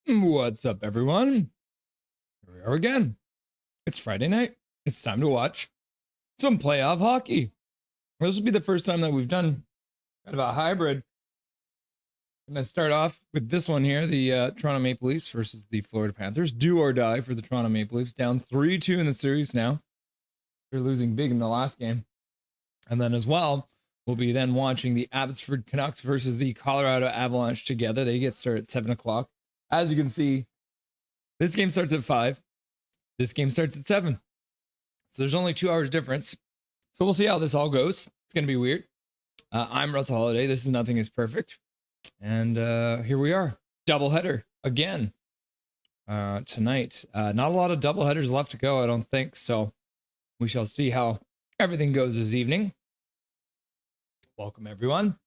What's up, everyone? Here we are again. It's Friday night. It's time to watch some playoff hockey. This will be the first time that we've done kind of a hybrid. I'm going to start off with this one here, the Toronto Maple Leafs versus the Florida Panthers. Do or die for the Toronto Maple Leafs, down 3-2 in the series now. They're losing big in the last game. And then as well, we'll be then watching the Abbotsford Canucks versus the Colorado Avalanche together. They get started at 7 o'clock. As you can see, this game starts at 5. This game starts at 7. So there's only 2 hours difference. So we'll see how this all goes. It's going to be weird. I'm Russell Holiday. This is Nothing is Perfect. And here we are. Doubleheader again tonight. Not a lot of doubleheaders left to go, I don't think. So we shall see how everything goes this evening. Welcome, everyone.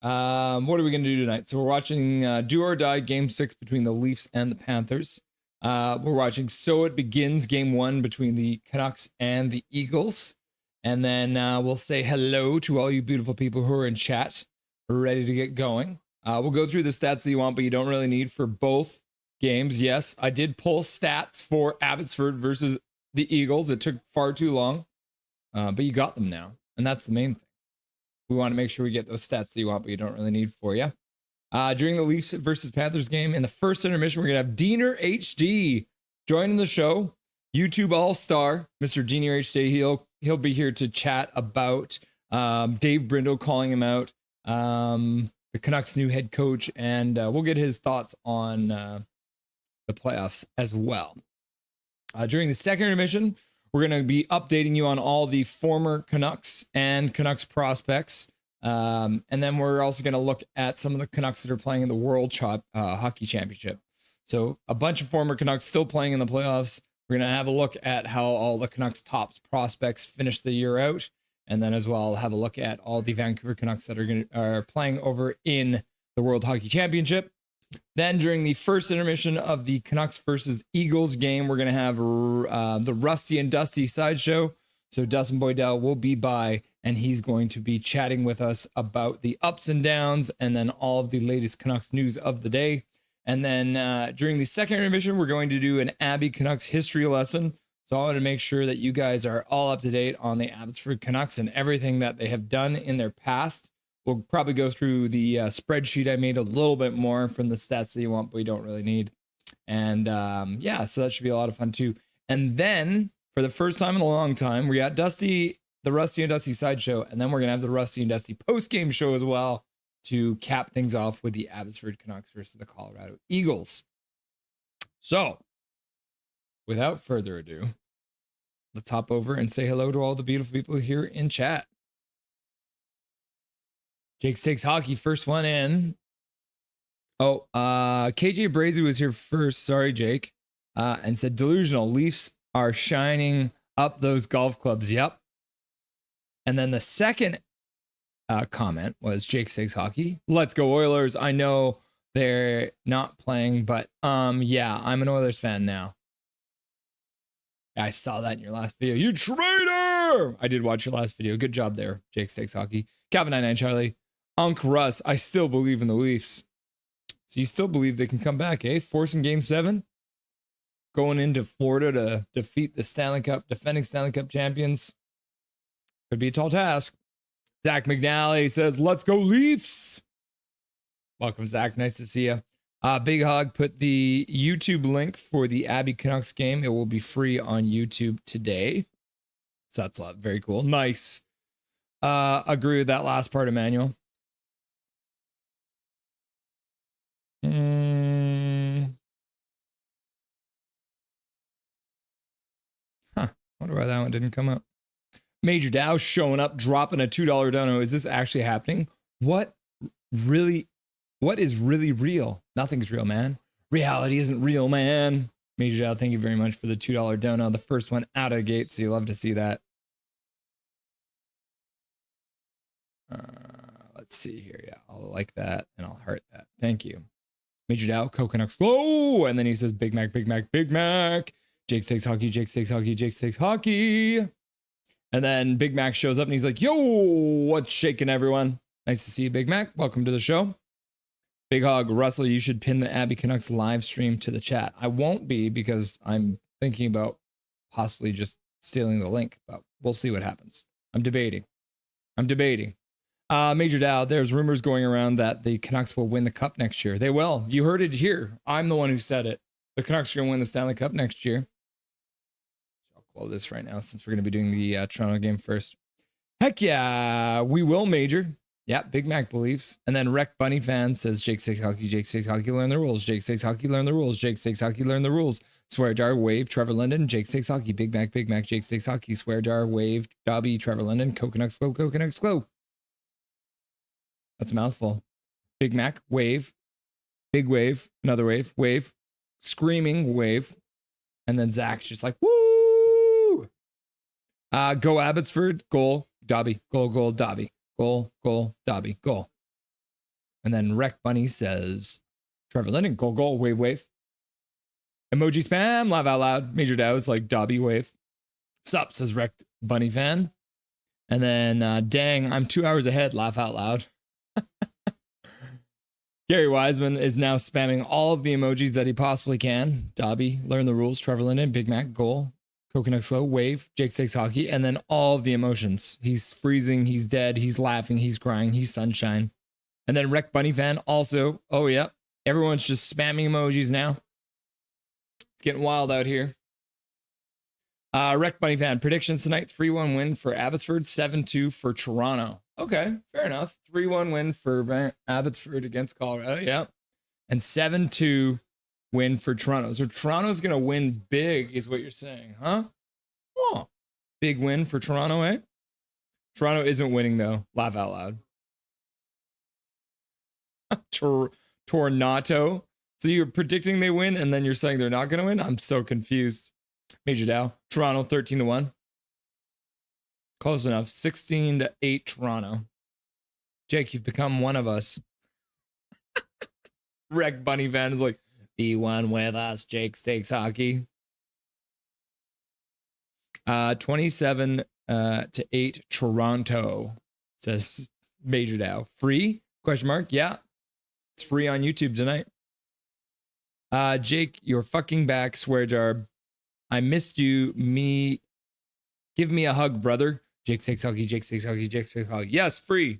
What are we going to do tonight? So we're watching Do or Die Game 6 between the Leafs and the Panthers. We're watching So It Begins Game 1 between the Canucks and the Eagles. And then we'll say hello to all you beautiful people who are in chat. We're ready to get going. We'll go through the stats that you want, but you don't really need for both games. Yes, I did pull stats for Abbotsford versus the Eagles. It took far too long, but you got them now. And that's the main thing. We want to make sure we get those stats that you want, but you don't really need for you. During the Leafs versus Panthers game, in the first intermission, we're going to have Diener HD joining the show. YouTube All-Star, Mr. Diener HD. He'll be here to chat about Dave Brindle calling him out, the Canucks' new head coach, and we'll get his thoughts on the playoffs as well. During the second intermission, we're going to be updating you on all the former Canucks and Canucks prospects. And then we're also going to look at some of the Canucks that are playing in the World Hockey Championship. So a bunch of former Canucks still playing in the playoffs. We're going to have a look at how all the Canucks top prospects finished the year out. And then as well, have a look at all the Vancouver Canucks that are playing over in the World Hockey Championship. Then during the first intermission of the Canucks versus Eagles game, we're going to have the Rusty and Dusty sideshow. So Dustin Boydell will be by, and he's going to be chatting with us about the ups and downs and then all of the latest Canucks news of the day. And then during the second intermission, we're going to do an Abby Canucks history lesson. So I want to make sure that you guys are all up to date on the Abbotsford Canucks and everything that they have done in their past. We'll probably go through the spreadsheet I made a little bit more from the stats that you want, but we don't really need. And yeah, so that should be a lot of fun too. And then for the first time in a long time, we got the Rusty and Dusty sideshow, and then we're going to have the Rusty and Dusty post-game show as well to cap things off with the Abbotsford Canucks versus the Colorado Eagles. So without further ado, let's hop over and say hello to all the beautiful people here in chat. Jake Takes Hockey, first one in. Oh, KJ Brazy was here first. Sorry, Jake. And said, delusional. Leafs are shining up those golf clubs. Yep. And then the second comment was Jake Takes Hockey. Let's go Oilers. I know they're not playing, but yeah, I'm an Oilers fan now. I saw that in your last video. You traitor! I did watch your last video. Good job there, Jake Takes Hockey. Calvin 99 Charlie. Unk Russ, I still believe in the Leafs. So you still believe they can come back, eh? Forcing Game 7? Going into Florida to defeat the defending Stanley Cup champions? Could be a tall task. Zach McNally says, let's go Leafs! Welcome, Zach. Nice to see you. Big Hog put the YouTube link for the Abby Canucks game. It will be free on YouTube today. So that's very cool. Nice. Agree with that last part, Emmanuel. Wonder why that one didn't come up. Major Dow showing up, dropping a $2 dono. Is this actually happening? What is really real? Nothing's real, man. Reality isn't real, man. Major Dow, thank you very much for the $2 dono. The first one out of the gate, so you love to see that. Let's see here. Yeah, I'll like that and I'll heart that. Thank you. Major Dow, Coconuts Glow. And then he says, Big Mac, Big Mac, Big Mac. Jake Takes Hockey, Jake Takes Hockey, Jake Takes Hockey. And then Big Mac shows up and he's like, yo, what's shaking, everyone? Nice to see you, Big Mac. Welcome to the show. Big Hog, Russell, you should pin the Abby Canucks live stream to the chat. I won't be because I'm thinking about possibly just stealing the link, but we'll see what happens. I'm debating. Major Dow, there's rumors going around that the Canucks will win the cup next year. They will. You heard it here. I'm the one who said it. The Canucks are going to win the Stanley Cup next year. I'll close this right now since we're going to be doing the Toronto game first. Heck yeah, we will, Major. Yeah, Big Mac believes. And then Wreck Bunny fan says, Jake Stakes Hockey, Jake Stakes Hockey, learn the rules. Jake Stakes Hockey, learn the rules. Jake Stakes Hockey, learn the rules. Swear Jar, Wave, Trevor Linden, Jake Stakes Hockey, Big Mac, Jake Stakes Hockey, Swear Jar, Wave, Dobby, Trevor Linden, Coconuts Glow, Coconuts Glow. That's a mouthful. Big Mac, Wave, Big Wave, another wave, Wave, Screaming Wave. And then Zach's just like, woo! Go Abbotsford, goal, Dobby, goal, Dobby. Goal, Dobby, goal. And then Wreck Bunny says, Trevor Linden, goal, wave. Emoji spam, laugh out loud. Major Dow's like Dobby, wave. Sup, says Wreck Bunny fan. And then, dang, I'm 2 hours ahead, laugh out loud. Gary Wiseman is now spamming all of the emojis that he possibly can. Dobby, learn the rules. Trevor Linden, Big Mac, goal. Coconut Slow, Wave, Jake Stakes Hockey, and then all of the emotions. He's freezing, he's dead, he's laughing, he's crying, he's sunshine. And then Wreck Bunny fan also. Oh, yeah. Everyone's just spamming emojis now. It's getting wild out here. Wreck Bunny fan, predictions tonight, 3-1 win for Abbotsford, 7-2 for Toronto. Okay, fair enough. 3-1 win for Abbotsford against Colorado, yeah. And 7-2 win for Toronto. So Toronto's going to win big is what you're saying, huh? Oh, big win for Toronto, eh? Toronto isn't winning, though. Laugh out loud. Tornato. So you're predicting they win, and then you're saying they're not going to win? I'm so confused. Major Dow. Toronto, 13-1. Close enough. 16-8 Toronto. Jake, you've become one of us. Wreck Bunny fan is like, be one with us, Jake Stakes Hockey. 27 to 8 Toronto, says Major Dow. Free? Question mark. Yeah. It's free on YouTube tonight. Jake, you're fucking back, Swear Jar. I missed you. Give me a hug, brother. Jake Stakes Hockey, Jake Stakes Hockey, Jake Stakes Hockey. Yes, free.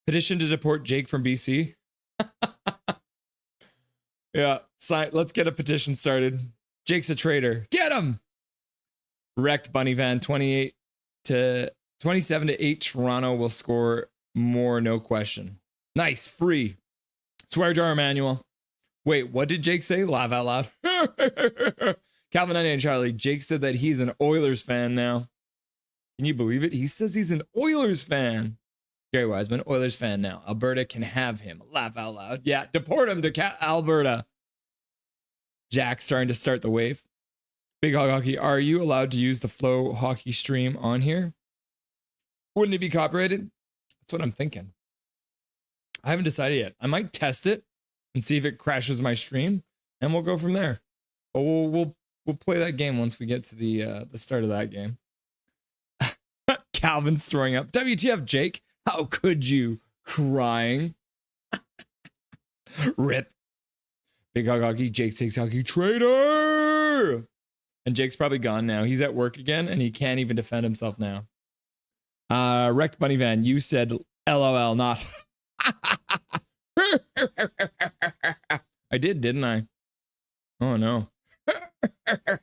Petition to deport Jake from BC. Yeah, let's get a petition started. Jake's a traitor. Get him. Wrecked Bunny Van, 27 to 8 Toronto will score more, no question. Nice, free. Swear Jar Emmanuel. Wait, what did Jake say? Laugh out loud. Calvin and Charlie. Jake said that he's an Oilers fan now. Can you believe it? He says he's an Oilers fan. Gary Wiseman, Oilers fan now. Alberta can have him. Laugh out loud. Yeah, deport him to Alberta. Jack starting to start the wave. Big Hog Hockey, are you allowed to use the Flow Hockey stream on here? Wouldn't it be copyrighted? That's what I'm thinking. I haven't decided yet. I might test it and see if it crashes my stream, and we'll go from there. But we'll play that game once we get to the start of that game. Calvin's throwing up. WTF, Jake? How could you? Crying. Rip. Big Hog Hockey, Jake Stakes Hockey, traitor! And Jake's probably gone now. He's at work again, and he can't even defend himself now. Wrecked Bunny Van, you said LOL, not... I did, didn't I? Oh, no. There,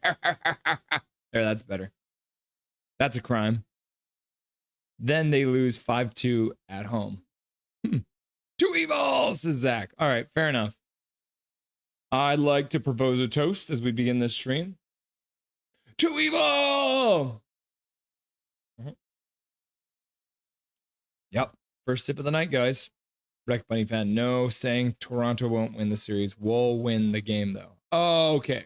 that's better. That's a crime. Then they lose 5-2 at home. Too evil, says Zach. All right, fair enough. I'd like to propose a toast as we begin this stream. Too evil! Yep, first sip of the night, guys. Wreck Bunny fan, no, saying Toronto won't win the series. We'll win the game, though. Oh, okay.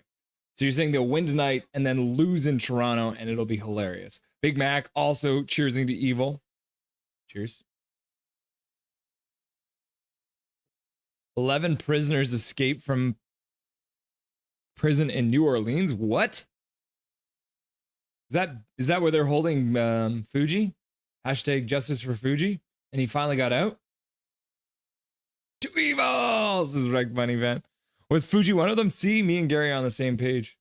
So you're saying they'll win tonight and then lose in Toronto, and it'll be hilarious. Big Mac also cheersing to evil. Cheers. 11 prisoners escaped from prison in New Orleans. What? Is that where they're holding Fuji? Hashtag justice for Fuji. And he finally got out. Too evil! balls, is Wreck Bunny Van. Was Fuji one of them? See, me and Gary are on the same page.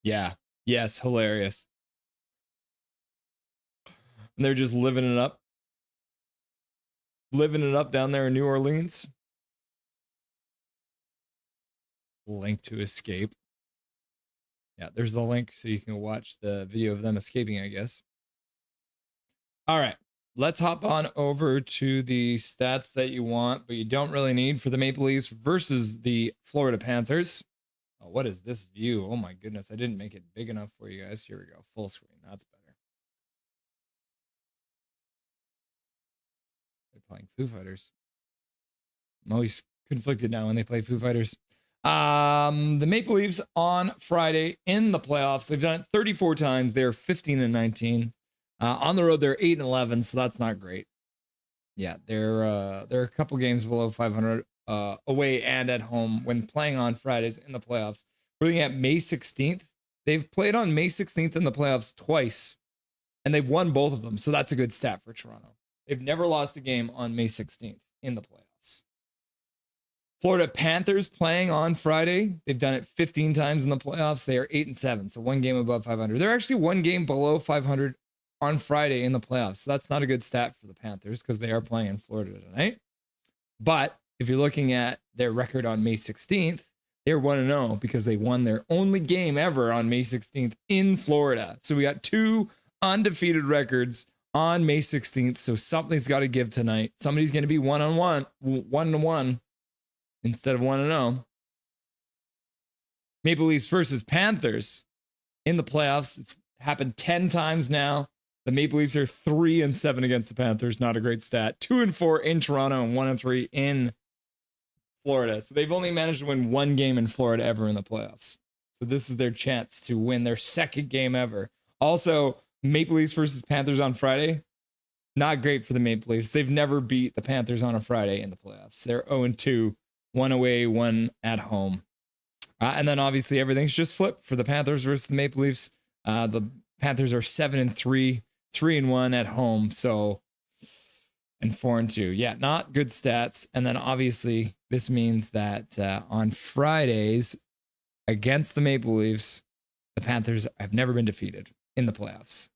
Yeah. Yes, hilarious. And they're just living it up. Living it up down there in New Orleans. Link to escape. Yeah, there's the link so you can watch the video of them escaping, I guess. All right, let's hop on over to the stats that you want, but you don't really need for the Maple Leafs versus the Florida Panthers. Oh, what is this view? Oh my goodness, I didn't make it big enough for you guys. Here we go, full screen. That's better. They're playing Foo Fighters. I'm always conflicted now when they play Foo Fighters. The Maple Leafs on Friday in the playoffs. They've done it 34 times. They're 15-19. On the road, they're 8-11, so that's not great. Yeah, they're a couple games below 500 away and at home when playing on Fridays in the playoffs. We're looking at May 16th. They've played on May 16th in the playoffs twice, and they've won both of them, so that's a good stat for Toronto. They've never lost a game on May 16th in the playoffs. Florida Panthers playing on Friday. They've done it 15 times in the playoffs. They are 8-7, so one game above 500. They're actually one game below 500 on Friday in the playoffs. So that's not a good stat for the Panthers because they are playing in Florida tonight. But if you're looking at their record on May 16th, they're 1-0 because they won their only game ever on May 16th in Florida. So we got two undefeated records on May 16th. So something's got to give tonight. Somebody's going to be 1-1 instead of 1-0. Maple Leafs versus Panthers in the playoffs. It's happened 10 times now. The Maple Leafs are 3-7 against the Panthers. Not a great stat. 2-4 in Toronto and 1-3 in Florida. So they've only managed to win one game in Florida ever in the playoffs. So this is their chance to win their second game ever. Also, Maple Leafs versus Panthers on Friday. Not great for the Maple Leafs. They've never beat the Panthers on a Friday in the playoffs. They're 0-2. One away, one at home. And then obviously everything's just flipped for the Panthers versus the Maple Leafs. The Panthers are 7-3, 3-1 at home. So, and 4-2. Yeah, not good stats. And then obviously this means that on Fridays against the Maple Leafs, the Panthers have never been defeated in the playoffs.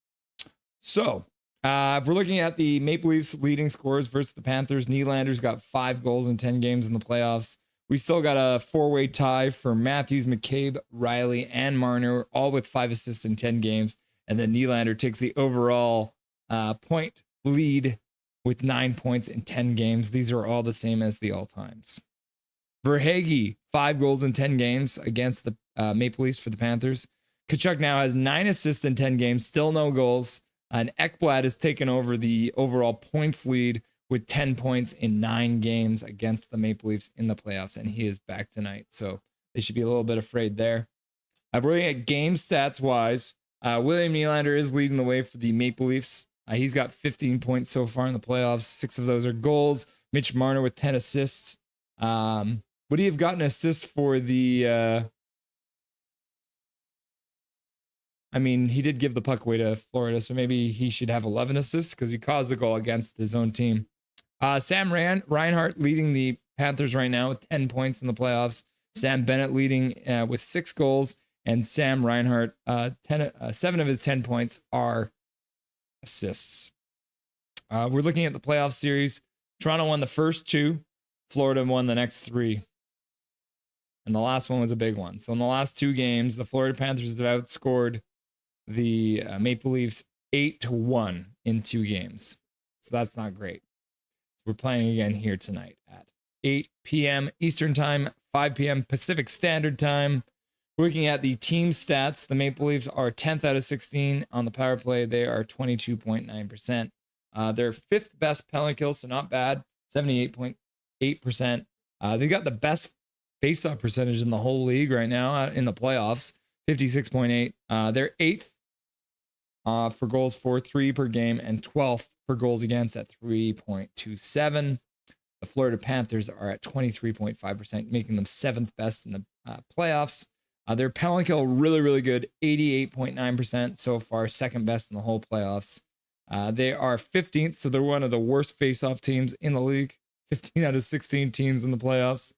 So, if we're looking at the Maple Leafs leading scorers versus the Panthers, Nylander's got 5 goals in 10 games in the playoffs. We still got a 4-way tie for Matthews, McCabe, Riley, and Marner, all with 5 assists in 10 games. And then Nylander takes the overall point lead with 9 points in 10 games. These are all the same as the all-times. Verhaeghe, 5 goals in 10 games against the Maple Leafs for the Panthers. Tkachuk now has 9 assists in 10 games, still no goals. And Ekblad has taken over the overall points lead with 10 points in 9 games against the Maple Leafs in the playoffs. And he is back tonight. So they should be a little bit afraid there. We're looking at game stats wise. William Nylander is leading the way for the Maple Leafs. He's got 15 points so far in the playoffs. 6 of those are goals. Mitch Marner with 10 assists. Would he have gotten assists for the... I mean, he did give the puck away to Florida, so maybe he should have 11 assists because he caused a goal against his own team. Sam Reinhart leading the Panthers right now with 10 points in the playoffs. Sam Bennett leading with 6 goals, and Sam Reinhart, 7 of his 10 points are assists. We're looking at the playoff series. Toronto won the first 2. Florida won the next 3. And the last one was a big one. So in the last 2 games, the Florida Panthers have outscored the Maple Leafs 8-1 in 2 games. So that's not great. We're playing again here tonight at 8 p.m. Eastern Time, 5 p.m. Pacific Standard Time. We're looking at the team stats. The Maple Leafs are 10th out of 16 on the power play. They are 22.9%. They're 5th best penalty kill, so not bad, 78.8%. They've got the best faceoff percentage in the whole league right now in the playoffs, 56.8. They're 8th for goals for 3 per game and 12th for goals against at 3.27. The Florida Panthers are at 23.5%, making them 7th best in the playoffs. Their penalty kill really, really good, 88.9% so far, 2nd best in the whole playoffs. They are 15th, so they're one of the worst faceoff teams in the league. 15 out of 16 teams in the playoffs.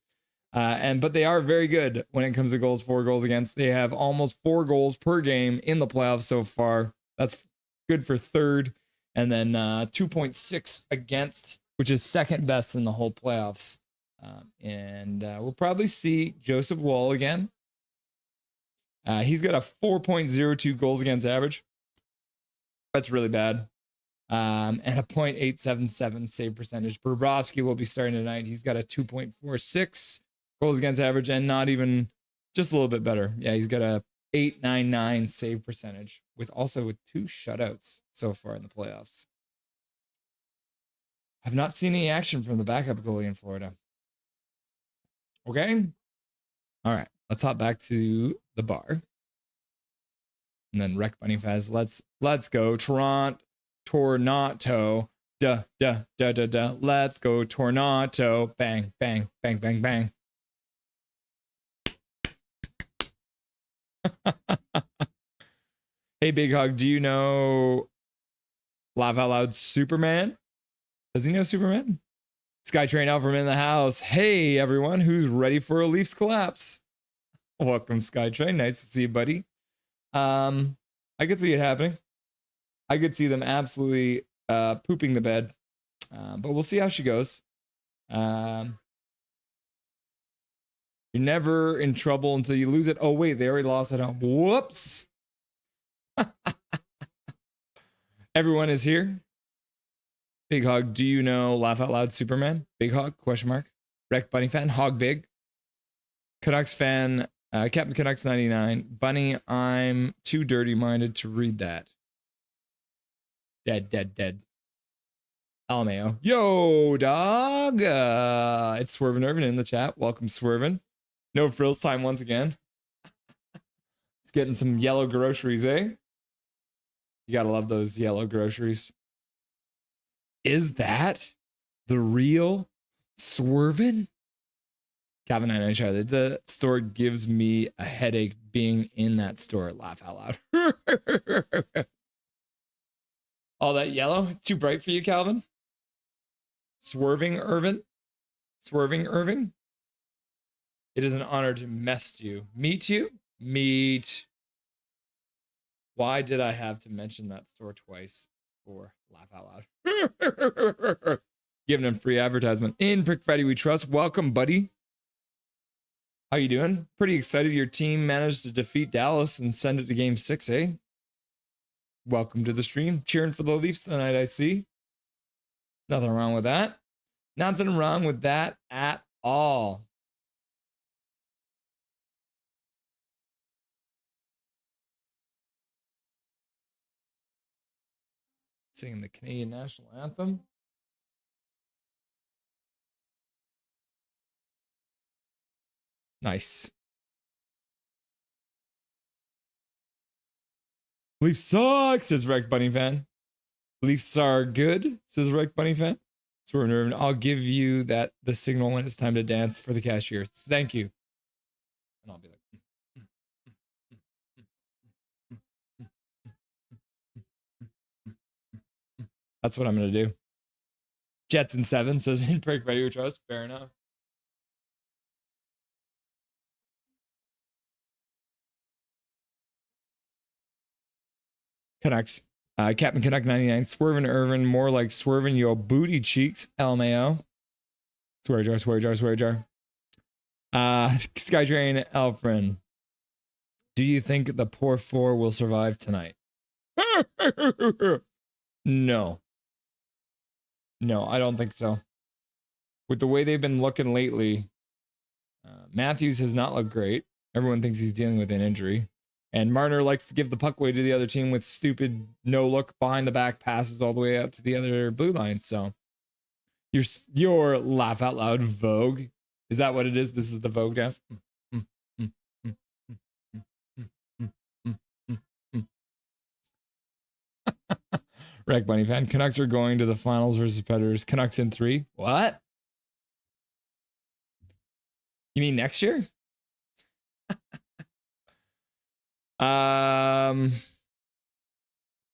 But they are very good when it comes to goals for, goals against. They have almost 4 goals per game in the playoffs so far. That's good for third. And then 2.6 against, which is second best in the whole playoffs. We'll probably see Joseph Woll again. He's got a 4.02 goals against average. That's really bad. And a 0.877 save percentage. Bobrovsky will be starting tonight. He's got a 2.46 goals against average and not even just a little bit better. Yeah, he's got a 8.99 save percentage with 2 shutouts so far in the playoffs. I've not seen any action from the backup goalie in Florida. Okay. All right. Let's hop back to the bar. And then Rec Bunny Faz. Let's go. Toronto. Duh. Let's go. Toronto. Bang, bang, bang, bang, bang. Hey, Big Hog, do you know Laugh Out Loud Superman? Does he know Superman? Skytrain out from in the house. Hey, everyone who's ready for a Leafs collapse. Welcome, Skytrain. Nice to see you, buddy. I could see it happening. I could see them absolutely pooping the bed. But we'll see how she goes. You're never in trouble until you lose it. Oh, wait, they already lost at home. Whoops. Everyone is here. Big Hog, do you know Laugh Out Loud Superman? Big Hog, question mark. Rec Bunny fan, Hog Big. Canucks fan, Captain Canucks 99. Bunny, I'm too dirty-minded to read that. Dead. LMAO. Yo, dog. It's Swervin' Irvin in the chat. Welcome, Swervin'. No frills time once again. It's getting some yellow groceries, eh? You gotta love those yellow groceries. Is that the real Swervin'? Calvin and Charlie. The store gives me a headache being in that store. Laugh out loud. All that yellow, too bright for you, Calvin? Swerving Irvin? It is an honor to meet you. Meet. Why did I have to mention that store twice for Laugh Out Loud? Giving him free advertisement. In Prick Freddy we trust. Welcome, buddy. How you doing? Pretty excited your team managed to defeat Dallas and send it to game 6, eh? Welcome to the stream. Cheering for the Leafs tonight, I see. Nothing wrong with that. Nothing wrong with that at all. Singing the Canadian national anthem. Nice. Leafs suck, says Rec Bunny fan. Leafs are good, says Rec Bunny fan. So I'll give you the signal when it's time to dance for the cashier. Thank you. And I'll be like, that's what I'm gonna do. Jetson 7 says in Prick Ready Trust. Fair enough. Canucks. Captain Canuck 99. Swervin' Irvin. More like swerving your booty cheeks. LMAO. Swear jar. Skytrain Alfred. Do you think the poor 4 will survive tonight? No, I don't think so. With the way they've been looking lately, Matthews has not looked great. Everyone thinks he's dealing with an injury. And Marner likes to give the puck away to the other team with stupid no-look behind-the-back passes all the way out to the other blue line. So your laugh out loud Vogue. Is that what it is? This is the Vogue dance? Rec Bunny fan. Canucks are going to the finals versus Predators. Canucks in 3. What? You mean next year?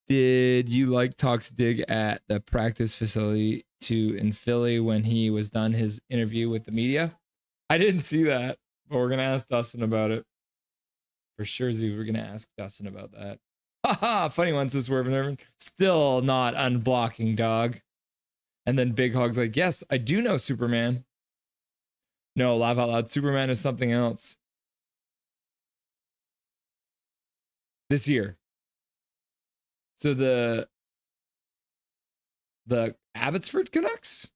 Did you like Talk's dig at the practice facility in Philly when he was done his interview with the media? I didn't see that, but we're going to ask Dustin about it. For sure, we're going to ask Dustin about that. Haha, funny one, says Swerve and Irvin. Still not unblocking, dog. And then Big Hog's like, yes, I do know Superman. No, laugh out loud. Superman is something else. This year. So the Abbotsford Canucks?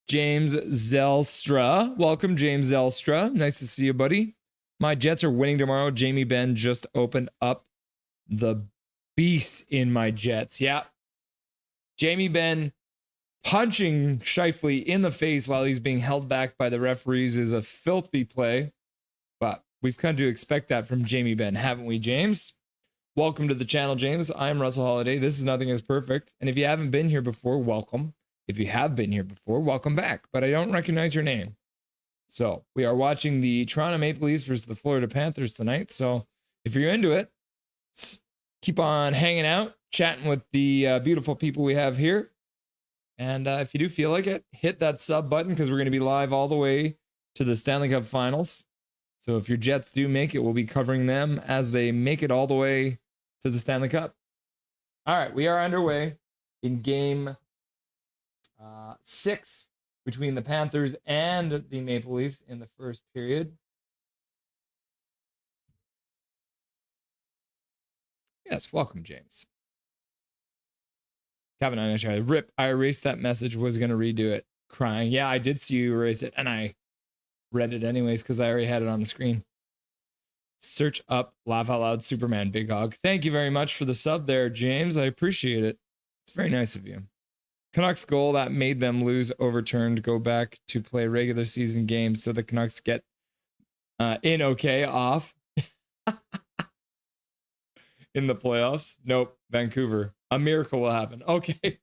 James Zelstra. Welcome, James Zelstra. Nice to see you, buddy. My Jets are winning tomorrow. Jamie Benn just opened up the beast in my Jets. Yeah. Jamie Benn punching Scheifele in the face while he's being held back by the referees is a filthy play. But we've come to expect that from Jamie Benn, haven't we, James? Welcome to the channel, James. I'm Russell Holiday. This is Nothing is Perfect. And if you haven't been here before, welcome. If you have been here before, welcome back. But I don't recognize your name. So we are watching the Toronto Maple Leafs versus the Florida Panthers tonight. So if you're into it, keep on hanging out, chatting with the beautiful people we have here. And if you do feel like it, hit that sub button because we're going to be live all the way to the Stanley Cup Finals. So if your Jets do make it, we'll be covering them as they make it all the way to the Stanley Cup. All right, we are underway in game 6 between the Panthers and the Maple Leafs in the first period. Yes, welcome, James. Kevin, I erased that message, was going to redo it. Crying. Yeah, I did see you erase it, and I read it anyways because I already had it on the screen. Search up Laugh Out Loud Superman, Big Hog. Thank you very much for the sub there, James. I appreciate it. It's very nice of you. Canucks goal that made them lose overturned. Go back to play regular season games so the Canucks get in okay off in the playoffs. Nope, Vancouver. A miracle will happen. Okay.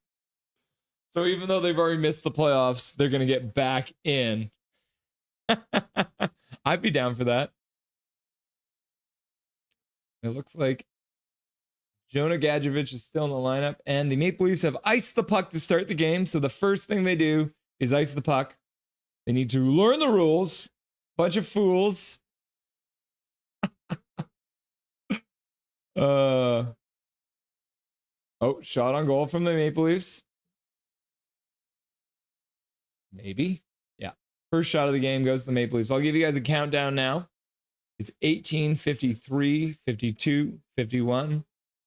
So even though they've already missed the playoffs, they're going to get back in. I'd be down for that. It looks like Jonah Gadjevich is still in the lineup, and the Maple Leafs have iced the puck to start the game. So the first thing they do is ice the puck. They need to learn the rules. Bunch of fools. Oh, shot on goal from the Maple Leafs. Maybe. Yeah. First shot of the game goes to the Maple Leafs. I'll give you guys a countdown now. It's 18, 53, 52, 51,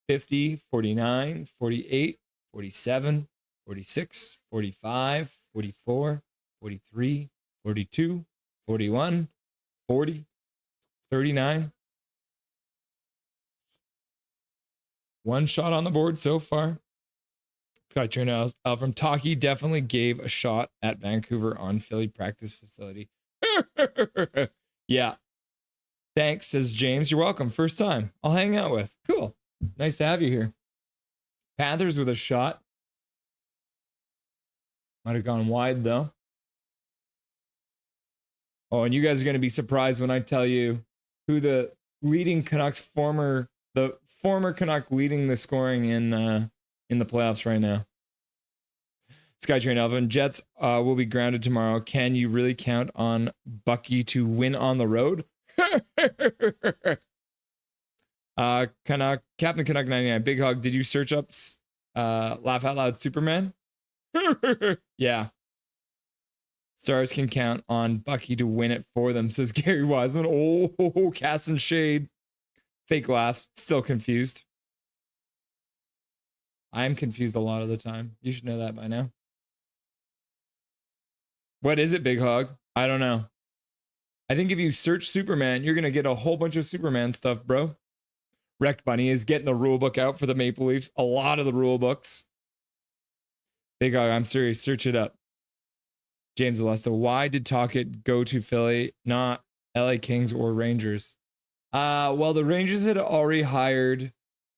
50, 49, 48, 47, 46, 45, 44, 43, 42, 41, 40, 39. One shot on the board so far. Scott Chernow out from Taki definitely gave a shot at Vancouver on Philly practice facility. Yeah. Thanks, says James. You're welcome. First time I'll hang out with. Cool. Nice to have you here. Panthers with a shot. Might have gone wide, though. Oh, and you guys are going to be surprised when I tell you who the leading Canucks former Canuck leading the scoring in the playoffs right now. Skytrain Elvin, Jets will be grounded tomorrow. Can you really count on Bucky to win on the road? Captain Canuck 99, Big Hog, did you search up Laugh Out Loud Superman? Yeah. Stars can count on Bucky to win it for them, says Gary Wiseman. Oh, casting shade. Fake laughs. Still confused. I am confused a lot of the time. You should know that by now. What is it, Big Hog? I don't know. I think if you search Superman, you're going to get a whole bunch of Superman stuff, bro. Wrecked Bunny is getting the rule book out for the Maple Leafs. A lot of the rule books. Big Hog, I'm serious. Search it up. James Alesta, why did Talkett go to Philly, not LA Kings or Rangers? Well, the Rangers had already hired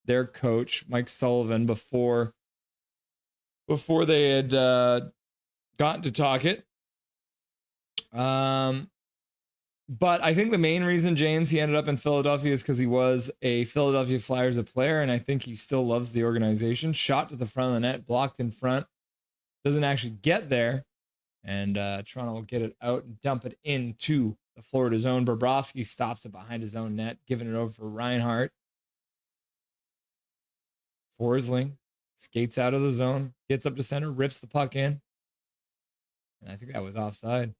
their coach, Mike Sullivan, before they had gotten to Talkett. But I think the main reason, James, he ended up in Philadelphia is because he was a Philadelphia Flyers player, and I think he still loves the organization. Shot to the front of the net, blocked in front, doesn't actually get there, and Toronto will get it out and dump it into the Florida zone. Bobrovsky stops it behind his own net, giving it over for Reinhart. Forsling skates out of the zone, gets up to center, rips the puck in, and I think that was offside.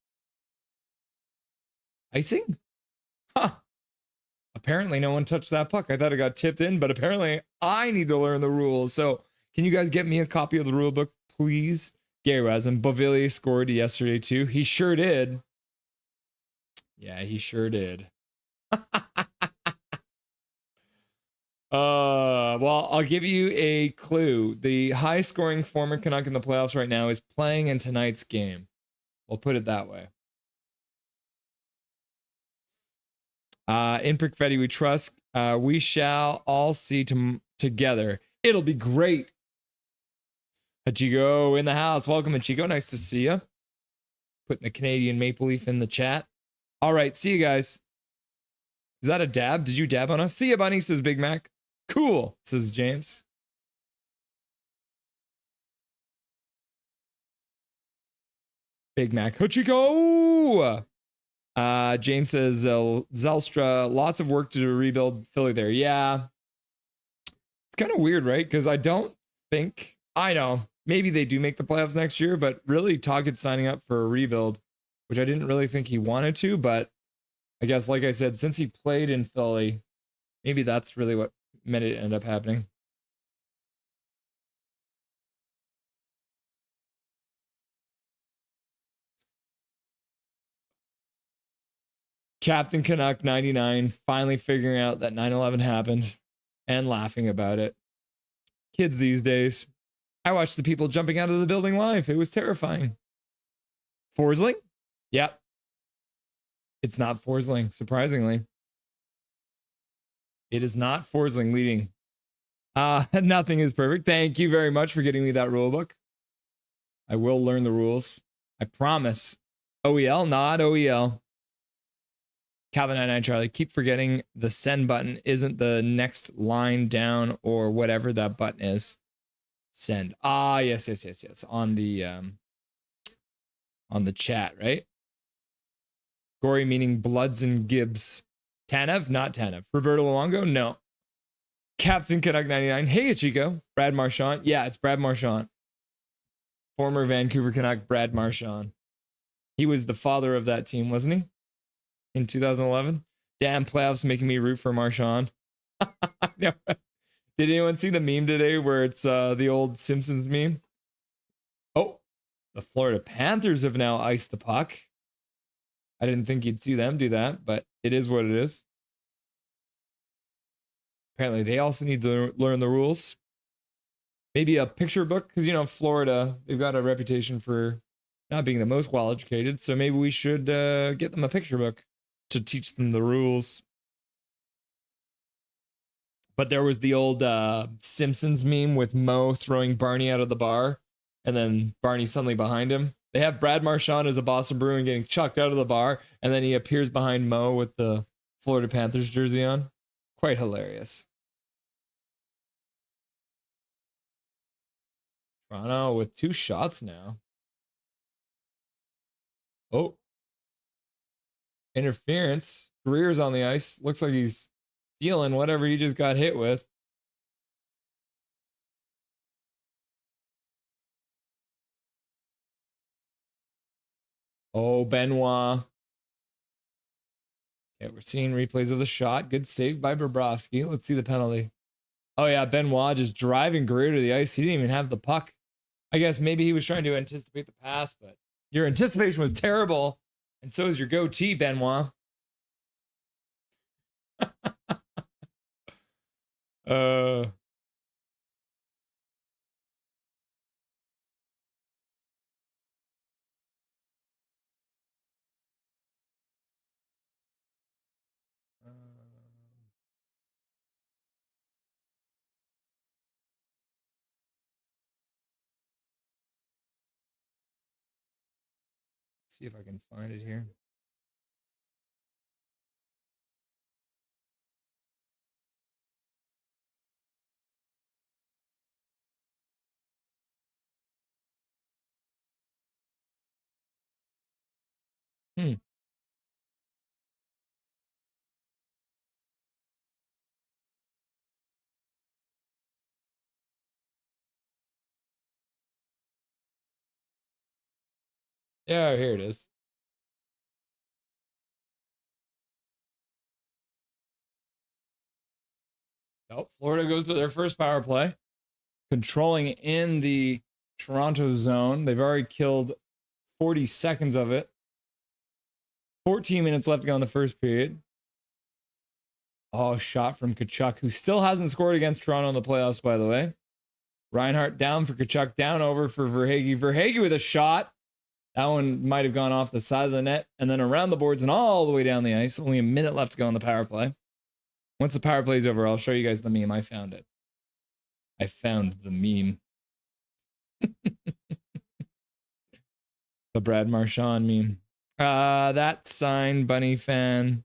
Icing? Huh. Apparently, no one touched that puck. I thought it got tipped in, but apparently, I need to learn the rules. So, can you guys get me a copy of the rule book, please? Gary Rasmus. Beauvillier scored yesterday, too. He sure did. Yeah, he sure did. Well, I'll give you a clue. The high-scoring former Canuck in the playoffs right now is playing in tonight's game. We'll put it that way. In Perfetti we trust. We shall all see together. It'll be great. Hachigo in the house. Welcome, Hachigo. Nice to see you. Putting the Canadian Maple Leaf in the chat. All right, see you guys. Is that a dab? Did you dab on us? See ya, Bunny, says Big Mac. Cool, says James. Big Mac. Hachigo! James says, Zelstra, lots of work to rebuild Philly there. Yeah. It's kind of weird, right? Because I don't think, I know, maybe they do make the playoffs next year, but really Toggett's signing up for a rebuild, which I didn't really think he wanted to, but I guess, like I said, since he played in Philly, maybe that's really what made it end up happening. Captain Canuck 99 finally figuring out that 9/11 happened and laughing about it. Kids these days. I watched the people jumping out of the building live. It was terrifying. Forsling? Yep. It's not Forsling, surprisingly. It is not Forsling leading. Nothing is perfect. Thank you very much for getting me that rule book. I will learn the rules. I promise. OEL, not OEL. Calvin 99 Charlie, keep forgetting the send button isn't the next line down or whatever that button is. Send. Yes. On the chat, right? Gory meaning Bloods and Gibbs. Tanev, not Tanev. Roberto Luongo, no. Captain Canuck 99. Hey, Chico. Brad Marchand. Yeah, it's Brad Marchand. Former Vancouver Canuck Brad Marchand. He was the father of that team, wasn't he? In 2011. Damn, playoffs making me root for Marchand. No. Did anyone see the meme today where it's the old Simpsons meme? Oh, the Florida Panthers have now iced the puck. I didn't think you'd see them do that, but it is what it is. Apparently, they also need to learn the rules. Maybe a picture book, because, Florida, they've got a reputation for not being the most well-educated, so maybe we should get them a picture book to teach them the rules. But there was the old Simpsons meme with Moe throwing Barney out of the bar, and then Barney suddenly behind him. They have Brad Marchand as a Boston Bruin getting chucked out of the bar, and then he appears behind Moe with the Florida Panthers jersey on. Quite hilarious. Toronto with 2 shots now. Oh. Interference. Greer's on the ice. Looks like he's feeling whatever he just got hit with. Oh, Benoit. Okay, we're seeing replays of the shot. Good save by Bobrovsky. Let's see the penalty. Oh, yeah, Benoit just driving Greer to the ice. He didn't even have the puck. I guess maybe he was trying to anticipate the pass, but your anticipation was terrible, and so is your goatee, Benoit. See if I can find it here. Yeah, here it is. Oh, Florida goes to their first power play, controlling in the Toronto zone. They've already killed 40 seconds of it. 14 minutes left to go in the first period. Oh, shot from Tkachuk, who still hasn't scored against Toronto in the playoffs, by the way. Reinhart down for Tkachuk, down over for Verhaeghe. Verhaeghe with a shot. That one might have gone off the side of the net and then around the boards and all the way down the ice. Only a minute left to go on the power play. Once the power play is over, I'll show you guys the meme. I found it. I found the meme. The Brad Marchand meme. That sign bunny fan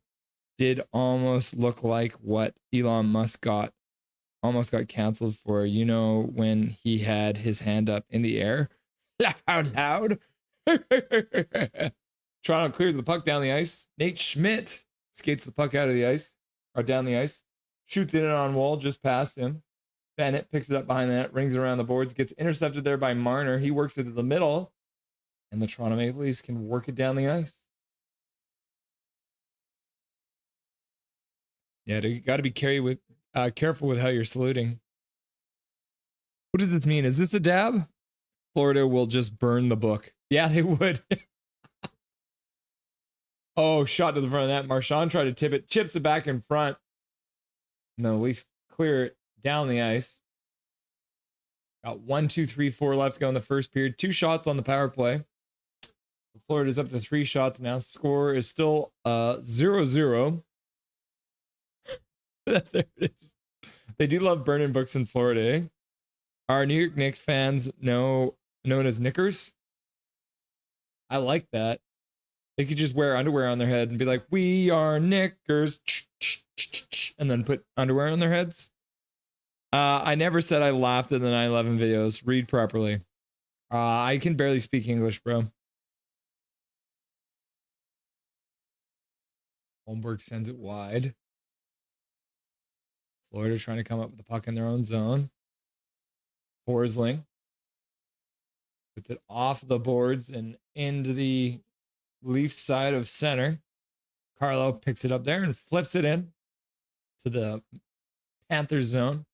did almost look like what Elon Musk almost got canceled for. You know, when he had his hand up in the air. Laugh out loud. Toronto clears the puck down the ice. Nate Schmidt skates the puck out of the ice, or down the ice, shoots it in on wall just past him. Bennett picks it up behind the net, rings it around the boards, gets intercepted there by Marner. He works it to the middle, and the Toronto Maple Leafs can work it down the ice. Yeah, you got to be careful with how you're saluting. What does this mean? Is this a dab? Florida will just burn the book. Yeah, they would. Oh, shot to the front of that. Marchand tried to tip it, chips it back in front. And then at least clear it down the ice. Got 1, 2, 3, 4 left to go in the first period. 2 shots on the power play. Florida's up to 3 shots now. Score is still 0-0. There it is. They do love burning books in Florida, eh? Our New York Knicks fans known as Knickers. I like that. They could just wear underwear on their head and be like, "We are Knickers," and then put underwear on their heads. I never said I laughed at the 9/11 videos. Read properly. I can barely speak English, bro. Holmberg sends it wide. Florida trying to come up with the puck in their own zone. Forsling puts it off the boards and into the Leaf side of center. Carlo picks it up there and flips it in to the Panthers zone.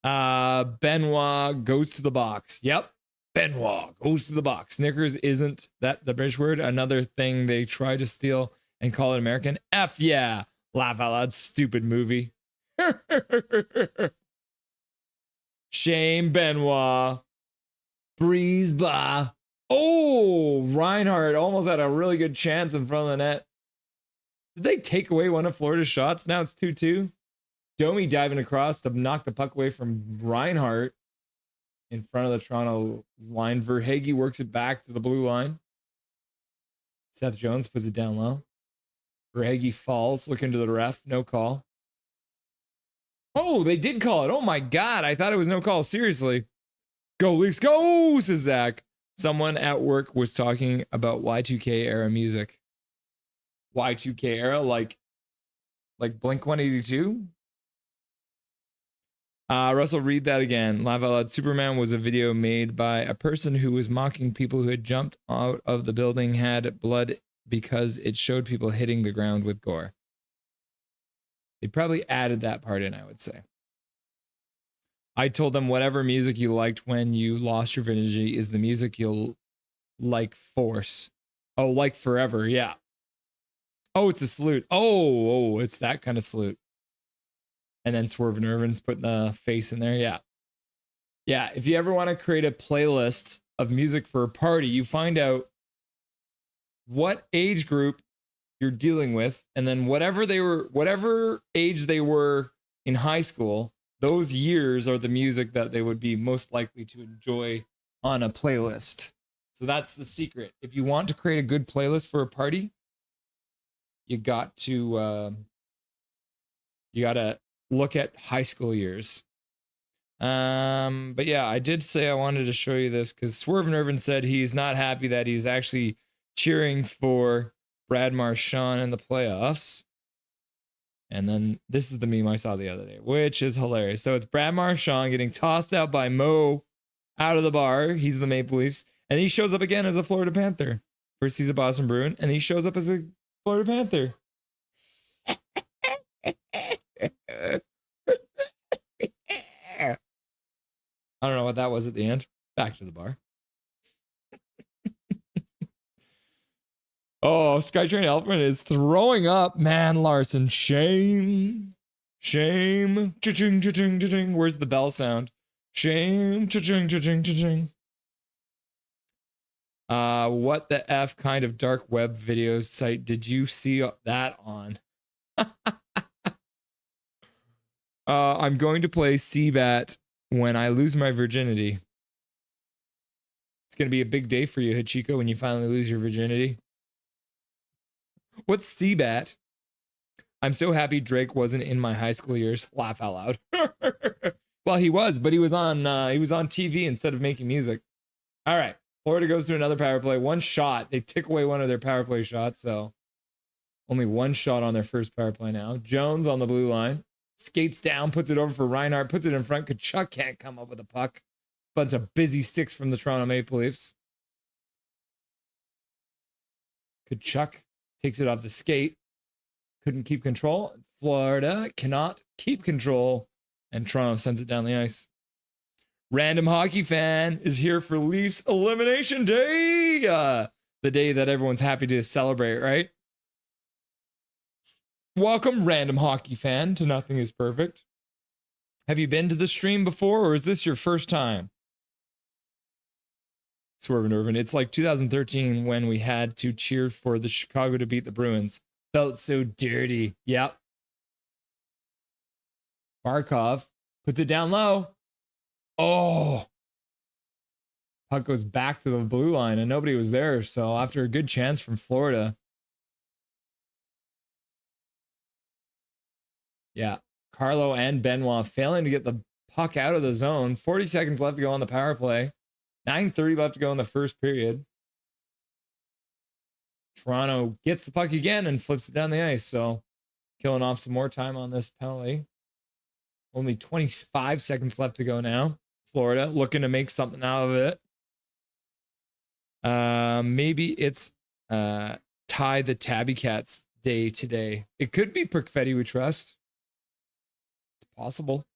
Benoit goes to the box. Yep. Benoit goes to the box. Snickers isn't that the British word? Another thing they try to steal and call it American. F yeah. Laugh out loud. Stupid movie. Shame Benoit. Breeze blah. Oh, Reinhart almost had a really good chance in front of the net. Did they take away one of Florida's shots? Now it's 2-2. Domi diving across to knock the puck away from Reinhart in front of the Toronto line. Verhaeghe works it back to the blue line. Seth Jones puts it down low. Verhaeghe falls, looking to the ref. No call. Oh, they did call it. Oh my God. I thought it was no call. Seriously. Go Leafs, go, says Zach. Someone at work was talking about Y2K era music. Y2K era, like Blink 182. Russell, read that again. Laugh out loud. Superman was a video made by a person who was mocking people who had jumped out of the building, had blood because it showed people hitting the ground with gore. They probably added that part in, I would say. I told them whatever music you liked when you lost your virginity is the music you'll like force. Oh, like forever. Yeah. Oh, it's a salute. Oh, it's that kind of salute. And then Swerve and Irvin's putting a face in there. Yeah. Yeah. If you ever want to create a playlist of music for a party, you find out what age group you're dealing with. And then whatever age they were in high school, those years are the music that they would be most likely to enjoy on a playlist. So that's the secret. If you want to create a good playlist for a party, you got to look at high school years. But yeah, I did say I wanted to show you this because Swerve and Irvin said he's not happy that he's actually cheering for Brad Marchand in the playoffs. And then this is the meme I saw the other day, which is hilarious. So it's Brad Marchand getting tossed out by Mo out of the bar. He's the Maple Leafs. And he shows up again as a Florida Panther. First he's a Boston Bruin, and he shows up as a Florida Panther. I don't know what that was at the end. Back to the bar. Oh, Skytrain Elfman is throwing up. Man, Larson, shame. Shame. Cha-ching, cha-ching, cha-ching. Where's the bell sound? Shame. Cha-ching, cha-ching, cha-ching. What the F kind of dark web video site did you see that on? I'm going to play CBAT when I lose my virginity. It's going to be a big day for you, Hachiko, when you finally lose your virginity. What's CBAT? I'm so happy Drake wasn't in my high school years. Laugh out loud. Well, he was, but he was on TV instead of making music. All right. Florida goes to another power play. One shot. They took away one of their power play shots, so only one shot on their first power play now. Jones on the blue line. Skates down, puts it over for Reinhart, puts it in front. Kachuk can't come up with a puck. Bunch of busy sticks from the Toronto Maple Leafs. Kachuk takes it off the skate. Couldn't keep control. Florida cannot keep control. And Toronto sends it down the ice. Random hockey fan is here for Leafs Elimination Day. The day that everyone's happy to celebrate, right? Welcome, random hockey fan, to Nothing is Perfect. Have you been to the stream before, or is this your first time? Swervin' Irvin. It's like 2013 when we had to cheer for the Chicago to beat the Bruins. Felt so dirty. Yep. Barkov puts it down low. Oh. Puck goes back to the blue line, and nobody was there. So after a good chance from Florida. Yeah. Carlo and Benoit failing to get the puck out of the zone. 40 seconds left to go on the power play. 9:30 left to go in the first period. Toronto gets the puck again and flips it down the ice. So killing off some more time on this penalty. Only 25 seconds left to go now. Florida looking to make something out of it. Maybe it's Ty the Tabby Cats day today. It could be Perfetti we trust. It's possible.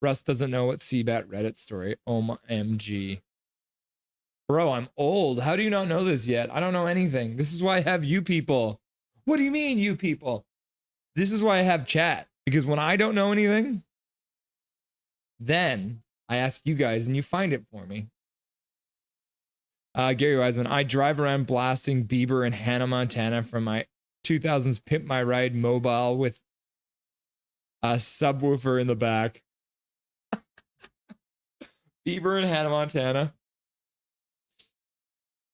Russ doesn't know what CBAT Reddit story. OMG. Bro, I'm old. How do you not know this yet? I don't know anything. This is why I have you people. What do you mean, you people? This is why I have chat. Because when I don't know anything, then I ask you guys and you find it for me. Gary Wiseman, I drive around blasting Bieber and Hannah Montana from my 2000s Pimp My Ride mobile with a subwoofer in the back. Bieber and Hannah Montana.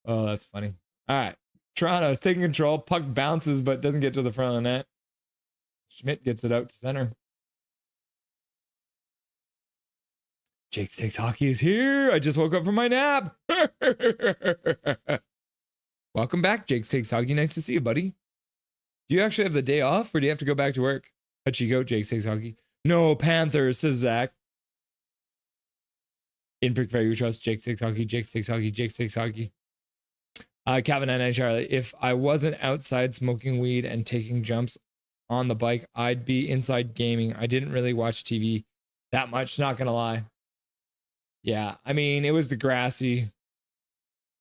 Oh, that's funny. All right. Toronto is taking control. Puck bounces, but doesn't get to the front of the net. Schmidt gets it out to center. Jake's Takes Hockey is here. I just woke up from my nap. Welcome back, Jake's Takes Hockey. Nice to see you, buddy. Do you actually have the day off, or do you have to go back to work? Hachiko, Jake's Takes Hockey. No, Panthers, says Zach. In Pick Fair, you trust Jake's Takes Hockey, Jake's Takes Hockey, Jake's Takes Hockey. Calvin and Charlie, if I wasn't outside smoking weed and taking jumps on the bike, I'd be inside gaming. I didn't really watch TV that much, not gonna lie. Yeah, I mean, it was the grassy.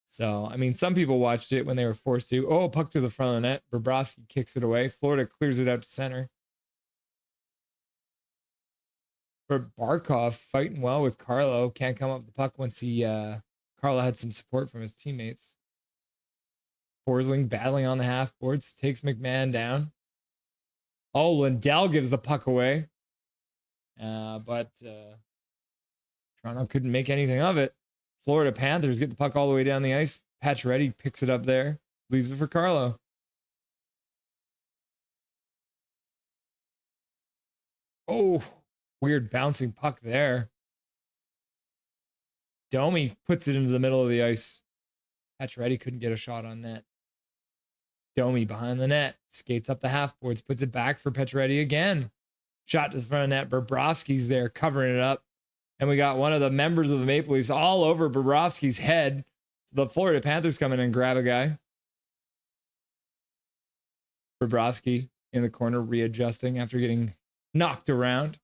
So, I mean, some people watched it when they were forced to. Oh, puck to the front of the net. Bobrovsky kicks it away. Florida clears it out to center. But Barkov fighting well with Carlo. Can't come up with the puck once Carlo had some support from his teammates. Forsling battling on the half boards. Takes McMahon down. Oh, Lindell gives the puck away. But Toronto couldn't make anything of it. Florida Panthers get the puck all the way down the ice. Pacioretty picks it up there. Leaves it for Carlo. Oh, weird bouncing puck there. Domi puts it into the middle of the ice. Pacioretty couldn't get a shot on net. Domi behind the net. Skates up the half boards. Puts it back for Pacioretty again. Shot to the front of net. Bobrovsky's there covering it up. And we got one of the members of the Maple Leafs all over Bobrovsky's head. The Florida Panthers come in and grab a guy. Bobrovsky in the corner readjusting after getting knocked around.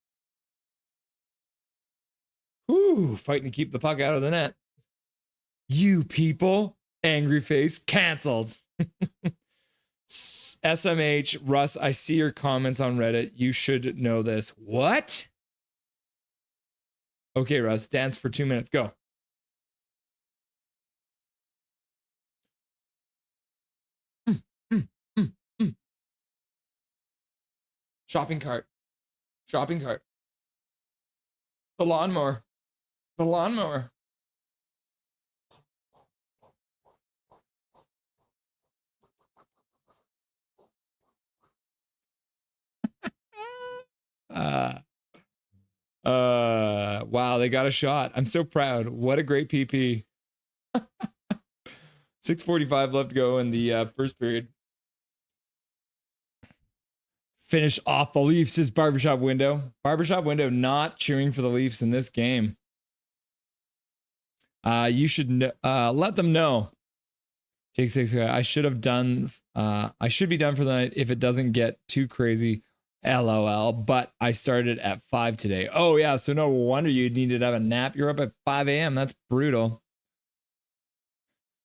Ooh, fighting to keep the puck out of the net. You people, angry face, canceled. SMH, Russ, I see your comments on Reddit. You should know this. What? Okay, Russ, dance for 2 minutes. Go. Shopping cart. Shopping cart. The lawnmower. The lawnmower. Wow, they got a shot. I'm so proud. What a great PP. 6:45 left to go in the first period. Finish off the Leafs is Barbershop Window. Barbershop Window not cheering for the Leafs in this game. You should let them know. Jake 6, I should have done. I should be done for the night if it doesn't get too crazy. LOL. But I started at 5 today. Oh yeah, so no wonder you needed to have a nap. You're up at 5 a.m. That's brutal.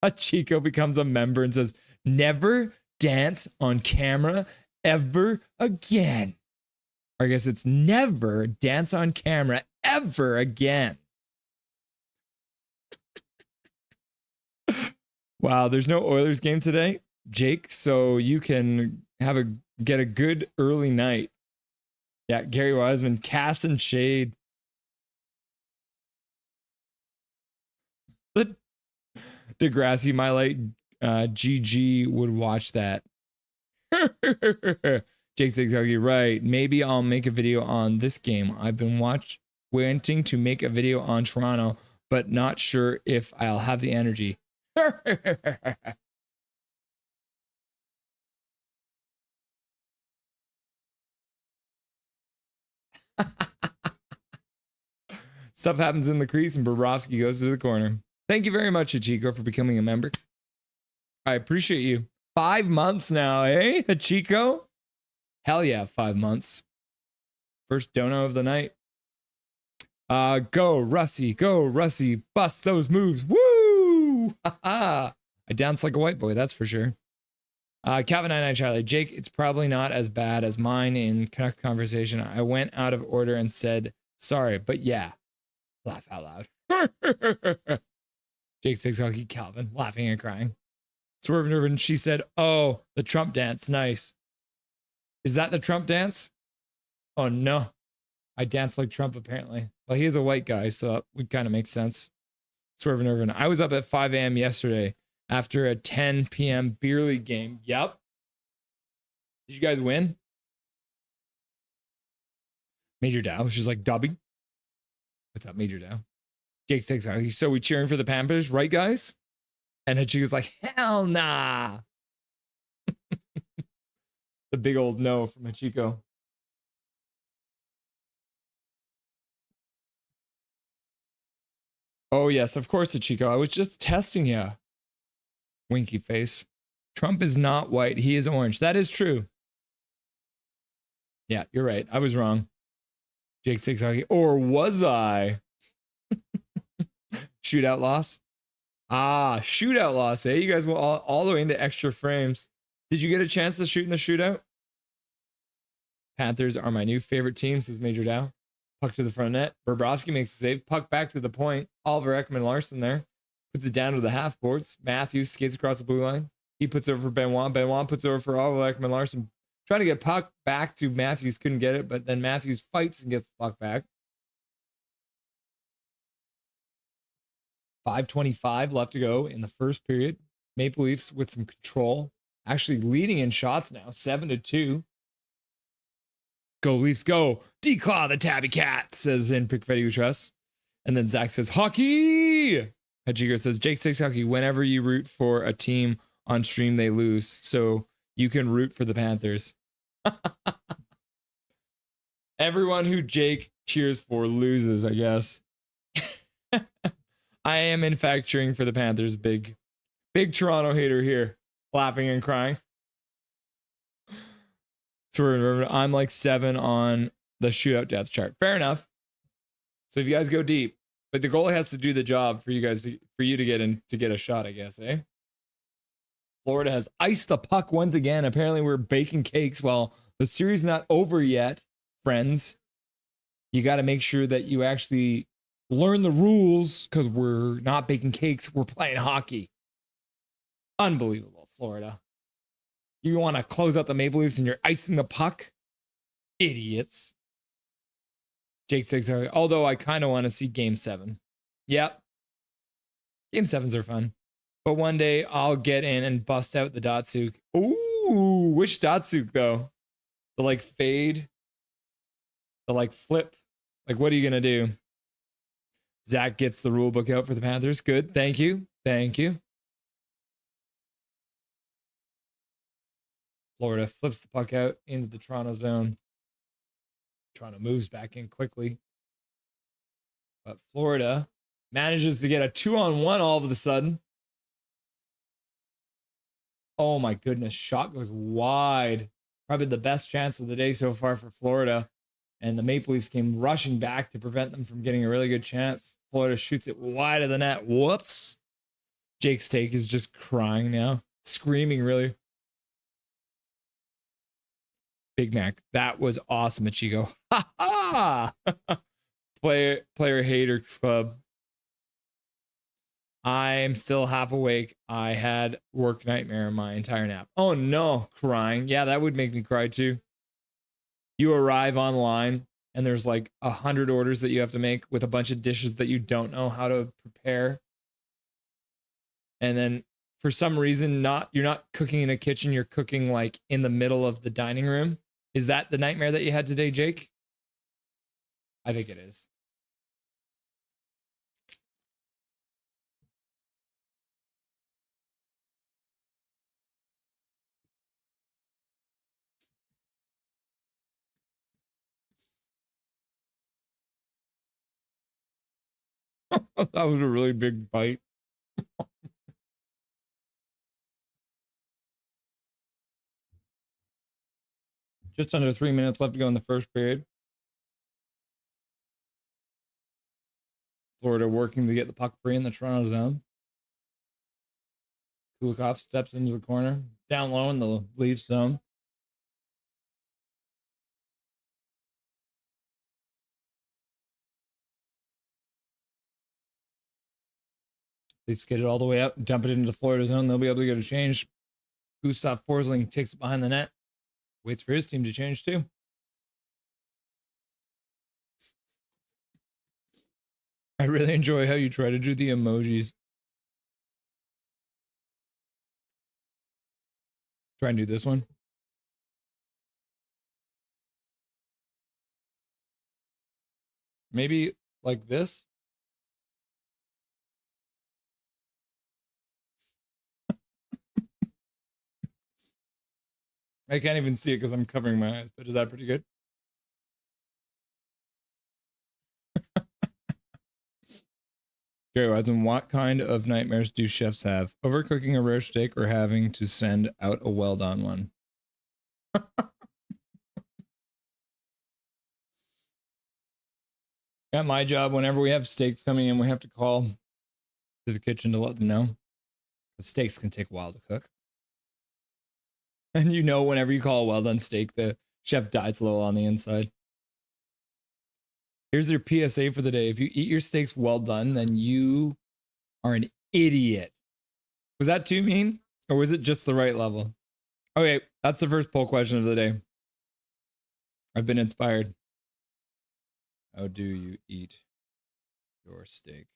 A Chico becomes a member and says, "Never dance on camera ever again." Or I guess it's never dance on camera ever again. Wow, there's no Oilers game today, Jake, so you can get a good early night. Yeah, Gary Wiseman, casting shade. Degrassi, my light GG would watch that. Jake says, right. Maybe I'll make a video on this game. I've been wanting to make a video on Toronto, but not sure if I'll have the energy. Stuff happens in the crease and Bobrovsky goes to the corner. Thank you very much, Hachiko, for becoming a member. I appreciate you. 5 months now, eh, Hachiko? Hell yeah, 5 months. First dono of the night. Go, Russie, bust those moves. Woo! I dance like a white boy, that's for sure. Calvin 99 Charlie, Jake, it's probably not as bad as mine in Canuck conversation. I went out of order and said sorry, but yeah. Laugh out loud. Jake 6 Hockey, Calvin, laughing and crying. Swerve Nervin, she said, oh, the Trump dance, nice. Is that the Trump dance? Oh no. I dance like Trump apparently. Well, he is a white guy, so that would kind of make sense. Swerve Nervin, I was up at 5 a.m. yesterday after a 10 p.m. beer league game. Yep. Did you guys win? Major Dow, she's like, dubbing. What's up, Major Dow? Jake 6 Hockey, so we cheering for the Panthers, right, guys? And then she was like, hell nah. The big old no from Hachiko. Oh, yes, of course, Hachiko. I was just testing you. Winky face. Trump is not white. He is orange. That is true. Yeah, you're right. I was wrong. Jake 6 Hockey. Or was I? Shootout loss. Ah, shootout loss, eh? You guys went all the way into extra frames. Did you get a chance to shoot in the shootout? Panthers are my new favorite team, says Major Dow. Puck to the front net. Bobrovsky makes a save. Puck back to the point. Oliver Ekman-Larsson there. Puts it down to the half boards. Matthews skates across the blue line. He puts over for Benoit. Benoit puts over for Oliver Ekman-Larsson. Trying to get puck back to Matthews. Couldn't get it, but then Matthews fights and gets the puck back. 5:25 left to go in the first period. Maple Leafs with some control. Actually leading in shots now. 7-2. Go Leafs, go. Declaw the tabby cat, says in Pickfetti Trust. And then Zach says, hockey. Hachiko says, Jake 6 Hockey, whenever you root for a team on stream, they lose. So you can root for the Panthers. Everyone who Jake cheers for loses, I guess. I am in fact cheering for the Panthers. Big Toronto hater here, laughing and crying. So I'm like 7 on the shootout depth chart. Fair enough. So if you guys go deep, but the goalie has to do the job for you guys for you to get in to get a shot, I guess, eh? Florida has iced the puck once again. Apparently, we're baking cakes. Well, the series is not over yet, friends. You got to make sure that you actually learn the rules because we're not baking cakes. We're playing hockey. Unbelievable, Florida. You want to close out the Maple Leafs and you're icing the puck? Idiots. Jake says, although I kind of want to see Game 7. Yep. Game 7s are fun. But one day I'll get in and bust out the Datsuk. Ooh, which Datsuk though? The like fade? The like flip? Like what are you going to do? Zach gets the rule book out for the Panthers. Good. Thank you. Thank you. Florida flips the puck out into the Toronto zone. Toronto moves back in quickly. But Florida manages to get a 2-on-1 all of a sudden. Oh my goodness. Shot goes wide. Probably the best chance of the day so far for Florida. And the Maple Leafs came rushing back to prevent them from getting a really good chance. Florida shoots it wide of the net. Whoops. Jake's take is just crying now. Screaming, really. Big Mac, that was awesome, Ichigo. Ha ha! Player haters club. I am still half awake. I had work nightmare my entire nap. Oh no, crying. Yeah, that would make me cry too. You arrive online and there's like 100 orders that you have to make with a bunch of dishes that you don't know how to prepare. And then for some reason, you're not cooking in a kitchen, you're cooking like in the middle of the dining room. Is that the nightmare that you had today, Jake? I think it is. That was a really big bite. Just under 3 minutes left to go in the first period. Florida working to get the puck free in the Toronto zone. Kulikov steps into the corner, down low in the Leafs zone. Leafs get it all the way out, dump it into the Florida zone. They'll be able to get a change. Gustav Forsling takes it behind the net, waits for his team to change too. I really enjoy how you try to do the emojis. Try and do this one. Maybe like this. I can't even see it because I'm covering my eyes, but is that pretty good? Okay, as in what kind of nightmares do chefs have? Overcooking a rare steak or having to send out a well-done one? At my job, whenever we have steaks coming in, we have to call to the kitchen to let them know. The steaks can take a while to cook. And you know, whenever you call a well-done steak, the chef dies a little on the inside. Here's your PSA for the day. If you eat your steaks well done, then you are an idiot. Was that too mean? Or was it just the right level? Okay, that's the first poll question of the day. I've been inspired. How do you eat your steak?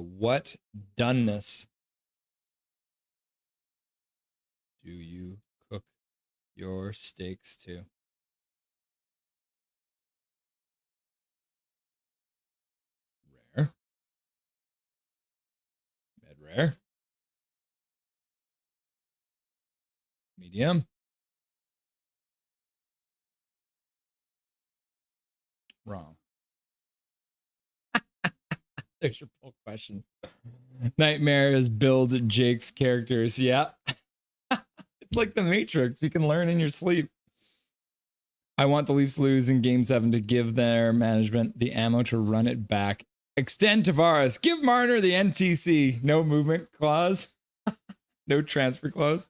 What doneness do you cook your steaks to? Rare. Mid-rare. Medium. Wrong. There's your poll question. Nightmares build Jake's characters. Yeah. It's like the Matrix. You can learn in your sleep. I want the Leafs lose in Game 7 to give their management the ammo to run it back. Extend Tavares. Give Marner the NTC. No movement clause. No transfer clause.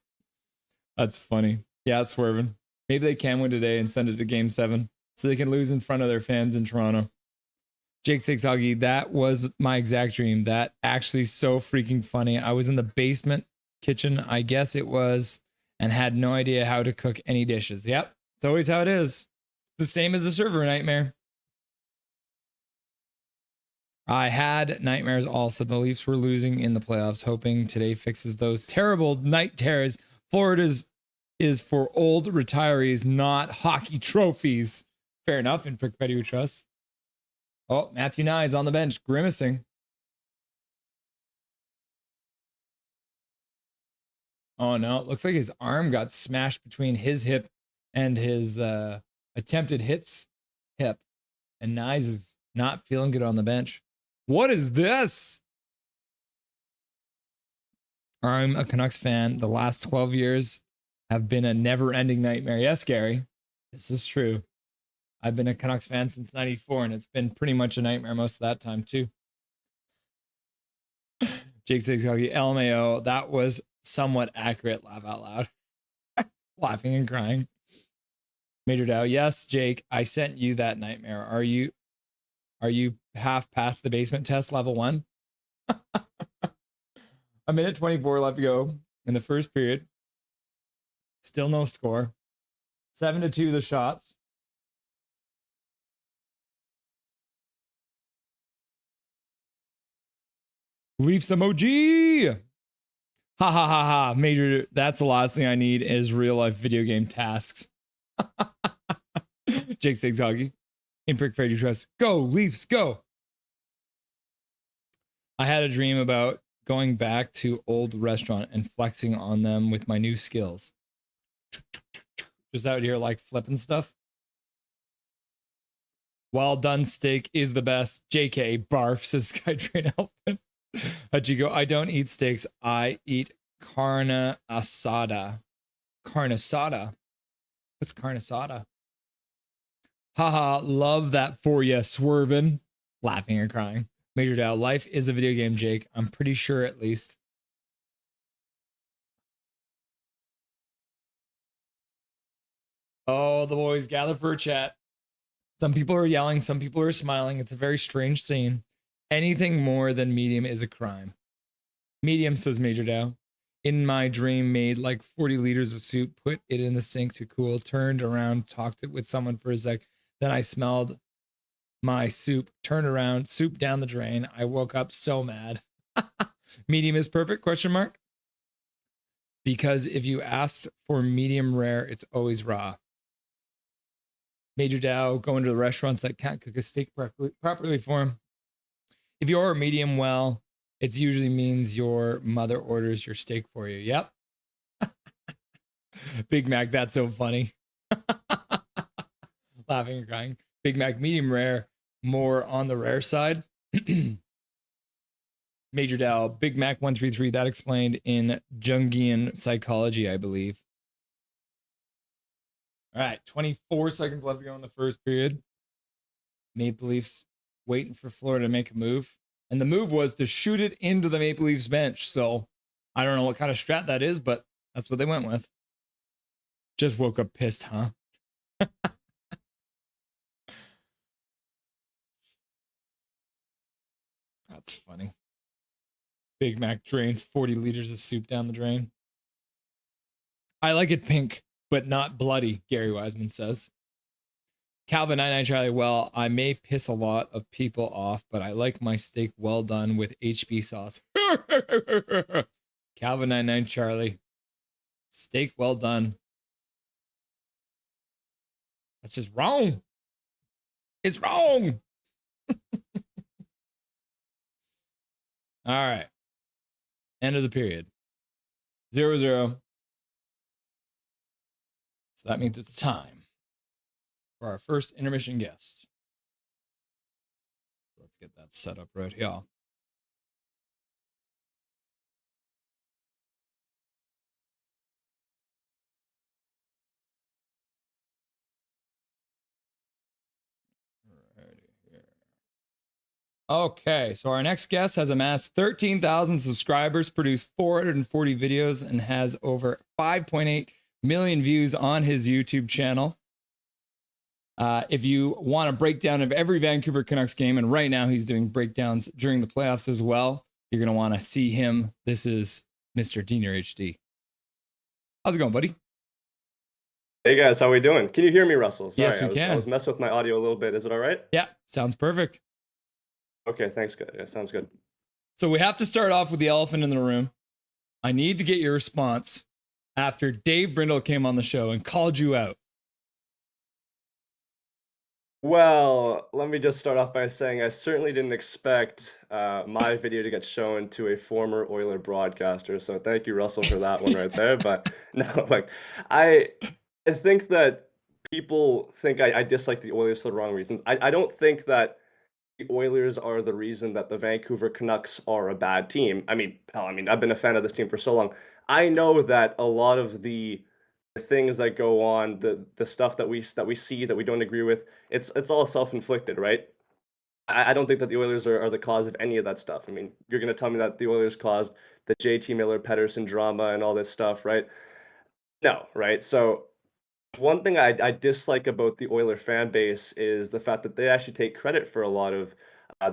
That's funny. Yeah, swerving. Maybe they can win today and send it to Game 7 so they can lose in front of their fans in Toronto. Jake Six Huggy, that was my exact dream. That actually so freaking funny. I was in the basement kitchen, I guess it was, and had no idea how to cook any dishes. Yep. It's always how it is. The same as a server nightmare. I had nightmares also. The Leafs were losing in the playoffs, hoping today fixes those terrible night terrors. Florida's is for old retirees, not hockey trophies. Fair enough, in Prick Petty we trust. Oh, Matthew Nye is on the bench, grimacing. Oh no, it looks like his arm got smashed between his hip and his attempted hits hip. And Nyes is not feeling good on the bench. What is this? I'm a Canucks fan. The last 12 years have been a never-ending nightmare. Yes, Gary, this is true. I've been a Canucks fan since 94, and it's been pretty much a nightmare most of that time, too. Jake Six Hockey, LMAO, that was somewhat accurate. Laugh out loud. Laughing and crying. Major Dow, yes, Jake, I sent you that nightmare. Are you half past the basement test level 1? A minute 24 left to go in the first period. Still no score. 7-2 the shots. Leafs emoji. Ha ha ha ha. Major, that's the last thing I need is real life video game tasks. Jake Six Hockey. In Prick Fair, you trust. Go, Leafs, go. I had a dream about going back to old restaurant and flexing on them with my new skills. Just out here like flipping stuff. Well done steak is the best. JK barf, says Skytrain Elfin. Hachiko, I don't eat steaks. I eat carne asada. Carne asada? What's carne asada? Haha, love that for you, swerving. Laughing or crying. Major Dow, life is a video game, Jake. I'm pretty sure at least. Oh, the boys gather for a chat. Some people are yelling, some people are smiling. It's a very strange scene. Anything more than medium is a crime. Medium, says Major Dow. In my dream, made like 40 liters of soup, put it in the sink to cool, turned around, talked it with someone for a sec. Then I smelled my soup, turned around, soup down the drain. I woke up so mad. Medium is perfect, question mark? Because if you ask for medium rare, it's always raw. Major Dow, going to the restaurants that can't cook a steak properly for him. If you order medium well, it usually means your mother orders your steak for you. Yep. Big Mac, that's so funny. Laughing and crying. Big Mac, medium rare, more on the rare side. Major Dow, Big Mac 133, that explained in Jungian psychology, I believe. All right, 24 seconds left to go in the first period. Maple Leafs waiting for Florida to make a move. And the move was to shoot it into the Maple Leafs bench. So I don't know what kind of strat that is, but that's what they went with. Just woke up pissed, huh? That's funny. Big Mac drains 40 liters of soup down the drain. I like it pink, but not bloody, Gary Wiseman says. Calvin 99 Charlie, well, I may piss a lot of people off, but I like my steak well done with HB sauce. Calvin 99 Charlie, steak well done. That's just wrong. It's wrong. All right. End of the period. 0-0. So that means it's time for our first intermission guest. get that set up right here. Okay, so our next guest has amassed 13,000 subscribers, produced 440 videos, and has over 5.8 million views on his YouTube channel. If you want a breakdown of every Vancouver Canucks game, and right now he's doing breakdowns during the playoffs as well, you're going to want to see him. This is Mr. Diener HD. How's it going, buddy? Hey guys, how we doing? Can you hear me, Russell? Sorry, Yes, we can. I was messing with my audio a little bit. Is it all right? Yeah, sounds perfect. Okay, thanks. Good. Yeah, sounds good. So we have to start off with the elephant in the room. I need to get your response after Dave Brindle came on the show and called you out. Well, let me just start off by saying I certainly didn't expect my video to get shown to a former Oiler broadcaster. So thank you, Russell, for that one right there. But no, like I think that people think I dislike the Oilers for the wrong reasons. I don't think that the Oilers are the reason that the Vancouver Canucks are a bad team. I mean, hell, I've been a fan of this team for so long. I know that a lot of the things that go on, the stuff that we see that we don't agree with, it's all self-inflicted, right? I don't think that the Oilers are the cause of any of that stuff. I mean, you're gonna tell me that the Oilers caused the JT Miller-Pettersson drama and all this stuff, right? No, right? So one thing I dislike about the Oiler fan base is the fact that they actually take credit for a lot of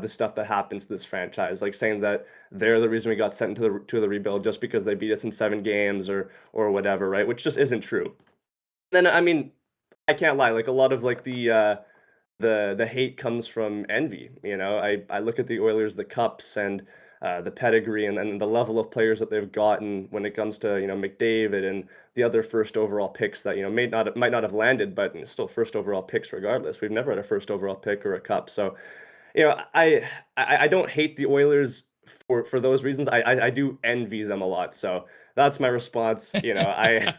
the stuff that happens to this franchise, like saying that they're the reason we got sent to the rebuild just because they beat us in 7 games or whatever, right? Which just isn't true. Then I mean, I can't lie. Like a lot of like the hate comes from envy. You know, I look at the Oilers, the Cups, and the pedigree and the level of players that they've gotten when it comes to McDavid and the other first overall picks that might not have landed, but still first overall picks regardless. We've never had a first overall pick or a cup, so I don't hate the Oilers for those reasons. I do envy them a lot. So that's my response. I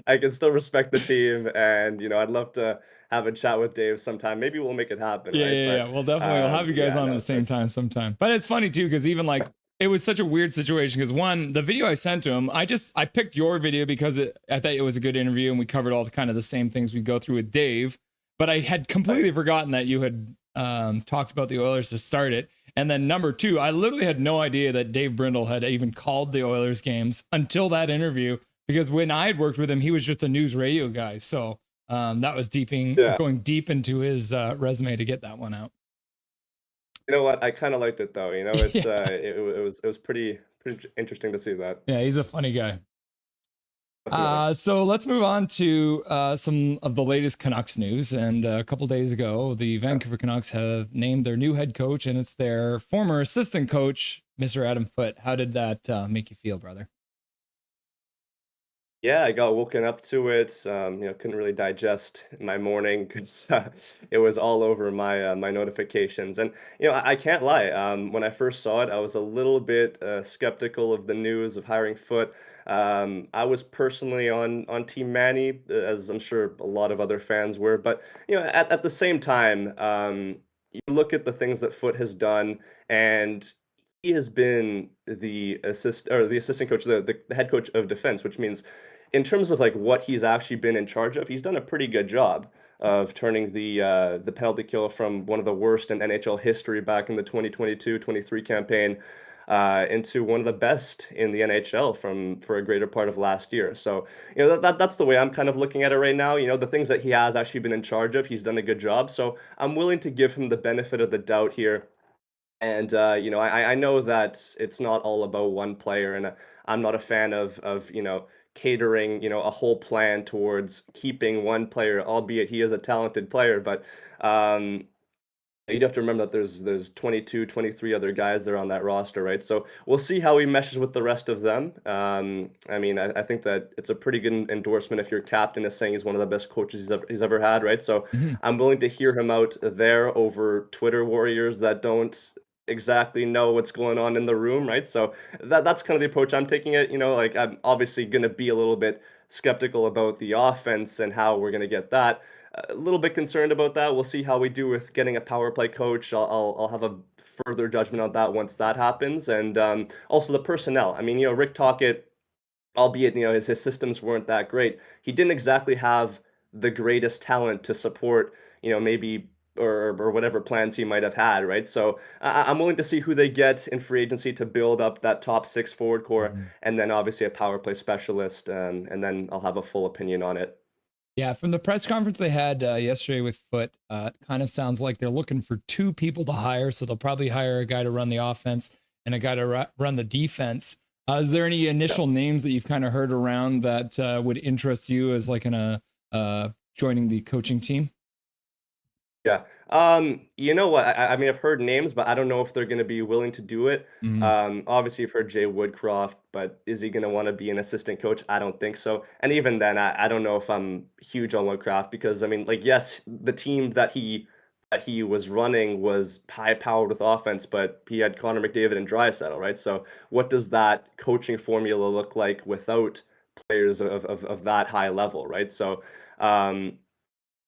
I can still respect the team, and I'd love to have a chat with Dave sometime. Maybe we'll make it happen. Yeah, Right? yeah, yeah. But Well, definitely. We'll have you guys on at the same time sometime. But it's funny too, because even like it was such a weird situation. Because one, the video I sent to him, I picked your video because I thought it was a good interview, and we covered all the kind of the same things we go through with Dave. But I had completely forgotten that you had talked about the Oilers to start it. And then number two, I literally had no idea that Dave Brindle had even called the Oilers games until that interview, because when I had worked with him, he was just a news radio guy. So that was going deep into his resume to get that one out. You know what? I kind of liked it though. It's it was pretty interesting to see that. Yeah, he's a funny guy. So let's move on to some of the latest Canucks news. And a couple days ago, the Vancouver Canucks have named their new head coach, and it's their former assistant coach, Mr. Adam Foote. How did that make you feel, brother? Yeah, I got woken up to it. Couldn't really digest my morning because it was all over my notifications. And I can't lie. When I first saw it, I was a little bit skeptical of the news of hiring Foot. I was personally on Team Manny, as I'm sure a lot of other fans were. But at the same time, you look at the things that Foot has done, and he has been the assistant coach, the head coach of defense, which means in terms of like what he's actually been in charge of, he's done a pretty good job of turning the penalty kill from one of the worst in NHL history back in the 2022-23 campaign into one of the best in the NHL for a greater part of last year. So that's the way I'm kind of looking at it right now. The things that he has actually been in charge of, he's done a good job. So I'm willing to give him the benefit of the doubt here. And I know that it's not all about one player, and I'm not a fan of catering a whole plan towards keeping one player, albeit he is a talented player. But you'd have to remember that there's 22, 23 other guys there on that roster, right? So we'll see how he meshes with the rest of them. I think that it's a pretty good endorsement if your captain is saying he's one of the best coaches he's ever had, right? So I'm willing to hear him out there over Twitter warriors that don't exactly know what's going on in the room, right? So that's kind of the approach I'm taking it. Like I'm obviously going to be a little bit skeptical about the offense and how we're going to get that. A little bit concerned about that. We'll see how we do with getting a power play coach. I'll have a further judgment on that once that happens, and also the personnel. I mean, Rick Tocchet, albeit his systems weren't that great, he didn't exactly have the greatest talent to support maybe or whatever plans he might have had, right? So I'm willing to see who they get in free agency to build up that top six forward core, Mhm. and then obviously a power play specialist, and then I'll have a full opinion on it. Yeah, from the press conference they had yesterday with Foot, it kind of sounds like they're looking for two people to hire. So they'll probably hire a guy to run the offense and a guy to run the defense. Is there any Yeah. initial names that you've kind of heard around that would interest you as like in a joining the coaching team? Yeah. You know what? I mean, I've heard names, but I don't know if they're going to be willing to do it. Mhm. Obviously, you've heard Jay Woodcroft, but is he going to want to be an assistant coach? I don't think so. And even then, I don't know if I'm huge on Woodcroft because I mean, like, yes, the team that he was running was high powered with offense, but he had Connor McDavid and Draisaitl, right? So, what does that coaching formula look like without players of that high level, right? So. Um,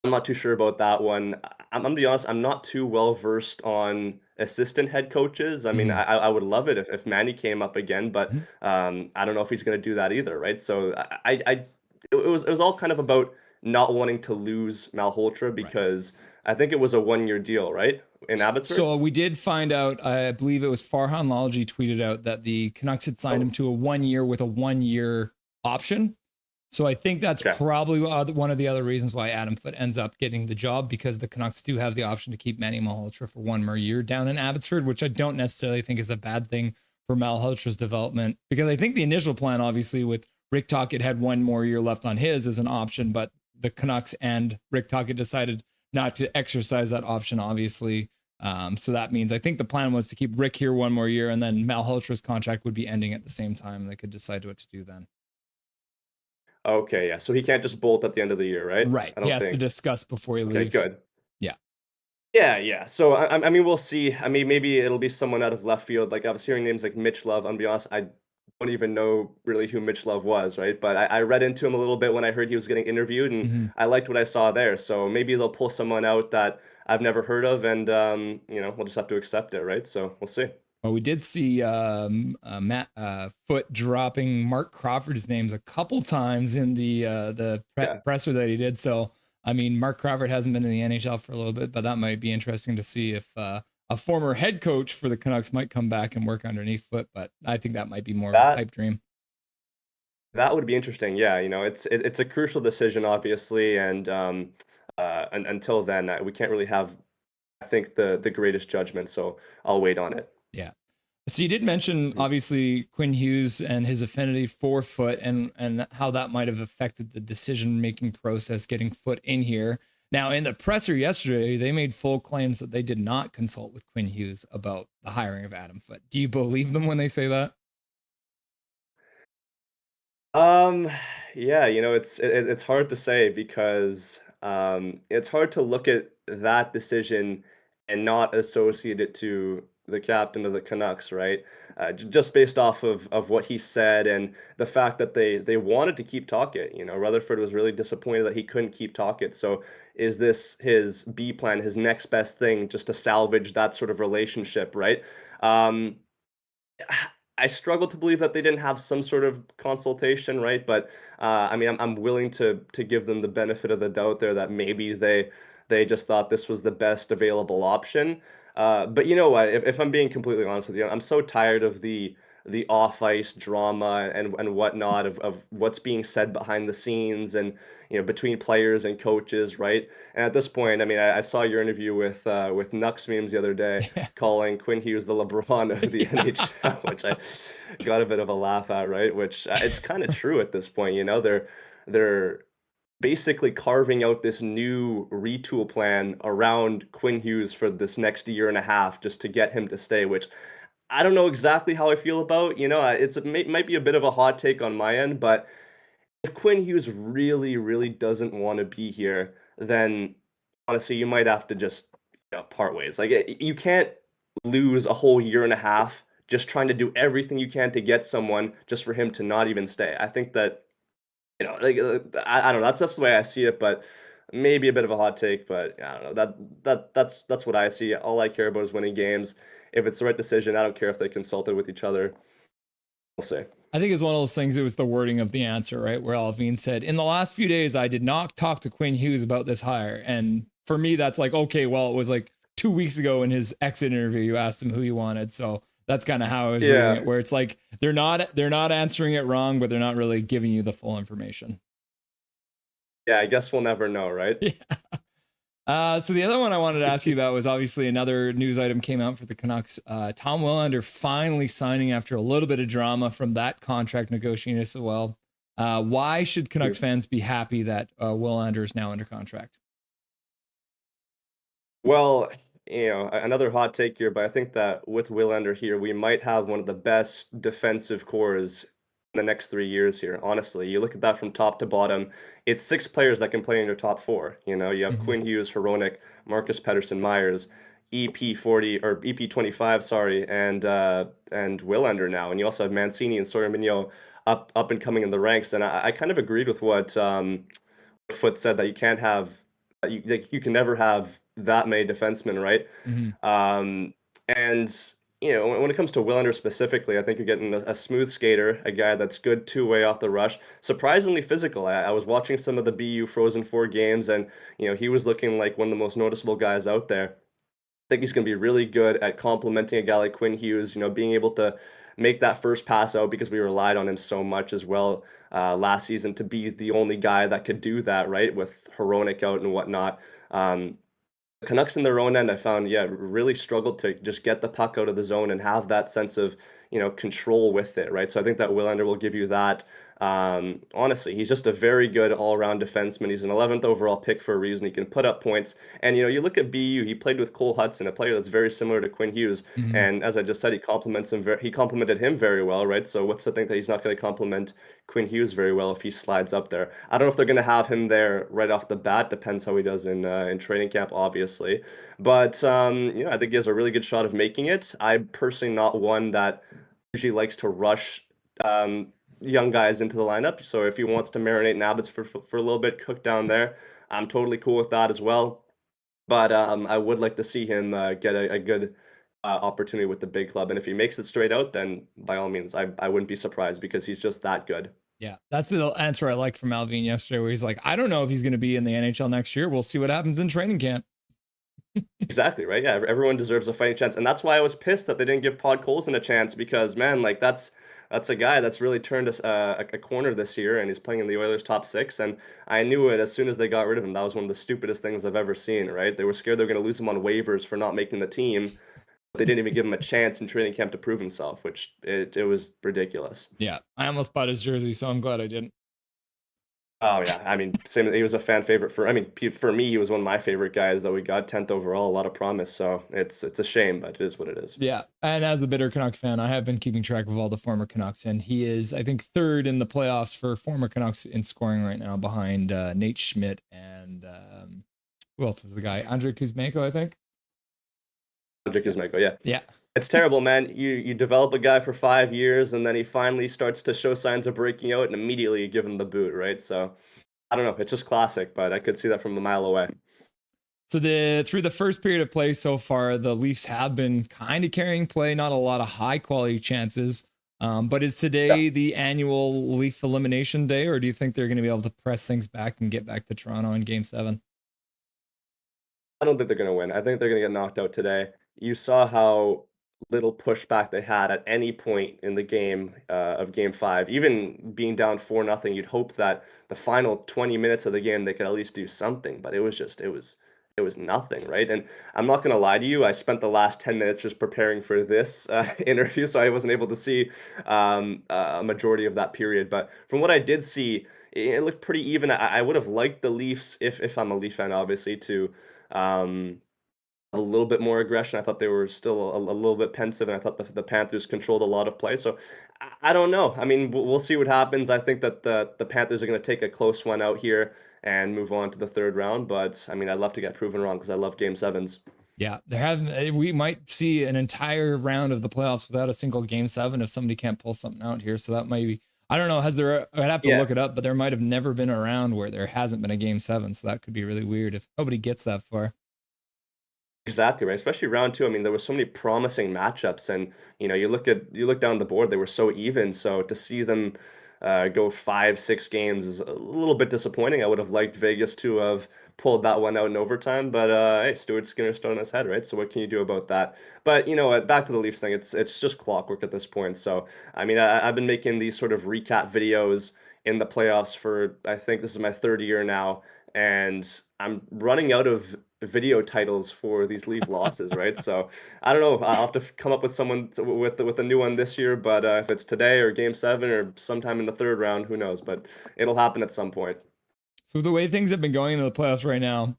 I'm not too sure about that one. I'm gonna be honest, I'm not too well versed on assistant head coaches. I mean, Mhm. I would love it if Manny came up again, but Mhm. I don't know if he's gonna do that either, right? So it was all kind of about not wanting to lose Malhotra Right. because I think it was a 1 year deal, right? In Abbotsford? So we did find out, I believe it was Farhan Lalji tweeted out that the Canucks had signed him Oh, to a 1 year with a 1 year option. So I think that's okay. probably one of the other reasons why Adam Foote ends up getting the job, because the Canucks do have the option to keep Manny Malhotra for one more year down in Abbotsford, which I don't necessarily think is a bad thing for Malhotra's development, because I think the initial plan, obviously, with Rick Tocchet had one more year left on his as an option, but the Canucks and Rick Tocchet decided not to exercise that option, obviously. So that means I think the plan was to keep Rick here one more year, and then Malhotra's contract would be ending at the same time, and they could decide what to do then. Okay, yeah. So he can't just bolt at the end of the year, right? Right. I He don't has to think. discuss before he Okay, leaves. good. Yeah. Yeah, yeah. So I mean, we'll see. I mean, maybe it'll be someone out of left field. Like I was hearing names like Mitch Love. I'll be honest, I don't even know really who Mitch Love was, right? But I read into him a little bit when I heard he was getting interviewed, and Mhm. I liked what I saw there. So maybe they'll pull someone out that I've never heard of, and we'll just have to accept it, right? So we'll see. Well, we did see Matt Foot dropping Mark Crawford's names a couple times in the Yeah. presser that he did. So, I mean, Mark Crawford hasn't been in the NHL for a little bit, but that might be interesting to see if a former head coach for the Canucks might come back and work underneath Foot. But I think that might be more of a That pipe dream. that would be interesting. Yeah, it's a crucial decision, obviously, and until then, we can't really have, I think, the greatest judgment. So I'll wait on it. Yeah. So you did mention Mhm. obviously Quinn Hughes and his affinity for Foot, and how that might have affected the decision making process getting Foot in here. Now, in the presser yesterday, they made full claims that they did not consult with Quinn Hughes about the hiring of Adam Foot. Do you believe them when they say that? Um, yeah, it's hard to say because it's hard to look at that decision and not associate it to the captain of the Canucks, right? Just based off of what he said and the fact that they wanted to keep Tocchet. Rutherford was really disappointed that he couldn't keep Tocchet. So is this his B plan, his next best thing, just to salvage that sort of relationship, right? Um, I struggle to believe that they didn't have some sort of consultation, right? But I mean, I'm willing to give them the benefit of the doubt there that maybe they just thought this was the best available option. But you know what? If I'm being completely honest with you, I'm so tired of the off ice drama and whatnot of what's being said behind the scenes and between players and coaches, right? And at this point, I mean, I saw your interview with Nux memes the other day calling Quinn Hughes the LeBron of the Yeah. NHL, which I got a bit of a laugh at, right? Which it's kind of true at this point. They're basically carving out this new retool plan around Quinn Hughes for this next year and a half just to get him to stay, which I don't know exactly how I feel about. Might be a bit of a hot take on my end, but if Quinn Hughes really, really doesn't want to be here, then honestly, you might have to just part ways. Like you can't lose a whole year and a half just trying to do everything you can to get someone just for him to not even stay. I think that like I don't know. That's the way I see it, but maybe a bit of a hot take. But I don't know. That's what I see. All I care about is winning games. if it's the right decision, I don't care if they consulted with each other. We'll see. I think it's one of those things. It was the wording of the answer, right? Where Alvin said, in the last few days, I did not talk to Quinn Hughes about this hire. And for me, that's like, okay, well, it was like 2 weeks ago in his exit interview, you asked him who he wanted. So that's kind of how I was reading it, where it's like, they're not answering it wrong, but they're not really giving you the full information. Yeah, I guess we'll never know, right? Yeah. So the other one I wanted to ask you about was obviously another news item came out for the Canucks. Tom Willander finally signing after a little bit of drama from that contract negotiation as well. Why should Canucks fans be happy that Willander is now under contract? Well, another hot take here, but I think that with Willander here, we might have one of the best defensive cores in the next 3 years here. Honestly, you look at that from top to bottom. It's 6 players that can play in your top four. You have Quinn Hughes, Hronek, Marcus Pettersson, Myers, EP 40 or EP 25, sorry, and Willander now, and you also have Mancini and Sawyer Mignot up and coming in the ranks. And I kind of agreed with what Foote said, that you can't have you can never have that many defensemen, right? And when it comes to Willander specifically, I think you're getting a smooth skater, a guy that's good two-way off the rush, surprisingly physical. I was watching some of the BU Frozen Four games, and he was looking like one of the most noticeable guys out there. I think he's going to be really good at complementing a guy like Quinn Hughes, being able to make that first pass out, because we relied on him so much as well last season to be the only guy that could do that, right, with Hronek out and whatnot. The Canucks in their own end, I found, really struggled to just get the puck out of the zone and have that sense of, control with it, right? So I think that Willander will give you that. Honestly, he's just a very good all-around defenseman. He's an 11th overall pick for a reason. He can put up points. And, you look at BU, he played with Cole Hudson, a player that's very similar to Quinn Hughes. And as I just said, he complimented him very well, right? So what's to think that he's not going to compliment Quinn Hughes very well if he slides up there? I don't know if they're going to have him there right off the bat. Depends how he does in training camp, obviously. But, I think he has a really good shot of making it. I'm personally not one that usually likes to rush young guys into the lineup. So if he wants to marinate in Abbotsford for a little bit, cook down there, I'm totally cool with that as well. But I would like to see him get a good opportunity with the big club. And if he makes it straight out, then by all means, I wouldn't be surprised, because he's just that good. Yeah, that's the answer I liked from Alvin yesterday, where he's like, I don't know if he's going to be in the NHL next year. We'll see what happens in training camp. Exactly, right? Yeah, everyone deserves a fighting chance. And that's why I was pissed that they didn't give Podkolzin a chance, because, man, like, that's a guy that's really turned us a corner this year, and he's playing in the Oilers' top six. And I knew it as soon as they got rid of him. That was one of the stupidest things I've ever seen, right? They were scared they were going to lose him on waivers for not making the team. But they didn't even give him a chance in training camp to prove himself, which it was ridiculous. Yeah, I almost bought his jersey, so I'm glad I didn't. Oh, yeah. I mean, same. He was a fan favorite for me, he was one of my favorite guys that we got 10th overall, a lot of promise. So it's a shame, but it is what it is. Yeah. And as a bitter Canuck fan, I have been keeping track of all the former Canucks, and he is, I think, third in the playoffs for former Canucks in scoring right now, behind Nate Schmidt and who else was the guy? Andrei Kuzmenko, I think. Andrei Kuzmenko, yeah. Yeah. It's terrible, man. You develop a guy for 5 years, and then he finally starts to show signs of breaking out, and immediately you give him the boot, right? So I don't know. It's just classic, but I could see that from a mile away. So through the first period of play so far, the Leafs have been kind of carrying play, not a lot of high quality chances. But is today the annual Leaf elimination day, or do you think they're going to be able to press things back and get back to Toronto in Game 7? I don't think they're going to win. I think they're going to get knocked out today. You saw how little pushback they had at any point in the game of Game 5. Even being down 4-0, you'd hope that the final 20 minutes of the game they could at least do something, but it was nothing, right? And I'm not going to lie to you, I spent the last 10 minutes just preparing for this interview, so I wasn't able to see a majority of that period. But from what I did see, it looked pretty even. I would have liked the Leafs, if I'm a Leaf fan, obviously, to a little bit more aggression. I thought they were still a little bit pensive, and I thought the Panthers controlled a lot of play. So I don't know. I mean, we'll see what happens. I think that the Panthers are going to take a close one out here and move on to the third round. But I mean, I'd love to get proven wrong, because I love Game 7s. Yeah, we might see an entire round of the playoffs without a single Game 7 if somebody can't pull something out here. So that might be, I don't know, I'd have to look it up, but there might have never been a round where there hasn't been a Game 7. So that could be really weird if nobody gets that far. Exactly, right, especially round 2, I mean, there were so many promising matchups and, you look down the board, they were so even, so to see them, go 5, 6 games is a little bit disappointing. I would have liked Vegas to have pulled that one out in overtime, but, hey, Stuart Skinner's still on his head, right? So what can you do about that? But you know what, back to the Leafs thing, it's just clockwork at this point, so, I mean, I've been making these sort of recap videos in the playoffs for I think this is my 3rd year now, and I'm running out of video titles for these league losses, right? So I don't know. I'll have to come up with with a new one this year. But if it's today or Game 7 or sometime in the 3rd round, who knows? But it'll happen at some point. So the way things have been going in the playoffs right now,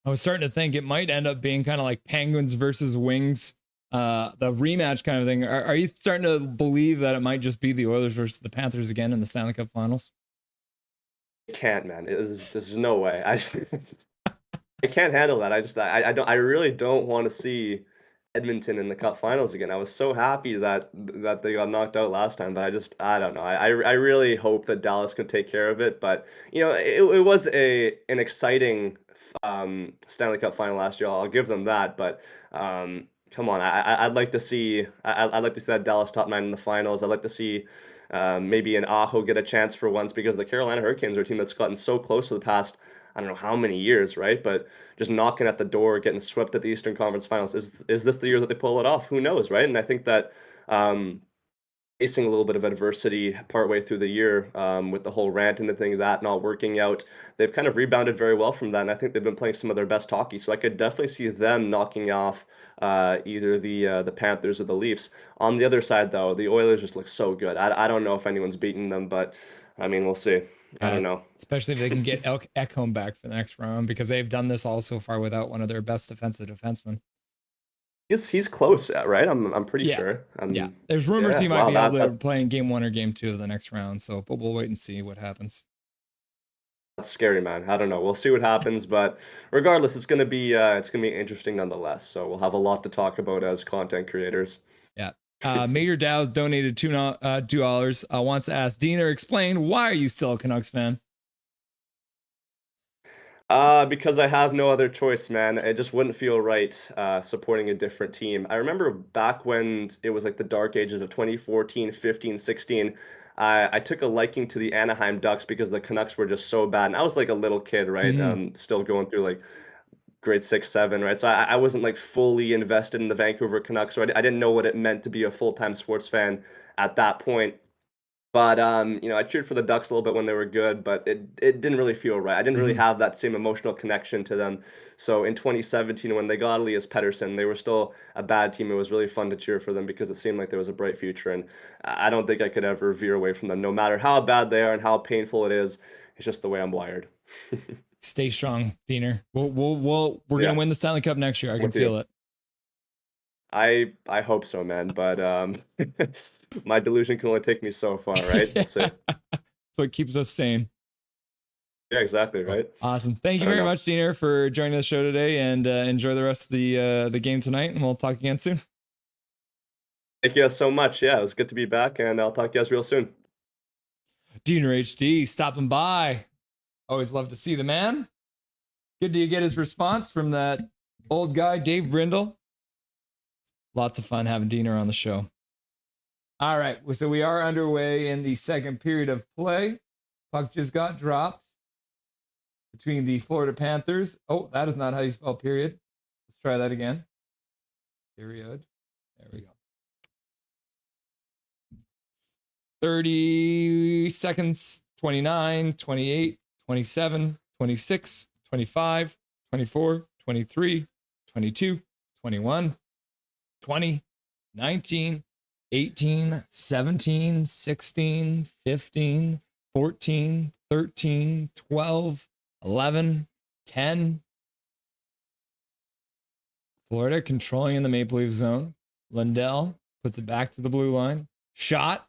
I was starting to think it might end up being kind of like Penguins versus Wings, the rematch kind of thing. Are you starting to believe that it might just be the Oilers versus the Panthers again in the Stanley Cup Finals? I can't, man. There's no way. I can't handle that. I don't I really don't want to see Edmonton in the Cup Finals again. I was so happy that they got knocked out last time, but I don't know. I really hope that Dallas can take care of it. But it was an exciting Stanley Cup final last year. I'll give them that. But come on, I'd like to see I'd like to see that Dallas top 9 in the finals. I'd like to see maybe an Aho get a chance for once because the Carolina Hurricanes are a team that's gotten so close for the past I don't know how many years, right? But just knocking at the door, getting swept at the Eastern Conference Finals. Is this the year that they pull it off? Who knows, right? And I think that um, facing a little bit of adversity partway through the year with the whole rant and the thing that not working out, they've kind of rebounded very well from that. And I think they've been playing some of their best hockey. So I could definitely see them knocking off either the Panthers or the Leafs. On the other side, though, the Oilers just look so good. I don't know if anyone's beaten them, but I mean, we'll see. I don't know. Especially if they can get Ekholm back for the next round because they've done this all so far without one of their best defensive defensemen. He's close, right? I'm pretty sure. Yeah. There's rumors he might Wow, be able to play in game 1 or game 2 of the next round. So, but we'll wait and see what happens. that's scary, man. I don't know. We'll see what happens, but regardless, it's gonna be interesting nonetheless. So we'll have a lot to talk about as content creators. Yeah. Major Dow's donated $2. Wants to ask Diener, explain why are you still a Canucks fan? Because I have no other choice, man. It just wouldn't feel right supporting a different team. I remember back when it was like the dark ages of 2014, 15, 16. I took a liking to the Anaheim Ducks because the Canucks were just so bad. And I was like a little kid, right? Still going through like grade 6, 7, right? So I wasn't like fully invested in the Vancouver Canucks. So I didn't know what it meant to be a full-time sports fan at that point. But, I cheered for the Ducks a little bit when they were good, but it didn't really feel right. I didn't really have that same emotional connection to them. So in 2017, when they got Elias Pettersson, they were still a bad team. It was really fun to cheer for them because it seemed like there was a bright future, and I don't think I could ever veer away from them, no matter how bad they are and how painful it is. It's just the way I'm wired. Stay strong, Diener. We're Yeah, gonna win the Stanley Cup next year. I can with you. feel it. I hope so, man, but, my delusion can only take me so far, right? We'll see. So it keeps us sane. Yeah, exactly, right? Awesome. Thank I you don't very know. much, Diener, for joining the show today, and enjoy the rest of the game tonight. And we'll talk again soon. Thank you guys so much. Yeah, it was good to be back, and I'll talk to you guys real soon. Diener HD stopping by. Always love to see the man. Good to get his response from that old guy, Dave Brindle. Lots of fun having Diener on the show. All right, so we are underway in the second period of play. Puck just got dropped between the Florida Panthers. Oh, that is not how you spell period. Let's try that again. Period. There we go. 30 seconds, 29, 28, 27, 26, 25, 24, 23, 22, 21, 20, 19, 18, 17, 16, 15, 14, 13, 12, 11, 10. Florida controlling in the Maple Leaf zone. Lundell puts it back to the blue line. Shot.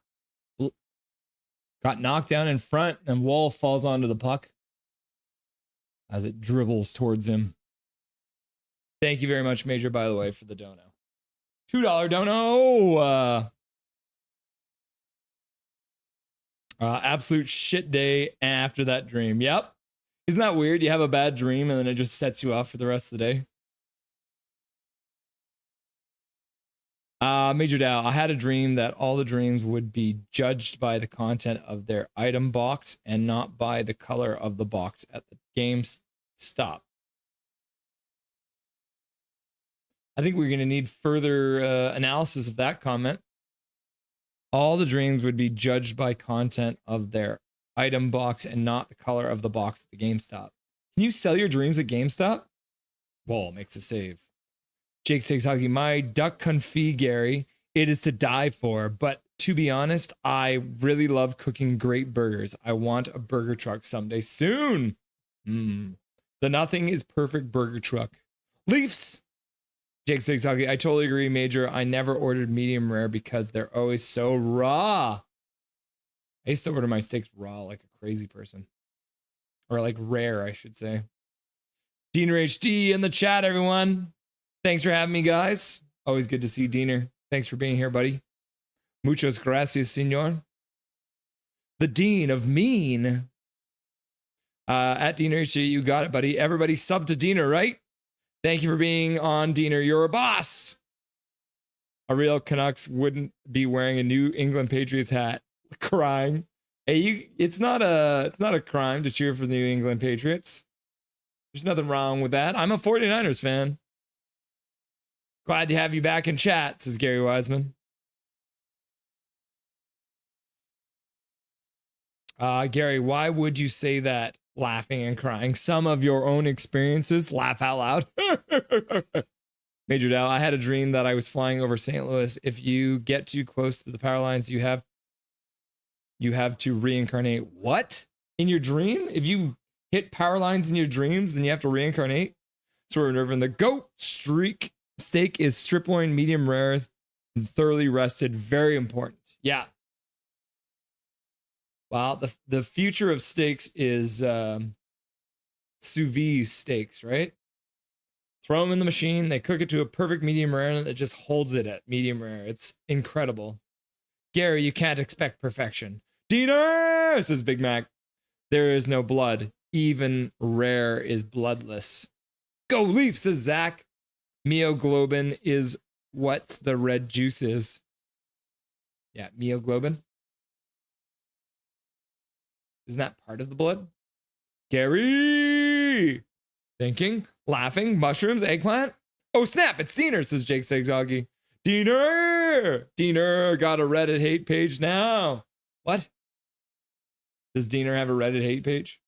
Got knocked down in front, and Wall falls onto the puck as it dribbles towards him. Thank you very much, Major, by the way, for the dono. $2 dono. Absolute shit day after that dream. Yep. Isn't that weird? You have a bad dream and then it just sets you off for the rest of the day. Major Dow, I had a dream that all the dreams would be judged by the content of their item box and not by the color of the box at the game's stop. I think we're going to need further analysis of that comment. All the dreams would be judged by content of their item box and not the color of the box at the GameStop. Can you sell your dreams at GameStop? Wall makes a save. Jake Stakes Hockey, my duck confit, Gary, it is to die for. But to be honest, I really love cooking great burgers. I want a burger truck someday soon. The Nothing is Perfect burger truck. Leafs. Jake Stakes Hockey, I totally agree, Major. I never ordered medium rare because they're always so raw. I used to order my steaks raw like a crazy person. Or like rare, I should say. Diener HD in the chat, everyone. Thanks for having me, guys. Always good to see Diener. Thanks for being here, buddy. Muchas gracias, senor. The Dean of Mean. At Diener HD, you got it, buddy. Everybody sub to Diener, right? Thank you for being on, Diener. You're a boss. A real Canucks wouldn't be wearing a New England Patriots hat. Crying. Hey, it's not a crime to cheer for the New England Patriots. There's nothing wrong with that. I'm a 49ers fan. Glad to have you back in chat, says Gary Wiseman. Gary, why would you say that? Laughing and crying. Some of your own experiences. Laugh out loud. Major Dow, I had a dream that I was flying over St. Louis. If you get too close to the power lines, you have to reincarnate. What? In your dream? If you hit power lines in your dreams, then you have to reincarnate? So we're nerving. The goat streak steak is strip loin, medium rare, and thoroughly rested. Very important. Yeah. Wow. The future of steaks is sous vide steaks, right? Throw them in the machine. They cook it to a perfect medium rare and it just holds it at medium rare. It's incredible. Gary, you can't expect perfection. Diener, says Big Mac. There is no blood. Even rare is bloodless. Go Leafs, says Zach. Myoglobin is what the red juice is. Yeah, myoglobin. Isn't that part of the blood? Gary! Thinking, laughing, mushrooms, eggplant. Oh, snap, it's Diener, says Jake Segzoggy. Diener! Diener got a Reddit hate page now. What? Does Diener have a Reddit hate page?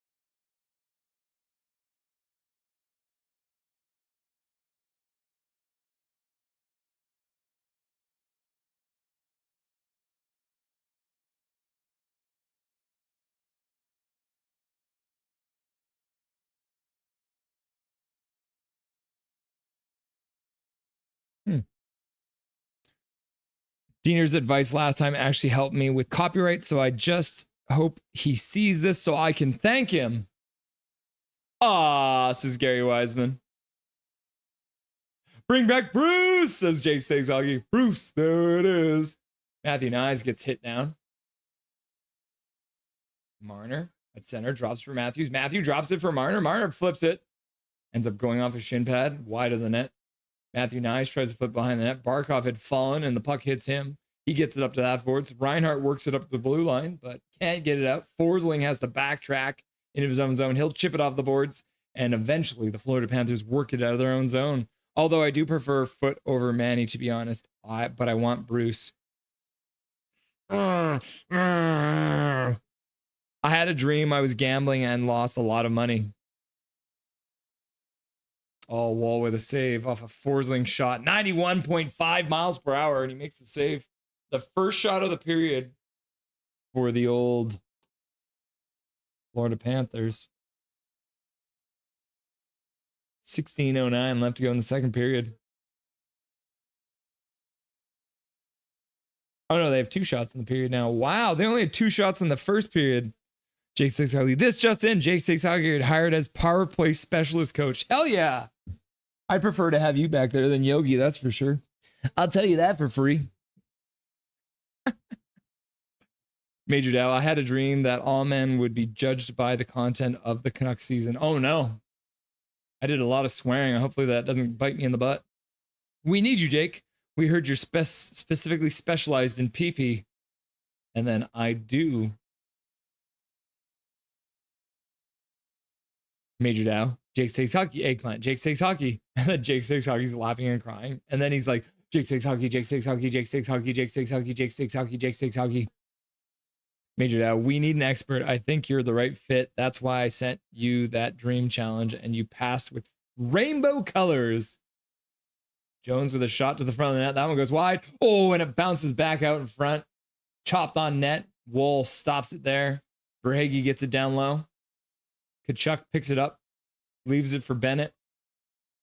Diener's advice last time actually helped me with copyright, so I just hope he sees this so I can thank him. Ah, says Gary Wiseman. Bring back Bruce, says Jake Segzoggy. Bruce, there it is. Matthew Nyes gets hit down. Marner at center drops for Matthews. Matthew drops it for Marner. Marner flips it. Ends up going off his shin pad, wide of the net. Matthew Nyes tries to flip behind the net. Barkov had fallen and the puck hits him. He gets it up to the half boards. Reinhart works it up to the blue line, but can't get it out. Forsling has to backtrack into his own zone. He'll chip it off the boards, and eventually the Florida Panthers work it out of their own zone. Although I do prefer Foot over Manny, to be honest. But I want Bruce. I had a dream I was gambling and lost a lot of money. Oh, Wall with a save off a Forsling shot. 91.5 miles per hour, and he makes the save. The first shot of the period for the old Florida Panthers. 16:09 left to go in the second period. Oh, no, they have 2 shots in the period now. Wow, they only had 2 shots in the first period. Jake Stakes Hockey. This just in, Jake Stakes Hockey hired as power play specialist coach. Hell yeah. I'd prefer to have you back there than Yogi, that's for sure. I'll tell you that for free. Major Dow, I had a dream that all men would be judged by the content of the Canucks season. Oh, no. I did a lot of swearing. Hopefully that doesn't bite me in the butt. We need you, Jake. We heard you're specifically specialized in PP. And then I do. Major Dow. Jake takes hockey. Eggplant. Jake takes hockey. And then Jake takes hockey's laughing and crying. And then he's like, Jake takes hockey. Jake takes hockey. Jake takes hockey. Jake takes hockey. Jake takes hockey. Jake takes hockey. Major Dow, we need an expert. I think you're the right fit. That's why I sent you that dream challenge and you passed with rainbow colors. Jones with a shot to the front of the net. That one goes wide. Oh, and it bounces back out in front. Chopped on net. Woll stops it there. Verhaeghe gets it down low. Tkachuk picks it up. Leaves it for Bennett.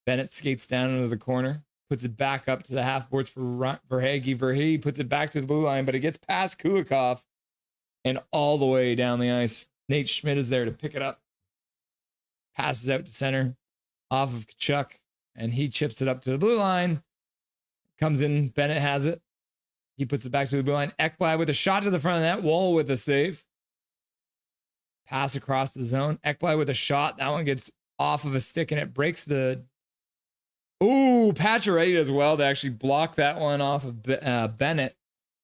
Bennett skates down into the corner. Puts it back up to the half boards for Verhaeghe. Verhaeghe puts it back to the blue line, but it gets past Kulikov and all the way down the ice. Nate Schmidt is there to pick it up. Passes out to center off of Tkachuk, and he chips it up to the blue line. Comes in. Bennett has it. He puts it back to the blue line. Ekblad with a shot to the front of that. Woll with a save. Pass across the zone. Ekblad with a shot. That one gets off of a stick and it breaks the. Ooh, Pacioretty does well to actually block that one off of Bennett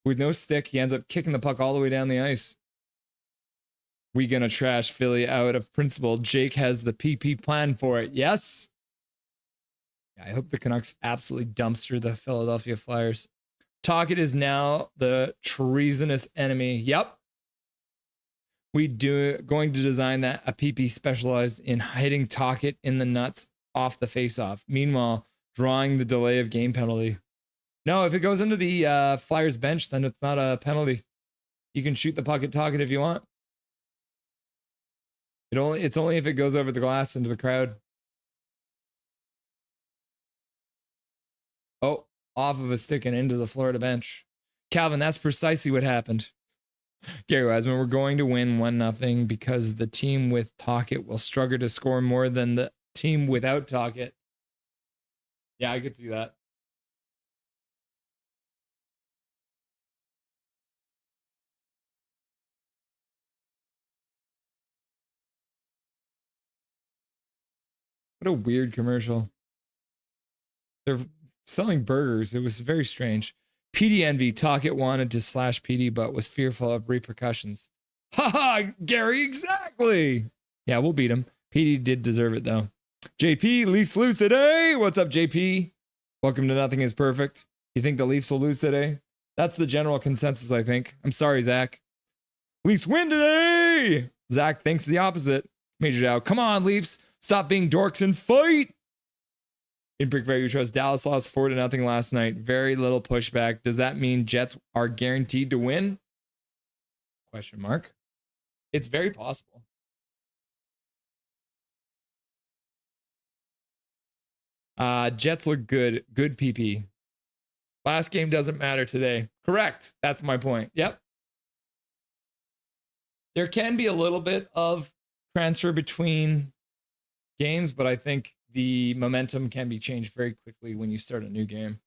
with no stick. He ends up kicking the puck all the way down the ice. We gonna trash Philly out of principle. Jake has the PP plan for it. Yes. I hope the Canucks absolutely dumpster the Philadelphia Flyers. Tocchet is now the treasonous enemy. Yep. Going to design that a PP specialized in hitting Tocchet in the nuts off the faceoff. Meanwhile, drawing the delay of game penalty. No, if it goes into the Flyers bench, then it's not a penalty. You can shoot the puck at Tocchet if you want. It's only if it goes over the glass into the crowd. Oh, off of a stick and into the Florida bench. Calvin, that's precisely what happened. Gary Wiseman, we're going to win 1-0 because the team with Tocchet will struggle to score more than the team without Tocchet. Yeah, I could see that. What a weird commercial. They're selling burgers. It was very strange. PD envy. Tocchet wanted to slash PD, but was fearful of repercussions. Haha, Gary, exactly. Yeah, we'll beat him. PD did deserve it, though. JP, Leafs lose today. What's up, JP? Welcome to Nothing is Perfect. You think the Leafs will lose today? That's the general consensus, I think. I'm sorry, Zach. Leafs win today. Zach thinks the opposite. Major Dow, come on, Leafs. Stop being dorks and fight. In Brick Value Trust, Dallas lost 4-0 last night. Very little pushback. Does that mean Jets are guaranteed to win? Question mark. It's very possible. Jets look good. Good PP. Last game doesn't matter today. Correct. That's my point. Yep. There can be a little bit of transfer between games, but I think the momentum can be changed very quickly when you start a new game.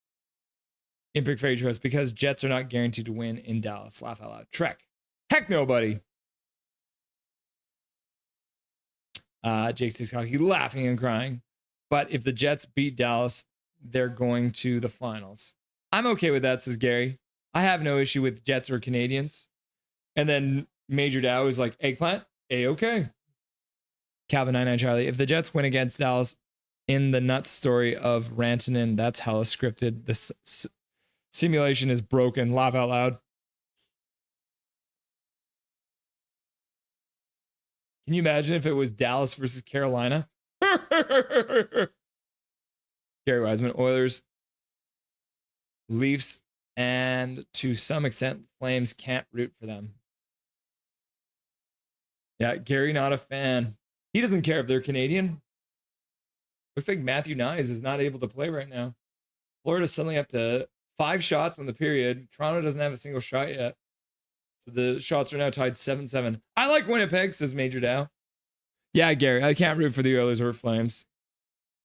In Brick Value Trust, because Jets are not guaranteed to win in Dallas. Laugh out loud. Trek. Heck nobody. Jake Hockey laughing and crying. But if the Jets beat Dallas, they're going to the finals. I'm okay with that, says Gary. I have no issue with Jets or Canadians. And then Major Dow is like, eggplant, A-okay. Calvin 99 Charlie, if the Jets win against Dallas in the nuts story of Rantanen, that's hella scripted. The simulation is broken. Laugh out loud. Can you imagine if it was Dallas versus Carolina? Gary Wiseman, Oilers, Leafs, and to some extent, Flames can't root for them. Yeah, Gary, not a fan. He doesn't care if they're Canadian. Looks like Matthew Nyes is not able to play right now. Florida's suddenly up to 5 shots in the period. Toronto doesn't have a single shot yet. So the shots are now tied 7-7. I like Winnipeg, says Major Dow. Yeah, Gary, I can't root for the Oilers or Flames.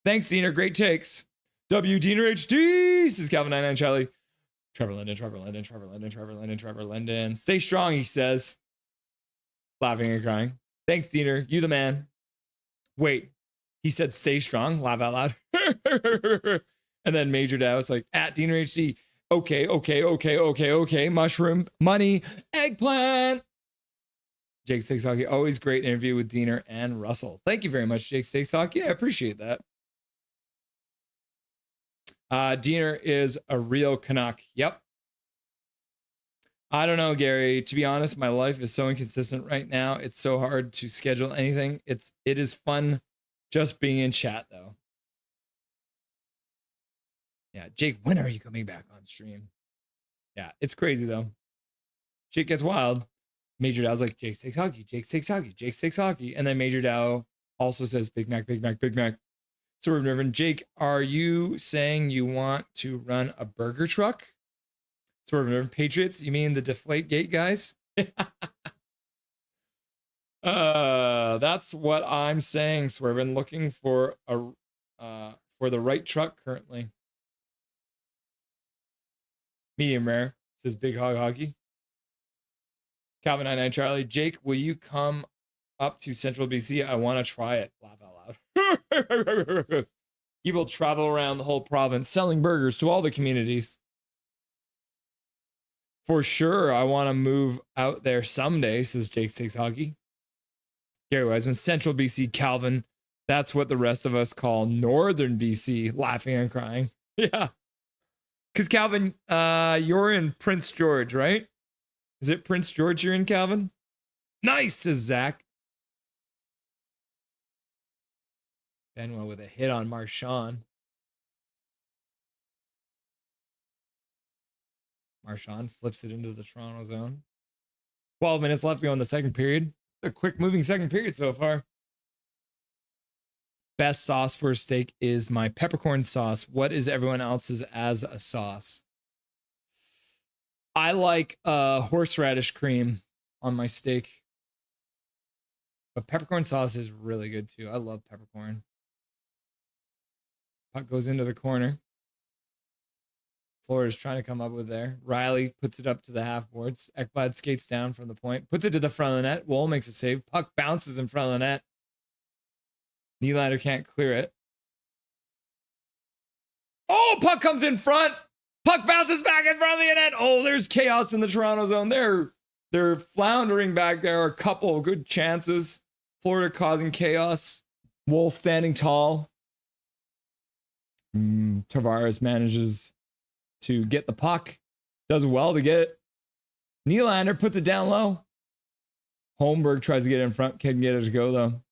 Thanks, Diener. Great takes. W Diener HD, says Calvin 99 Charlie. Trevor Linden. Stay strong, he says. Laughing and crying. Thanks, Diener. You the man. Wait, he said stay strong. Laugh out loud. And then Major Dow is like, at Diener HD. Okay. Mushroom, money, eggplant. Jake Steaks Hockey, always great interview with Diener and Russell. Thank you very much, Jake Steaks Hockey. I appreciate that. Diener is a real Canuck. Yep. I don't know, Gary. To be honest, my life is so inconsistent right now. It's so hard to schedule anything. It is fun just being in chat, though. Yeah, Jake, when are you coming back on stream? Yeah, it's crazy, though. Shit gets wild. Major Dow's like, Jake Steaks Hockey, Jake Steaks Hockey, Jake Steaks Hockey. And then Major Dow also says, Big Mac, Big Mac, Big Mac. So, Reverend Jake, are you saying you want to run a burger truck? Sort of Patriots, you mean the Deflate Gate guys? That's what I'm saying. So I've been looking for the right truck currently. Medium rare, says Big Hog Hockey. Calvin 99 Charlie, Jake, will you come up to Central BC? I want to try it. Laugh out loud. He will travel around the whole province selling burgers to all the communities. For sure, I want to move out there someday, says Jake Steaks Hockey. Gary Wiseman, Central BC, Calvin. That's what the rest of us call Northern BC, laughing and crying. Yeah. Because, Calvin, you're in Prince George, right? Is it Prince George you're in, Calvin? Nice, says Zach. Benwell with a hit on Marchand. Marchand flips it into the Toronto zone. 12 minutes left to go in the second period. A quick moving second period so far. Best sauce for a steak is my peppercorn sauce. What is everyone else's as a sauce? I like horseradish cream on my steak. But peppercorn sauce is really good too. I love peppercorn. Puck goes into the corner. Florida's trying to come up with there. Riley puts it up to the half boards. Ekblad skates down from the point. Puts it to the front of the net. Woll makes a save. Puck bounces in front of the net. Nylander can't clear it. Oh, puck comes in front. Puck bounces back in front of the net. Oh, there's chaos in the Toronto zone. They're floundering back there. A couple of good chances. Florida causing chaos. Woll standing tall. Tavares manages to get the puck. Does well to get it. Nylander puts it down low. Holmberg tries to get it in front. Can't get it to go, though.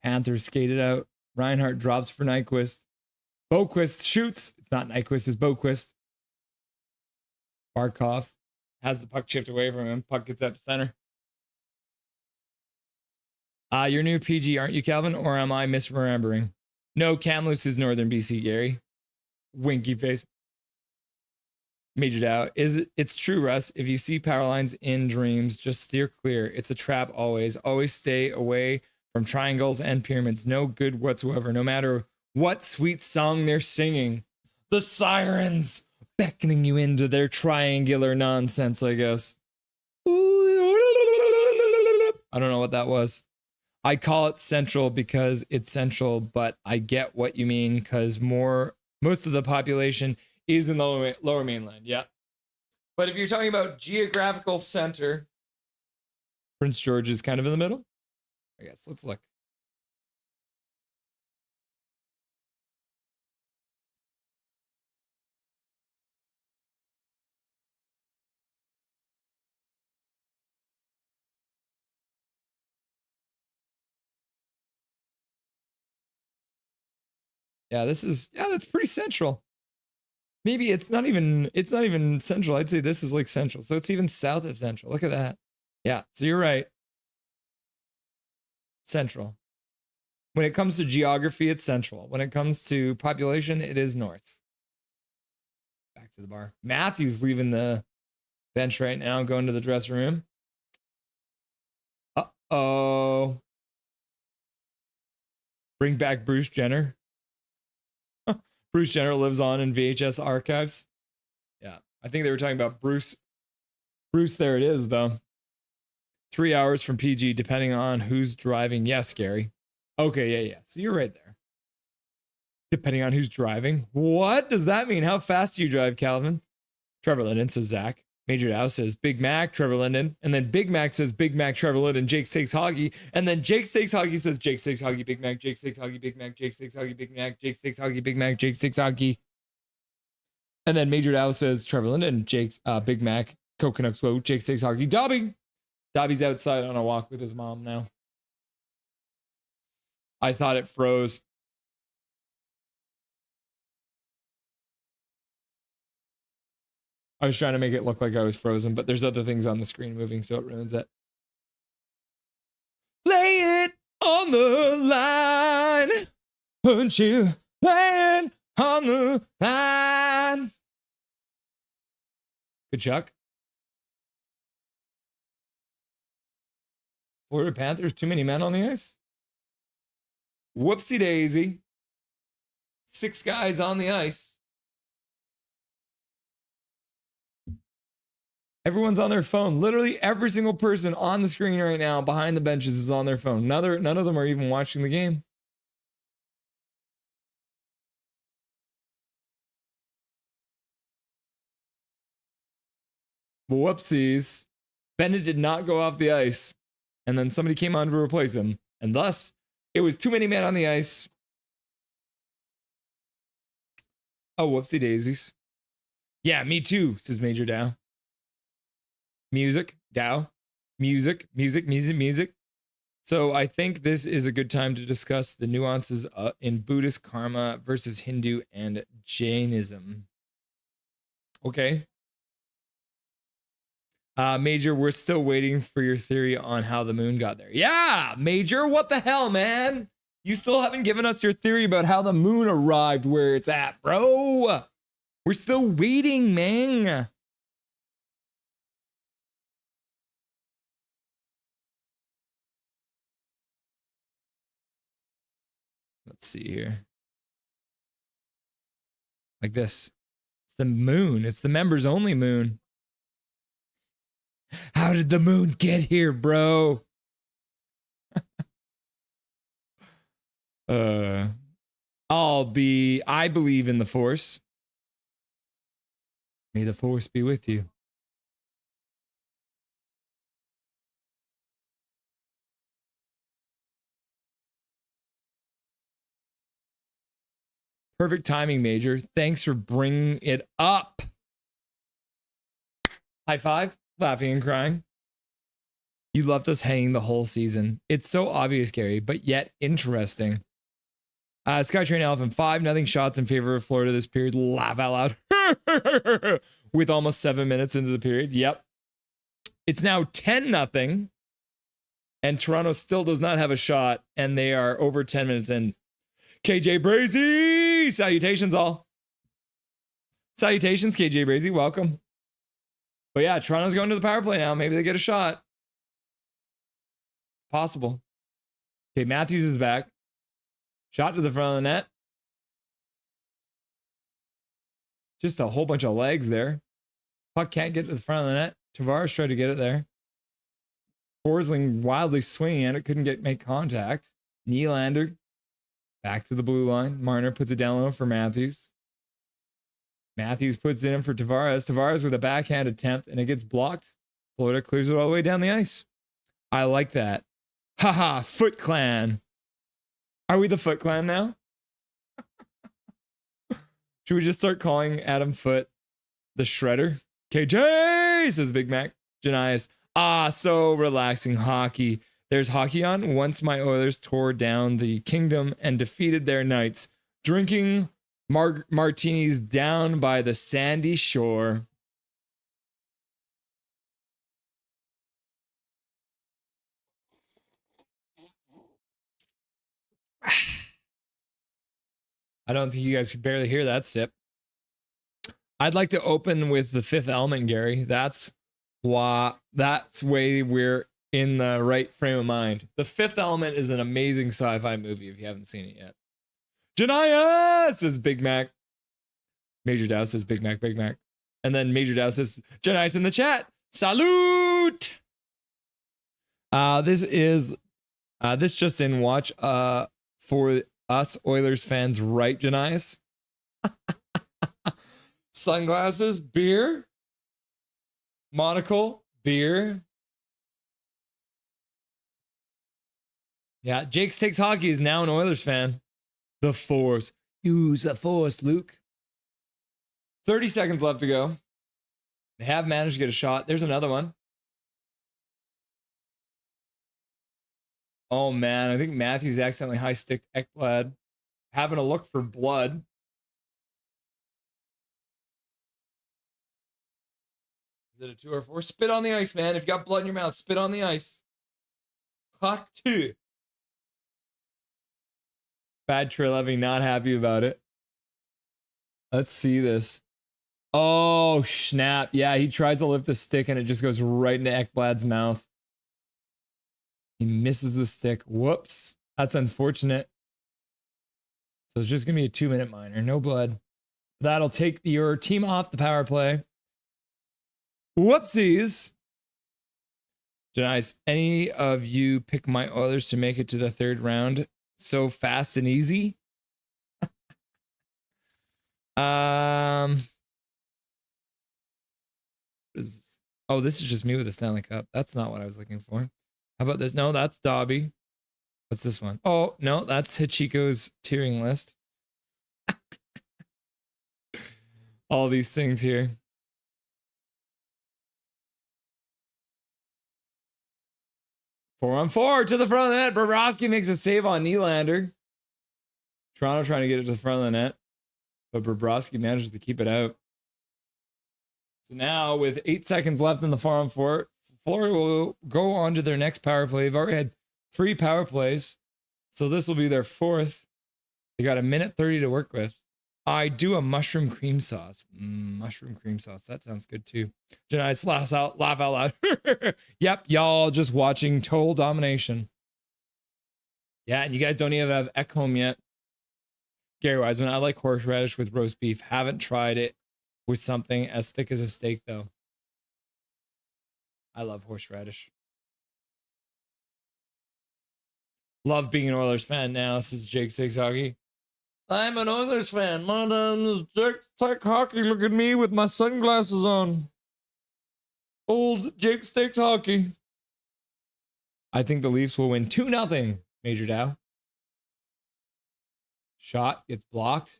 Panthers skated out. Reinhart drops for Nyquist. Boquist shoots. It's not Nyquist, it's Boquist. Barkov has the puck chipped away from him. Puck gets out to center. You're new PG, aren't you, Calvin? Or am I misremembering? No, Kamloops is Northern BC, Gary. Winky face. Major Dow. It's true, Russ. If you see power lines in dreams, just steer clear. It's a trap always. Always stay away from triangles and pyramids. No good whatsoever, no matter what sweet song they're singing. The sirens beckoning you into their triangular nonsense, I guess. I don't know what that was. I call it central because it's central, but I get what you mean because most of the population is in the lower mainland. Yeah. But if you're talking about geographical center, Prince George is kind of in the middle. I guess. Let's look. Yeah, that's pretty central. Maybe it's not even central. I'd say this is like central. So it's even south of central. Look at that. Yeah, so you're right. Central. When it comes to geography, it's central. When it comes to population, it is north. Back to the bar. Matthew's leaving the bench right now, going to the dressing room. Uh-oh. Bring back Bruce Jenner. Bruce Jenner lives on in VHS archives. Yeah, I think they were talking about Bruce. Bruce, there it is, though. 3 hours from PG, depending on who's driving. Yes, Gary. Okay, yeah. So you're right there. Depending on who's driving. What does that mean? How fast do you drive, Calvin? Trevor Linden says Zach. Major Dow says Big Mac, Trevor Linden. And then Big Mac says Big Mac, Trevor Linden, Jake Steaks Hoggy. And then Jake Steaks Hoggy says Jake Steaks Hoggy, Big Mac, Jake Steaks Hoggy, Big Mac, Jake Steaks Hoggy, Big Mac, Jake Steaks Hoggy, Big Mac, Jake Steaks Hoggy. And then Major Dow says Trevor Linden, Jake's Big Mac, Coconut Flow, Jake Steaks Hoggy, Dobby. Dobby's outside on a walk with his mom now. I thought it froze. I was trying to make it look like I was frozen, but there's other things on the screen moving, so it ruins it. Lay it on the line. Won't you lay it on the line? Good Chuck. Florida Panthers, too many men on the ice. Whoopsie daisy. 6 guys on the ice. Everyone's on their phone. Literally every single person on the screen right now behind the benches is on their phone. None of them are even watching the game. Whoopsies. Bennett did not go off the ice. And then somebody came on to replace him. And thus, it was too many men on the ice. Oh, whoopsie daisies. Yeah, me too, says Major Dow. Music, Dow. Music. So I think this is a good time to discuss the nuances in Buddhist karma versus Hindu and Jainism. Okay. Major, we're still waiting for your theory on how the moon got there. Yeah, Major, what the hell, man? You still haven't given us your theory about how the moon arrived where it's at, bro. We're still waiting, man. Let's see here. Like this. It's the moon. It's the members only moon. How did the moon get here, bro? I believe in the Force. May the Force be with you. Perfect timing, Major. Thanks for bringing it up. High five, laughing and crying. You left us hanging the whole season. It's so obvious, Gary, but yet interesting. Skytrain Elephant 5-0 shots in favor of Florida this period. Laugh out loud. With almost 7 minutes into the period. Yep. It's now 10-0. And Toronto still does not have a shot. And they are over 10 minutes in. KJ Brazy! Salutations, all. Salutations, KJ Brazy. Welcome. But yeah, Toronto's going to the power play now. Maybe they get a shot. Possible. Okay, Matthews is back. Shot to the front of the net. Just a whole bunch of legs there. Puck can't get to the front of the net. Tavares tried to get it there. Forsling wildly swinging at it. Couldn't make contact. Nylander back to the blue line. Marner puts it down low for Matthews. Matthews puts it in for Tavares. Tavares with a backhand attempt, and it gets blocked. Florida clears it all the way down the ice. I like that. Haha, Foot Clan. Are we the Foot Clan now? Should we just start calling Adam Foote the Shredder? KJ, says Big Mac. Janias. So relaxing hockey. There's hockey on. Once my Oilers tore down the Kingdom and defeated their Knights, drinking martinis down by the sandy shore. I don't think you guys could barely hear that sip. I'd like to open with The Fifth Element, Gary. That's way we're in the right frame of mind. The Fifth Element is an amazing sci-fi movie if you haven't seen it yet. Janaya says Big Mac. Major Dow says Big Mac, Big Mac. And then Major Dow says Janice in the chat. Salute! This is this just in watch for us Oilers fans right, Janice? Sunglasses, beer, monocle, beer. Yeah, Jake's Takes Hockey is now an Oilers fan. The Force. Use the Force, Luke. 30 seconds left to go. They have managed to get a shot. There's another one. Oh, man. I think Matthews accidentally high-sticked Ekblad. Having a look for blood. Is it a 2 or 4? Spit on the ice, man. If you got blood in your mouth, spit on the ice. Clock 2. Bad Treleving, not happy about it. Let's see this. Oh, snap. Yeah, he tries to lift the stick and it just goes right into Ekblad's mouth. He misses the stick. Whoops. That's unfortunate. So it's just going to be a 2-minute minor. No blood. That'll take your team off the power play. Whoopsies. Nice. Any of you pick my Oilers to make it to the third round so fast and easy? Oh, this is just me with the Stanley Cup. That's not what I was looking for. How about this? No, that's Dobby. What's this one? Oh, no, that's Hachiko's tiering list. All these things here. Four on four to the front of the net. Bobrovsky makes a save on Nylander. Toronto trying to get it to the front of the net, but Bobrovsky manages to keep it out. So now, with 8 seconds left in the 4 on 4, Florida will go on to their next power play. They've already had 3 power plays, so this will be their 4th. They got 1:30 to work with. I do a mushroom cream sauce. Mushroom cream sauce. That sounds good too. Janice laugh out loud. Yep, y'all just watching total domination. Yeah, and you guys don't even have Ekholm yet. Gary Wiseman, I like horseradish with roast beef. Haven't tried it with something as thick as a steak, though. I love horseradish. Love being an Oilers fan now. This is Jake Six Hockey. I'm an Oilers fan. My name is Jake Six Hockey. Look at me with my sunglasses on. Old Jake Six Hockey. I think the Leafs will win 2-0. Major Dow. Shot gets blocked.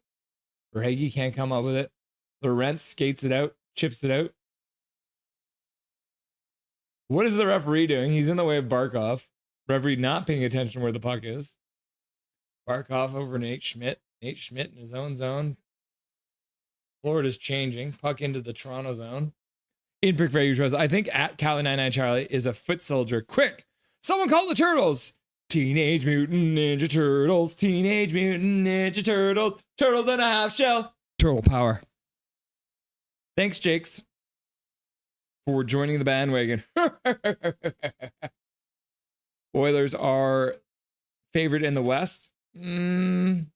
Verhaeghe can't come up with it. Lorentz skates it out, chips it out. What is the referee doing? He's in the way of Barkov. Referee not paying attention where the puck is. Barkov over Nate Schmidt. Nate Schmidt in his own zone. Florida's changing. Puck into the Toronto zone. In pick value trust. I think at Cali99 Charlie is a foot soldier. Quick! Someone call the Turtles! Teenage Mutant Ninja Turtles. Teenage Mutant Ninja Turtles. Turtles in a half shell. Turtle power. Thanks, Jakes, for joining the bandwagon. Oilers are favored in the West. I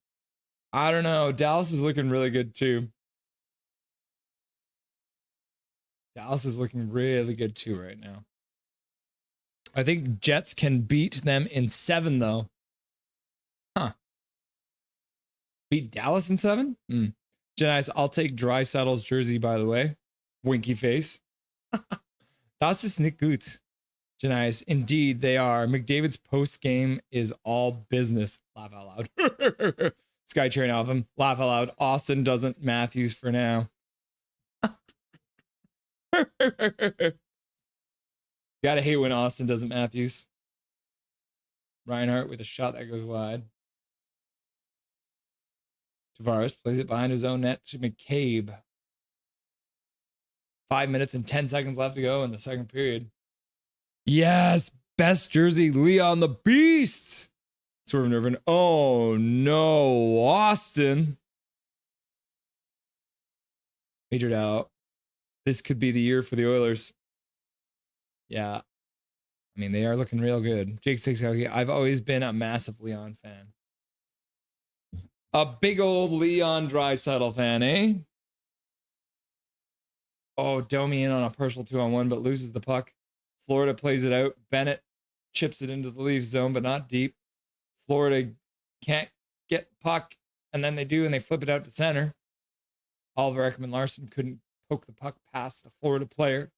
don't know. Dallas is looking really good too. Dallas is looking really good too right now. I think Jets can beat them in 7 though. Huh. Beat Dallas in 7? Janice, I'll take Drysaddle's jersey, by the way. Winky face. Das ist nicht gut. Janice, indeed they are. McDavid's post game is all business. Laugh out loud. Sky cheering off him. Laugh out loud. Austin doesn't. Matthews for now. Gotta hate when Austin doesn't Matthews. Reinhardt with a shot that goes wide. Tavares plays it behind his own net to McCabe. 5 minutes and 10 seconds left to go in the second period. Yes, best jersey, Leon the Beast. Swerve Nervin. Oh no, Austin. Majored out. This could be the year for the Oilers. Yeah. I mean, they are looking real good. Jake Six Hockey. I've always been a massive Leon fan. A big old Leon Draisaitl fan, eh? Oh, Domi in on a partial 2-on-1, but loses the puck. Florida plays it out. Bennett chips it into the Leafs zone, but not deep. Florida can't get puck, and then they do, and they flip it out to center. Oliver Ekman-Larsson couldn't poke the puck past the Florida player.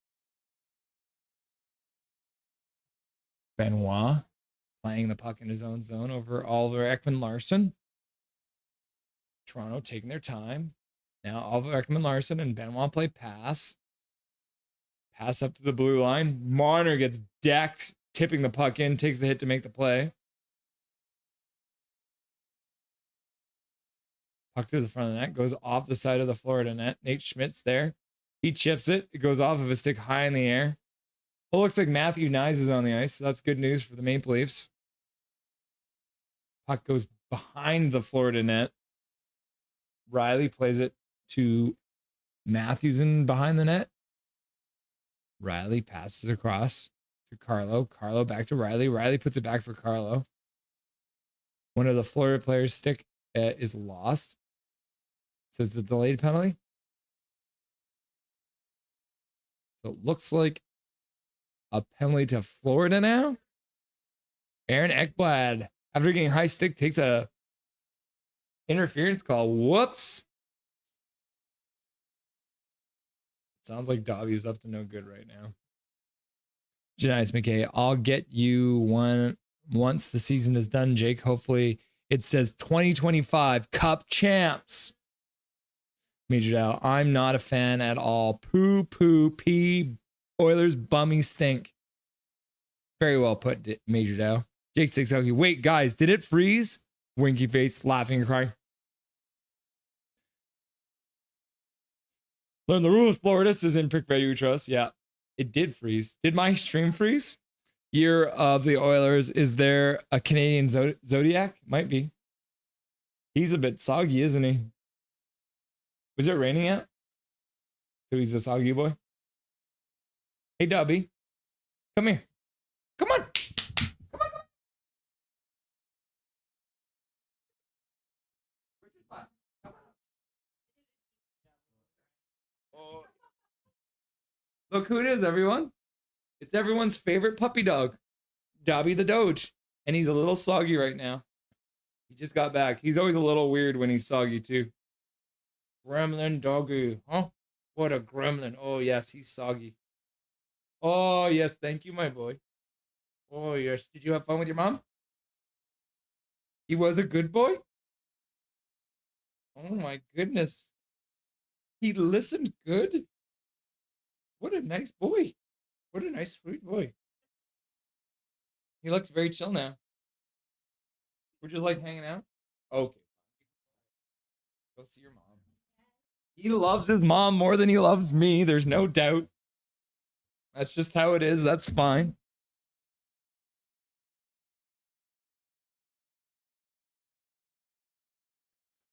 Benoit playing the puck in his own zone over Oliver Ekman-Larsson. Toronto taking their time. Now Oliver Ekman-Larsson and Benoit play pass. Pass up to the blue line. Marner gets decked, tipping the puck in, takes the hit to make the play. Puck to the front of the net, goes off the side of the Florida net. Nate Schmidt's there. He chips it. It goes off of a stick high in the air. Well, looks like Matthew Nyes is on the ice. So that's good news for the Maple Leafs. Puck goes behind the Florida net. Riley plays it to Matthews in behind the net. Riley passes across to Carlo. Carlo back to Riley. Riley puts it back for Carlo. One of the Florida players' stick is lost. So it's a delayed penalty. So it looks like a penalty to Florida now. Aaron Ekblad, after getting high stick, takes a interference call. Whoops. Sounds like Dobby is up to no good right now. Janice McKay, I'll get you one once the season is done, Jake. Hopefully it says 2025 Cup Champs. Major Dow, I'm not a fan at all. Poo, poo, pee. Oilers bummy stink. Very well put, Major Dow. Jake Sixelke, wait, guys, did it freeze? Winky face, laughing and crying. Learn the rules, Florida, says in Pick Value Trust. Yeah, it did freeze. Did my stream freeze? Year of the Oilers. Is there a Canadian Zodiac? Might be. He's a bit soggy, isn't he? Was it raining yet? So he's a soggy boy. Hey, Dubby. Come here. Come on. Come on. Oh. Look who it is, everyone. It's everyone's favorite puppy dog, Dobby the Doge. And he's a little soggy right now. He just got back. He's always a little weird when he's soggy, too. Gremlin doggy. Huh? What a gremlin. Oh, yes, he's soggy. Oh, yes, thank you, my boy. Oh, yes. Did you have fun with your mom? He was a good boy? Oh, my goodness. He listened good? What a nice boy. What a nice, sweet boy. He looks very chill now. We're just like hanging out? Okay. Go see your mom. He loves his mom more than he loves me. There's no doubt. That's just how it is. That's fine.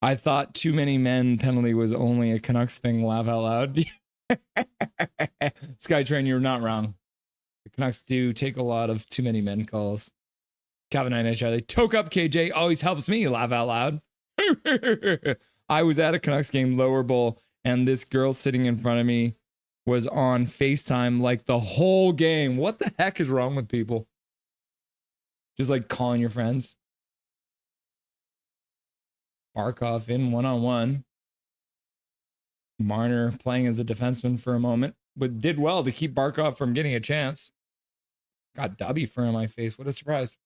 I thought too many men penalty was only a Canucks thing. Laugh out loud. Skytrain, you're not wrong. The Canucks do take a lot of too many men calls. Calvin and Charlie. Toke up KJ always helps me laugh out loud. I was at a Canucks game, lower bowl, and this girl sitting in front of me was on FaceTime like the whole game. What the heck is wrong with people? Just like calling your friends. Barkov in one-on-one. Marner playing as a defenseman for a moment, but did well to keep Barkov from getting a chance. Got Dubby fur on my face. What a surprise.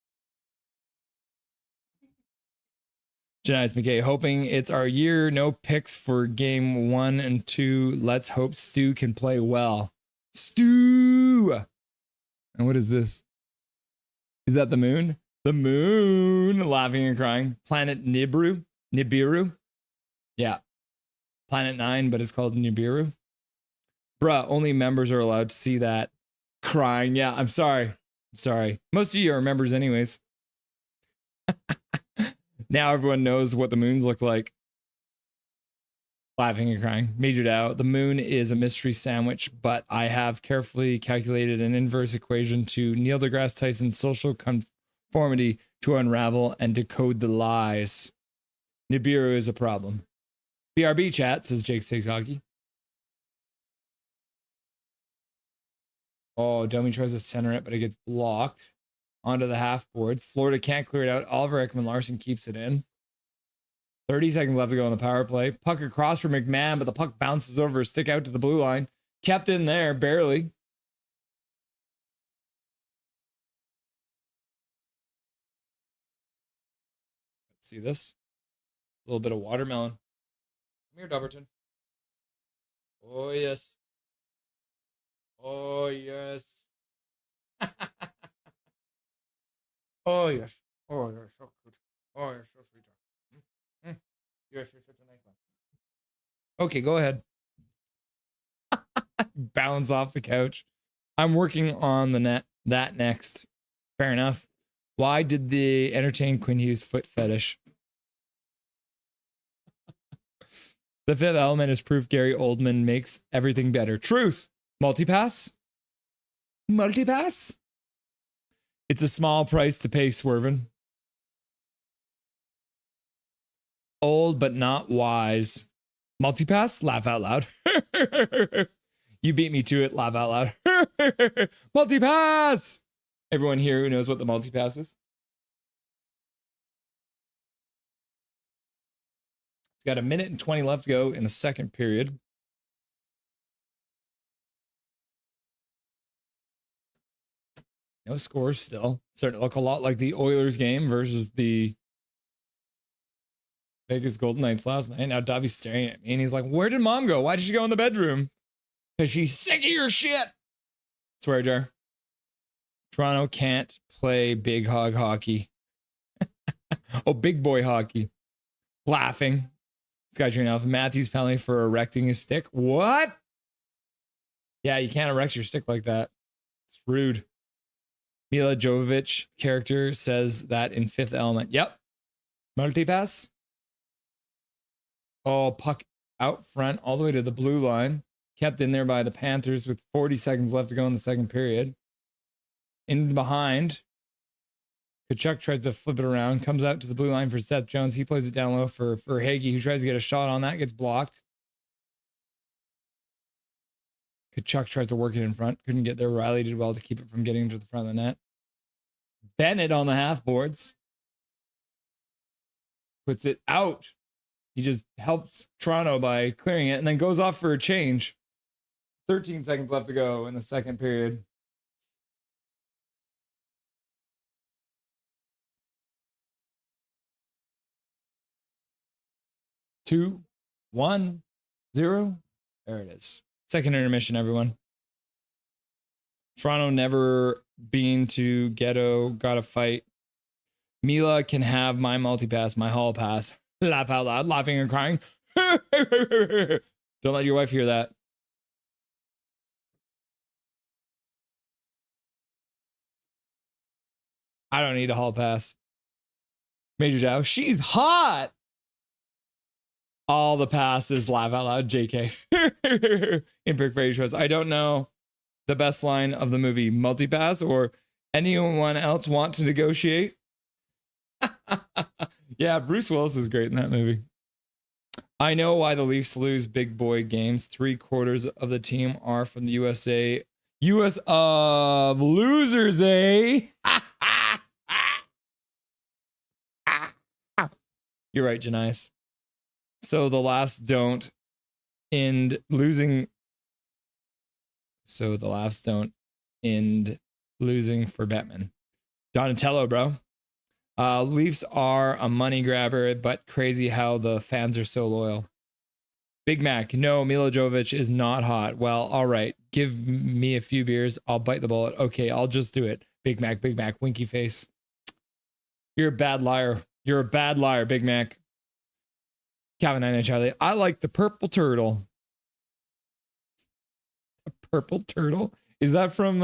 Janice McKay, hoping it's our year. No picks for game 1 and 2. Let's hope Stu can play well. Stu! And what is this? Is that the moon? The moon! Laughing and crying. Planet Nibiru? Nibiru? Yeah. Planet 9, but it's called Nibiru. Bruh, only members are allowed to see that. Crying. Yeah, I'm sorry. Sorry. Most of you are members anyways. Now everyone knows what the moons look like. Laughing and crying. Major Dow. The moon is a mystery sandwich, but I have carefully calculated an inverse equation to Neil deGrasse Tyson's social conformity to unravel and decode the lies. Nibiru is a problem. BRB chat, says Jake Takes Hockey. Oh, Domi tries to center it, but it gets blocked onto the half boards. Florida can't clear it out. Oliver Ekman-Larsson keeps it in. 30 seconds left to go on the power play. Puck across for McMahon, but the puck bounces over, stick out to the blue line. Kept in there, barely. Let's see this. A little bit of watermelon. Come here, Dubberton. Oh, yes. Oh, yes. Oh, yes. Oh, you're so good. Oh, you're so sweet. You're such a nice one. Okay, go ahead. Bounce off the couch. I'm working on that next. Fair enough. Why did they entertain Quinn Hughes' foot fetish? The fifth element is proof Gary Oldman makes everything better. Truth. Multipass? Multipass? It's a small price to pay, Swervin. Old but not wise. Multipass? Laugh out loud. You beat me to it. Laugh out loud. Multipass! Everyone here who knows what the multipass is? Got a minute and 20 left to go in the second period. No scores still. Starting to look a lot like the Oilers game versus the Vegas Golden Knights last night. Now Dobby's staring at me and he's like, where did mom go? Why did she go in the bedroom? Because she's sick of your shit. Swear jar. Toronto can't play big hog hockey. Oh, big boy hockey. Laughing. Skytrain Alpha Matthews penalty for erecting his stick. What? Yeah, you can't erect your stick like that. It's rude. Mila Jovovich character says that in Fifth Element. Yep. Multipass. Oh, puck out front all the way to the blue line. Kept in there by the Panthers with 40 seconds left to go in the second period. In behind. Kachuk tries to flip it around, comes out to the blue line for Seth Jones. He plays it down low for Hagee, who tries to get a shot on that, gets blocked. Kachuk tries to work it in front, couldn't get there. Riley did well to keep it from getting into the front of the net. Bennett on the half boards. Puts it out. He just helps Toronto by clearing it and then goes off for a change. 13 seconds left to go in the second period. Two, 1, 0. There it is. Second intermission, everyone. Toronto never been to ghetto, gotta fight. Mila can have my multipass, my hall pass. Laugh out loud, laughing and crying. Don't let your wife hear that. I don't need a hall pass. Major Dow, she's hot. All the passes, laugh out loud, JK. Imperfect phrase. I don't know the best line of the movie, multipass, or anyone else want to negotiate? Yeah, Bruce Willis is great in that movie. I know why the Leafs lose big boy games. 3/4 of the team are from the USA. US of losers, eh? You're right, Janice. So the laughs don't end losing. So the laughs don't end losing for Bettman. Donatello, bro. Leafs are a money grabber, but crazy how the fans are so loyal. Big Mac, no, Mila Jovovich is not hot. Well, all right. Give me a few beers. I'll bite the bullet. Okay, I'll just do it. Big Mac, winky face. You're a bad liar. You're a bad liar, Big Mac. Calvin and Charlie. I like the purple turtle. A purple turtle? Is that from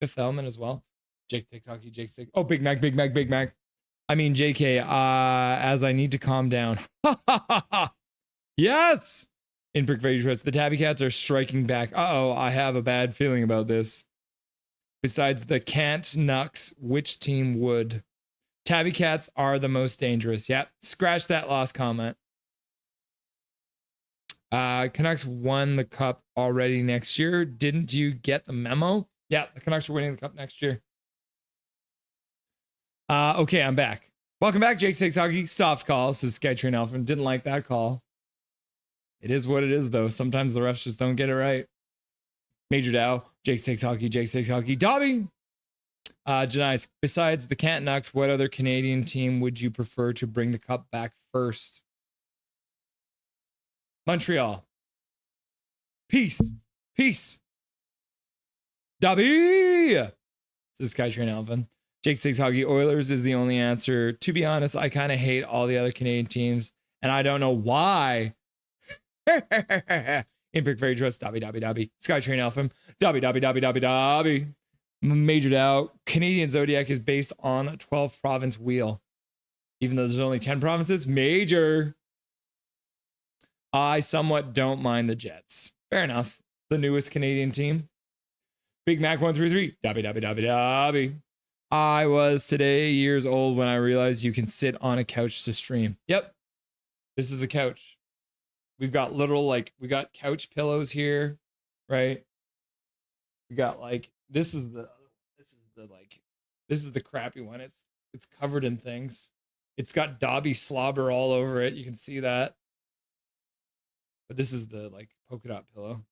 Fifth Element as well? Jake TikTok, Jake Stick. Oh, Big Mac. I mean JK, as I need to calm down. Yes! In Brick Trust, the Tabby Cats are striking back. Uh-oh, I have a bad feeling about this. Besides the Canucks, which team would? Tabby Cats are the most dangerous. Yep. Scratch that last comment. Canucks won the cup already next year. Didn't you get the memo? Yeah, the Canucks are winning the cup next year. Okay, I'm back. Welcome back, Jake Six Hockey. Soft call. This is Skytrain Alpha. Didn't like that call. It is what it is, though. Sometimes the refs just don't get it right. Major Dow, Jake Six Hockey, Jake Six Hockey. Dobby. Janice, besides the Canucks, what other Canadian team would you prefer to bring the cup back first? Montreal. Peace. Peace. Dobby. This is Skytrain Alvin. Jake Six Hockey. Oilers is the only answer. To be honest, I kind of hate all the other Canadian teams, and I don't know why. Impic Fairy Trust. Dobby. Skytrain Alpha. Dobby. Majored out. Canadian Zodiac is based on a 12 province wheel. Even though there's only 10 provinces. Major. I somewhat don't mind the Jets. Fair enough. The newest Canadian team. Big Mac 133. Dobby. I was today years old when I realized you can sit on a couch to stream. Yep. This is a couch. We've got little, we got couch pillows here, right? We got this is the crappy one. It's covered in things. It's got Dobby slobber all over it. You can see that. But this is the polka dot pillow.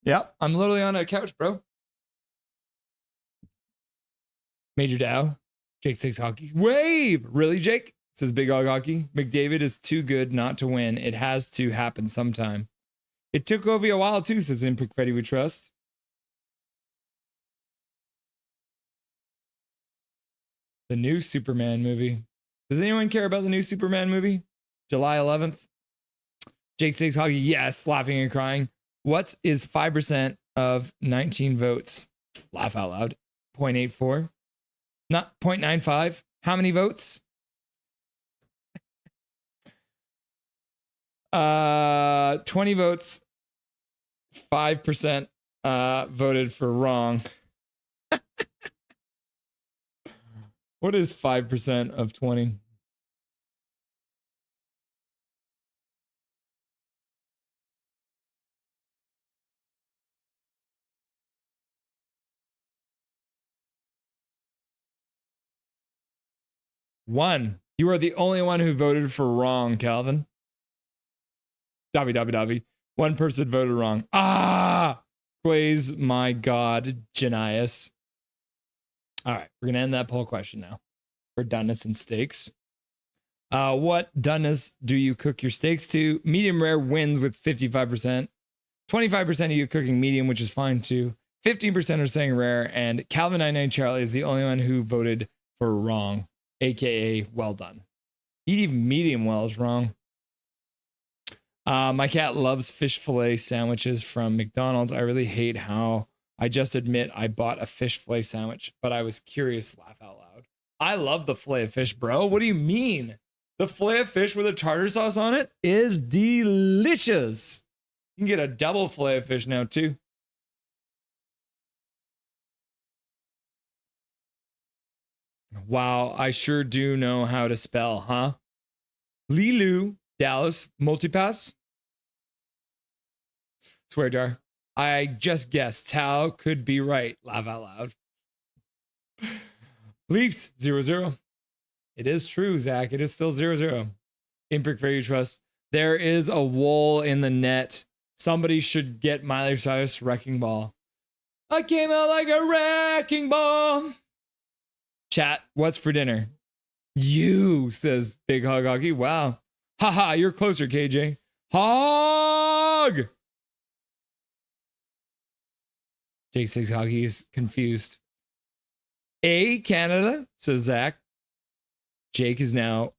Yep, I'm literally on a couch, bro. Major Dow, Jake Six Hockey. Wave! Really, Jake? Says Big Hog Hockey. McDavid is too good not to win. It has to happen sometime. It took Ovi a while too, says Impic Freddy We Trust. The new Superman movie. Does anyone care about the new Superman movie? July 11th. Jake Six Hockey, yes, laughing and crying. What is 5% of 19 votes? Laugh out loud. 0.84. Not 0.95. How many votes? 20 votes. 5% voted for wrong. What is 5% of 20? One. You are the only one who voted for wrong, Calvin. Dobby. One person voted wrong. Plays my God, Janias. All right, we're gonna end that poll question now. For doneness and steaks. What doneness do you cook your steaks to? Medium rare wins with 55%. 25% of you cooking medium, which is fine too. 15% are saying rare, and Calvin 99 Charlie is the only one who voted for wrong, aka well done. Eat even medium well is wrong. My cat loves fish fillet sandwiches from McDonald's. I really hate how I just admit I bought a fish fillet sandwich, but I was curious. Laugh out loud. I love the fillet of fish, bro. What do you mean? The fillet of fish with a tartar sauce on it is delicious. You can get a double fillet of fish now too. Wow, I sure do know how to spell, huh? Lilu, Dallas, multipass. Swear jar. I just guessed. Tao could be right. Laugh out loud. Leafs 0-0. It is true, Zach. It is still 0-0. Impic Fairy Trust. There is a wall in the net. Somebody should get Miley Cyrus wrecking ball. I came out like a wrecking ball. Chat, what's for dinner? You, says Big Hog Hockey. Wow. Haha, you're closer, KJ. Hog! Jake Six Hockey is confused. Canada, says Zach. Jake is now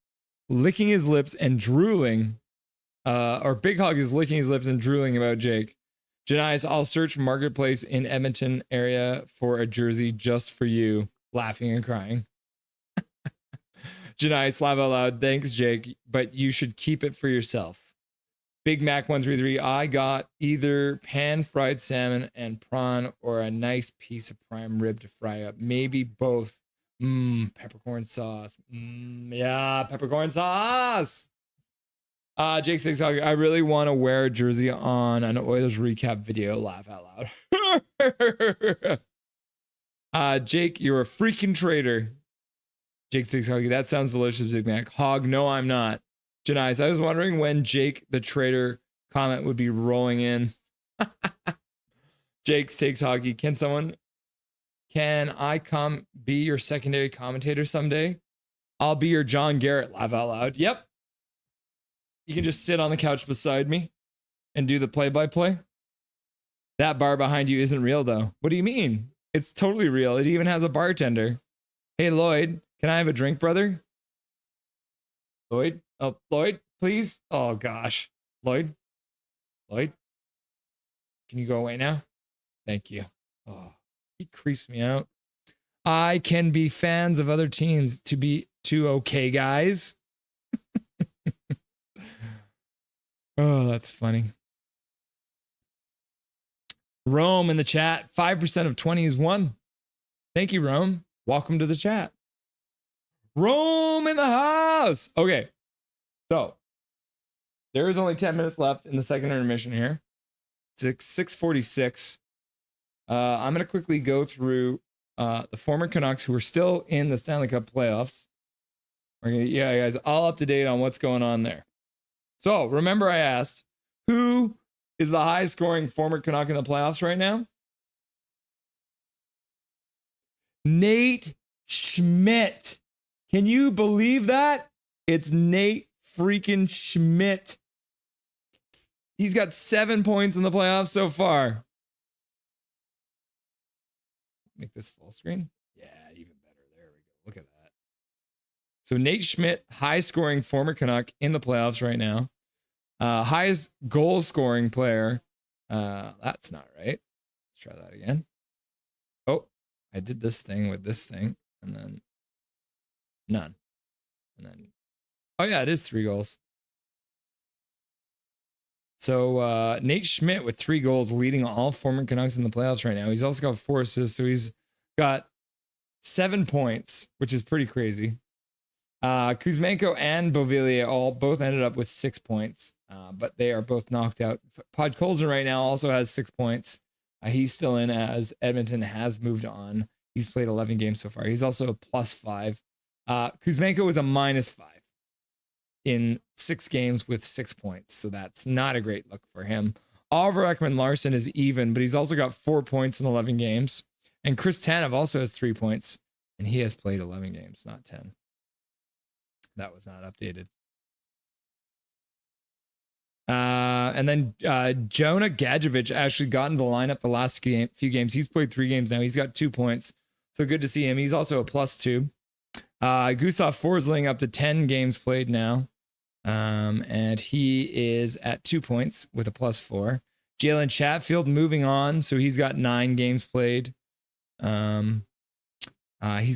licking his lips and drooling. Or Big Hog is licking his lips and drooling about Jake. Janice, I'll search Marketplace in Edmonton area for a jersey just for you. Laughing and crying. Janice, laugh out loud. Thanks, Jake, but you should keep it for yourself. Big Mac 133. I got either pan-fried salmon and prawn or a nice piece of prime rib to fry up. Maybe both. Peppercorn sauce. Yeah, peppercorn sauce. Jake Six, I really want to wear a jersey on an Oilers recap video. Laugh out loud. Jake, you're a freaking traitor. Jake Six Hoggy, that sounds delicious, Big Mac. Hog, no, I'm not. Janice, I was wondering when Jake the traitor comment would be rolling in. Jake Takes Hockey. Can I come be your secondary commentator someday? I'll be your John Garrett. Laugh out loud. Yep. You can just sit on the couch beside me and do the play-by-play. That bar behind you isn't real, though. What do you mean? It's totally real. It even has a bartender. Hey, Lloyd, can I have a drink, brother? Lloyd? Oh, Lloyd, please? Oh, gosh. Lloyd? Can you go away now? Thank you. Oh, he creeps me out. I can be fans of other teams to be too okay, guys. Oh, that's funny. Rome in the chat. 5% of 20 is 1. Thank you, Rome. Welcome to the chat. Rome in the house. Okay. So there is only 10 minutes left in the second intermission here. It's 6:46. I'm going to quickly go through the former Canucks who are still in the Stanley Cup playoffs. We're gonna, yeah, guys, all up to date on what's going on there. So remember I asked, who is the highest scoring former Canuck in the playoffs right now? Nate Schmidt. Can you believe that? It's Nate freaking Schmidt. He's got 7 points in the playoffs so far. Make this full screen. Yeah, even better. There we go. Look at that. So Nate Schmidt, high scoring former Canuck in the playoffs right now. Highest goal scoring player. That's not right. Let's try that again. Oh, I did this thing with this thing and then none. And then, oh yeah, it is 3 goals. So Nate Schmidt with 3 goals leading all former Canucks in the playoffs right now. He's also got 4 assists, so he's got 7 points, which is pretty crazy. Kuzmenko and Beauvillier both ended up with 6 points, but they are both knocked out. Podkolzin right now also has 6 points. He's still in as Edmonton has moved on. He's played 11 games so far. He's also a +5. Kuzmenko is a -5 in 6 games with 6 points. So that's not a great look for him. Oliver Ekman-Larsson is even, but he's also got 4 points in 11 games. And Chris Tanev also has 3 points, and he has played 11 games, not 10. That was not updated. And then Jonah Gadjevich actually got into the lineup the last few games. He's played 3 games now. He's got 2 points. So good to see him. He's also a +2. Gustav Forsling up to 10 games played now. And he is at 2 points with a +4. Jalen Chatfield moving on. So he's got 9 games played. He's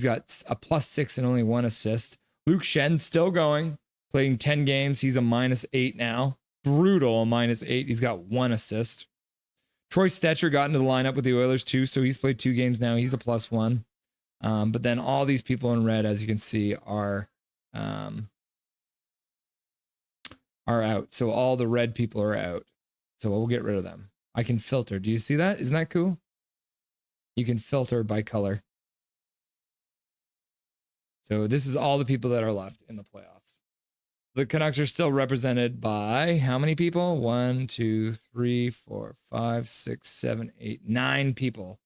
got a +6 and only 1 assist. Luke Shen still going, playing 10 games. He's a -8 now. Brutal -8. He's got 1 assist. Troy Stetcher got into the lineup with the Oilers too, so he's played 2 games now. He's a +1. But then all these people in red, as you can see, are out. So all the red people are out. So we'll get rid of them. I can filter. Do you see that? Isn't that cool? You can filter by color. So this is all the people that are left in the playoffs. The Canucks are still represented by how many people? 1, 2, 3, 4, 5, 6, 7, 8, 9 people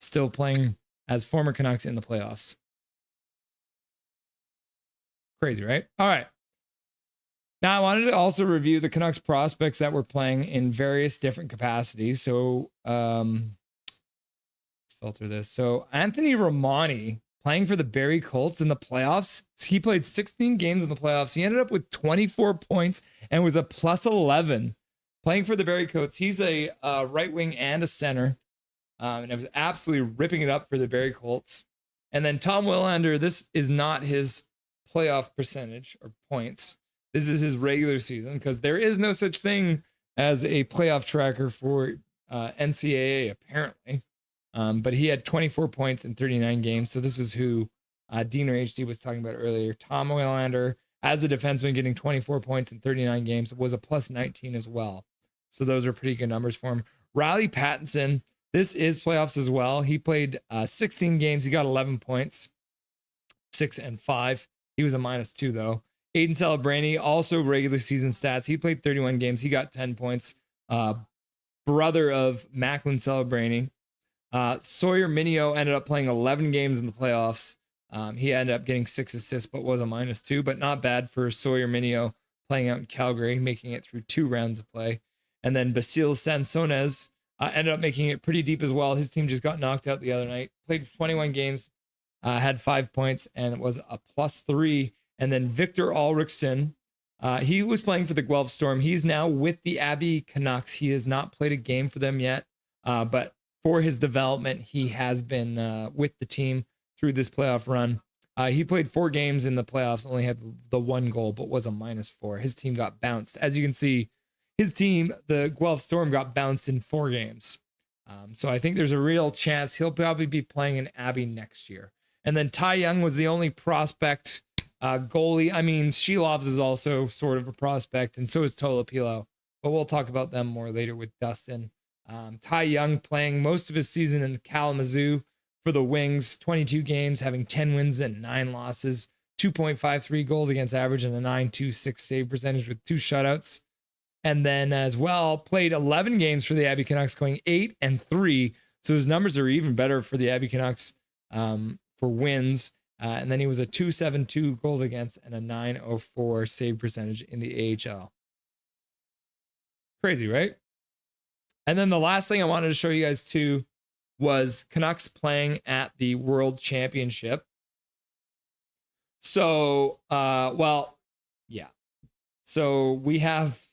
still playing as former Canucks in the playoffs. Crazy, right? All right. Now I wanted to also review the Canucks prospects that were playing in various different capacities. So let's filter this. So Anthony Romani, playing for the Barrie Colts in the playoffs. He played 16 games in the playoffs. He ended up with 24 points and was a +11 playing for the Barrie Colts. He's a right wing and a center. And I was absolutely ripping it up for the Barrie Colts. And then Tom Willander, this is not his playoff percentage or points. This is his regular season because there is no such thing as a playoff tracker for NCAA, apparently. But he had 24 points in 39 games. So this is who Diener HD was talking about earlier. Tom Willander, as a defenseman, getting 24 points in 39 games, was a +19 as well. So those are pretty good numbers for him. Riley Pattinson This is playoffs as well. He played 16 games. He got 11 points, 6 and 5. He was a -2 though. Aiden Celebrini, also regular season stats. He played 31 games. He got 10 points. Brother of Macklin Celebrini. Sawyer Minio ended up playing 11 games in the playoffs. He ended up getting 6 assists, but was a -2, but not bad for Sawyer Minio playing out in Calgary, making it through 2 rounds of play. And then Basil Sansones ended up making it pretty deep as well. His team just got knocked out the other night. Played 21 games, had 5 points, and it was a +3. And then Victor Ulrichsen, he was playing for the Guelph Storm. He's now with the Abbey Canucks. He has not played a game for them yet, but for his development, he has been with the team through this playoff run. He played 4 games in the playoffs, only had the 1 goal, but was a -4. His team got bounced. As you can see, his team, the Guelph Storm, got bounced in 4 games. So I think there's a real chance he'll probably be playing in Abbey next year. And then Ty Young was the only prospect goalie. I mean, Shelovs is also sort of a prospect, and so is Tolopilo. But we'll talk about them more later with Dustin. Ty Young playing most of his season in Kalamazoo for the Wings, 22 games, having 10 wins and 9 losses, 2.53 goals against average, and a 9.26 save percentage with 2 shutouts. And then as well, played 11 games for the Abbey Canucks, going 8-3. So his numbers are even better for the Abbey Canucks for wins. And then he was a 2.72 goals against and a 9.04 save percentage in the AHL. Crazy, right? And then the last thing I wanted to show you guys too was Canucks playing at the World Championship. So, So we have,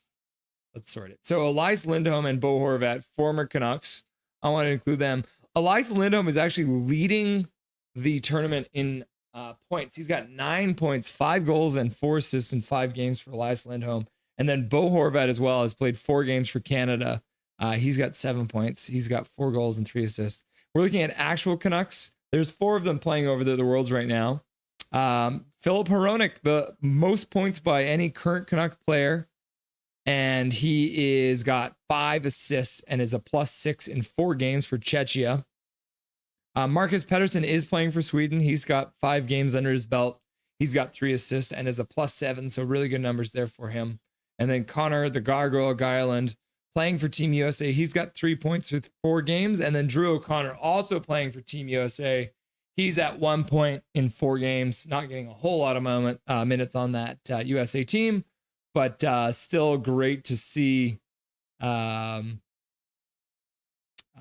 let's sort it. So Elias Lindholm and Bo Horvat, former Canucks. I want to include them. Elias Lindholm is actually leading the tournament in points. He's got 9 points, 5 goals, and 4 assists in 5 games for Elias Lindholm. And then Bo Horvat as well has played 4 games for Canada. He's got 7 points. He's got 4 goals and 3 assists. We're looking at actual Canucks. There's 4 of them playing over the Worlds right now. Philip Hronek, the most points by any current Canuck player. And he is got 5 assists and is a +6 in 4 games for Czechia. Marcus Pettersson is playing for Sweden. He's got 5 games under his belt. He's got 3 assists and is a +7. So really good numbers there for him. And then Connor, the Gargoyle Guyland, playing for Team USA. He's got 3 points with 4 games. And then Drew O'Connor also playing for Team USA. He's at 1 point in 4 games, not getting a whole lot of minutes on that USA team, but still great to see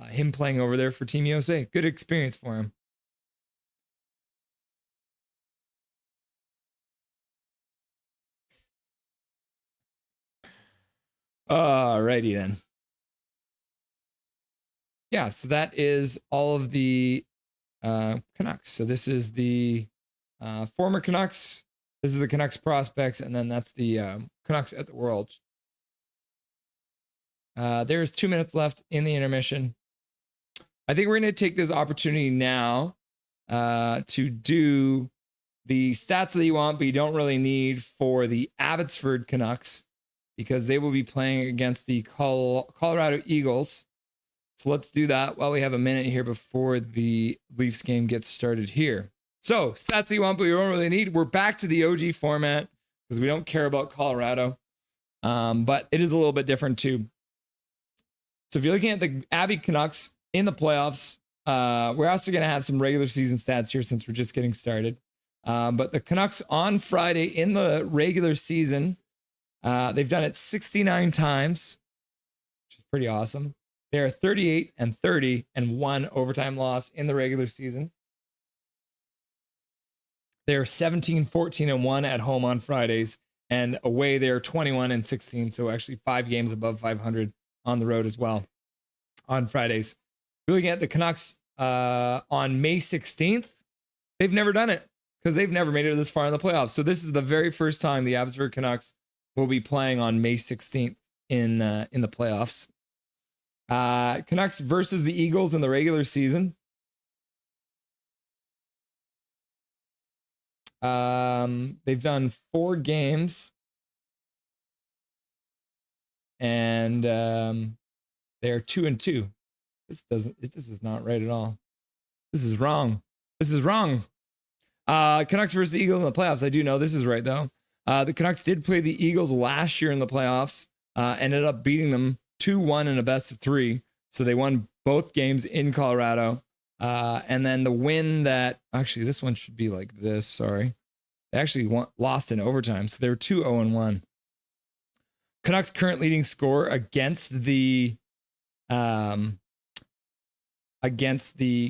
him playing over there for Team USA. Good experience for him. Alrighty then. Yeah, so that is all of the Canucks. So this is the former Canucks. This is the Canucks prospects, and then that's the Canucks at the World. There's 2 minutes left in the intermission. I think we're going to take this opportunity now to do the stats that you want, but you don't really need for the Abbotsford Canucks because they will be playing against the Colorado Eagles. So let's do that while we have a minute here before the Leafs game gets started here. So stats that you want, but you don't really need. We're back to the OG format because we don't care about Colorado. But it is a little bit different too. So if you're looking at the Abbey Canucks in the playoffs, we're also going to have some regular season stats here since we're just getting started. But the Canucks on Friday in the regular season, they've done it 69 times, which is pretty awesome. They're 38-30 and 1 overtime loss in the regular season. They're 17-14-1 at home on Fridays, and away they're 21-16. So actually 5 games above 500 on the road as well on Fridays. Looking at the Canucks on May 16th, they've never done it because they've never made it this far in the playoffs. So this is the very first time the Abbotsford Canucks will be playing on May 16th in the playoffs. Canucks versus the Eagles in the regular season. They've done 4 games and they're 2-2. This is not right at all. This is wrong. This is wrong. Canucks versus the Eagles in the playoffs. I do know this is right though. The Canucks did play the Eagles last year in the playoffs. Ended up beating them 2-1 in a best of 3. So they won both games in Colorado. And then the win that actually this one should be like this. Sorry, they actually lost in overtime. So they were 2-0-1. Canucks current leading scorer against the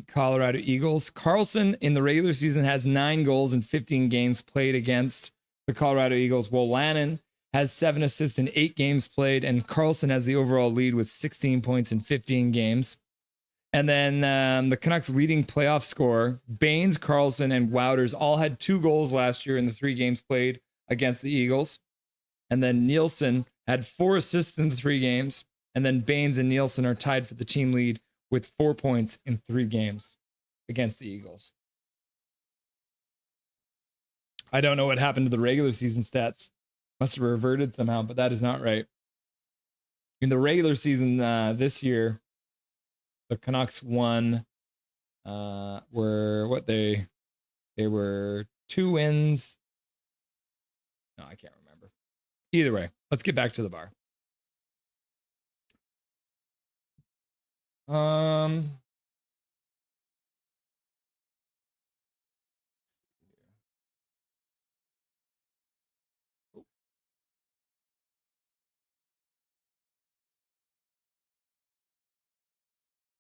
Colorado Eagles. Carlson in the regular season has 9 goals in 15 games played against the Colorado Eagles. While Lannon has 7 assists in 8 games played, and Carlson has the overall lead with 16 points in 15 games. And then the Canucks leading playoff scorer, Baines, Carlson, and Wouters all had 2 goals last year in the 3 games played against the Eagles. And then Nielsen had 4 assists in the 3 games. And then Baines and Nielsen are tied for the team lead with 4 points in 3 games against the Eagles. I don't know what happened to the regular season stats. Must have reverted somehow, but that is not right. In the regular season this year, the Canucks won. Were what they were 2 wins. No, I can't remember. Either way, let's get back to the bar.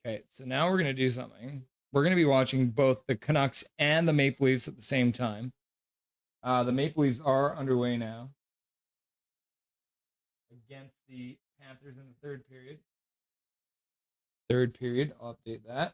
Okay, so now we're going to do something. We're going to be watching both the Canucks and the Maple Leafs at the same time. The Maple Leafs are underway now against the Panthers in the third period. I'll update that.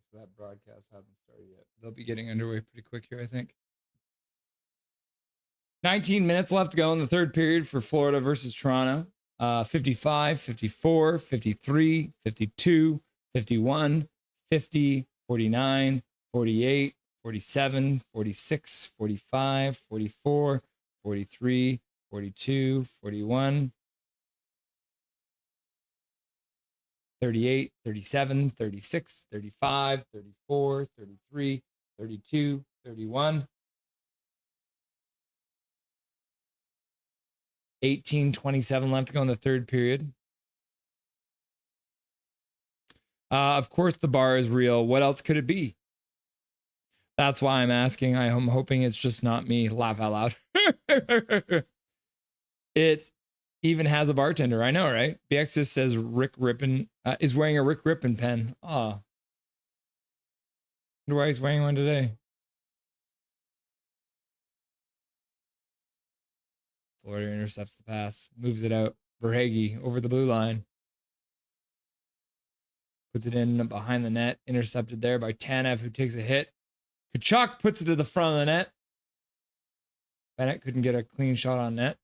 So that broadcast hasn't started yet. They'll be getting underway pretty quick here, I think. 19 minutes left to go in the third period for Florida versus Toronto. 55, 54, 53, 52, 51, 50, 49, 48, 47, 46, 45, 44, 43, 42, 41, 38, 37, 36, 35, 34, 33, 32, 31, 18, 27 left to go in the third period. Of course, the bar is real. What else could it be? That's why I'm asking. I'm hoping it's just not me. Laugh out loud. It even has a bartender. I know, right? BX just says Rick Rippin is wearing a Rick Rippin pen. Oh. Wonder why he's wearing one today. Florida intercepts the pass, moves it out. Verhage over the blue line. Puts it in behind the net. Intercepted there by Tanev, who takes a hit. Kachuk puts it to the front of the net. Bennett couldn't get a clean shot on net.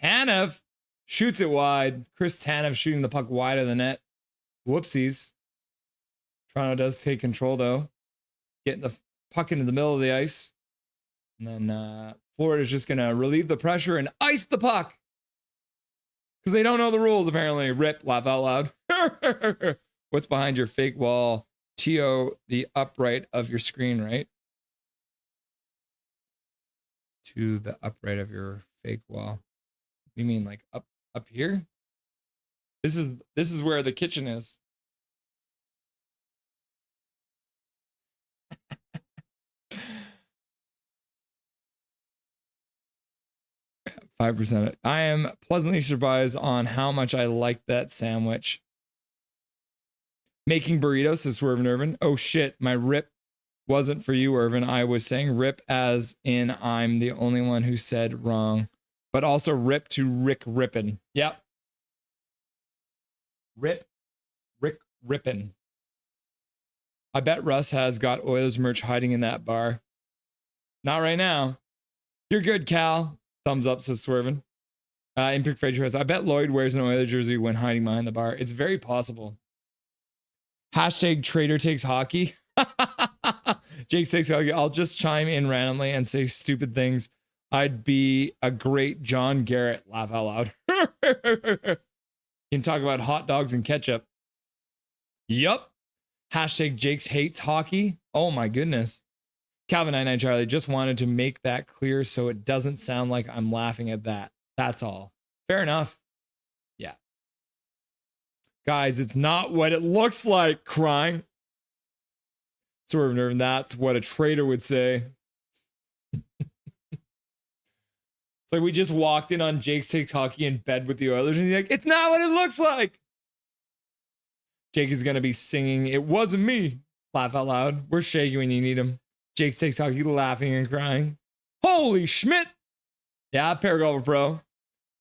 Tanev shoots it wide. Chris Tanev shooting the puck wide of the net. Whoopsies. Toronto does take control, though. Getting the puck into the middle of the ice. And then Florida's just going to relieve the pressure and ice the puck. Because they don't know the rules, apparently. Rip, laugh out loud. What's behind your fake wall? TO, the upright of your screen, right? To the upright of your fake wall. You mean like up here? This is where the kitchen is. 5%. I am pleasantly surprised on how much I like that sandwich. Making burritos, says Swerve and Irvin. Oh shit, my rip wasn't for you, Irvin. I was saying rip as in I'm the only one who said wrong, but also rip to Rick Rippin. Yep. Rick Rippin. I bet Russ has got Oilers merch hiding in that bar. Not right now. You're good, Cal. Thumbs up, says Swervin. Impic Fraser says, I bet Lloyd wears an Oilers jersey when hiding behind the bar. It's very possible. Hashtag Trader takes hockey. Jake takes hockey. I'll just chime in randomly and say stupid things. I'd be a great John Garrett. Laugh out loud. You can talk about hot dogs and ketchup. Yup. Hashtag Jake's hates hockey. Oh my goodness. Calvin 99 Charlie, just wanted to make that clear so it doesn't sound like I'm laughing at that. That's all. Fair enough. Yeah. Guys, it's not what it looks like, crying. Sort of nerve, that's what a traitor would say. It's like we just walked in on Jake's Takes Hockey in bed with the Oilers, and he's like, it's not what it looks like. Jake is going to be singing, it wasn't me. Laugh out loud. We're shaky when you need him. Jake Takes Hockey laughing and crying. Holy Schmidt. Yeah, Paragolfer Pro.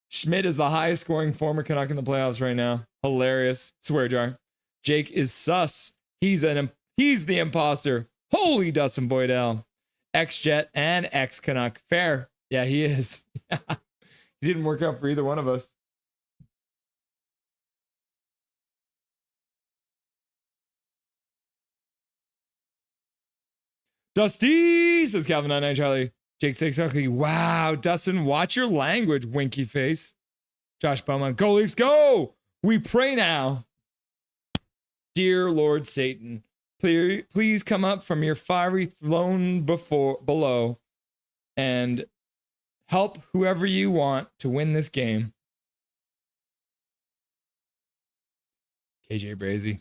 Schmidt is the highest scoring former Canuck in the playoffs right now. Hilarious. Swear jar. Jake is sus. He's the imposter. Holy Dustin Boydell. Ex-Jet and ex-Canuck. Fair. Yeah, he is. He didn't work out for either one of us. Dusty, says Calvin 99 Charlie. Jake takes Hockey. Wow, Dustin, watch your language, winky face. Josh Bowman, go Leafs, go! We pray now. Dear Lord Satan, please come up from your fiery throne below and help whoever you want to win this game. KJ Brazy.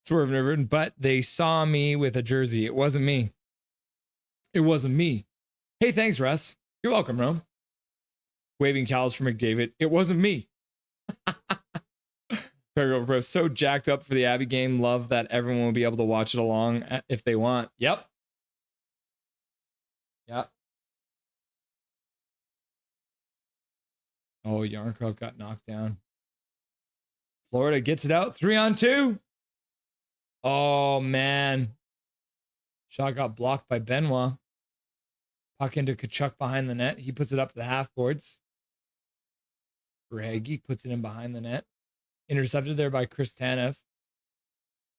Swerve never, but they saw me with a jersey. It wasn't me. It wasn't me. Hey, thanks, Russ. You're welcome, Rome. Waving towels for McDavid. It wasn't me. Paragraph Pro. So jacked up for the Abbey game. Love that everyone will be able to watch it along if they want. Yep. Yep. Oh, Yarncroft got knocked down. Florida gets it out. 3-on-2. Oh, man. Shot got blocked by Benoit. Puck into Kachuk behind the net. He puts it up to the half boards. Braggy puts it in behind the net. Intercepted there by Chris Tanev.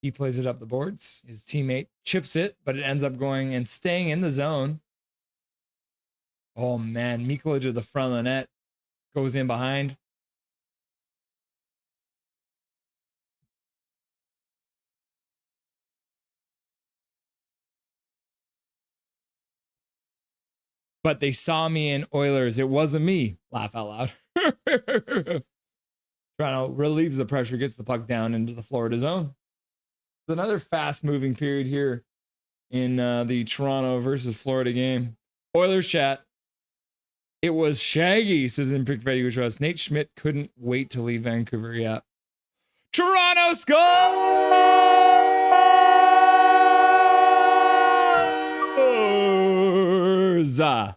He plays it up the boards. His teammate chips it, but it ends up going and staying in the zone. Oh, man. Mikulich at the front of the net. Goes in behind. But they saw me in Oilers. It wasn't me. Laugh out loud. Toronto relieves the pressure, gets the puck down into the Florida zone. It's another fast-moving period here in the Toronto versus Florida game. Oilers chat. It was Shaggy, says in Pick which was Nate Schmidt couldn't wait to leave Vancouver yet. Toronto scores! The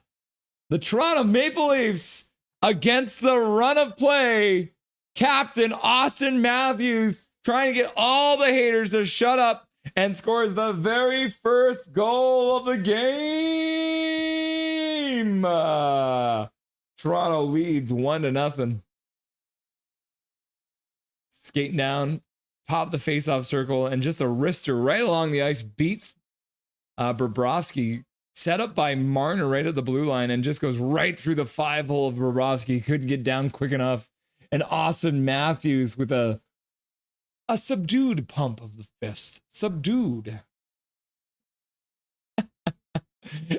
Toronto Maple Leafs against the run of play. Captain Austin Matthews trying to get all the haters to shut up and scores the very first goal of the game. Toronto leads 1-0. Skating down, top of the faceoff circle, and just a wrister right along the ice beats Bobrovsky. Set up by Marner right at the blue line and just goes right through the 5-hole of Bobrovsky. Couldn't get down quick enough. And Austin Matthews with a subdued pump of the fist. Subdued.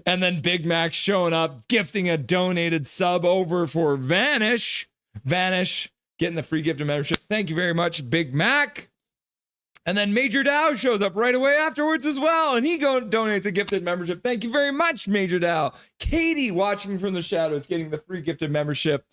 And then Big Mac showing up, gifting a donated sub over for Vanish. Vanish getting the free gift of membership. Thank you very much, Big Mac. And then Major Dow shows up right away afterwards as well. And he donates a gifted membership. Thank you very much, Major Dow. Katie watching from the shadows getting the free gifted membership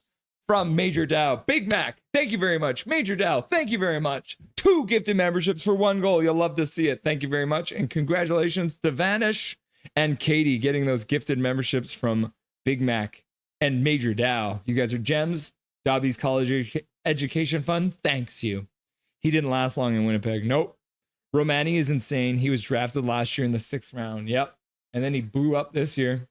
from Major Dow. Big Mac, thank you very much. Major Dow, thank you very much. 2 gifted memberships for 1 goal. You'll love to see it. Thank you very much. And congratulations to Vanish and Katie getting those gifted memberships from Big Mac and Major Dow. You guys are gems. Dobby's College Education Fund thanks you. He didn't last long in Winnipeg. Nope. Romani is insane. He was drafted last year in the 6th round. Yep. And then he blew up this year.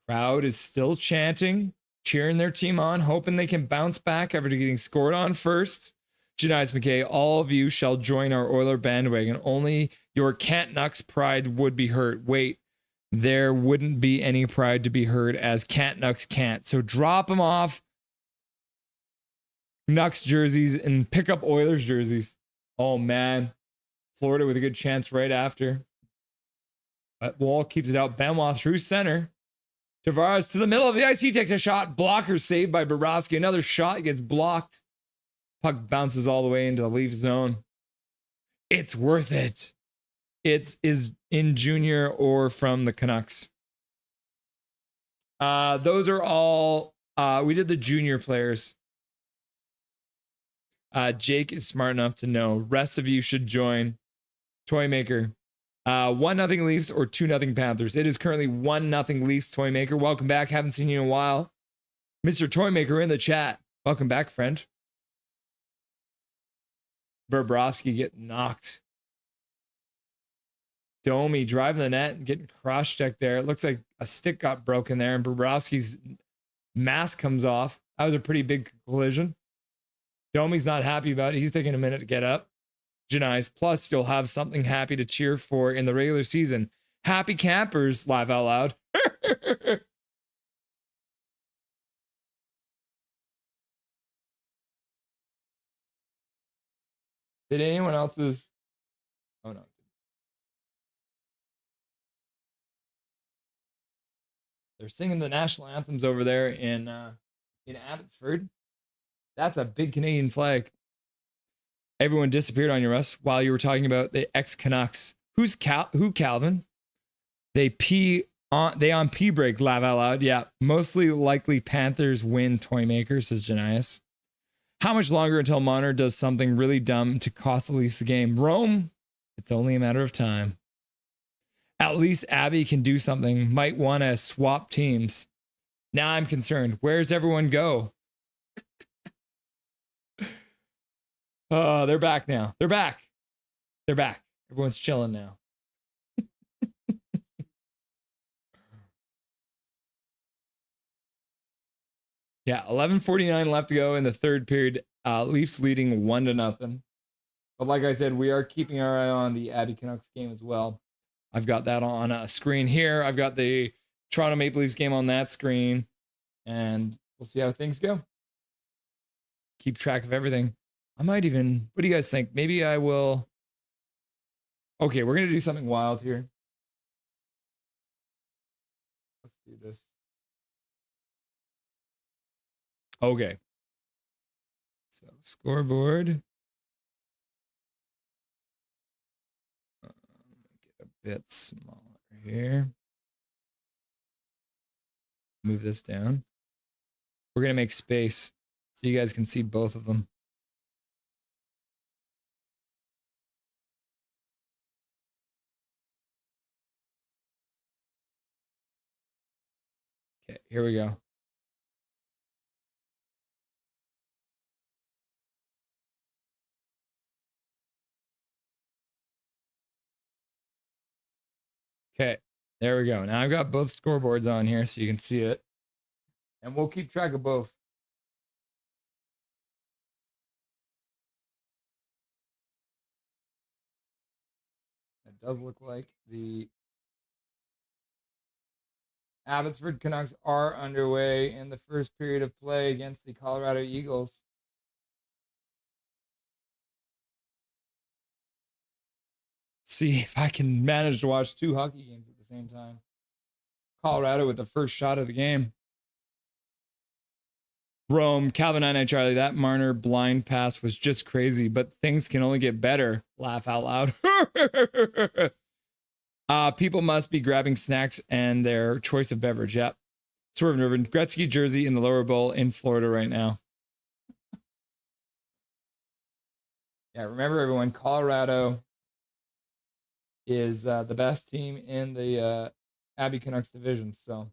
Crowd is still chanting, cheering their team on, hoping they can bounce back after getting scored on first. Janice McKay, all of you shall join our Oiler bandwagon. Only your Canucks pride would be hurt. Wait, there wouldn't be any pride to be hurt as Canucks can't. So drop them off Nucks jerseys and pick up Oilers jerseys. Oh man, Florida with a good chance right after. But Wall keeps it out. Benoit through center. Tavares to the middle of the ice. He takes a shot. Blocker saved by Bobrovsky. Another shot gets blocked. Puck bounces all the way into the Leaf zone. It's worth it. It is in junior or from the Canucks. Those are all. We did the junior players. Jake is smart enough to know. Rest of you should join. Toymaker. 1-0 Leafs or 2-0 Panthers. It is currently 1-0 Leafs. Toymaker, welcome back. Haven't seen you in a while. Mr. Toymaker in the chat. Welcome back, friend. Bobrovsky getting knocked. Domi driving the net and getting cross-checked there. It looks like a stick got broken there, and Bobrovsky's mask comes off. That was a pretty big collision. Domi's not happy about it. He's taking a minute to get up. Janice, plus you'll have something happy to cheer for in the regular season. Happy campers, laugh out loud. Did anyone else's? Oh no. They're singing the national anthems over there in Abbotsford. That's a big Canadian flag. Everyone disappeared on your us while you were talking about the ex-Canucks. Who Calvin? They on P break, laugh out loud. Yeah, mostly likely Panthers win. Toymaker, says Janias. How much longer until Marner does something really dumb to cost the Leafs the game? Rome, it's only a matter of time. At least Abby can do something. Might want to swap teams. Now I'm concerned. Where's everyone go? They're back now. They're back. They're back. Everyone's chilling now. Yeah, 11:49 left to go in the third period. Leafs leading 1-0. But like I said, we are keeping our eye on the Abby Canucks game as well. I've got that on a screen here. I've got the Toronto Maple Leafs game on that screen. And we'll see how things go. Keep track of everything. I might even, what do you guys think? Maybe I will. Okay, we're going to do something wild here. Let's do this. Okay. So scoreboard. Get a bit smaller here. Move this down. We're going to make space so you guys can see both of them. Okay, here we go. Okay, there we go. Now I've got both scoreboards on here so you can see it. And we'll keep track of both. It does look like the Abbotsford Canucks are underway in the first period of play against the Colorado Eagles. See if I can manage to watch 2 hockey games at the same time. Colorado with the first shot of the game. Rome, Calvin 99 Charlie, that Marner blind pass was just crazy, but things can only get better. Laugh out loud. People must be grabbing snacks and their choice of beverage. Yep. Swerve River, Gretzky jersey in the lower bowl in Florida right now. Yeah, remember everyone, Colorado is the best team in the Abbey Canucks division. So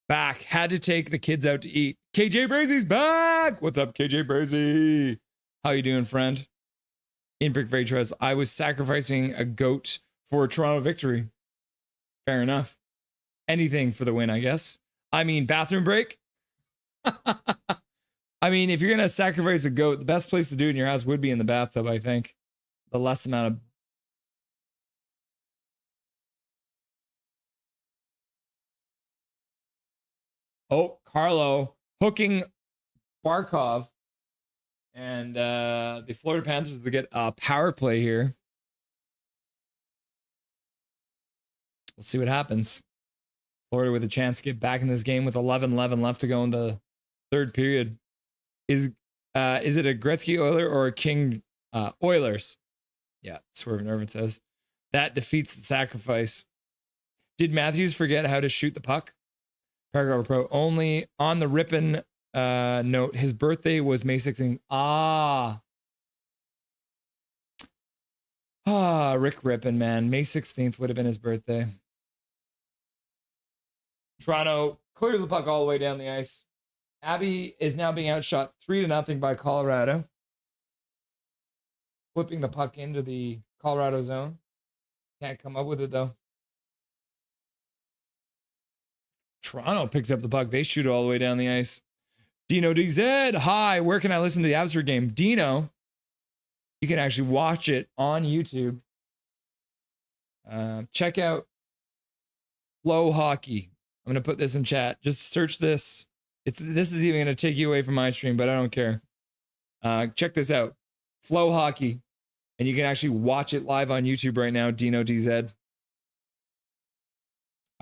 back, had to take the kids out to eat. KJ Brazy's back. What's up, KJ Brazy? How you doing, friend? In Brick Very Trust, I was sacrificing a goat for a Toronto victory. Fair enough. Anything for the win, I guess. I mean, bathroom break. I mean, if you're going to sacrifice a goat, the best place to do it in your house would be in the bathtub, I think. The less amount of... Oh, Carlo hooking Barkov. And the Florida Panthers will get a power play here. We'll see what happens. Florida with a chance to get back in this game with 11-11 left to go in the third period. Is it a Gretzky Oiler or a King Oilers? Yeah, Swerve Nervin says. That defeats the sacrifice. Did Matthews forget how to shoot the puck? Paragraph Pro. Only on the Rippin note, his birthday was May 16th. Rick Rippin, man. May 16th would have been his birthday. Toronto clears the puck all the way down the ice. Abbey is now being outshot 3-0 by Colorado. Flipping the puck into the Colorado zone. Can't come up with it, though. Toronto picks up the puck. They shoot it all the way down the ice. Dino DZ, hi. Where can I listen to the Abbotsford game? Dino, you can actually watch it on YouTube. Check out Flow Hockey. I'm going to put this in chat. Just search this. This is even going to take you away from my stream, but I don't care. Check this out. Flow Hockey. And you can actually watch it live on YouTube right now. Dino DZ.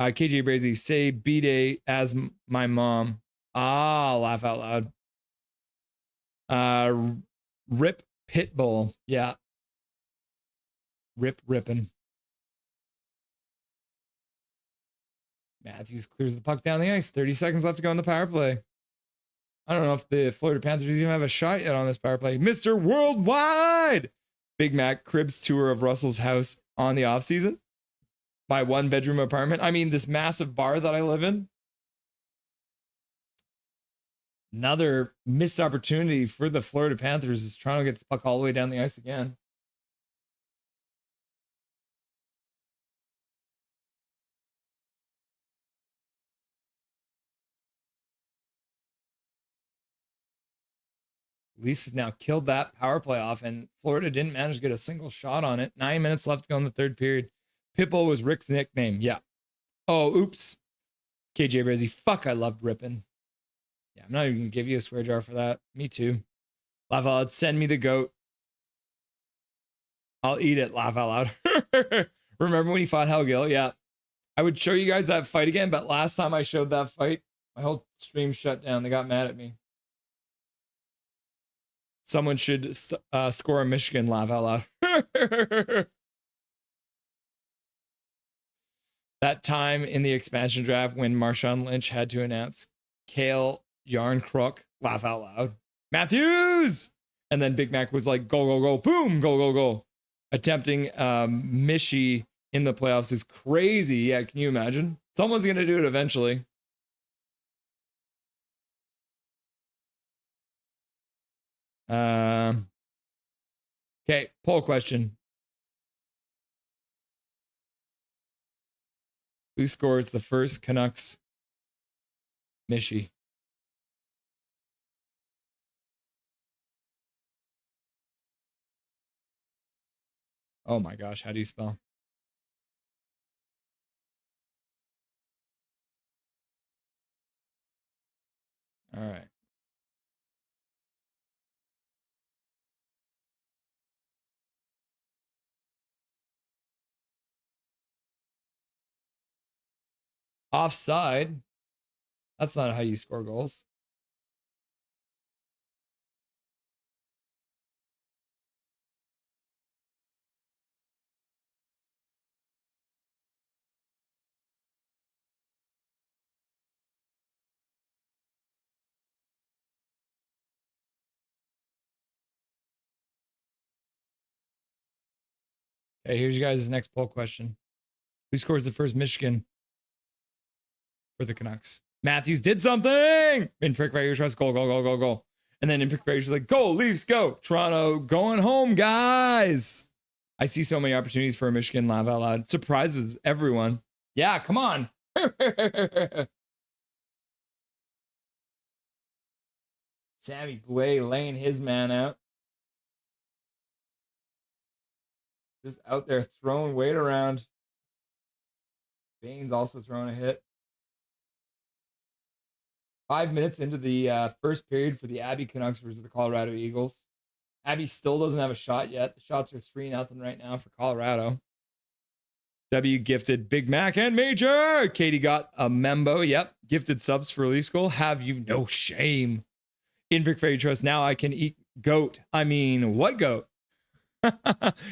KJ Brazy, say B-Day as my mom. Laugh out loud. Rip Pitbull. Yeah. Rippin'. Matthews clears the puck down the ice. 30 seconds left to go on the power play. I don't know if the Florida Panthers even have a shot yet on this power play. Mr. Worldwide! Big Mac cribs tour of Russell's house on the offseason. My one-bedroom apartment. I mean, this massive bar that I live in. Another missed opportunity for the Florida Panthers as Toronto gets the puck all the way down the ice again. Leafs have now killed that power play off, and Florida didn't manage to get a single shot on it. 9 minutes left to go in the third period. Pitbull was Rick's nickname. Yeah. Oh, oops. KJ Brizzy. Fuck, I loved Rippin'. Yeah, I'm not even going to give you a swear jar for that. Me too. Laugh out loud. Send me the goat. I'll eat it. Laugh out loud. Remember when he fought Helgill? Yeah. I would show you guys that fight again, but last time I showed that fight, my whole stream shut down. They got mad at me. Someone should score a Michigan. Laugh out loud. That time in the expansion draft when Marshawn Lynch had to announce Kale Yarncrook. Laugh out loud. Matthews! And then Big Mac was like, go, go, go. Boom, go, go, go. Attempting Michie in the playoffs is crazy. Yeah, can you imagine? Someone's going to do it eventually. Okay, poll question. Who scores the first Canucks Michie? Oh my gosh, how do you spell? All right. Offside. That's not how you score goals. Okay, here's you guys' next poll question. Who scores the first Michigan for the Canucks? Matthews did something! In pick right, trust, goal, goal, goal, goal, goal. And then in pick right, like, go, Leafs, go. Toronto going home, guys. I see so many opportunities for a Michigan laugh out loud. Surprises everyone. Yeah, come on. Sammy Blay laying his man out. Just out there throwing weight around. Baines also throwing a hit. 5 minutes into the first period for the Abbey Canucks versus the Colorado Eagles. Abbey still doesn't have a shot yet. The shots are 3-0 right now for Colorado. W gifted Big Mac and Major. Katie got a membo. Yep. Gifted subs for release goal. Have you no shame? In Vic Fairy Trust. Now I can eat goat. I mean, what goat?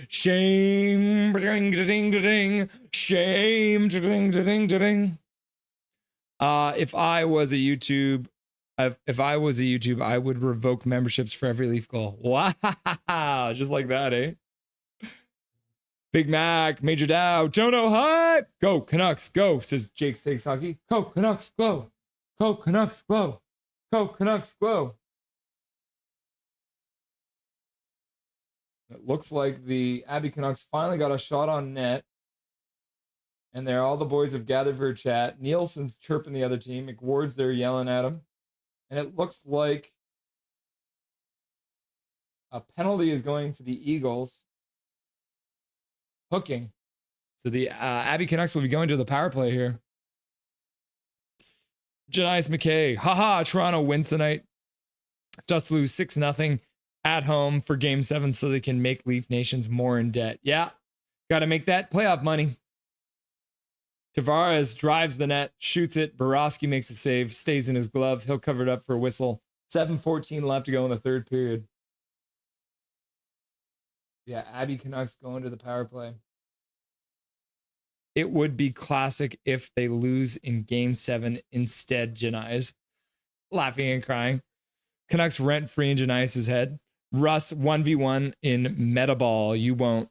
Shame. Ding, ding, ding. Shame. Ding, ding, ding. If I was a YouTube, I would revoke memberships for every Leaf goal. Wow. Just like that, eh? Big Mac, Major Dow, Jono hype. Go Canucks, go, says Jake Steaks Hockey. Go Canucks, go. Go Canucks, go. Go Canucks, go. It looks like the Abbey Canucks finally got a shot on net. And there, all the boys have gathered for a chat. Nielsen's chirping the other team. McWard's there yelling at him. And it looks like a penalty is going for the Eagles. Hooking. So the Abbey Canucks will be going to the power play here. Janice McKay. Haha, Toronto wins tonight. Just lose 6-0 at home for game 7 so they can make Leaf Nations more in debt. Yeah, got to make that playoff money. Tavares drives the net, shoots it. Borowski makes a save, stays in his glove. He'll cover it up for a whistle. 7:14 left to go in the third period. Yeah, Abbey Canucks going to the power play. It would be classic if they lose in game 7 instead, Janice. Laughing and crying. Canucks rent free in Janice's head. Russ 1v1 in Metaball. You won't.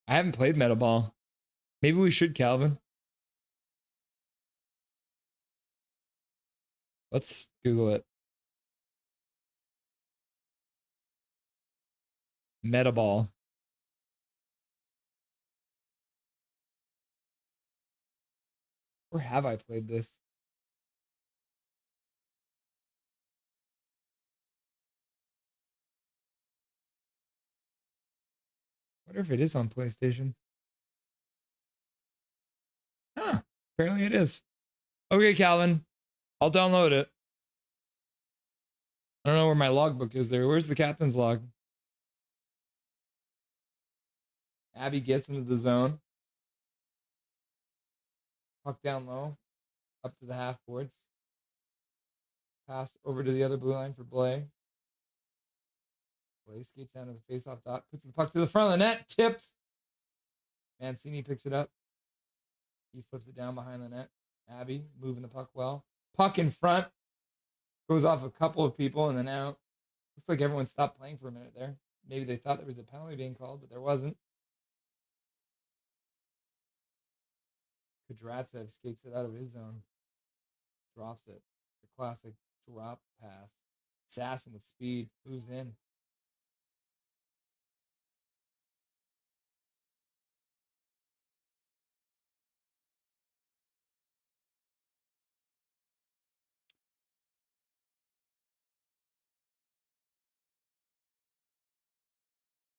I haven't played Metaball. Maybe we should, Calvin. Let's Google it. Metaball. Where have I played this? I wonder if it is on PlayStation. Huh. Apparently it is. Okay, Calvin. I'll download it. I don't know where my logbook is there. Where's the captain's log? Abby gets into the zone. Puck down low. Up to the half boards. Pass over to the other blue line for Blay. Blay skates down to the face-off dot. Puts the puck to the front of the net. Tips. Mancini picks it up. He flips it down behind the net. Abby moving the puck well. Puck in front. Goes off a couple of people and then out. Looks like everyone stopped playing for a minute there. Maybe they thought there was a penalty being called, but there wasn't. Kudratsev skates it out of his zone. Drops it. The classic drop pass. Assassin with speed. Moves in.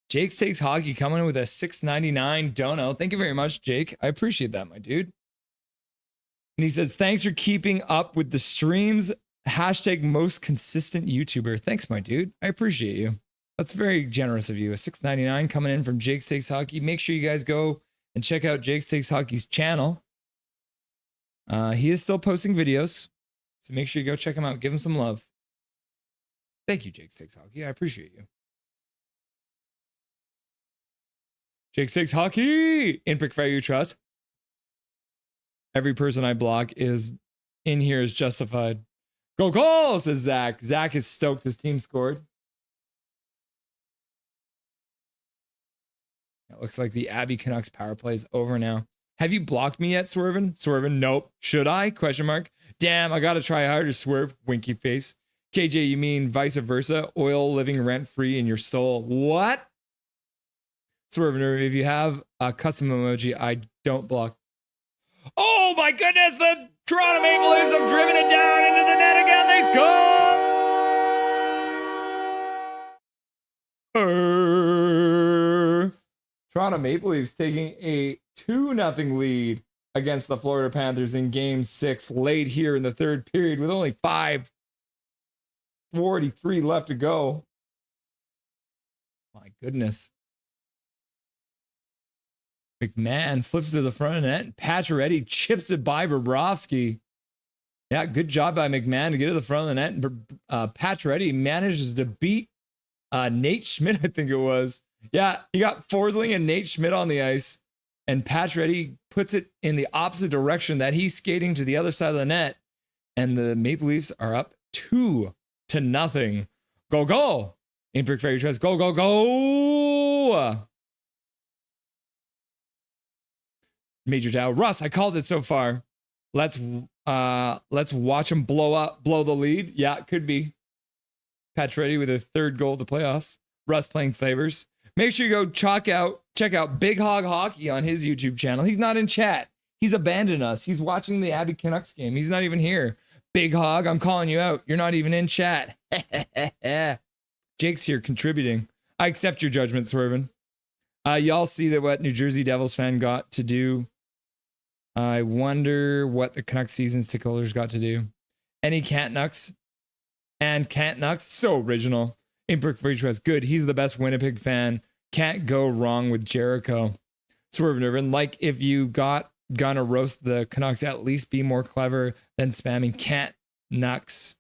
Jake Takes Hockey coming in with a $6.99 dono. Thank you very much, Jake. I appreciate that, my dude. And he says, thanks for keeping up with the streams. Hashtag most consistent YouTuber. Thanks, my dude. I appreciate you. That's very generous of you. A $6.99 coming in from Jake Takes Hockey. Make sure you guys go and check out Jake Takes Hockey's channel. He is still posting videos. So make sure you go check him out. Give him some love. Thank you, Jake Takes Hockey. I appreciate you. Jake Takes Hockey in Pick Fire You Trust. Every person I block is in here is justified. Go goal, says Zach. Zach is stoked his team scored. It looks like the Abby Canucks power play is over now. Have you blocked me yet, Swervin? Swervin, nope. Should I? Question mark. Damn, I gotta try harder, Swerve. Winky face. KJ, you mean vice versa? Oil living rent-free in your soul. What? Swervin, if you have a custom emoji, I don't block. Oh my goodness, the Toronto Maple Leafs have driven it down into the net again. They score! Toronto Maple Leafs taking a 2-0 lead against the Florida Panthers in Game 6 late here in the third period with only 5:43 left to go. My goodness. McMahon flips to the front of the net and Pacioretty chips it by Bobrovsky. Yeah, good job by McMahon to get to the front of the net. Pacioretty manages to beat Nate Schmidt, I think it was. Yeah, he got Forsling and Nate Schmidt on the ice, and Pacioretty puts it in the opposite direction that he's skating to the other side of the net, and the Maple Leafs are up 2-0. Go, go! Imperfect Fairy Trust, go, go, go! Major Dow. Russ, I called it so far. Let's watch him blow the lead. Yeah, it could be. Pacioretty with his third goal of the playoffs. Russ playing favors. Make sure you go check out Big Hog Hockey on his YouTube channel. He's not in chat. He's abandoned us. He's watching the Abby Canucks game. He's not even here. Big Hog, I'm calling you out. You're not even in chat. Jake's here contributing. I accept your judgment, Swervin. Y'all see that what New Jersey Devils fan got to do. I wonder what the Canucks season's ticket holders got to do. Any Cantnucks? And Cantnucks, so original. Imperfect Free Trust, good. He's the best Winnipeg fan. Can't go wrong with Jericho. Swerve Nervin, like if you gonna roast the Canucks, at least be more clever than spamming Cantnucks.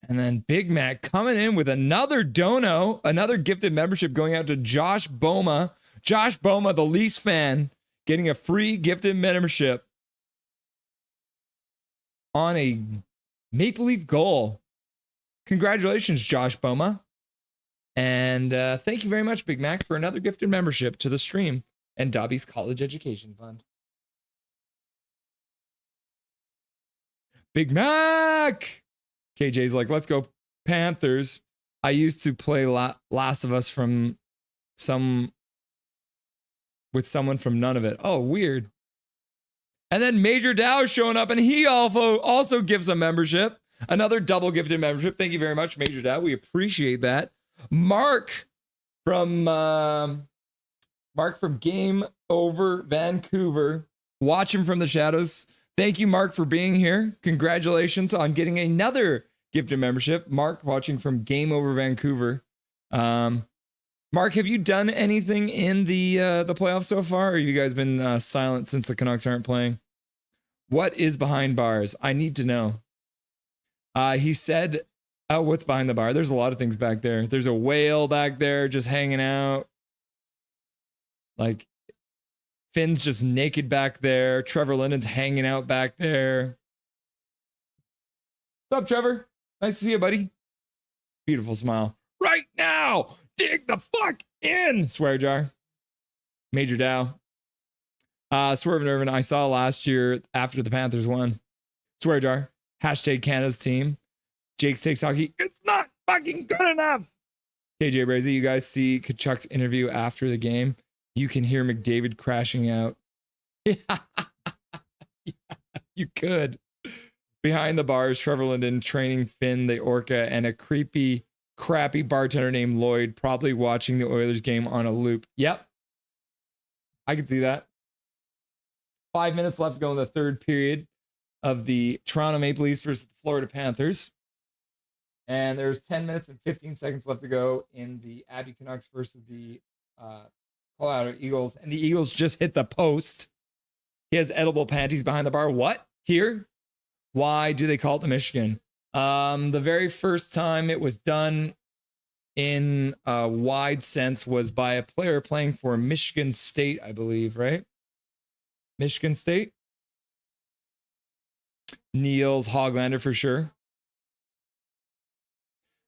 And then Big Mac coming in with another dono, another gifted membership going out to Josh Boma. Josh Boma, the Leafs fan, getting a free gifted membership on a Maple Leaf goal. Congratulations, Josh Boma. And thank you very much, Big Mac, for another gifted membership to the stream and Dobby's College Education Fund. Big Mac! KJ's like, let's go Panthers. I used to play Last of Us with someone from none of it. Oh, weird. And then Major Dow showing up, and he also gives a membership. Another double gifted membership. Thank you very much, Major Dow. We appreciate that. Mark from Game Over Vancouver. Watch him from the shadows. Thank you, Mark, for being here. Congratulations on getting another gifted membership. Mark watching from Game Over Vancouver. Mark, have you done anything in the playoffs so far, or have you guys been silent since the Canucks aren't playing? What is behind bars? I need to know. He said, oh, what's behind the bar? There's a lot of things back there. There's a whale back there just hanging out. Like, Finn's just naked back there. Trevor Linden's hanging out back there. What's up, Trevor? Nice to see you, buddy. Beautiful smile. Right now, dig the fuck in, swear jar. Major Dow. Swerve and Irvin, I saw last year after the Panthers won. Swear jar. Hashtag Canada's team. Jake Takes Hockey. It's not fucking good enough. KJ Brazy, you guys see Kachuk's interview after the game. You can hear McDavid crashing out. Yeah, you could. Behind the bars, Trevor Linden training Finn the Orca and a creepy, crappy bartender named Lloyd probably watching the Oilers game on a loop. Yep. I can see that. 5 minutes left to go in the third period of the Toronto Maple Leafs versus the Florida Panthers. And there's 10 minutes and 15 seconds left to go in the Abby Canucks versus the Colorado Eagles. And the Eagles just hit the post. He has edible panties behind the bar. What? Here? Why do they call it the Michigan? The very first time it was done in a wide sense was by a player playing for Michigan State, I believe, right? Michigan State? Niels Hoglander for sure.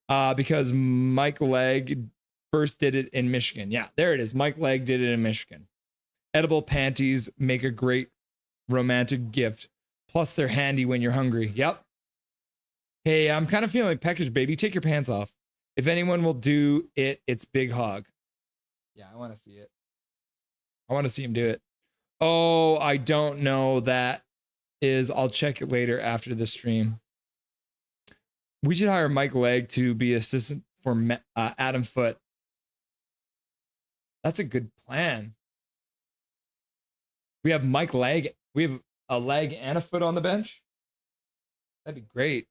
Because Mike Legg first did it in Michigan. Yeah, there it is. Mike Legg did it in Michigan. Edible panties make a great romantic gift. Plus, they're handy when you're hungry. Yep. Hey, I'm kind of feeling like peckish, baby. Take your pants off. If anyone will do it, it's Big Hog. Yeah, I want to see it. I want to see him do it. Oh, I don't know. That is, I'll check it later after the stream. We should hire Mike Legg to be assistant for Adam Foote. That's a good plan. We have Mike Legg. We have a Legg and a Foote on the bench. That'd be great.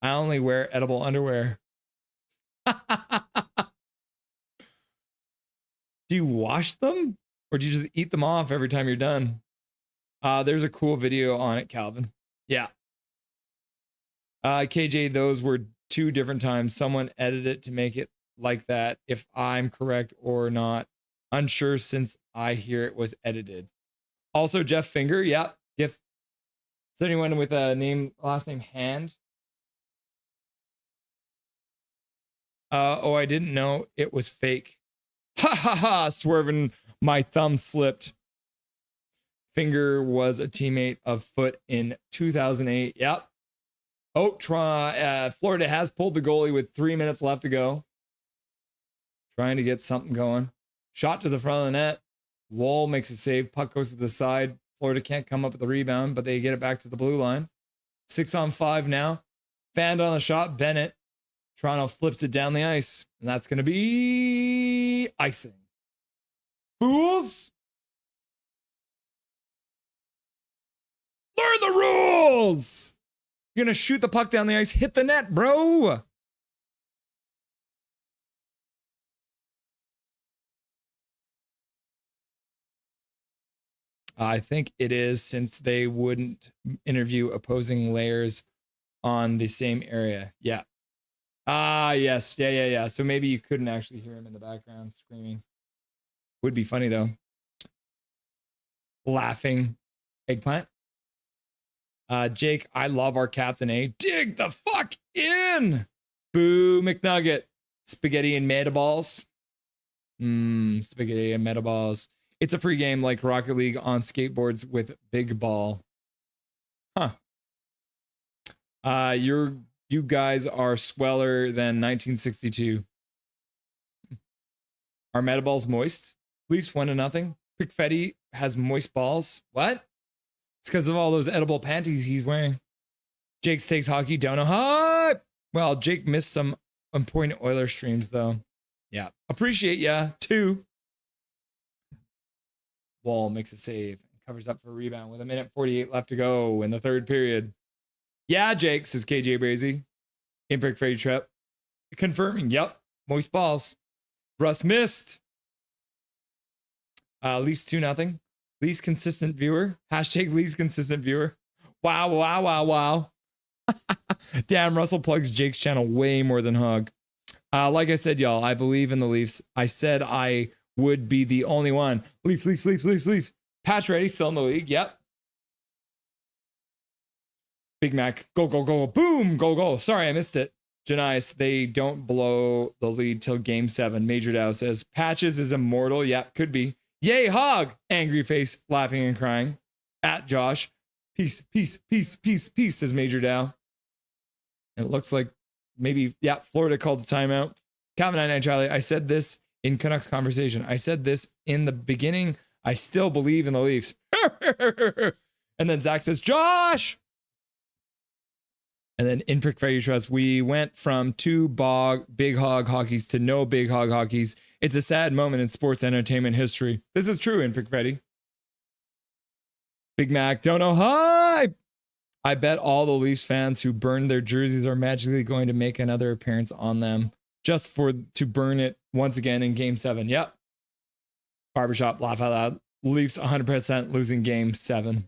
I only wear edible underwear. Do you wash them? Or do you just eat them off every time you're done? There's a cool video on it, Calvin. Yeah. KJ, those were 2 different times. Someone edited it to make it like that. If I'm correct or not, unsure since I hear it was edited. Also, Jeff Finger. Yeah. Is there anyone with a last name Hand? I didn't know it was fake. Ha ha ha, swerving, my thumb slipped. Finger was a teammate of Foote in 2008. Yep. Florida has pulled the goalie with 3 minutes left to go. Trying to get something going. Shot to the front of the net. Wall makes a save. Puck goes to the side. Florida can't come up with the rebound, but they get it back to the blue line. 6-on-5 now. Fanned on the shot. Bennett. Toronto flips it down the ice. And that's going to be icing. Fools! Learn the rules! You're going to shoot the puck down the ice. Hit the net, bro! I think it is, since they wouldn't interview opposing layers on the same area. Yeah. Yes. Yeah. So maybe you couldn't actually hear him in the background screaming. Would be funny, though. Laughing. Eggplant. Jake, I love our captain, eh? Dig the fuck in! Boo, McNugget. Spaghetti and meatballs. Spaghetti and meatballs. It's a free game like Rocket League on skateboards with Big Ball. Huh. You guys are sweller than 1962. Are meatballs moist? Leafs 1-0. Pickfetty has moist balls. What? It's because of all those edible panties he's wearing. Jake's takes hockey. Don't know how. Well, Jake missed some important Oilers streams, though. Yeah. Appreciate ya, too. Wall makes a save. Covers up for a rebound with 1:48 left to go in the third period. Yeah, Jake, says KJ Brazy. Impic Freddy Trep. Confirming. Yep. Moist balls. Russ missed. Least 2-0. Least consistent viewer. Hashtag least consistent viewer. Wow. Damn, Russell plugs Jake's channel way more than Hug. Like I said, y'all, I believe in the Leafs. I said I would be the only one. Leafs. Patch ready, still in the league. Yep. Big Mac. Goal. Boom. Goal. Sorry, I missed it. Janice, they don't blow the lead till game 7. Major Dow says, Patches is immortal. Yep, could be. Yay, Hog. Angry face, laughing and crying. At Josh. Peace, says Major Dow. And it looks like maybe, Florida called a timeout. Calvin 99 Charlie, I said this in Canucks conversation. I said this in the beginning. I still believe in the Leafs. And then Zach says, Josh. And then in Prick Freddy Trust, we went from 2 big hog hockeys to no big hog hockeys. It's a sad moment in sports entertainment history. This is true in Prick Freddy. Big Mac, don't know. Hi. I bet all the Leafs fans who burned their jerseys are magically going to make another appearance on them just to burn it once again in game 7. Yep. Barbershop, laugh out loud. Leafs 100% losing game 7.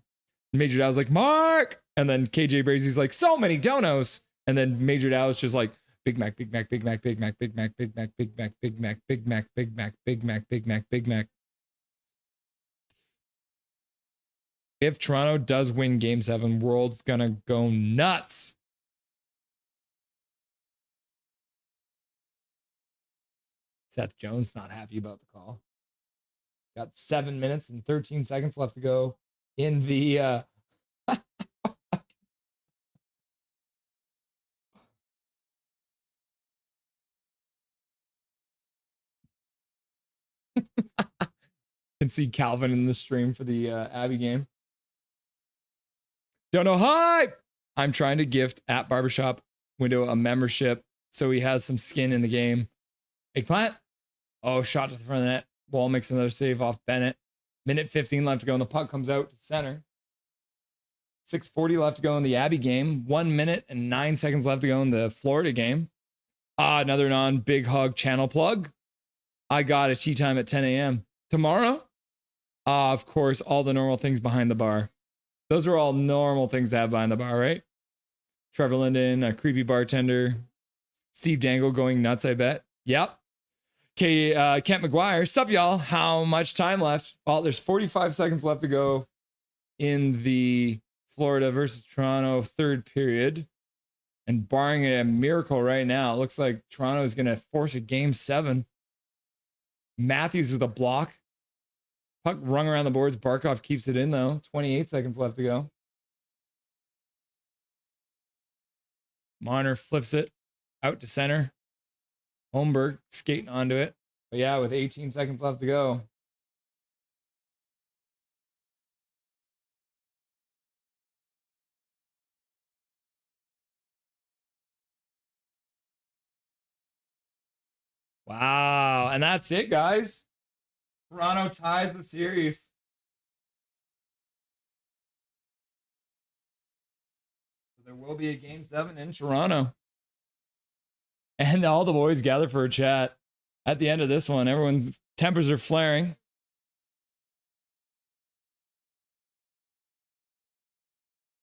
Major Dow's like, Mark. And then KJ Brazy's like, so many donos. And then Major Dow is just like, Big Mac. If Toronto does win game 7, world's gonna go nuts. Seth Jones not happy about the call. Got 7 minutes and 13 seconds left to go in the can see Calvin in the stream for the Abby game. Don't know. Hi, I'm trying to gift at Barbershop Window a membership so he has some skin in the game. Eggplant. Oh, shot to the front of the net. Wall makes another save off Bennett. Minute 15 left to go, and the puck comes out to center. 6:40 left to go in the Abby game. 1 minute and 9 seconds left to go in the Florida game. Another non-big hug channel plug. I got a tea time at 10 a.m. tomorrow. Of course, all the normal things behind the bar. Those are all normal things to have behind the bar, right? Trevor Linden, a creepy bartender. Steve Dangle going nuts, I bet. Yep. Kent McGuire. Sup, y'all? How much time left? Well, there's 45 seconds left to go in the Florida versus Toronto third period. And barring a miracle right now, it looks like Toronto is going to force a game 7. Matthews with a block. Puck rung around the boards. Barkov keeps it in, though. 28 seconds left to go. Marner flips it out to center. Holmberg skating onto it. But yeah, with 18 seconds left to go. Wow. And that's it, guys. Toronto ties the series. There will be a game 7 in Toronto. And all the boys gather for a chat. At the end of this one, everyone's tempers are flaring.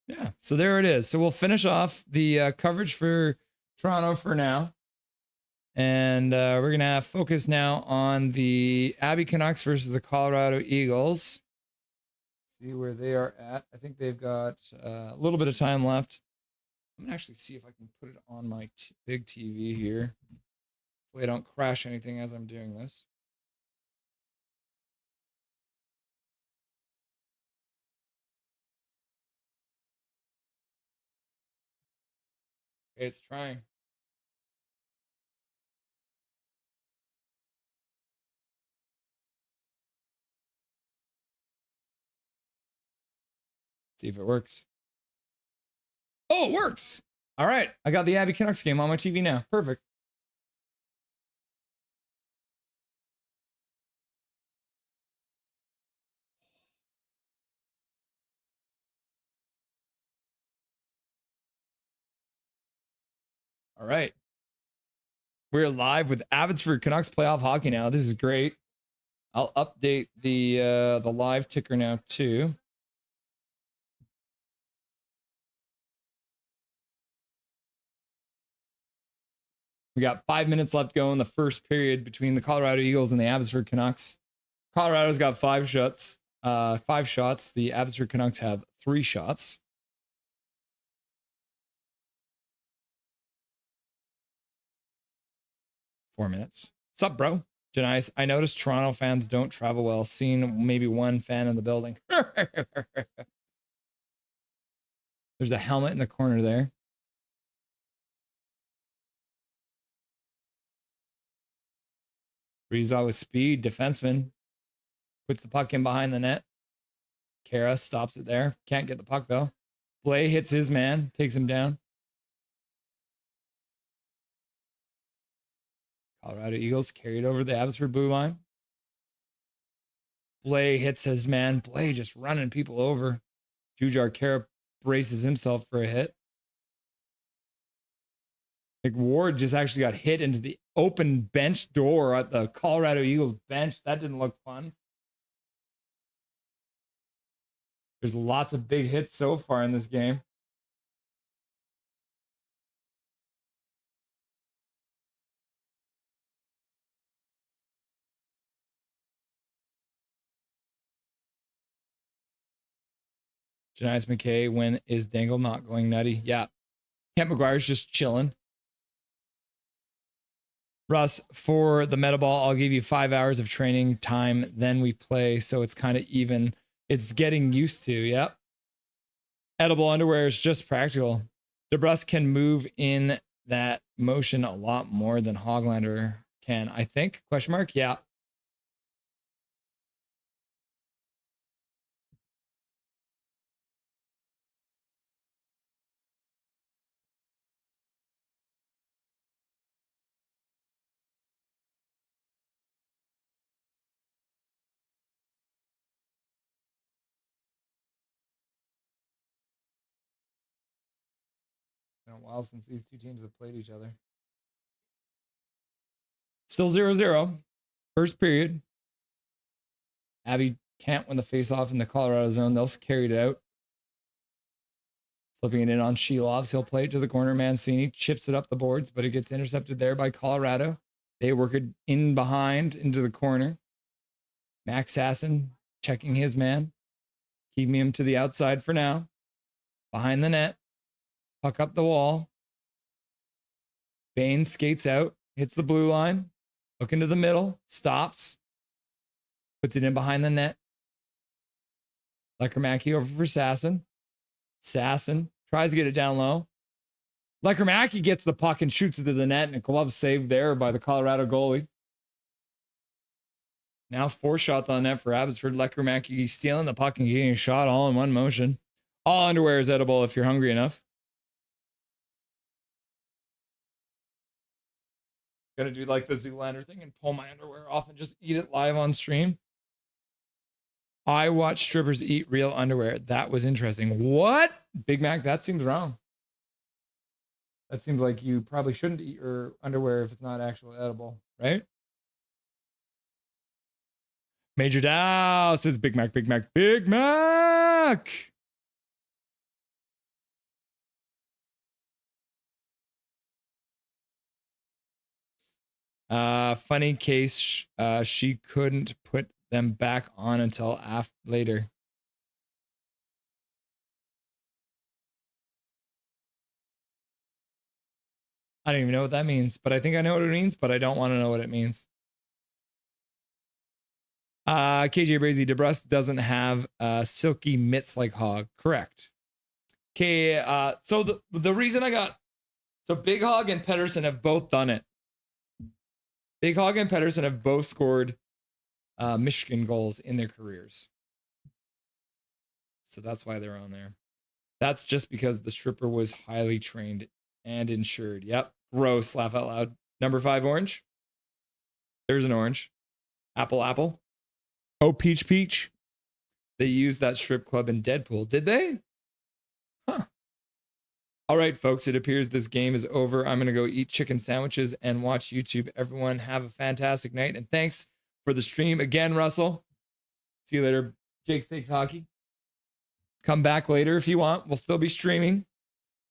Yeah, so there it is. So we'll finish off the coverage for Toronto for now. And we're going to focus now on the Abby Canucks versus the Colorado Eagles. See where they are at. I think they've got a little bit of time left. I'm going to actually see if I can put it on my big TV here. Hopefully I don't crash anything as I'm doing this. Okay, it's trying. See if it works. Oh, it works. All right. I got the Abby Canucks game on my TV now. Perfect. All right. We're live with Abbotsford Canucks playoff hockey now. This is great. I'll update the live ticker now too. We got 5 minutes left to go in the first period between the Colorado Eagles and the Abbotsford Canucks. Colorado's got 5 shots. 5 shots. The Abbotsford Canucks have 3 shots. Four minutes. What's up, bro? Janice, I noticed Toronto fans don't travel well. Seen maybe one fan in the building. There's a helmet in the corner there. Breeza with speed, defenseman. Puts the puck in behind the net. Kara stops it there. Can't get the puck, though. Blay hits his man, takes him down. Colorado Eagles carried over the Abbotsford blue line. Blay hits his man. Blay just running people over. Jujar Kara braces himself for a hit. Ward just actually got hit into the open bench door at the Colorado Eagles bench. That didn't look fun. There's lots of big hits so far in this game. Janice McKay, when is Dangle not going nutty? Yeah. Kent McGuire's just chilling. Russ, for the meta ball, I'll give you 5 hours of training time. Then we play. So it's kind of even. It's getting used to. Yep. Edible underwear is just practical. DeBrusque can move in that motion a lot more than Hoglander can, I think. Question mark. Yeah. Been a while since these two teams have played each other. Still 0-0. First period. Abby can't win the faceoff in the Colorado zone. They'll carry it out. Flipping it in on Shelovs. He'll play it to the corner. Mancini chips it up the boards, but it gets intercepted there by Colorado. They work it in behind into the corner. Max Sasson checking his man. Keeping him to the outside for now. Behind the net. Puck up the wall. Bain skates out. Hits the blue line. Look into the middle. Stops. Puts it in behind the net. Lekermacki over for Sasson. Sasson tries to get it down low. Lekermacki gets the puck and shoots it to the net, and a glove saved there by the Colorado goalie. Now 4 shots on net for Abbotsford. Lekermacki stealing the puck and getting a shot all in one motion. All underwear is edible if you're hungry enough. Gonna do like the Zoolander thing and pull my underwear off and just eat it live on stream. I watch strippers eat real underwear. That was interesting. What? Big Mac, that seems wrong. That seems like you probably shouldn't eat your underwear if it's not actually edible, right? Major Dow says Big Mac, Big Mac, Big Mac. Funny case, she couldn't put them back on until later. I don't even know what that means, but I think I know what it means, but I don't want to know what it means. KJ Brazy, DeBrusque doesn't have silky mitts like Hog. Correct. Okay, so the reason Big Hog and Pedersen have both done it. Big Hog and Pedersen have both scored Michigan goals in their careers. So that's why they're on there. That's just because the stripper was highly trained and insured. Yep. Gross. Laugh out loud. Number 5, orange. There's an orange. Apple, apple. Oh, peach, peach. They used that strip club in Deadpool. Did they? Huh. All right, folks. It appears this game is over. I'm going to go eat chicken sandwiches and watch YouTube. Everyone have a fantastic night. And thanks for the stream again, Russell. See you later, Jake Steaks Hockey. Come back later if you want. We'll still be streaming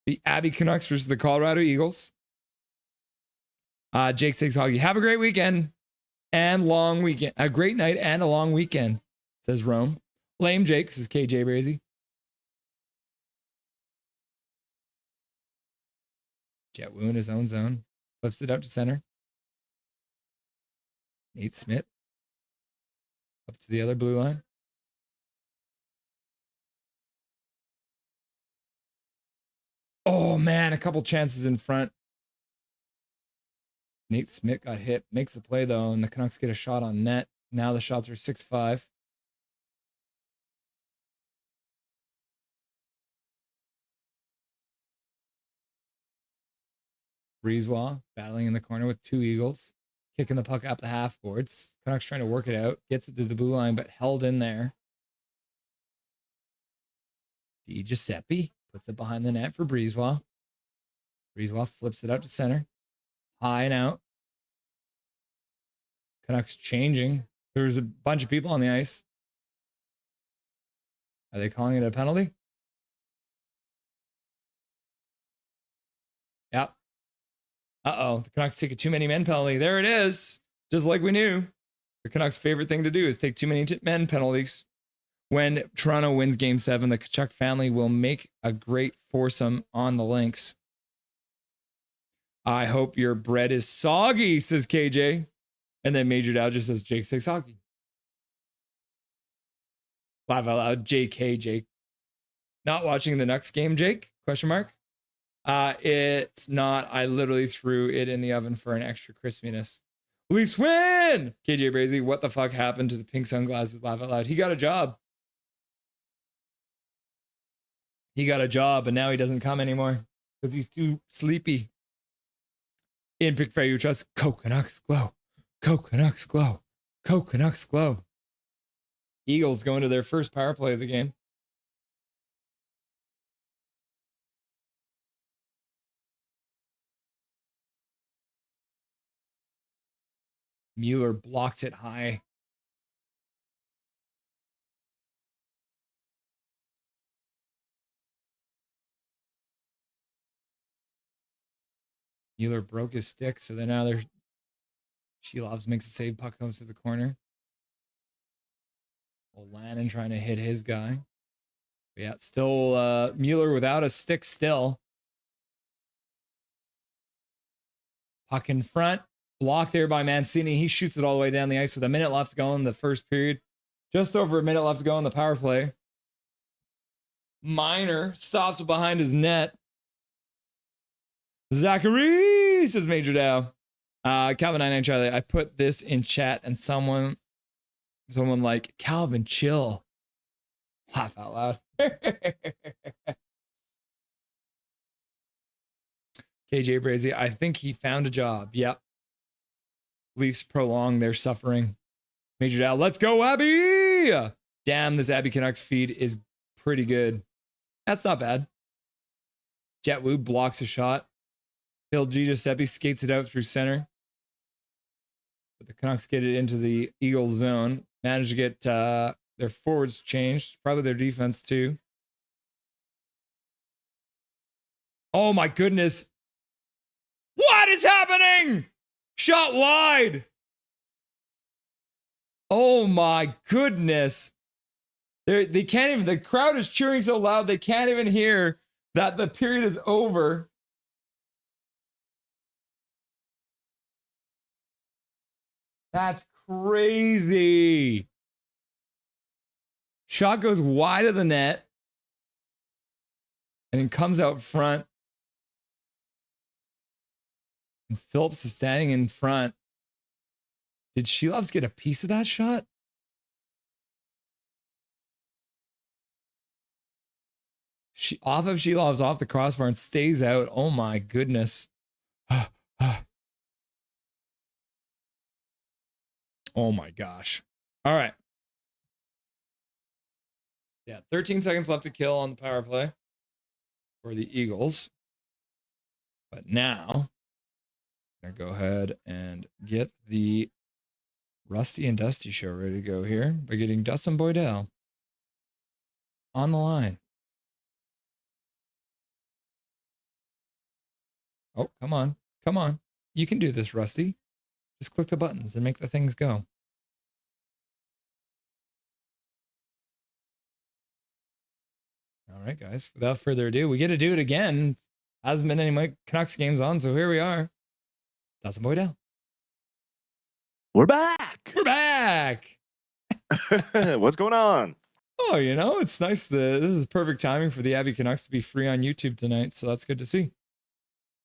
the Abby Canucks versus the Colorado Eagles. Jake Steaks Hockey. Have a great weekend and long weekend. A great night and a long weekend, says Rome. Lame Jake, says KJ Brazy. Jet Wu in his own zone. Flips it out to center. Nate Smith. Up to the other blue line. Oh, man, a couple chances in front. Nate Smith got hit. Makes the play, though, and the Canucks get a shot on net. Now the shots are 6-5. Breezewa battling in the corner with 2 Eagles. Kicking the puck up the half boards. Canucks trying to work it out. Gets it to the blue line, but held in there. Di Giuseppe puts it behind the net for Breezewa. Breezewa flips it out to center. High and out. Canucks changing. There's a bunch of people on the ice. Are they calling it a penalty? Yep. Uh-oh. The Canucks take a too many men penalty. There it is. Just like we knew. The Canucks' favorite thing to do is take too many men penalties. When Toronto wins Game 7, the Tkachuk family will make a great foursome on the links. I hope your bread is soggy, says KJ. And then Major Dow just says Jake says soggy. Laugh out loud, JK, Jake. Not watching the Nucks game, Jake? Question mark. It's not. I literally threw it in the oven for an extra crispiness. Leafs win! KJ Brazy, what the fuck happened to the pink sunglasses? Laugh out loud. He got a job. He got a job, and now he doesn't come anymore because he's too sleepy. In Pick Fair, you trust. Canucks glow. Canucks glow. Canucks glow. Eagles going to their first power play of the game. Mueller blocks it high. Mueller broke his stick, so then now Shilovs makes a save. Puck comes to the corner. Lannon trying to hit his guy. But yeah, still Mueller without a stick still. Puck in front. Blocked there by Mancini. He shoots it all the way down the ice with a minute left to go in the first period. Just over a minute left to go in the power play. Minor stops it behind his net. Zachary, says Major Dow. Calvin 99 Charlie, I put this in chat and someone like, Calvin, chill. Laugh out loud. KJ Brazy, I think he found a job. Yep. Leafs prolong their suffering. Major Dow, let's go, Abby! Damn, this Abby Canucks feed is pretty good. That's not bad. Jet Wu blocks a shot. Phil Giuseppe skates it out through center. But the Canucks get it into the Eagles zone. Manage to get their forwards changed. Probably their defense too. Oh my goodness. What is happening? Shot wide. Oh my goodness. They can't even, the crowd is cheering so loud they can't even hear that the period is over. That's crazy. Shot goes wide of the net and then comes out front. And Phillips is standing in front. Did Shilovs get a piece of that shot? Off of Shilovs, off the crossbar and stays out. Oh my goodness. Oh my gosh. All right. Yeah, 13 seconds left to kill on the power play for the Eagles. But now, I'm going to go ahead and get the Rusty and Dusty show ready to go here by getting Dustin Boydell on the line. Oh, come on. Come on. You can do this, Rusty. Just click the buttons and make the things go. All right, guys. Without further ado, we get to do it again. Hasn't been any Canucks games on, so here we are. Dustin Boydell. We're back. We're back. What's going on? Oh, you know, it's nice. This is perfect timing for the Abbey Canucks to be free on YouTube tonight, so that's good to see.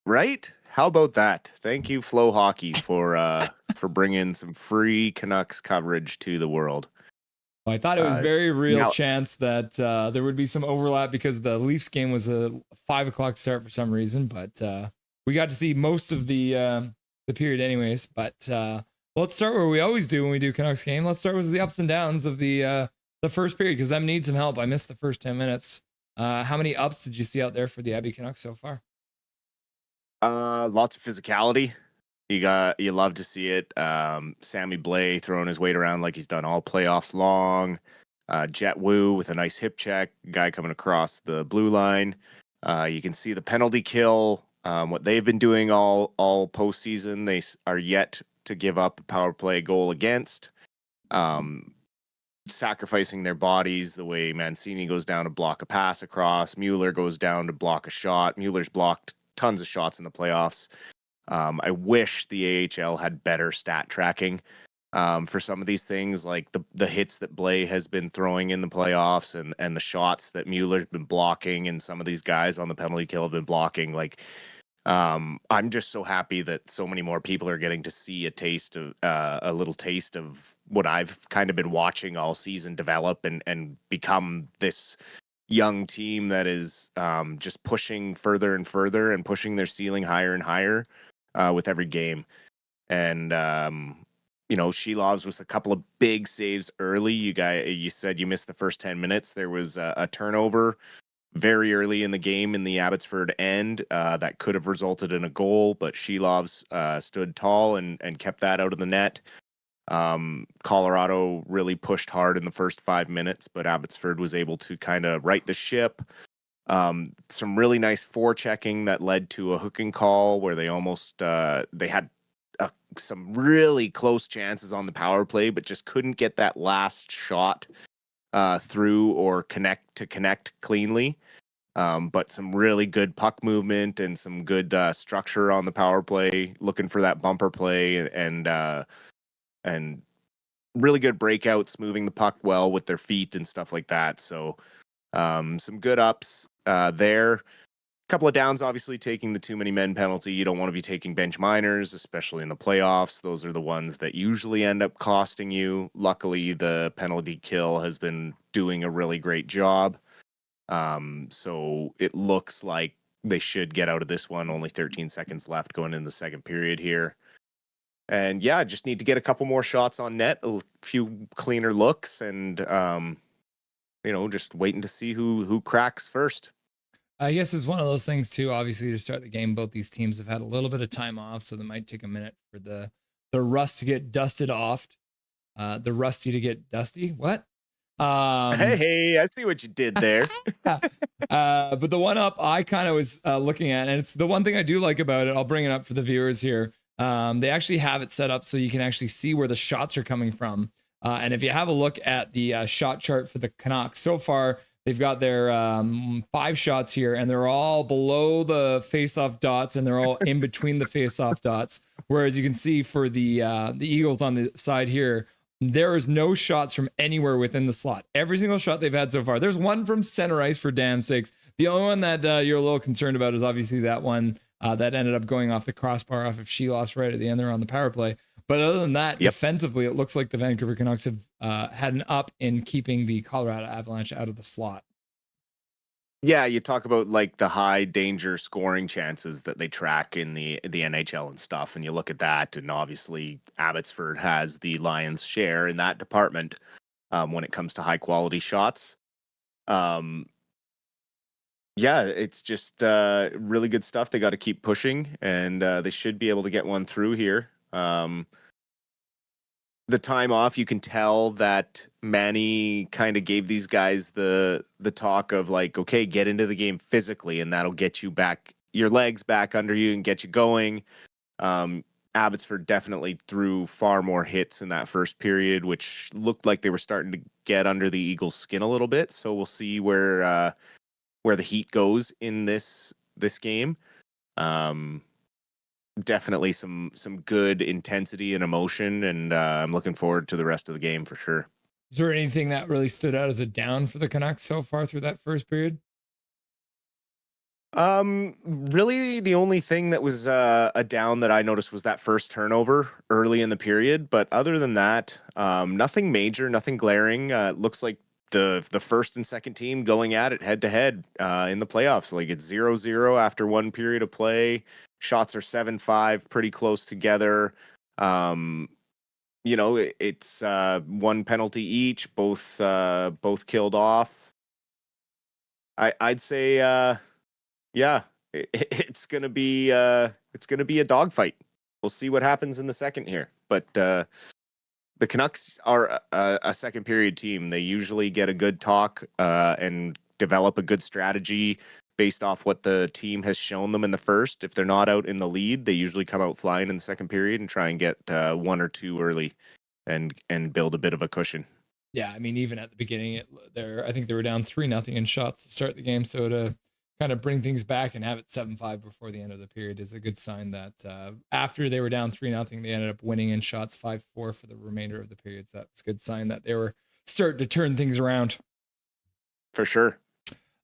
Right? How about that? Thank you, Flow Hockey, for bringing some free Canucks coverage to the world. Well, I thought it was very real chance that there would be some overlap because the Leafs game was a 5 o'clock start for some reason, but we got to see most of the period anyways. But let's start where we always do when we do Canucks game. Let's start with the ups and downs of the first period because I need some help. I missed the first 10 minutes. How many ups did you see out there for the Abbey Canucks so far? Lots of physicality. You love to see it. Sammy Blais throwing his weight around like he's done all playoffs long. Jet Wu with a nice hip check. Guy coming across the blue line. You can see the penalty kill. What they've been doing all postseason. They are yet to give up a power play goal against. Sacrificing their bodies the way Mancini goes down to block a pass across. Mueller goes down to block a shot. Mueller's blocked tons of shots in the playoffs. I wish the AHL had better stat tracking for some of these things, like the hits that Blais has been throwing in the playoffs and the shots that Mueller's been blocking and some of these guys on the penalty kill have been blocking. Like, I'm just so happy that so many more people are getting to see a little taste of what I've kind of been watching all season develop and become this young team that is just pushing further and further and pushing their ceiling higher and higher with every game. And Shilovs was a couple of big saves early. You said you missed the first 10 minutes. There was a turnover very early in the game in the Abbotsford end that could have resulted in a goal, but Shilovs stood tall and kept that out of the net. Colorado really pushed hard in the first 5 minutes, but Abbotsford was able to kind of right the ship. Some really nice forechecking that led to a hooking call where they almost they had some really close chances on the power play, but just couldn't get that last shot through or connect cleanly. But some really good puck movement and some good structure on the power play, looking for that bumper play and really good breakouts, moving the puck well with their feet and stuff like that. So some good ups there. Couple of downs, obviously, taking the too many men penalty. You don't want to be taking bench minors, especially in the playoffs. Those are the ones that usually end up costing you. Luckily, the penalty kill has been doing a really great job. So it looks like they should get out of this one. Only 13 seconds left going in the second period here. And yeah, just need to get a couple more shots on net, a few cleaner looks, and just waiting to see who cracks first. I guess it's one of those things too. Obviously, to start the game, both these teams have had a little bit of time off, so they might take a minute for the rust to get dusted off, the rusty to get dusty. What? Hey, I see what you did there. But the one up I kind of was looking at, and it's the one thing I do like about it. I'll bring it up for the viewers here. They actually have it set up so you can actually see where the shots are coming from. And if you have a look at the shot chart for the Canucks so far, they've got their 5 shots here, and they're all below the face-off dots, and they're all in between the face-off dots. Whereas you can see for the Eagles on the side here, there is no shots from anywhere within the slot. Every single shot they've had so far. There's one from center ice, for damn sakes. The only one that you're a little concerned about is obviously that one that ended up going off the crossbar off of Shilovs right at the end there on the power play. But other than that, defensively, it looks like the Vancouver Canucks have had an up in keeping the Colorado Avalanche out of the slot. Yeah, you talk about like the high danger scoring chances that they track in the NHL and stuff, and you look at that, and obviously Abbotsford has the lion's share in that department when it comes to high quality shots. Yeah, it's just really good stuff. They got to keep pushing, and they should be able to get one through here. The time off, you can tell that Manny kind of gave these guys the talk of like, okay, get into the game physically, and that'll get you back, your legs back under you and get you going. Abbotsford definitely threw far more hits in that first period, which looked like they were starting to get under the Eagles' skin a little bit. So we'll see where the heat goes in this game. Definitely some good intensity and emotion, and I'm looking forward to the rest of the game for sure. Is there anything that really stood out as a down for the Canucks so far through that first period? Really the only thing that was a down that I noticed was that first turnover early in the period, but other than that, nothing major, nothing glaring. Looks like the first and second team going at it head to head in the playoffs. Like it's 0-0 after one period of play. Shots are 7-5, pretty close together. It's one penalty each, both killed off. I'd say yeah, it's gonna be a dogfight. We'll see what happens in the second here, but the Canucks are a second period team. They usually get a good talk and develop a good strategy based off what the team has shown them in the first. If they're not out in the lead, they usually come out flying in the second period and try and get 1 or 2 early and build a bit of a cushion. Yeah, I mean, even at the beginning, I think they were down 3-0 in shots to start the game. So to kind of bring things back and have it 7-5 before the end of the period is a good sign that after they were down 3-0, they ended up winning in shots 5-4 for the remainder of the period. So that's a good sign that they were starting to turn things around. For sure.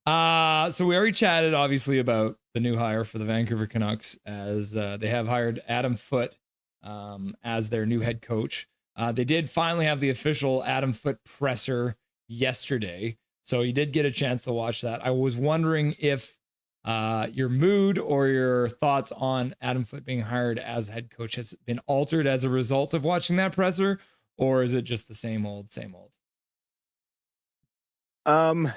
So we already chatted obviously about the new hire for the Vancouver Canucks as they have hired Adam Foote as their new head coach. They did finally have the official Adam Foote presser yesterday. So you did get a chance to watch that. I was wondering if your mood or your thoughts on Adam Foote being hired as head coach has been altered as a result of watching that presser, or is it just the same old, same old? I'm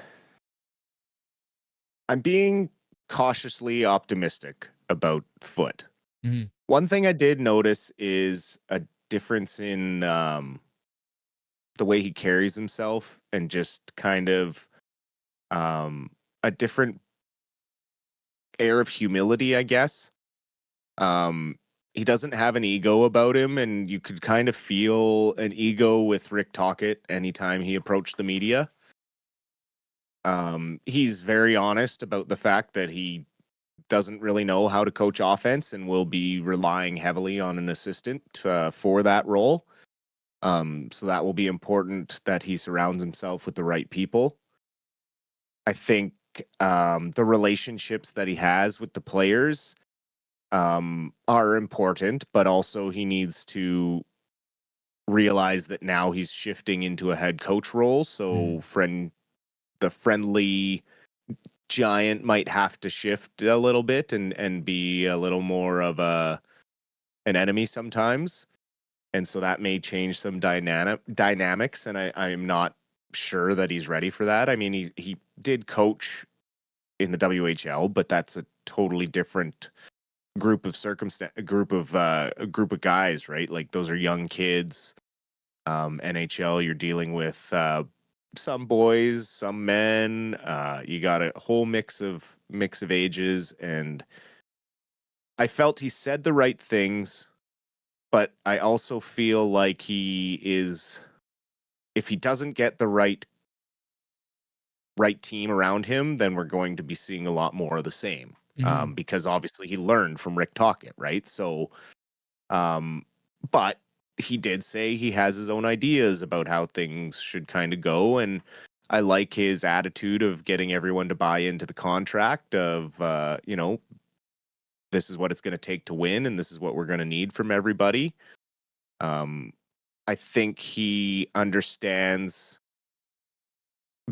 being cautiously optimistic about Foote. Mm-hmm. One thing I did notice is a difference in the way he carries himself and just kind of a different air of humility, I guess. He doesn't have an ego about him, and you could kind of feel an ego with Rick Tocchet anytime he approached the media. He's very honest about the fact that he doesn't really know how to coach offense and will be relying heavily on an assistant for that role. So that will be important that he surrounds himself with the right people. I think the relationships that he has with the players are important, but also he needs to realize that now he's shifting into a head coach role. So the friendly giant might have to shift a little bit and be a little more of an enemy sometimes. And so that may change some dynamics, and I'm not sure that he's ready for that. I mean, he did coach in the WHL, but that's a totally different group of group of guys, right? Like those are young kids. NHL, you're dealing with some boys, some men. You got a whole mix of ages, and I felt he said the right things, but I also feel like if he doesn't get the right team around him, then we're going to be seeing a lot more of the same. Because obviously he learned from Rick Tocchet, right? So, but he did say he has his own ideas about how things should kind of go, and I like his attitude of getting everyone to buy into the contract of, this is what it's going to take to win, and this is what we're going to need from everybody. I think he understands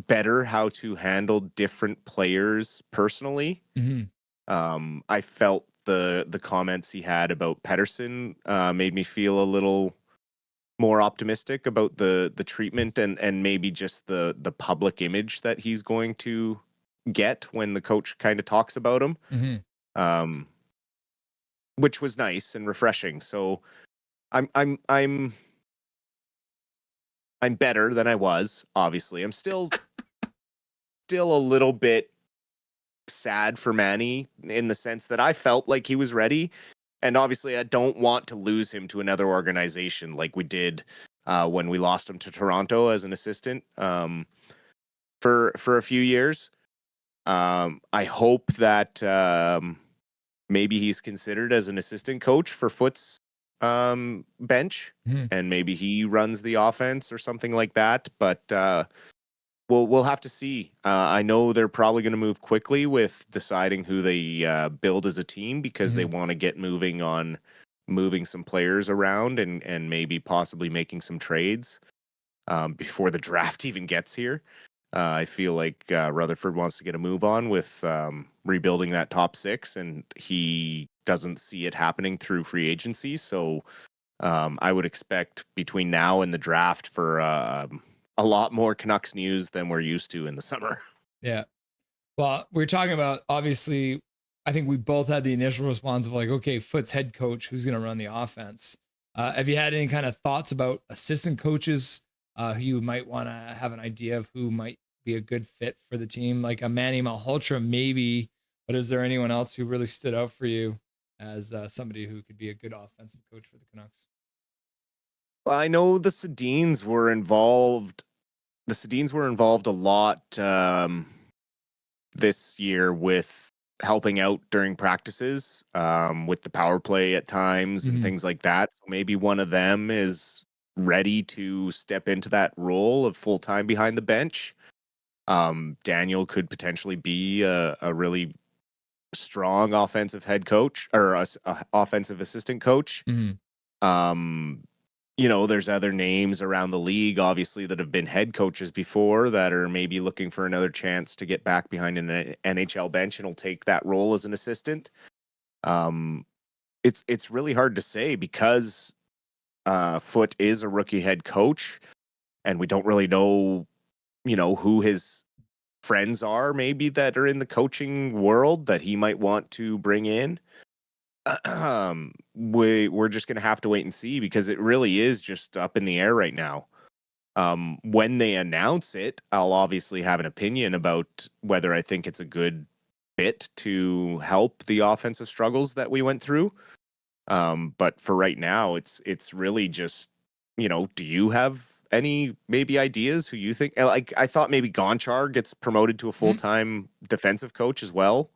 better how to handle different players personally. I felt the comments he had about Pettersson made me feel a little more optimistic about the treatment and maybe just the public image that he's going to get when the coach kind of talks about him, which was nice and refreshing. So I'm better than I was. Obviously, I'm still a little bit sad for Manny in the sense that I felt like he was ready. And obviously, I don't want to lose him to another organization like we did when we lost him to Toronto as an assistant for a few years. I hope that maybe he's considered as an assistant coach for Foote's bench, and maybe he runs the offense or something like that. But we'll have to see. I know they're probably going to move quickly with deciding who they build as a team because they want to get moving on moving some players around and maybe possibly making some trades before the draft even gets here. I feel like Rutherford wants to get a move on with rebuilding that top six, and he doesn't see it happening through free agency. So I would expect between now and the draft for a lot more Canucks news than we're used to in the summer. Yeah. Well, we're talking about, obviously, I think we both had the initial response of like, okay, Foote's head coach, who's going to run the offense. Have you had any kind of thoughts about assistant coaches who you might want to have an idea of who might be a good fit for the team? Like a Manny Malhotra, maybe, but is there anyone else who really stood out for you as somebody who could be a good offensive coach for the Canucks? Well, I know the Sedins were involved. The Sedins were involved a lot this year with helping out during practices, with the power play at times and things like that. So maybe one of them is ready to step into that role of full time behind the bench. Daniel could potentially be a really strong offensive head coach or a offensive assistant coach. Um, there's other names around the league, obviously, that have been head coaches before that are maybe looking for another chance to get back behind an NHL bench and will take that role as an assistant. It's really hard to say because Foote is a rookie head coach, and we don't really know, who his friends are maybe that are in the coaching world that he might want to bring in. We're just going to have to wait and see because it really is just up in the air right now. When they announce it, I'll obviously have an opinion about whether I think it's a good fit to help the offensive struggles that we went through. But for right now, it's really just, do you have any maybe ideas who you think? Like, I thought maybe Gonchar gets promoted to a full-time defensive coach as well.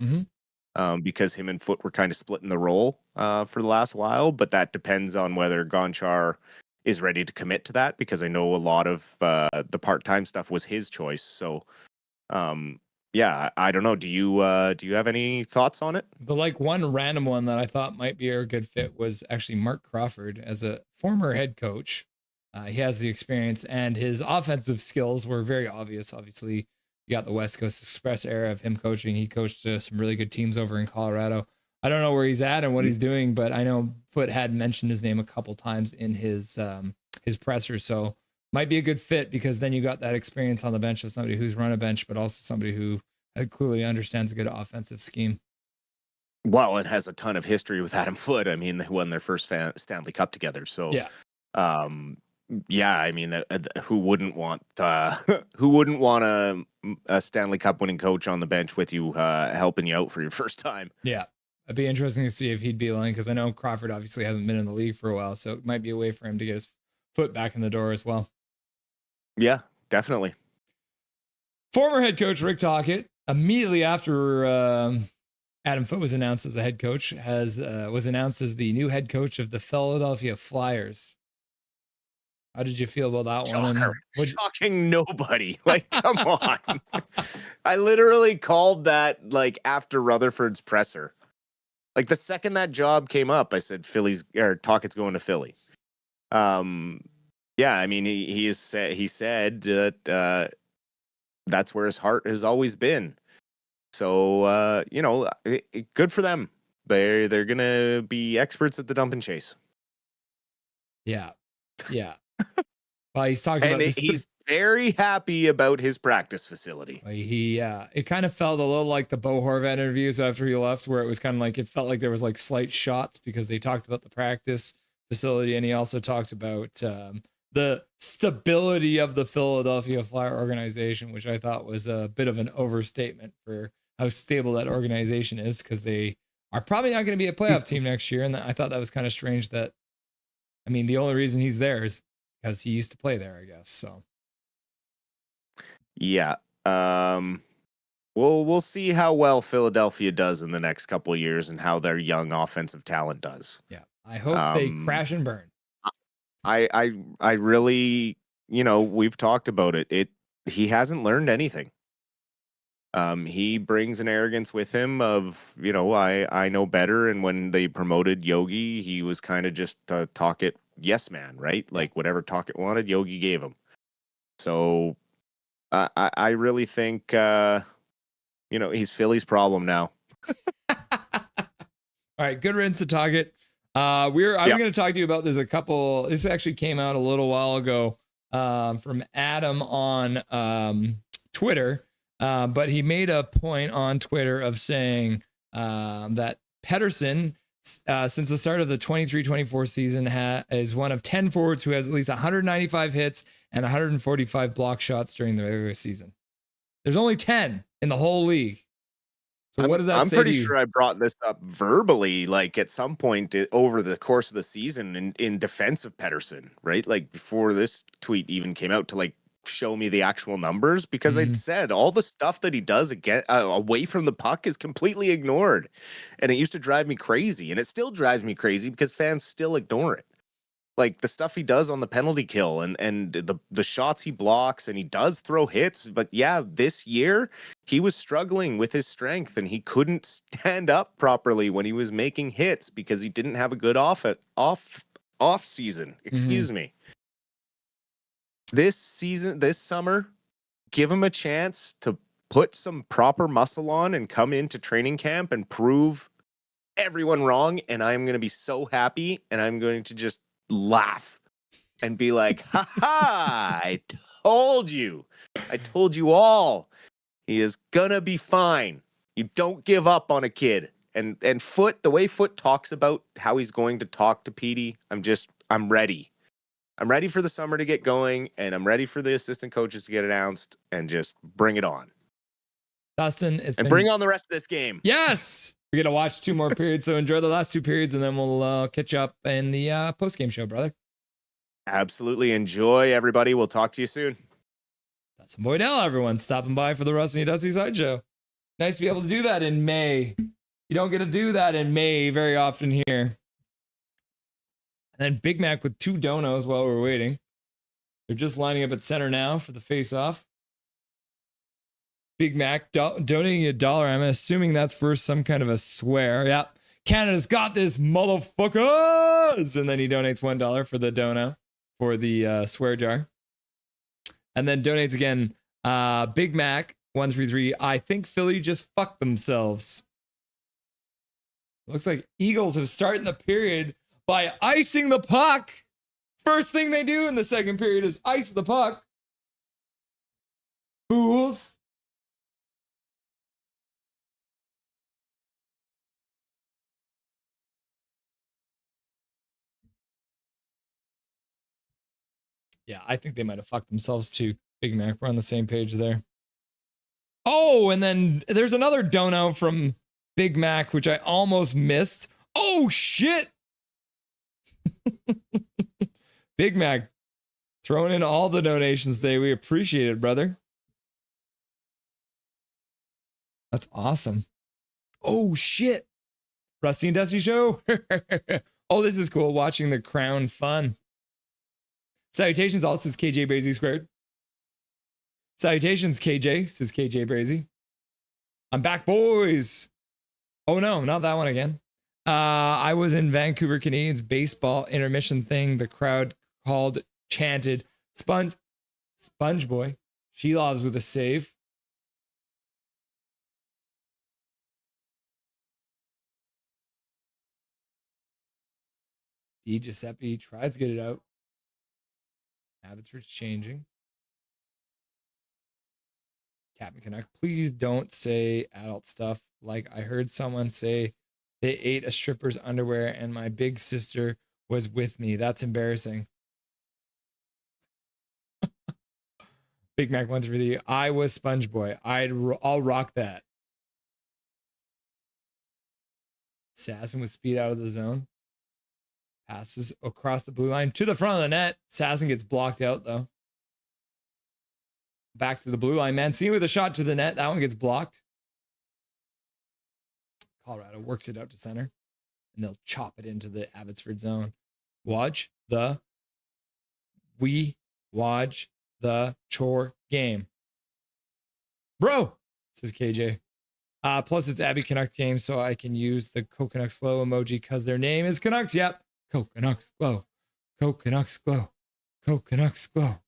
Because him and Foote were kind of splitting the role for the last while, but that depends on whether Gonchar is ready to commit to that, because I know a lot of the part-time stuff was his choice. So, I don't know. Do you have any thoughts on it? But like one random one that I thought might be a good fit was actually Mark Crawford as a former head coach. He has the experience and his offensive skills were very obvious. Obviously, you got the West Coast Express era of him coaching. He coached some really good teams over in Colorado. I don't know where he's at and what he's doing, but I know Foote had mentioned his name a couple times in his presser. So might be a good fit because then you got that experience on the bench of somebody who's run a bench, but also somebody who clearly understands a good offensive scheme. Well, it has a ton of history with Adam Foote. I mean, they won their first Stanley Cup together. So, I mean, who wouldn't want a Stanley Cup winning coach on the bench with you, helping you out for your first time? Yeah, it'd be interesting to see if he'd be willing, because I know Crawford obviously hasn't been in the league for a while, so it might be a way for him to get his foot back in the door as well. Yeah, definitely. Former head coach Rick Tocchet, immediately after Adam Foote was announced as the head coach, was announced as the new head coach of the Philadelphia Flyers. How did you feel about that one? Shocking nobody. Like, come on. I literally called that like after Rutherford's presser. Like the second that job came up, I said Tocchet's going to Philly. I mean, he said that that's where his heart has always been. So good for them. They're gonna be experts at the dump and chase. Yeah. Well, he's talking about this. He's very happy about his practice facility. It kind of felt a little like the Bo Horvat interviews after he left, where it was kind of like, it felt like there was like slight shots because they talked about the practice facility. And he also talked about the stability of the Philadelphia Flyer organization, which I thought was a bit of an overstatement for how stable that organization is, because they are probably not going to be a playoff team next year. And I thought that was kind of strange that, I mean, the only reason he's there is because he used to play there, I guess. So, yeah. We'll see how well Philadelphia does in the next couple of years and how their young offensive talent does. Yeah. I hope they crash and burn. I really, we've talked about it. He hasn't learned anything. He brings an arrogance with him of, I know better. And when they promoted Yogi, he was kind of just a Tocchet yes man, right? Like whatever Tocchet wanted, Yogi gave him. So I really think, he's Philly's problem now. All right, good riddance to Tocchet. I'm going to talk to you about, there's a couple, this actually came out a little while ago from Adam on Twitter. But he made a point on Twitter of saying that Pettersson, since the start of the 23-24 season, is one of 10 forwards who has at least 195 hits and 145 block shots during the regular season. There's only 10 in the whole league. So what does that say? I'm pretty sure I brought this up verbally, like at some point over the course of the season in defense of Pettersson, right? Like before this tweet even came out, to like show me the actual numbers because I Mhm. said all the stuff that he does away from the puck is completely ignored. And it used to drive me crazy. And it still drives me crazy because fans still ignore it. Like the stuff he does on the penalty kill and the shots he blocks, and he does throw hits. But yeah, this year he was struggling with his strength and he couldn't stand up properly when he was making hits because he didn't have a good off season. Excuse me. This season, this summer, give him a chance to put some proper muscle on and come into training camp and prove everyone wrong. And I'm going to be so happy, and I'm going to just laugh and be like, ha ha, I told you. I told you all. He is going to be fine. You don't give up on a kid. And Foot, the way Foot talks about how he's going to talk to Petey, I'm ready. I'm ready for the summer to get going, and I'm ready for the assistant coaches to get announced and just bring it on. Dustin, Bring on the rest of this game. Yes! We're going to watch 2 more periods, so enjoy the last 2 periods, and then we'll catch up in the post-game show, brother. Absolutely. Enjoy, everybody. We'll talk to you soon. Dustin Boydell, everyone, stopping by for the Rusty and Dusty Sideshow. Nice to be able to do that in May. You don't get to do that in May very often here. And then Big Mac with 2 donos while we're waiting. They're just lining up at center now for the face-off. Big Mac donating $1. I'm assuming that's for some kind of a swear. Yeah. Canada's got this, motherfuckers! And then he donates $1 for the dono for the swear jar. And then donates again. Big Mac 133. I think Philly just fucked themselves. Looks like Eagles have started the period by icing the puck. First thing they do in the second period is ice the puck. Fools. Yeah, I think they might have fucked themselves too. Big Mac, we're on the same page there. Oh, and then there's another dono from Big Mac, which I almost missed. Oh, shit. Big Mac, throwing in all the donations today. We appreciate it, brother. That's awesome. Oh, shit. Rusty and Dusty Show. Oh, this is cool. Watching the Crown fun. Salutations, all says KJ Brazy squared. Salutations, KJ, says KJ Brazy. I'm back, boys. Oh, no, not that one again. I was in Vancouver Canadians baseball intermission thing. The crowd chanted, Sponge Boy. She loves with a save. D. Giuseppe tries to get it out. Abbotsford's changing. Captain Canuck, please don't say adult stuff. Like I heard someone say they ate a stripper's underwear and my big sister was with me. That's embarrassing. Big Mac 133. I was Sponge Boy. I'll rock that. Sasson with speed out of the zone. Passes across the blue line to the front of the net. Sasson gets blocked out though. Back to the blue line. Mancini with a shot to the net. That one gets blocked. Colorado works it out to center. And they'll chop it into the Abbotsford zone. We watch the chore game. Bro, says KJ. Plus it's Abby Canuck game, so I can use the Canucks glow emoji because their name is Canucks. Yep. Canucks glow. Canucks glow. Canucks glow.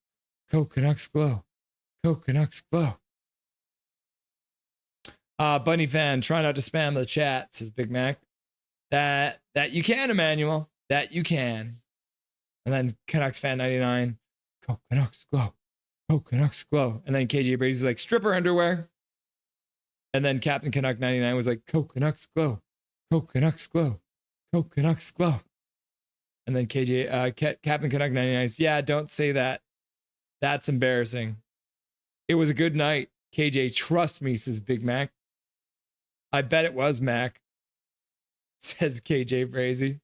Canucks glow. Canucks glow. Bunny fan, try not to spam the chat, says Big Mac. That you can, Emmanuel. That you can. And then Canucks fan 99. Canucks glow. Canucks glow. And then KJ Brady's like stripper underwear. And then Captain Canuck 99 was like Canucks glow. Canucks glow. Canucks glow. And then Captain Canuck 99 says, yeah, don't say that. That's embarrassing. It was a good night. KJ, trust me, says Big Mac. I bet it was, Mac, says KJ Brazy.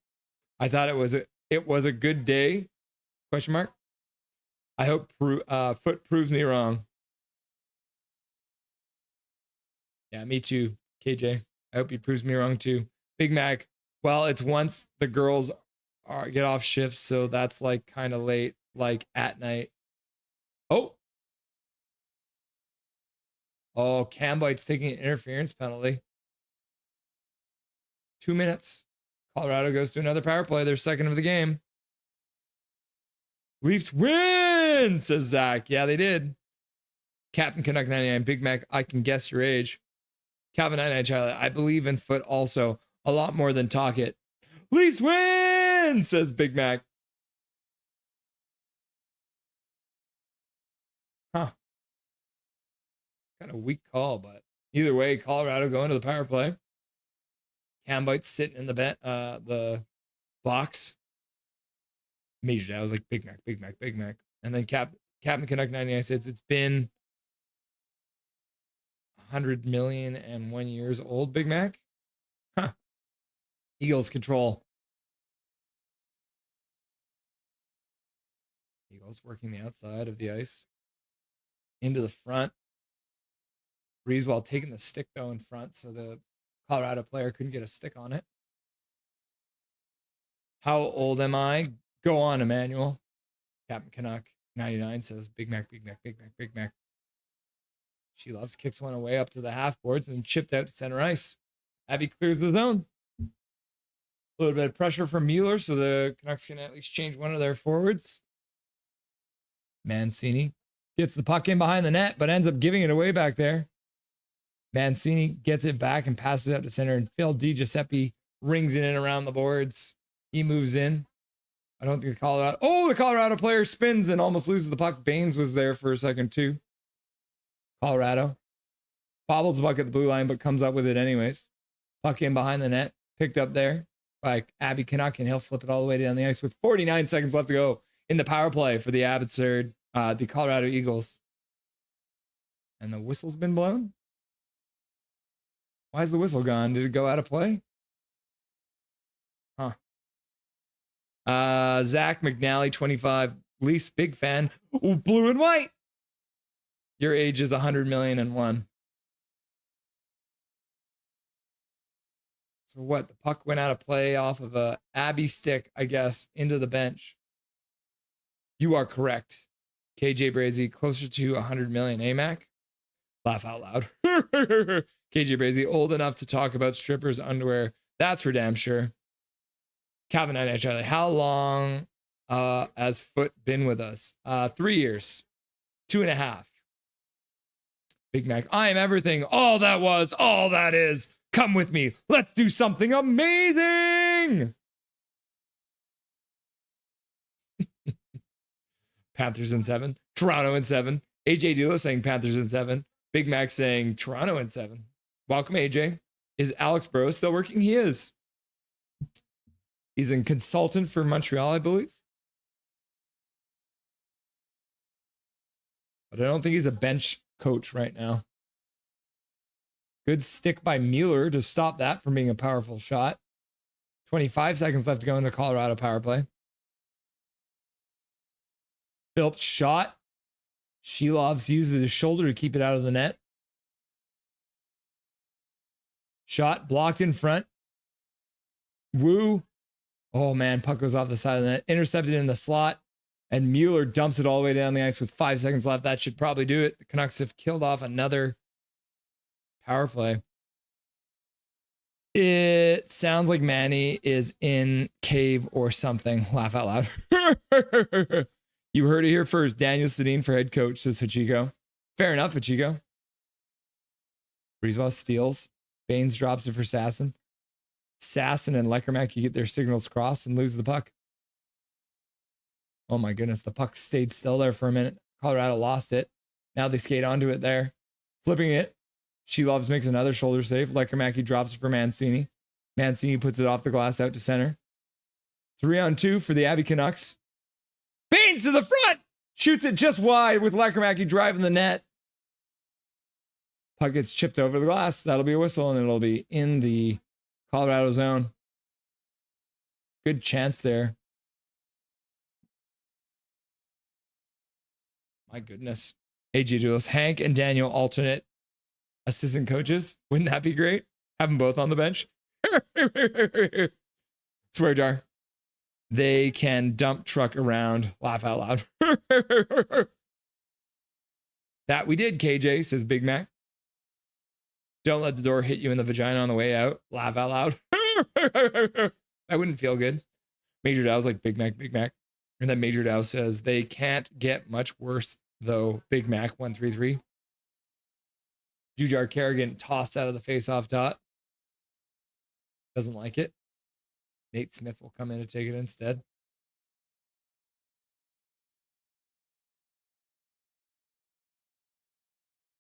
I thought it was a good day, question mark. I hope Foot proves me wrong. Yeah, me too, KJ. I hope he proves me wrong too. Big Mac. Well, it's once the girls get off shifts, so that's like kind of late, like at night. Oh, Cam White's taking an interference penalty. 2 minutes. Colorado goes to another power play. They're second of the game. Leafs win, says Zach. Yeah, they did. Captain Canuck 99. Big Mac, I can guess your age. Calvin 99 Charlie, I believe in Foot also. A lot more than talk it. Leafs win, says Big Mac. Huh. Kind of weak call, but either way, Colorado going to the power play. Cam White's sitting in the box. Major. I was like, Big Mac, Big Mac, Big Mac. And then Captain Canuck 99 says it's been 100,000,001 years old, Big Mac. Huh. Eagles control. Eagles working the outside of the ice. Into the front. Breeze while taking the stick though in front, so the Colorado player couldn't get a stick on it. How old am I? Go on, Emmanuel. Captain Canuck 99 says Big Mac, Big Mac, Big Mac, Big Mac. She loves kicks one away up to the half boards and then chipped out to center ice. Abby clears the zone. A little bit of pressure from Mueller, so the Canucks can at least change one of their forwards. Mancini gets the puck in behind the net, but ends up giving it away back there. Mancini gets it back and passes it up to center, and Phil DiGiuseppe rings it in around the boards. He moves in. I don't think the Colorado player spins and almost loses the puck. Baines was there for a second too. Colorado bobbles the puck at the blue line, but comes up with it anyways. Puck in behind the net, picked up there by Abby Canuck, and he'll flip it all the way down the ice with 49 seconds left to go in the power play for the Abbotsford, the Colorado Eagles. And the whistle's been blown. Why is the whistle gone? Did it go out of play? Huh. Zach McNally, 25. Leafs, big fan. Ooh, blue and white. Your age is 100,000,001. So what? The puck went out of play off of a Abby stick, I guess, into the bench. You are correct. KJ Brazy, closer to 100,000,000. AMAC? Laugh out loud. KJ Brazy, old enough to talk about strippers' underwear. That's for damn sure. Calvin and Charlie, how long has Foot been with us? 3 years. 2.5. Big Mac, I am everything. All that was, all that is. Come with me. Let's do something amazing. Panthers in 7. Toronto in 7. AJ Dula saying Panthers in 7. Big Mac saying Toronto in 7. Welcome, AJ. Is Alex Burrows still working? He is. He's a consultant for Montreal, I believe. But I don't think he's a bench coach right now. Good stick by Mueller to stop that from being a powerful shot. 25 seconds left to go in the Colorado power play. Phillips shot. Shelovs uses his shoulder to keep it out of the net. Shot blocked in front. Woo. Oh man, puck goes off the side of the net. Intercepted in the slot. And Mueller dumps it all the way down the ice with 5 seconds left. That should probably do it. The Canucks have killed off another power play. It sounds like Manny is in cave or something. Laugh out loud. You heard it here first. Daniel Sedin for head coach, says Hachiko. Fair enough, Hachiko. Breezewell steals. Baines drops it for Sasson. Sasson and Leckermack get their signals crossed and lose the puck. Oh my goodness, the puck stayed still there for a minute. Colorado lost it. Now they skate onto it there. Flipping it. Shelovs makes another shoulder save. Leckermack drops it for Mancini. Mancini puts it off the glass out to center. 3-on-2 for the Abby Canucks. Baines to the front! Shoots it just wide with Leckermack driving the net. Puck gets chipped over the glass. That'll be a whistle, and it'll be in the Colorado zone. Good chance there. My goodness. AJ Duelos, Hank and Daniel alternate assistant coaches. Wouldn't that be great? Have them both on the bench. Swear jar. They can dump truck around. Laugh out loud. That we did, KJ, says Big Mac. Don't let the door hit you in the vagina on the way out. Laugh out loud. That wouldn't feel good. Major Dow's like Big Mac, Big Mac. And then Major Dow says they can't get much worse, though. Big Mac 133. Jujar Kerrigan tossed out of the face-off dot. Doesn't like it. Nate Smith will come in to take it instead.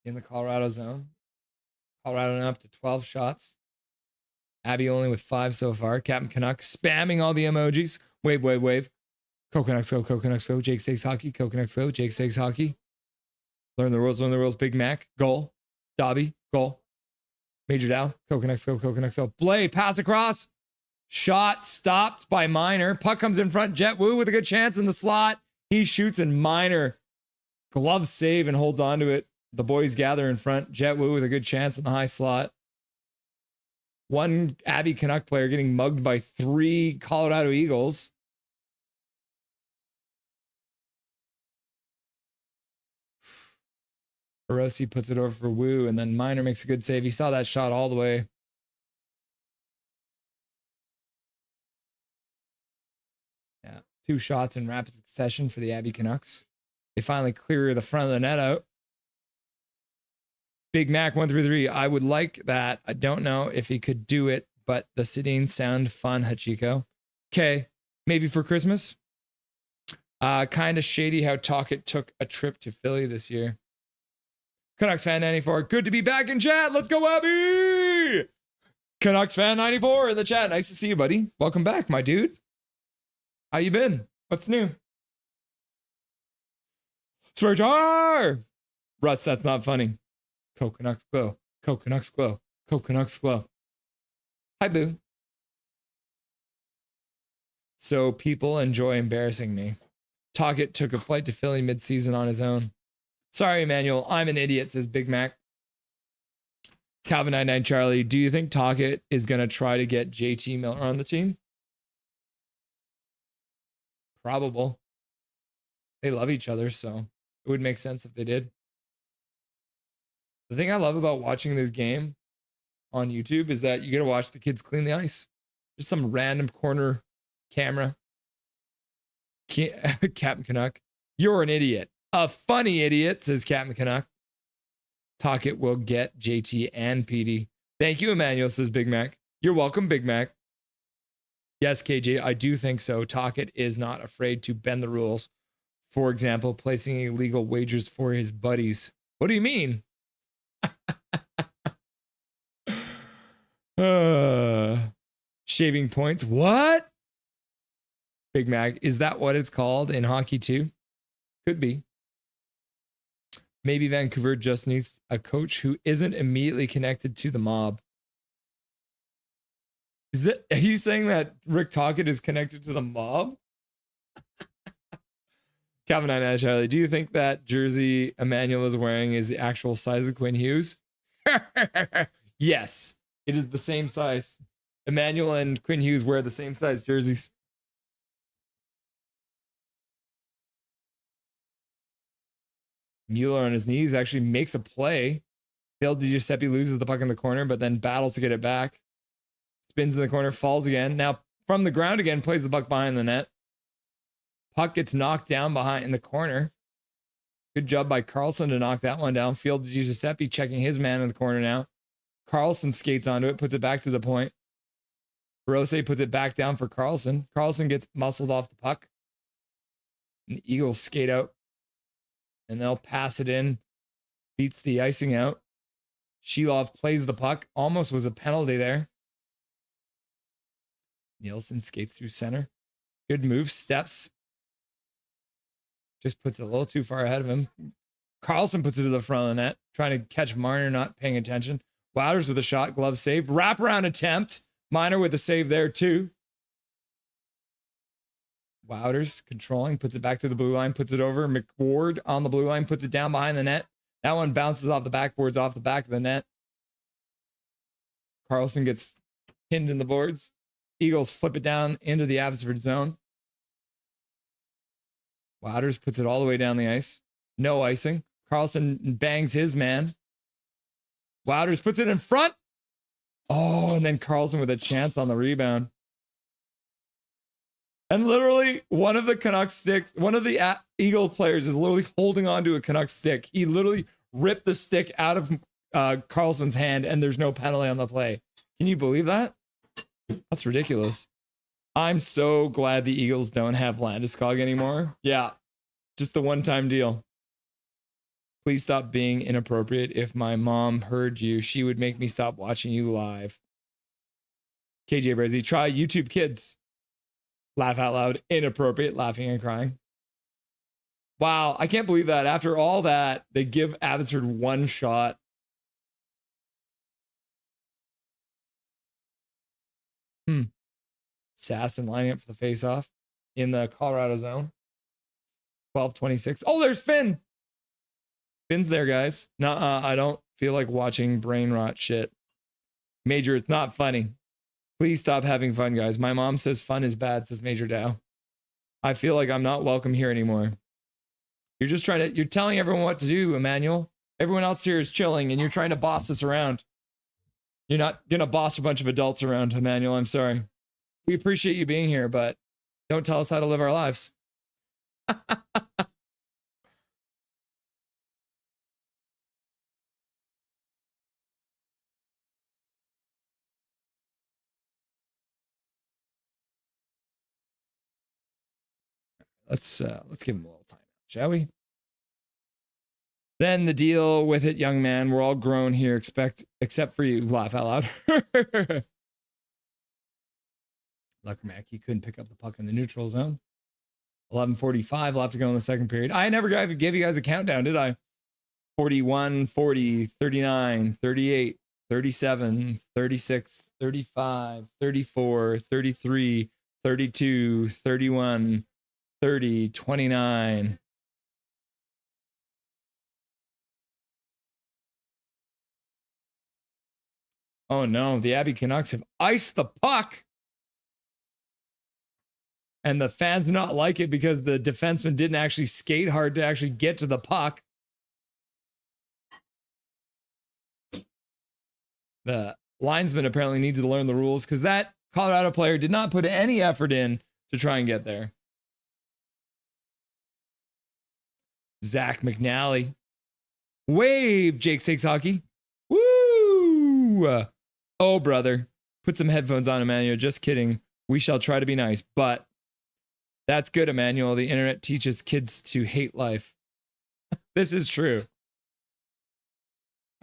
In the Colorado zone. Colorado up to 12 shots. Abby only with 5 so far. Captain Canuck spamming all the emojis. Wave, wave, wave. Coconuts go, Coconuts go. Jake Stakes Hockey. Coconuts go. Jake Stakes Hockey. Learn the rules, learn the rules. Big Mac. Goal. Dobby. Goal. Major Dow. Coconuts go, Coconuts go. Blay. Pass across. Shot stopped by Minor. Puck comes in front. Jet Woo with a good chance in the slot. He shoots and Minor glove save and holds on to it. The boys gather in front. Jet Woo with a good chance in the high slot. One Abby Canuck player getting mugged by 3 Colorado Eagles. Rossi puts it over for Woo, and then Minor makes a good save. He saw that shot all the way. Yeah, 2 shots in rapid succession for the Abby Canucks. They finally clear the front of the net out. Big Mac 133. I would like that. I don't know if he could do it, but the sitting sound fun, Hachiko. Okay, maybe for Christmas. Kind of shady how Talkit took a trip to Philly this year. Canucks fan 94. Good to be back in chat. Let's go, Abby! Canucks fan 94 in the chat. Nice to see you, buddy. Welcome back, my dude. How you been? What's new? Swear jar! Russ, that's not funny. Coconuts glow. Coconuts glow. Coconuts glow. Hi, boo. So people enjoy embarrassing me. Talkit took a flight to Philly mid-season on his own. Sorry, Emmanuel. I'm an idiot, says Big Mac. Calvin 99 Charlie, do you think Talkit is going to try to get JT Miller on the team? Probable. They love each other, so it would make sense if they did. The thing I love about watching this game on YouTube is that you get to watch the kids clean the ice. Just some random corner camera. Captain Canuck, you're an idiot. A funny idiot, says Captain Canuck. Talkit will get JT and PD. Thank you, Emmanuel, says Big Mac. You're welcome, Big Mac. Yes, KJ, I do think so. Talkit is not afraid to bend the rules. For example, placing illegal wagers for his buddies. What do you mean? Shaving points. What? Big Mac, is that what it's called in hockey too? Could be. Maybe Vancouver just needs a coach who isn't immediately connected to the mob. Are you saying that Rick Tocchet is connected to the mob? Calvin and Charlie, do you think that jersey Emmanuel is wearing is the actual size of Quinn Hughes? Yes, it is the same size. Emmanuel and Quinn Hughes wear the same size jerseys. Mueller on his knees actually makes a play. Phil Giuseppe loses the puck in the corner, but then battles to get it back. Spins in the corner, falls again. Now from the ground again, plays the puck behind the net. Puck gets knocked down behind in the corner. Good job by Carlson to knock that one down. Field Giuseppe checking his man in the corner now. Carlson skates onto it, puts it back to the point. Rose puts it back down for Carlson. Carlson gets muscled off the puck. And the Eagles skate out. And they'll pass it in. Beats the icing out. Shilov plays the puck. Almost was a penalty there. Nielsen skates through center. Good move. Steps. Just puts it a little too far ahead of him. Carlson puts it to the front of the net. Trying to catch Marner, not paying attention. Wouters with a shot. Glove save. Wraparound attempt. Minor with a save there too. Wouters controlling, puts it back to the blue line, puts it over. McWard on the blue line, puts it down behind the net. That one bounces off the backboards, off the back of the net. Carlson gets pinned in the boards. Eagles flip it down into the Abbotsford zone. Wouters puts it all the way down the ice. No icing. Carlson bangs his man. Wouters puts it in front. Oh, and then Carlson with a chance on the rebound. And literally, one of the Canucks sticks, one of the Eagle players is literally holding on to a Canucks stick. He literally ripped the stick out of Carlson's hand, and there's no penalty on the play. Can you believe that? That's ridiculous. I'm so glad the Eagles don't have Landeskog anymore. Yeah, just the one-time deal. Please stop being inappropriate. If my mom heard you, she would make me stop watching you live. KJ Brazzy, try YouTube Kids. Laugh out loud, inappropriate, laughing and crying. Wow, I can't believe that. After all that, they give Abbotsford one shot. Sasson lining up for the face-off in the Colorado zone. 12:26. Oh, there's Finn. Finn's there, guys. Nuh-uh, I don't feel like watching brain rot shit. Major, it's not funny. Please stop having fun, guys. My mom says fun is bad, says Major Dow. I feel like I'm not welcome here anymore. You're telling everyone what to do, Emmanuel. Everyone else here is chilling and you're trying to boss us around. You're not going to boss a bunch of adults around, Emmanuel. I'm sorry. We appreciate you being here, but don't tell us how to live our lives. Let's give him a little time, shall we? Then the deal with it, young man. We're all grown here, except for you. Laugh out loud. Luck Mackey couldn't pick up the puck in the neutral zone. 11:45 left to go in the second period. I never gave you guys a countdown, did I? 41, 40, 39, 38, 37, 36, 35, 34, 33, 32, 31, 30, 29. Oh no, the Abbey Canucks have iced the puck. And the fans do not like it because the defenseman didn't actually skate hard to actually get to the puck. The linesman apparently needs to learn the rules because that Colorado player did not put any effort in to try and get there. Zach McNally. Wave, Jake Takes Hockey. Woo! Oh, brother. Put some headphones on, Emmanuel. Just kidding. We shall try to be nice, but that's good, Emmanuel. The internet teaches kids to hate life. This is true.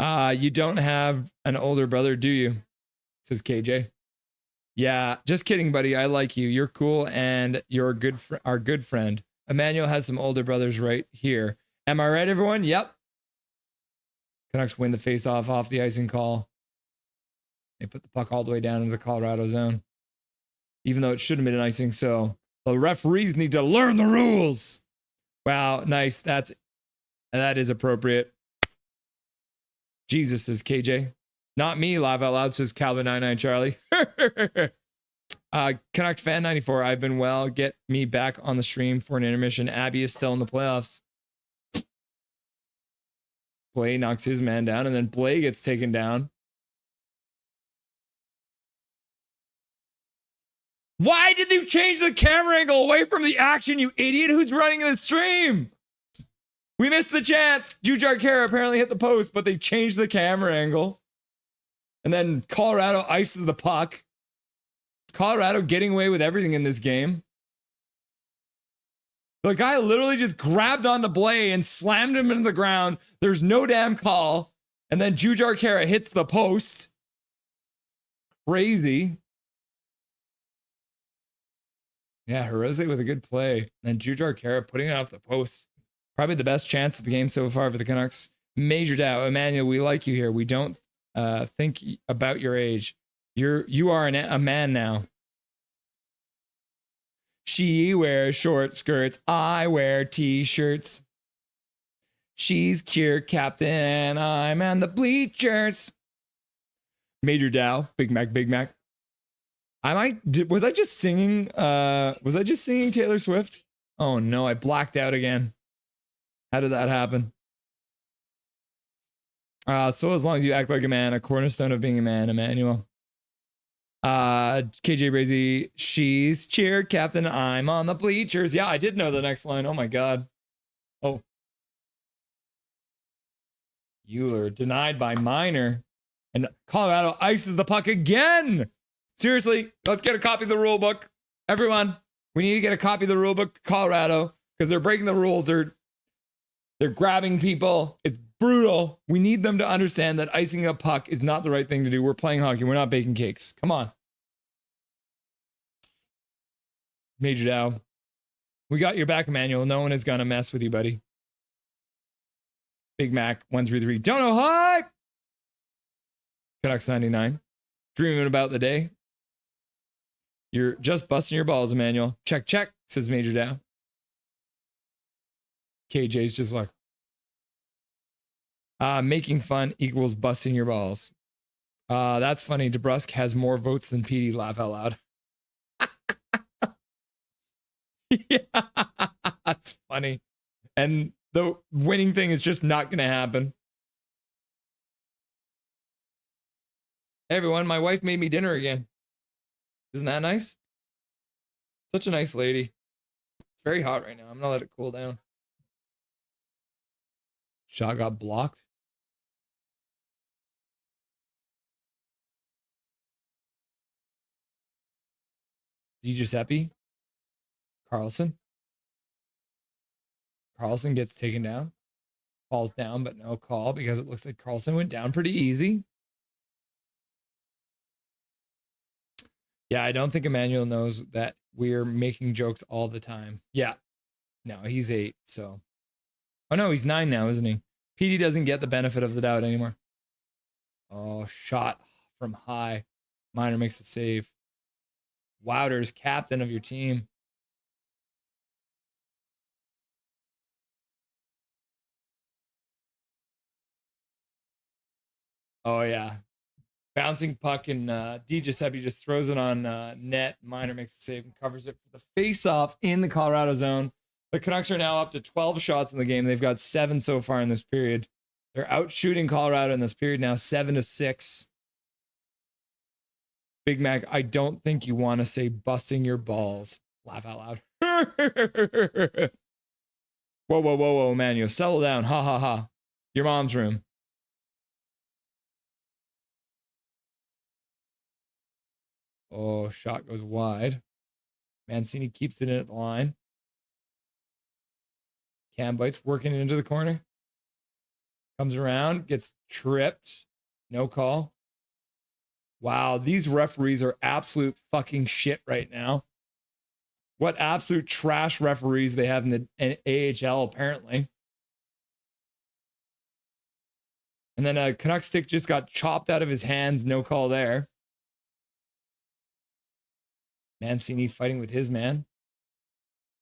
You don't have an older brother, do you? Says KJ. Yeah, just kidding, buddy. I like you. You're cool, and you're our good friend. Emmanuel has some older brothers right here. Am I right, everyone? Yep. Canucks win the face-off off the icing call. They put the puck all the way down into the Colorado zone, even though it shouldn't have been an icing. So the referees need to learn the rules. Wow, nice. That is appropriate. Jesus, says KJ. Not me, laugh out loud, says Calvin99 Charlie. Canucks fan 94. I've been well. Get me back on the stream for an intermission. Abby is still in the playoffs. Blay knocks his man down, and then Blay gets taken down. Why did you change the camera angle away from the action, you idiot? Who's running the stream? We missed the chance. Jujar Kara apparently hit the post, but they changed the camera angle. And then Colorado ices the puck. Colorado getting away with everything in this game. The guy literally just grabbed on the Blay and slammed him into the ground. There's no damn call. And then Jujar Kara hits the post. Crazy. Yeah, Hirose with a good play. And Jujar Kara putting it off the post. Probably the best chance of the game so far for the Canucks. Major Dow, Emmanuel, we like you here. We don't think about your age. You are a man now. She wears short skirts. I wear t-shirts. She's cheer captain. I'm on the bleachers. Major Dow, Big Mac, Big Mac. Was I just singing Taylor Swift? Oh no, I blacked out again. How did that happen? So as long as you act like a man, a cornerstone of being a man, Emmanuel. KJ Brazy, she's cheer captain. I'm on the bleachers. Yeah, I did know the next line. Oh my God. Oh. Euler denied by Minor. And Colorado ices the puck again. Seriously, let's get a copy of the rule book. Everyone, we need to get a copy of the rule book, Colorado, because they're breaking the rules. They're grabbing people. It's brutal. We need them to understand that icing a puck is not the right thing to do. We're playing hockey. We're not baking cakes. Come on. Major Dow. We got your back, Emmanuel. No one is going to mess with you, buddy. Big Mac 133. Dono hype. Canucks 99. Dreaming about the day. You're just busting your balls, Emmanuel. Check, check, says Major Dow. KJ's just like, making fun equals busting your balls. That's funny. DeBrusk has more votes than PD. Laugh out loud. Yeah, that's funny. And the winning thing is just not going to happen. Hey everyone, my wife made me dinner again. Isn't that nice? Such a nice lady. It's very hot right now. I'm gonna let it cool down. Shot got blocked. Di Giuseppe. Carlson. Carlson gets taken down. Falls down, but no call because it looks like Carlson went down pretty easy. Yeah, I don't think Emmanuel knows that we're making jokes all the time. Yeah. No, he's 8, so. Oh, no, he's 9 now, isn't he? PD doesn't get the benefit of the doubt anymore. Oh, shot from high. Minor makes it save. Wowder's captain of your team. Oh, yeah. Bouncing puck and Di Giuseppe just throws it on net. Minor makes the save and covers it for the face-off in the Colorado zone. The Canucks are now up to 12 shots in the game. They've got 7 so far in this period. They're out shooting Colorado in this period now, 7-6. Big Mac, I don't think you want to say busting your balls. Laugh out loud. Whoa, whoa, whoa, whoa, man. You settle down. Ha, ha, ha. Your mom's room. Oh, shot goes wide. Mancini keeps it in at the line. Cam bites, working it into the corner. Comes around, gets tripped. No call. Wow, these referees are absolute fucking shit right now. What absolute trash referees they have in the AHL, apparently. And then a Canuck stick just got chopped out of his hands. No call there. Mancini fighting with his man.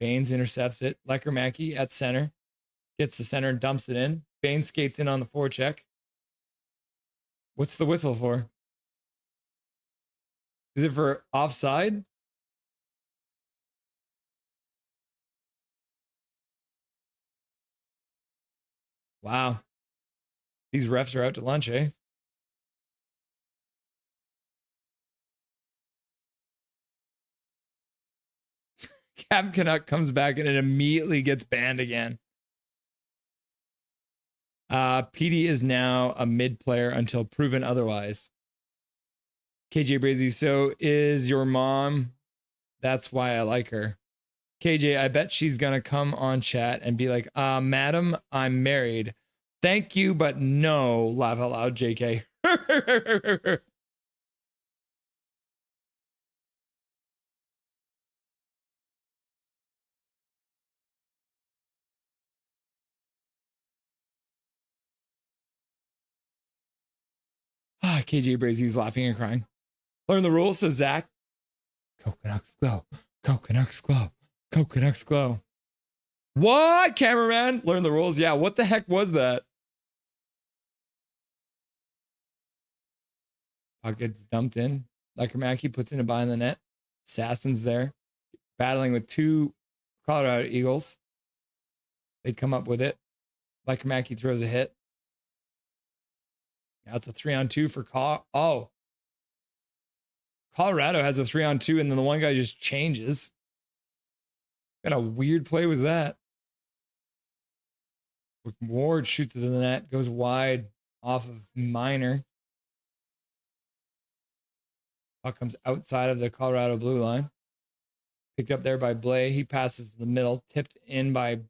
Baines intercepts it. Lecker-Mackey at center. Gets the center and dumps it in. Baines skates in on the forecheck. What's the whistle for? Is it for offside? Wow. These refs are out to lunch, eh? Cap Canuck comes back and it immediately gets banned again. PD is now a mid player until proven otherwise. KJ Brazy, so is your mom? That's why I like her. KJ, I bet she's gonna come on chat and be like, madam, I'm married. Thank you, but no. Laugh out loud, JK. KJ Brazy's laughing and crying. Learn the rules, says Zach. Go Canucks, go. Go Canucks, go. go, Canucks, go. What, cameraman? Learn the rules. Yeah, what the heck was that? Puck gets dumped in. Lekermacki puts in a behind the net. Sassen's there, battling with two Colorado Eagles. They come up with it. Lekermacki throws a hit. That's a 3-on-2 for Colorado has a 3-on-2, and then the one guy just changes. What kind of weird play was that? Ward shoots it in the net, goes wide off of Minor. Puck comes outside of the Colorado blue line. Picked up there by Blais. He passes to the middle, tipped in by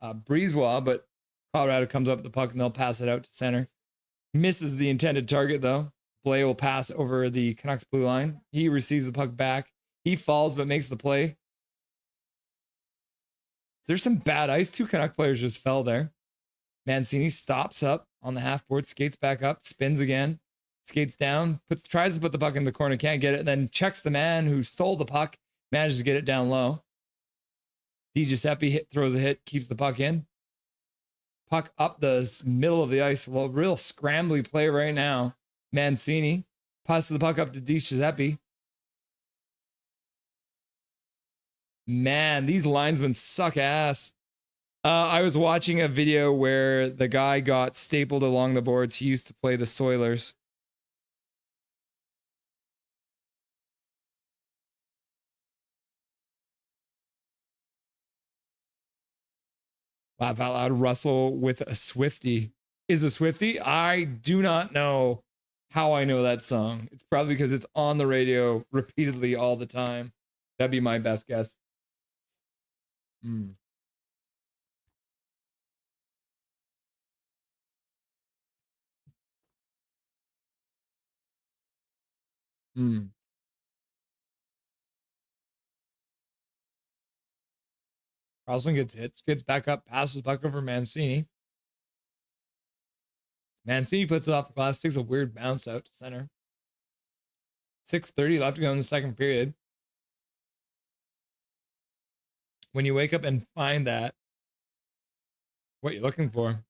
Brisebois, but Colorado comes up with the puck and they'll pass it out to center. Misses the intended target though. Blais will pass over the Canucks blue line. He receives the puck back. He falls but makes the play. There's some bad ice. Two Canuck players just fell there. Mancini stops up on the half board, skates back up, spins again, skates down, tries to put the puck in the corner, can't get it, then checks the man who stole the puck, manages to get it down low. Di Giuseppe throws a hit, keeps the puck in. Puck up the middle of the ice. Well, real scrambly play right now. Mancini passes the puck up to Di Giuseppe. Man, these linesmen suck ass. I was watching a video where the guy got stapled along the boards. He used to play the Soilers. Laugh out loud. Russell with a Swiftie. Is a Swiftie? I do not know how I know that song. It's probably because it's on the radio repeatedly all the time. That'd be my best guess. Carlson gets hits, gets back up, passes back over Mancini. Mancini puts it off the glass, takes a weird bounce out to center. 6:30 left to go in the second period. When you wake up and find that, what you're looking for,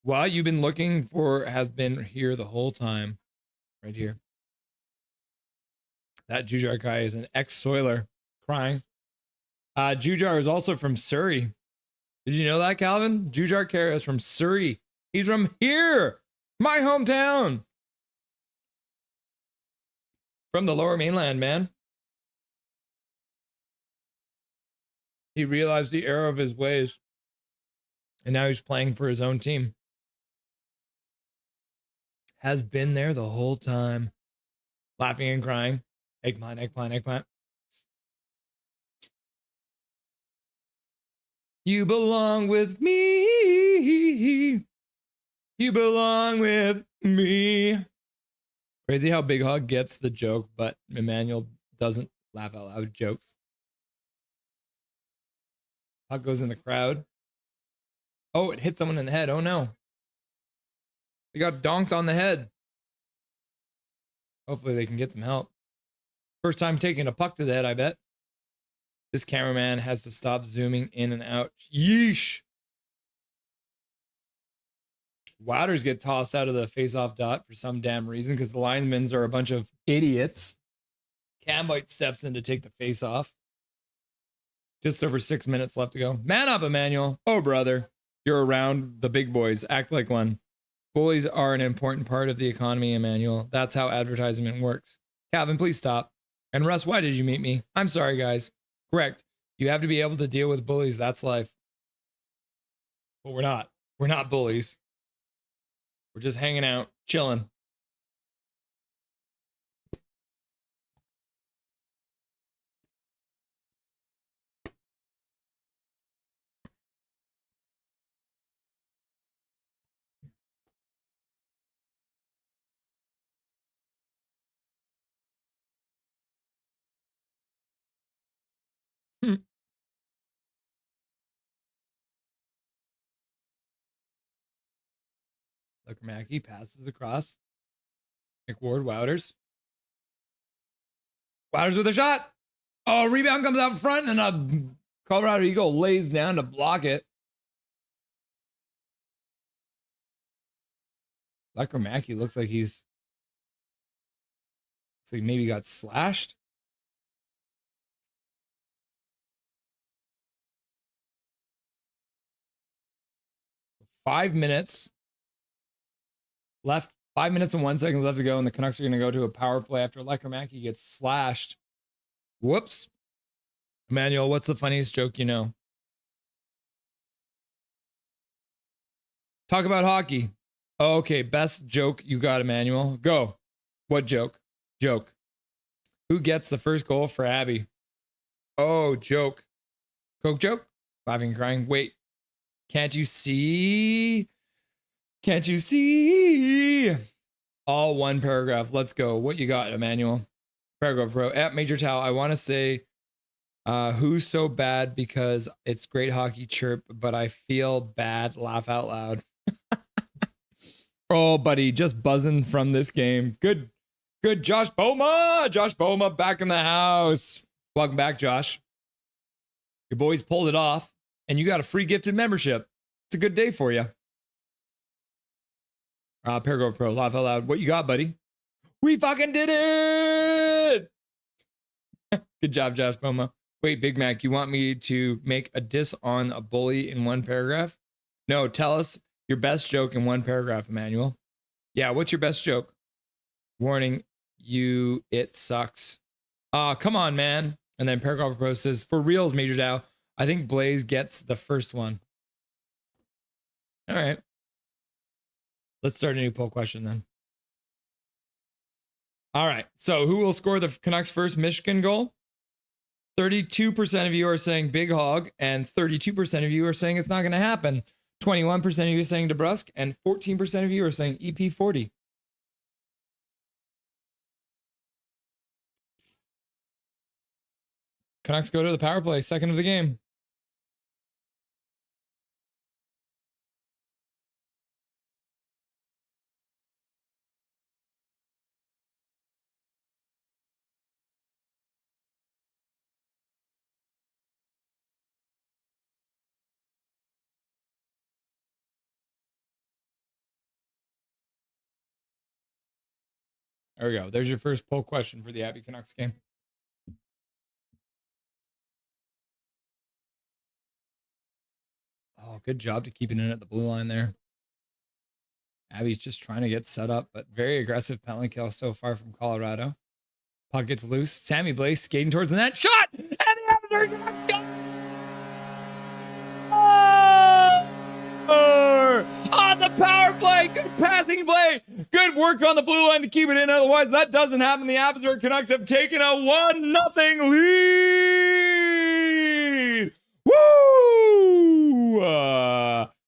what you've been looking for has been here the whole time. Right here. That Jujar guy is an ex-Soiler crying. Jujar is also from Surrey. Did you know that, Calvin? Jujar Kara is from Surrey. He's from here, my hometown. From the Lower Mainland, man. He realized the error of his ways, and now he's playing for his own team. Has been there the whole time, laughing and crying. Eggplant, eggplant, eggplant. You belong with me. You belong with me. Crazy how Big Hog gets the joke, but Emmanuel doesn't laugh out loud jokes. Puck goes in the crowd. Oh, it hit someone in the head. Oh no. They got donked on the head. Hopefully they can get some help. First time taking a puck to the head, I bet. This cameraman has to stop zooming in and out. Yeesh. Wouters get tossed out of the face-off dot for some damn reason because the linemen are a bunch of idiots. Cam White steps in to take the face-off. Just over 6 minutes left to go. Man up, Emmanuel. Oh, brother. You're around the big boys. Act like one. Bullies are an important part of the economy, Emmanuel. That's how advertisement works. Calvin, please stop. And Russ, why did you meet me? I'm sorry, guys. Correct. You have to be able to deal with bullies. That's life. But we're not. We're not bullies. We're just hanging out, chilling. Lekermacki passes across. McWard, Wouters. Wouters with a shot. Oh, rebound comes out front and a Colorado Eagle lays down to block it. Lekromacki looks like maybe got slashed. Five minutes left. 5 minutes and 1 second left to go, and the Canucks are going to go to a power play after Lekromacki gets slashed. Whoops. Emmanuel, what's the funniest joke you know? Talk about hockey. Oh, okay, best joke you got, Emmanuel. Go. What joke? Joke. Who gets the first goal for Abby? Oh, joke. Coke joke? Laughing and crying. Wait. Can't you see? Can't you see? All one paragraph. Let's go. What you got, Emmanuel? Paragraph bro. At Major Towel, I want to say who's so bad because it's great hockey chirp, but I feel bad. Laugh out loud. Oh, buddy, just buzzing from this game. Good. Josh Boma. Josh Boma back in the house. Welcome back, Josh. Your boys pulled it off, and you got a free gifted membership. It's a good day for you. Paragraph Pro, laugh out loud. What you got, buddy? We fucking did it! Good job, Josh Boma. Wait, Big Mac, you want me to make a diss on a bully in one paragraph? No, tell us your best joke in one paragraph, Emmanuel. Yeah, what's your best joke? Warning, it sucks. Come on, man. And then Paragraph Pro says, for reals, Major Dow, I think Blaze gets the first one. All right. Let's start a new poll question then. All right. So who will score the Canucks' first Michigan goal? 32% of you are saying Big Hog, and 32% of you are saying it's not going to happen. 21% of you are saying DeBrusque, and 14% of you are saying EP40. Canucks go to the power play, second of the game. There we go. There's your first poll question for the Abbey Canucks game. Oh, good job to keeping it at the blue line there. Abby's just trying to get set up, but very aggressive penalty kill so far from Colorado. Puck gets loose. Sammy Blais skating towards the net. Shot! And the Abbotsford Canucks go! On the power play. Good passing play. Good work on the blue line to keep it in. Otherwise, that doesn't happen. The Abbotsford Canucks have taken a 1-0 lead. Woo!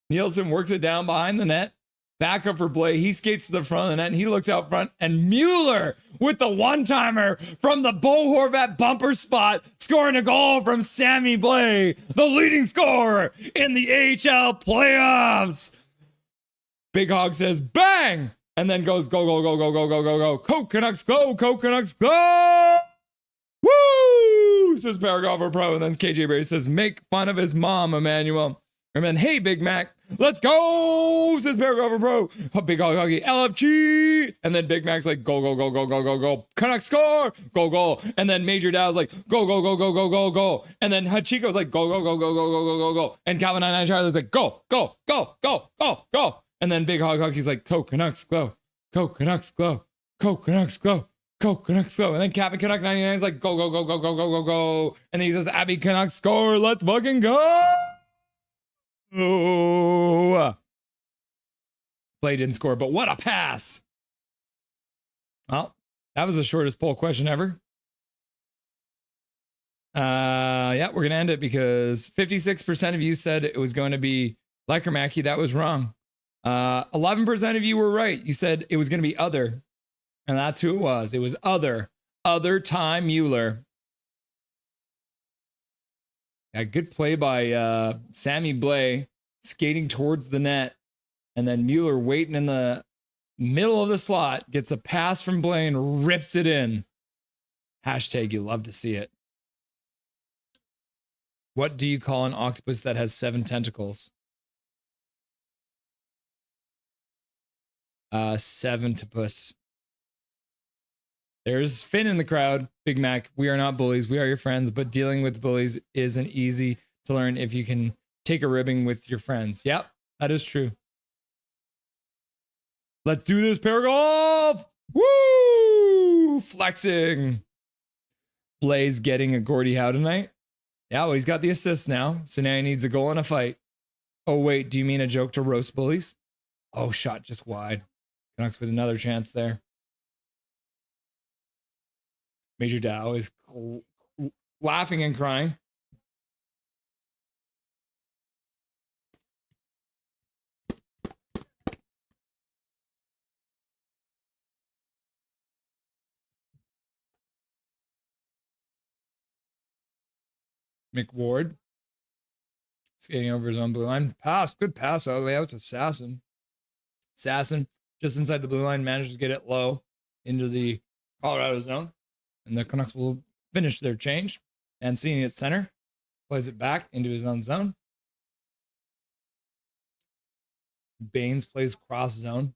Nielsen works it down behind the net. Back up for Blais. He skates to the front of the net, and he looks out front. And Mueller with the one-timer from the Bo Horvat bumper spot, scoring a goal from Sammy Blais, the leading scorer in the AHL playoffs. Big Hog says, bang! And then goes, go, go, go, go, go, go, go, go. Go, Canucks, go! Go, Canucks, go! Woo! Says Paragrapher Pro. And then KJ Berry says, make fun of his mom, Emmanuel. And then, hey, Big Mac, let's go, says Paragrapher Pro. Oh, Big Hog Huggy, LFG. And then Big Mac's like, go, go, go, go, go, go, go. Canucks score, go, go. And then Major Dow's like, go, go, go, go, go, go, go. And then Hachiko's like, go, go, go, go, go, go, go, go, go. And Calvin 99 Charlie's like, go, go, go, go, go, go. And then Big Hog Huggy's like, go, Canucks, go. Go, Canucks, go. Go, Canucks, go. Go, Canucks, go. And then Captain Canuck 99 is like, go, go, go, go, go, go, go, go. And then he says, Abby Canucks score, let's fucking go. Oh, Blais didn't score, but what a pass. Well, that was the shortest poll question ever. Yeah, we're going to end it because 56% of you said it was going to be Lekromacki. That was wrong. 11% of you were right. You said it was going to be other. And that's who it was. It was other time Mueller. Yeah, good play by Sammy Blais skating towards the net. And then Mueller waiting in the middle of the slot, gets a pass from Blais and rips it in. Hashtag you love to see it. What do you call an octopus that has 7 tentacles? 7-topus. There's Finn in the crowd. Big Mac, we are not bullies. We are your friends, but dealing with bullies isn't easy to learn if you can take a ribbing with your friends. Yep, that is true. Let's do this, Paragolf! Woo! Flexing. Blaze getting a Gordie Howe tonight. Yeah, well, he's got the assist now, so now he needs a goal and a fight. Oh, wait, do you mean a joke to roast bullies? Oh, shot just wide. Canucks with another chance there. Major Dow is laughing and crying. McWard skating over his own blue line. Pass, good pass all the way out to Sasson. Sasson just inside the blue line managed to get it low into the Colorado zone. And the Canucks will finish their change. And seeing it center, plays it back into his own zone. Baines plays cross zone.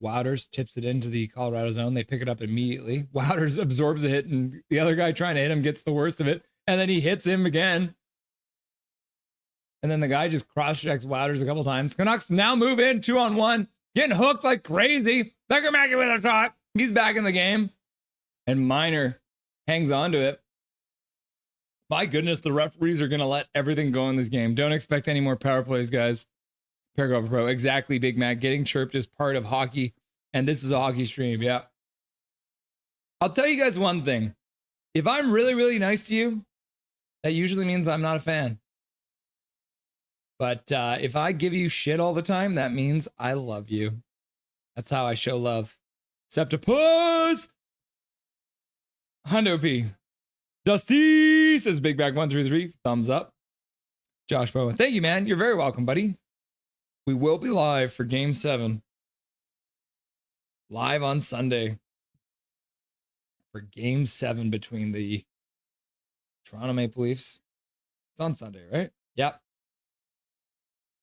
Wouters tips it into the Colorado zone. They pick it up immediately. Wouters absorbs a hit, and the other guy trying to hit him gets the worst of it. And then he hits him again. And then the guy just cross-checks Wouters a couple times. Canucks now move in 2-on-1. Getting hooked like crazy. Becker Mackey with a shot. He's back in the game. And Miner hangs on to it. My goodness, the referees are going to let everything go in this game. Don't expect any more power plays, guys. Paragraph Pro. Exactly, Big Mac. Getting chirped is part of hockey. And this is a hockey stream. Yeah. I'll tell you guys one thing. If I'm really, really nice to you, that usually means I'm not a fan. But if I give you shit all the time, that means I love you. That's how I show love. Septipus! Hundo P. Dusty says Big Back 133. Thumbs up. Josh Bowen. Thank you, man. You're very welcome, buddy. We will be live for Game 7. Live on Sunday. For Game 7 between the Toronto Maple Leafs. It's on Sunday, right? Yep.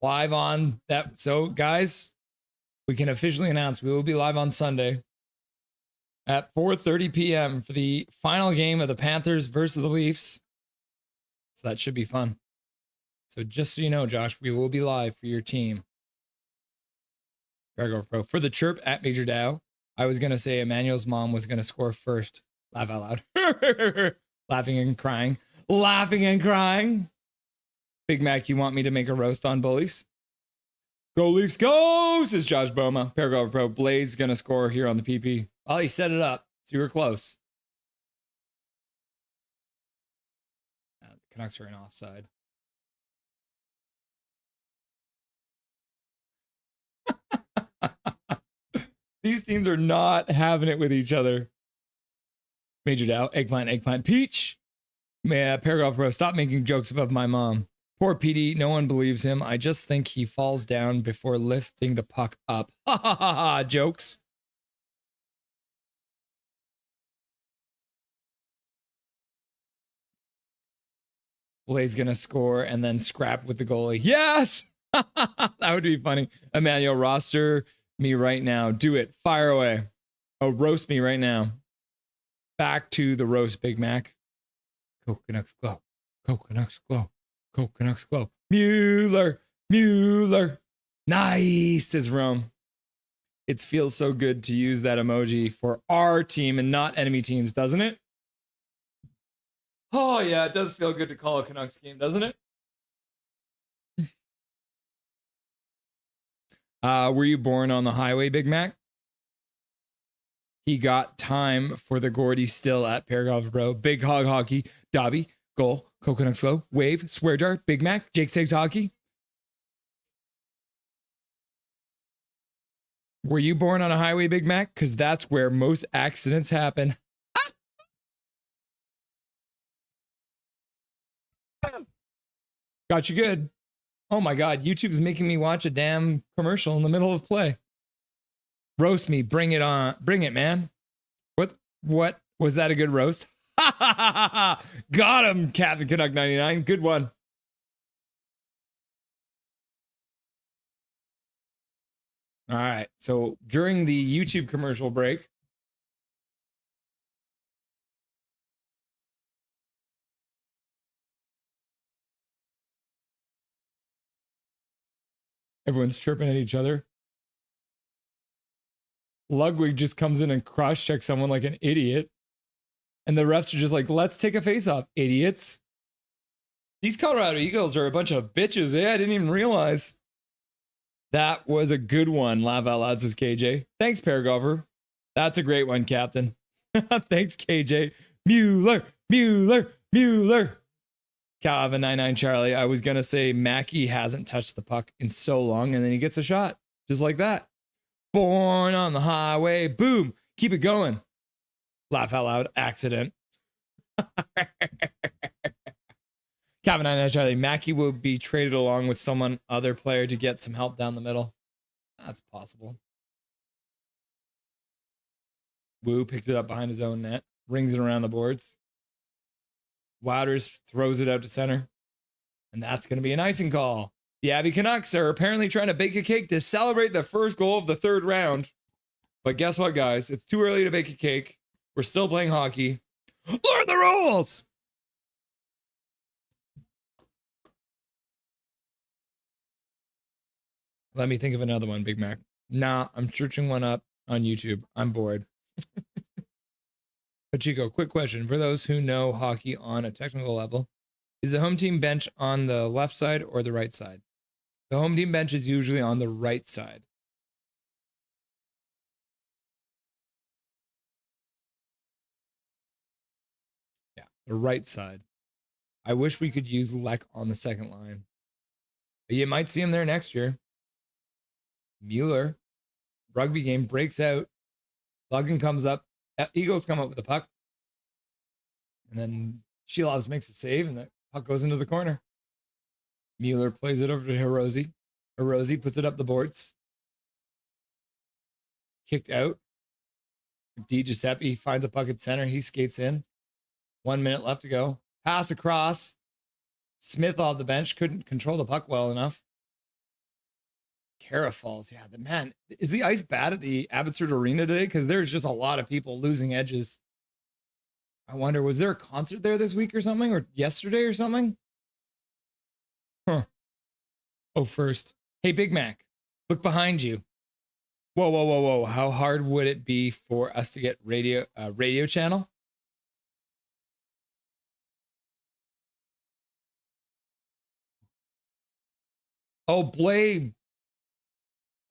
Live on that. So, guys, we can officially announce we will be live on Sunday at 4:30 p.m. for the final game of the Panthers versus the Leafs. So that should be fun. So just so you know, Josh, we will be live for your team. Gargo Pro. For the chirp at Major Dow, I was going to say Emmanuel's mom was going to score first. Laugh out loud. Laughing and crying. Laughing and crying. Big Mac, you want me to make a roast on bullies? Go Leafs, go, says Josh Boma. Paragraph Pro. Blaze going to score here on the PP. Well, he set it up, so you were close. The Canucks are in offside. These teams are not having it with each other. Major Dow, eggplant, peach. Paragraph Pro, stop making jokes above my mom. Poor PD, no one believes him. I just think he falls down before lifting the puck up. Ha ha ha ha, jokes. Blaze gonna score and then scrap with the goalie. Yes! That would be funny. Emmanuel, roster me right now. Do it. Fire away. Oh, roast me right now. Back to the roast, Big Mac. Go Canucks glow. Go Canucks glow. Go Canucks glow. Mueller. Nice, says Rome. It feels so good to use that emoji for our team and not enemy teams, doesn't it? Oh, yeah, it does feel good to call a Canucks game, doesn't it? Were you born on the highway, Big Mac? He got time for the Gordy still at Paragraph Bro. Big Hog Hockey. Dobby. Goal. Coconut Slow. Wave. Swear Jar. Big Mac. Jake Takes Hockey. Were you born on a highway, Big Mac? Because that's where most accidents happen. Got you good. Oh my God, YouTube's making me watch a damn commercial in the middle of play. Roast me, bring it on. Bring it, man. What was that a good roast? Got him, Captain Canuck 99. Good one. All right. So during the YouTube commercial break, everyone's chirping at each other. Ludwig just comes in and cross-checks someone like an idiot. And the refs are just like, let's take a face-off, idiots. These Colorado Eagles are a bunch of bitches. I didn't even realize. That was a good one. Laugh out loud, says KJ. Thanks, Paragolfer. That's a great one, Captain. Thanks, KJ. Mueller. Calvin 99 Charlie. I was going to say Mackey hasn't touched the puck in so long, and then he gets a shot. Just like that. Born on the highway. Boom. Keep it going. Laugh out loud. Accident. Calvin 99 Charlie. Mackey will be traded along with someone other player to get some help down the middle. That's possible. Wu picks it up behind his own net. Rings it around the boards. Wouters throws it out to center. And that's going to be an icing call. The Abby Canucks are apparently trying to bake a cake to celebrate the first goal of the third round. But guess what, guys? It's too early to bake a cake. We're still playing hockey. Learn the rules! Let me think of another one, Big Mac. Nah, I'm searching one up on YouTube. I'm bored. Pachico, quick question. For those who know hockey on a technical level, is the home team bench on the left side or the right side? The home team bench is usually on the right side. Yeah, the right side. I wish we could use Lek on the second line. But you might see him there next year. Mueller, rugby game, breaks out. Logan comes up. Eagles come up with the puck. And then Shilovs makes a save, and the puck goes into the corner. Mueller plays it over to Hirose. Hirose puts it up the boards. Kicked out. Di Giuseppe finds a puck at center. He skates in. 1 minute left to go. Pass across. Smith off the bench. Couldn't control the puck well enough. Kara falls. Yeah, man, is the ice bad at the Abbotsford Arena today? Because there's just a lot of people losing edges. I wonder, was there a concert there this week or something? Or yesterday or something? Huh. Oh, first. Hey, Big Mac, look behind you. Whoa. How hard would it be for us to get radio channel? Oh, Blade.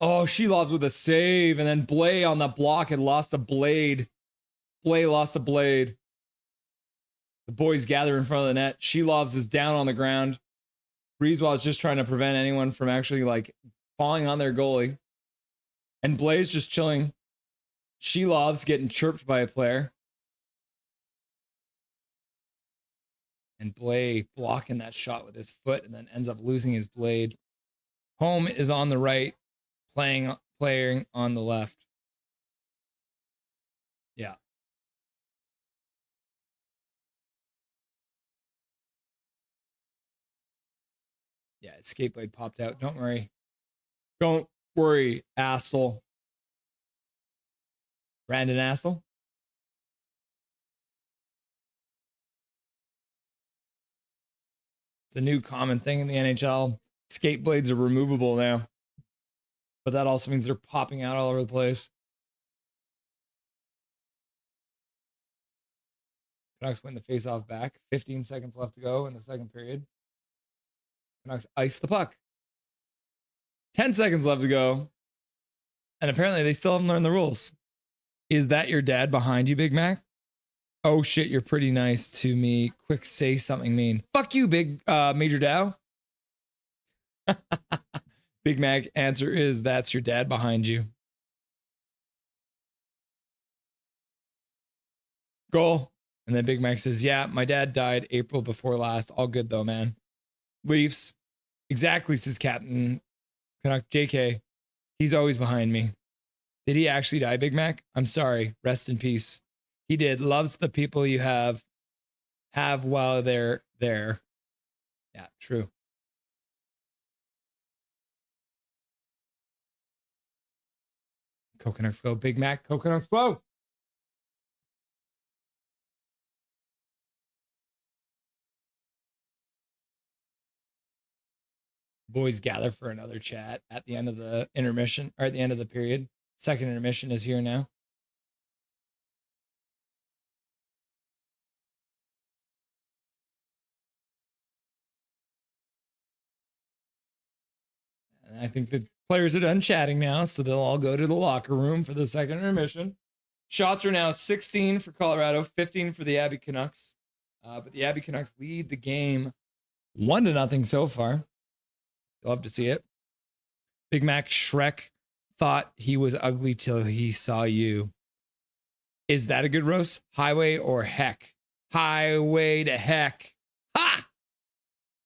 Oh, she loves with a save. And then Blay on the block had lost the blade. Blay lost the blade. The boys gather in front of the net. She loves is down on the ground. Breezewell is just trying to prevent anyone from actually like falling on their goalie. And Blay's just chilling. She loves getting chirped by a player. And Blay blocking that shot with his foot and then ends up losing his blade. Home is on the right, playing on the left. Yeah. Yeah, escape blade popped out. Don't worry. Don't worry, asshole. Brandon Astle. It's a new common thing in the NHL. Skate blades are removable now. But that also means they're popping out all over the place. Canucks win the faceoff back. 15 seconds left to go in the second period. Canucks ice the puck. 10 seconds left to go. And apparently they still haven't learned the rules. Is that your dad behind you, Big Mac? Oh shit, you're pretty nice to me. Quick, say something mean. Fuck you, Big Major Dow. Big Mac answer is that's your dad behind you. Goal. And then Big Mac says, yeah, my dad died April before last. All good though, man. Leafs. Exactly, says Captain Canuck JK. He's always behind me. Did he actually die, Big Mac? I'm sorry. Rest in peace. He did. Loves the people you have have while they're there. Yeah, true. Coconuts go, Big Mac. Coconuts go. Boys gather for another chat at the end of the intermission, or at the end of the period. Second intermission is here now. And I think the players are done chatting now, so they'll all go to the locker room for the second intermission. Shots are now 16 for Colorado, 15 for the Abbey Canucks. But the Abbey Canucks lead the game 1-0 so far. Love to see it. Big Mac Shrek thought he was ugly till he saw you. Is that a good roast? Highway or heck? Highway to heck. Ha!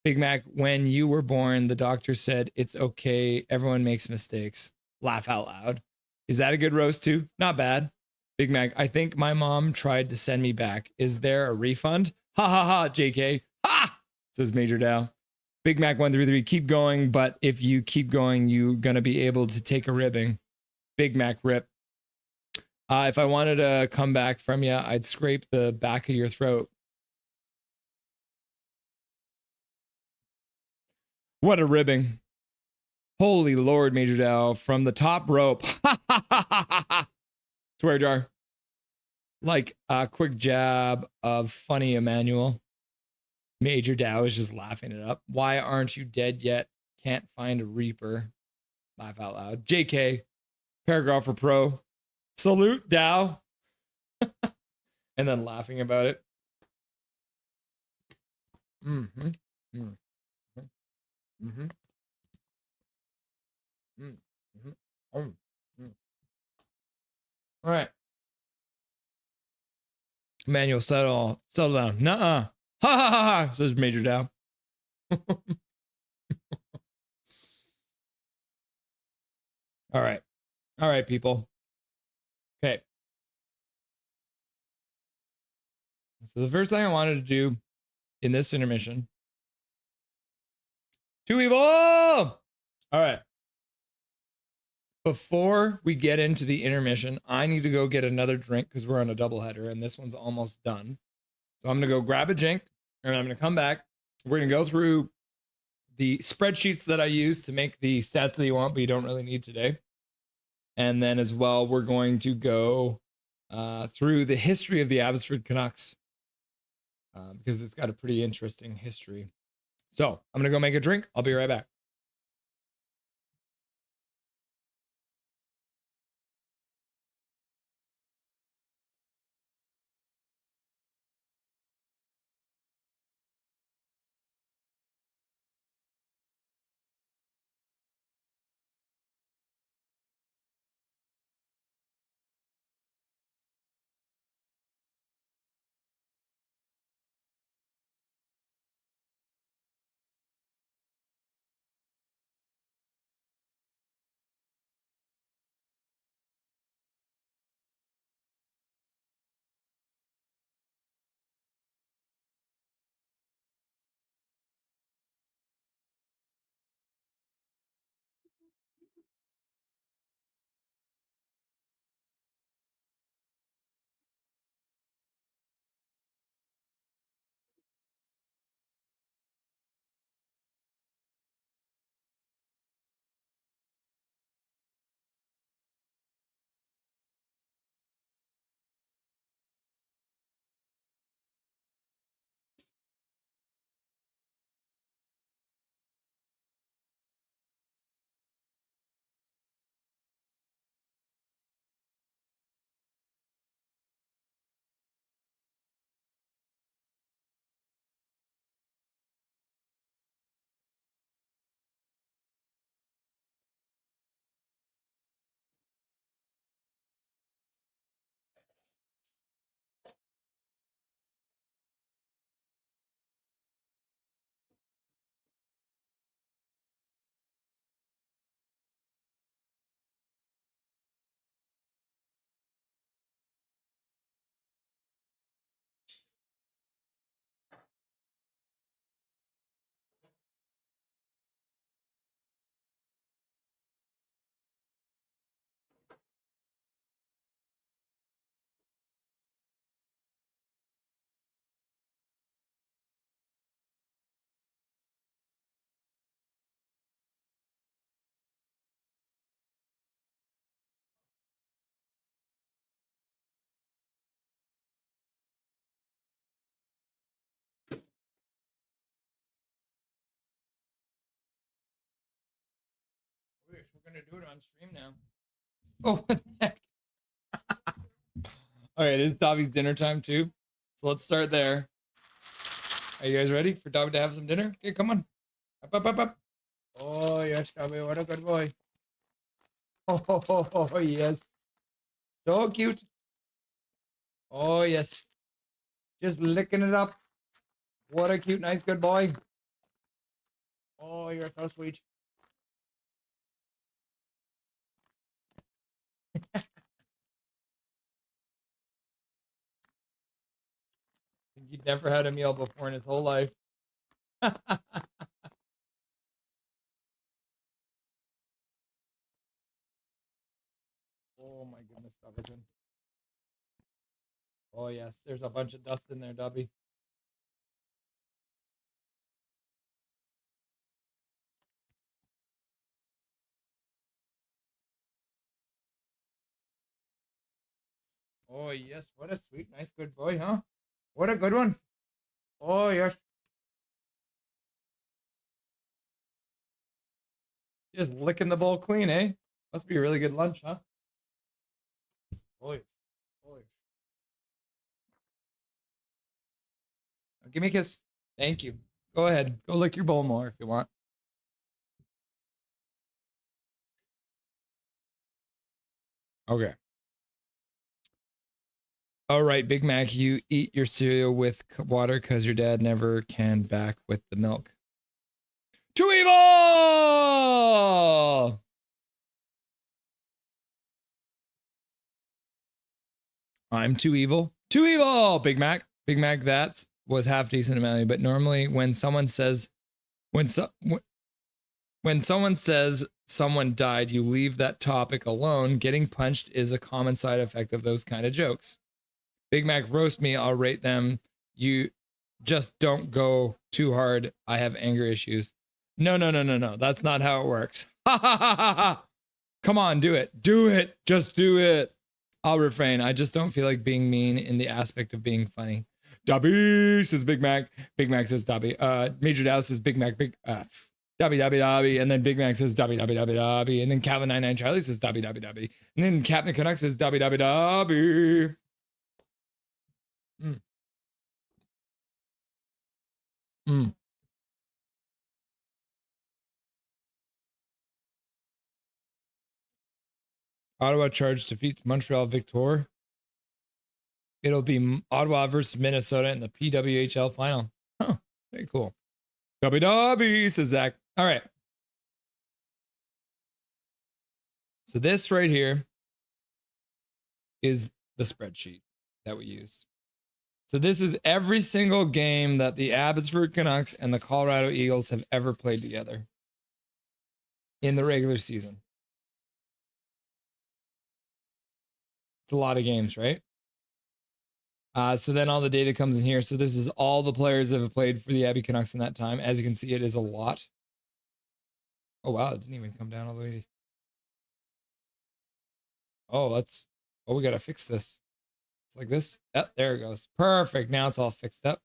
Big Mac, when you were born, the doctor said, it's okay. Everyone makes mistakes. Laugh out loud. Is that a good roast too? Not bad. Big Mac, I think my mom tried to send me back. Is there a refund? Ha ha ha, JK. Ha! Says Major Dow. Big Mac 133, keep going, but if you keep going, you're going to be able to take a ribbing. Big Mac rip. If I wanted to come back from you, I'd scrape the back of your throat. What a ribbing. Holy Lord, Major Dow, from the top rope. Swear jar. Like a quick jab of funny Emmanuel. Major Dow is just laughing it up. Why aren't you dead yet? Can't find a Reaper. Laugh out loud. JK. Paragraph for pro. Salute Dow. And then laughing about it. Mm-hmm. Mm-hmm. Mm-hmm. Mm-hmm. Oh. Mm. All right. Emmanuel, settle down. Nuh-uh. Ha ha ha ha, says Major Dow. All right. All right, people. Okay. So the first thing I wanted to do in this intermission. Too evil! All right. Before we get into the intermission, I need to go get another drink because we're on a doubleheader and this one's almost done. So I'm going to go grab a drink and I'm going to come back. We're going to go through the spreadsheets that I use to make the stats that you want, but you don't really need today. And then as well, we're going to go through the history of the Abbotsford Canucks because it's got a pretty interesting history. So I'm going to go make a drink. I'll be right back. We're gonna do it on stream now. Oh, what the heck? All right, it's Dobby's dinner time too. So let's start there. Are you guys ready for Dobby to have some dinner? Okay, come on. Up. Oh, yes, Dobby, what a good boy. Oh, yes. So cute. Oh, yes. Just licking it up. What a cute, nice, good boy. Oh, you're so sweet. He'd never had a meal before in his whole life. Oh my goodness, Dobby. Oh yes, there's a bunch of dust in there, Dobby. Oh yes, what a sweet, nice, good boy, huh? What a good one. Oh yes. Just licking the bowl clean, eh? Must be a really good lunch, huh? Oh yes. Oh yes. Now, give me a kiss. Thank you. Go ahead. Go lick your bowl more if you want. Okay. All right, Big Mac, you eat your cereal with water because your dad never canned back with the milk. Too evil! I'm too evil. Too evil, Big Mac. Big Mac, that was half decent, Amelia. But normally when someone says, when someone says someone died, you leave that topic alone. Getting punched is a common side effect of those kind of jokes. Big Mac roast me, I'll rate them. You just don't go too hard. I have anger issues. No. That's not how it works. Ha ha ha ha ha. Come on, do it. Do it. Just do it. I'll refrain. I just don't feel like being mean in the aspect of being funny. Dobby says Big Mac. Big Mac says Dobby. Major Dow says Big Mac. Dobby. And then Big Mac says Dobby. And then Calvin 99 Charlie says Dobby. And then Captain Canucks says Dobby. Ottawa Charge defeats Montreal Victor. It'll be Ottawa versus Minnesota in the PWHL final. Huh, very cool. Dobby, says Zach. All right. So this right here is the spreadsheet that we use. So this is every single game that the Abbotsford Canucks and the Colorado Eagles have ever played together in the regular season. It's a lot of games, right? So then all the data comes in here. So this is all the players that have played for the Abby Canucks in that time. As you can see, it is a lot. Oh, wow. It didn't even come down all the way. Oh, we got to fix this. It's like this. Yep, there it goes. Perfect. Now it's all fixed up.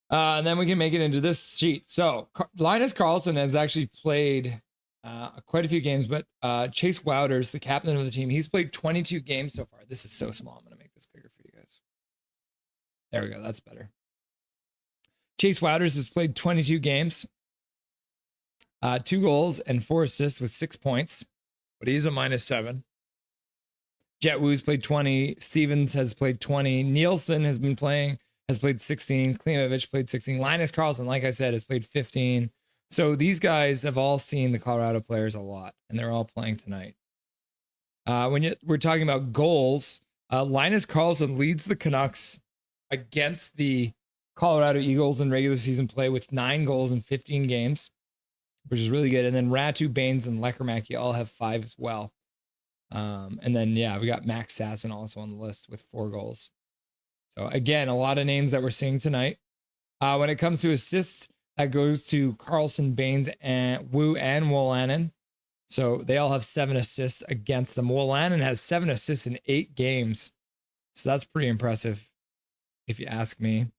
And then we can make it into this sheet. So Linus Karlsson has actually played quite a few games, but Chase Wouters, the captain of the team, he's played 22 games so far. This is so small. I'm going to make this bigger for you guys. There we go. That's better. Chase Wouters has played 22 games, 2 goals and 4 assists with 6 points, but he's a -7. Jet Woo's played 20. Stevens has played 20. Nielsen has played 16. Klimovich played 16. Linus Karlsson, like I said, has played 15. So these guys have all seen the Colorado players a lot, and they're all playing tonight. We're talking about goals, Linus Karlsson leads the Canucks against the Colorado Eagles in regular season play with 9 goals in 15 games, which is really good. And then Ratu, Baines, and Lekermacki all have 5 as well. And then, we got Max Sasson also on the list with 4 goals. So again, a lot of names that we're seeing tonight. When it comes to assists, that goes to Karlsson, Baines, and Wu and Wolanin. So they all have 7 assists against them. Wolanin has 7 assists in 8 games. So that's pretty impressive, if you ask me.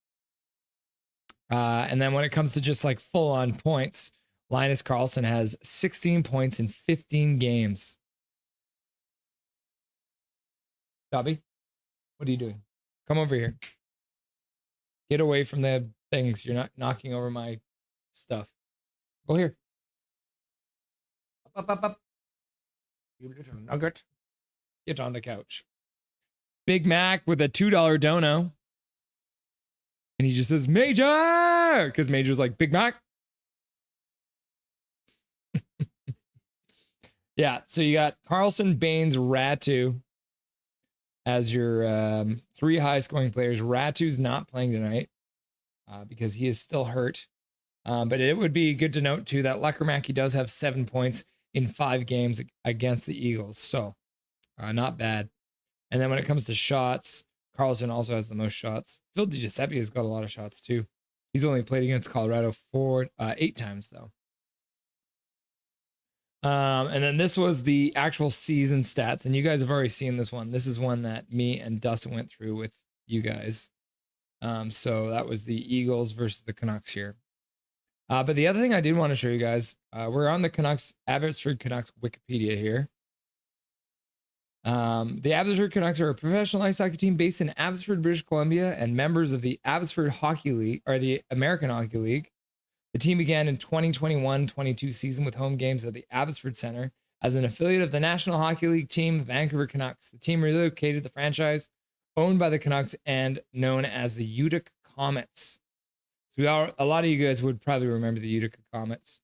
And then when it comes to just like full on points, Linus Karlsson has 16 points in 15 games. Dobby, what are you doing? Come over here. Get away from the things. You're not knocking over my stuff. Go here. Up. You little nugget. Get on the couch. Big Mac with a $2 dono. And he just says, Major! Because Major's like, Big Mac. Yeah, so you got Carlson, Baines, Ratu as your 3 high-scoring players. Ratu's not playing tonight because he is still hurt. But it would be good to note, too, that Lekermacki does have 7 points in 5 games against the Eagles. So, not bad. And then when it comes to shots, Carlson also has the most shots. Phil DiGiuseppe has got a lot of shots, too. He's only played against Colorado 8 times, though. And then this was the actual season stats, and you guys have already seen this one. This is one that me and Dustin went through with you guys. So that was the Eagles versus the Canucks here. But the other thing I did want to show you guys, we're on the Canucks, Abbotsford Canucks Wikipedia here. The Abbotsford Canucks are a professional ice hockey team based in Abbotsford, British Columbia, and members of the Abbotsford Hockey League, or the American Hockey League. The team began in 2021-22 season with home games at the Abbotsford Center as an affiliate of the National Hockey League team, Vancouver Canucks. The team relocated the franchise owned by the Canucks and known as the Utica Comets. So a lot of you guys would probably remember the Utica Comets.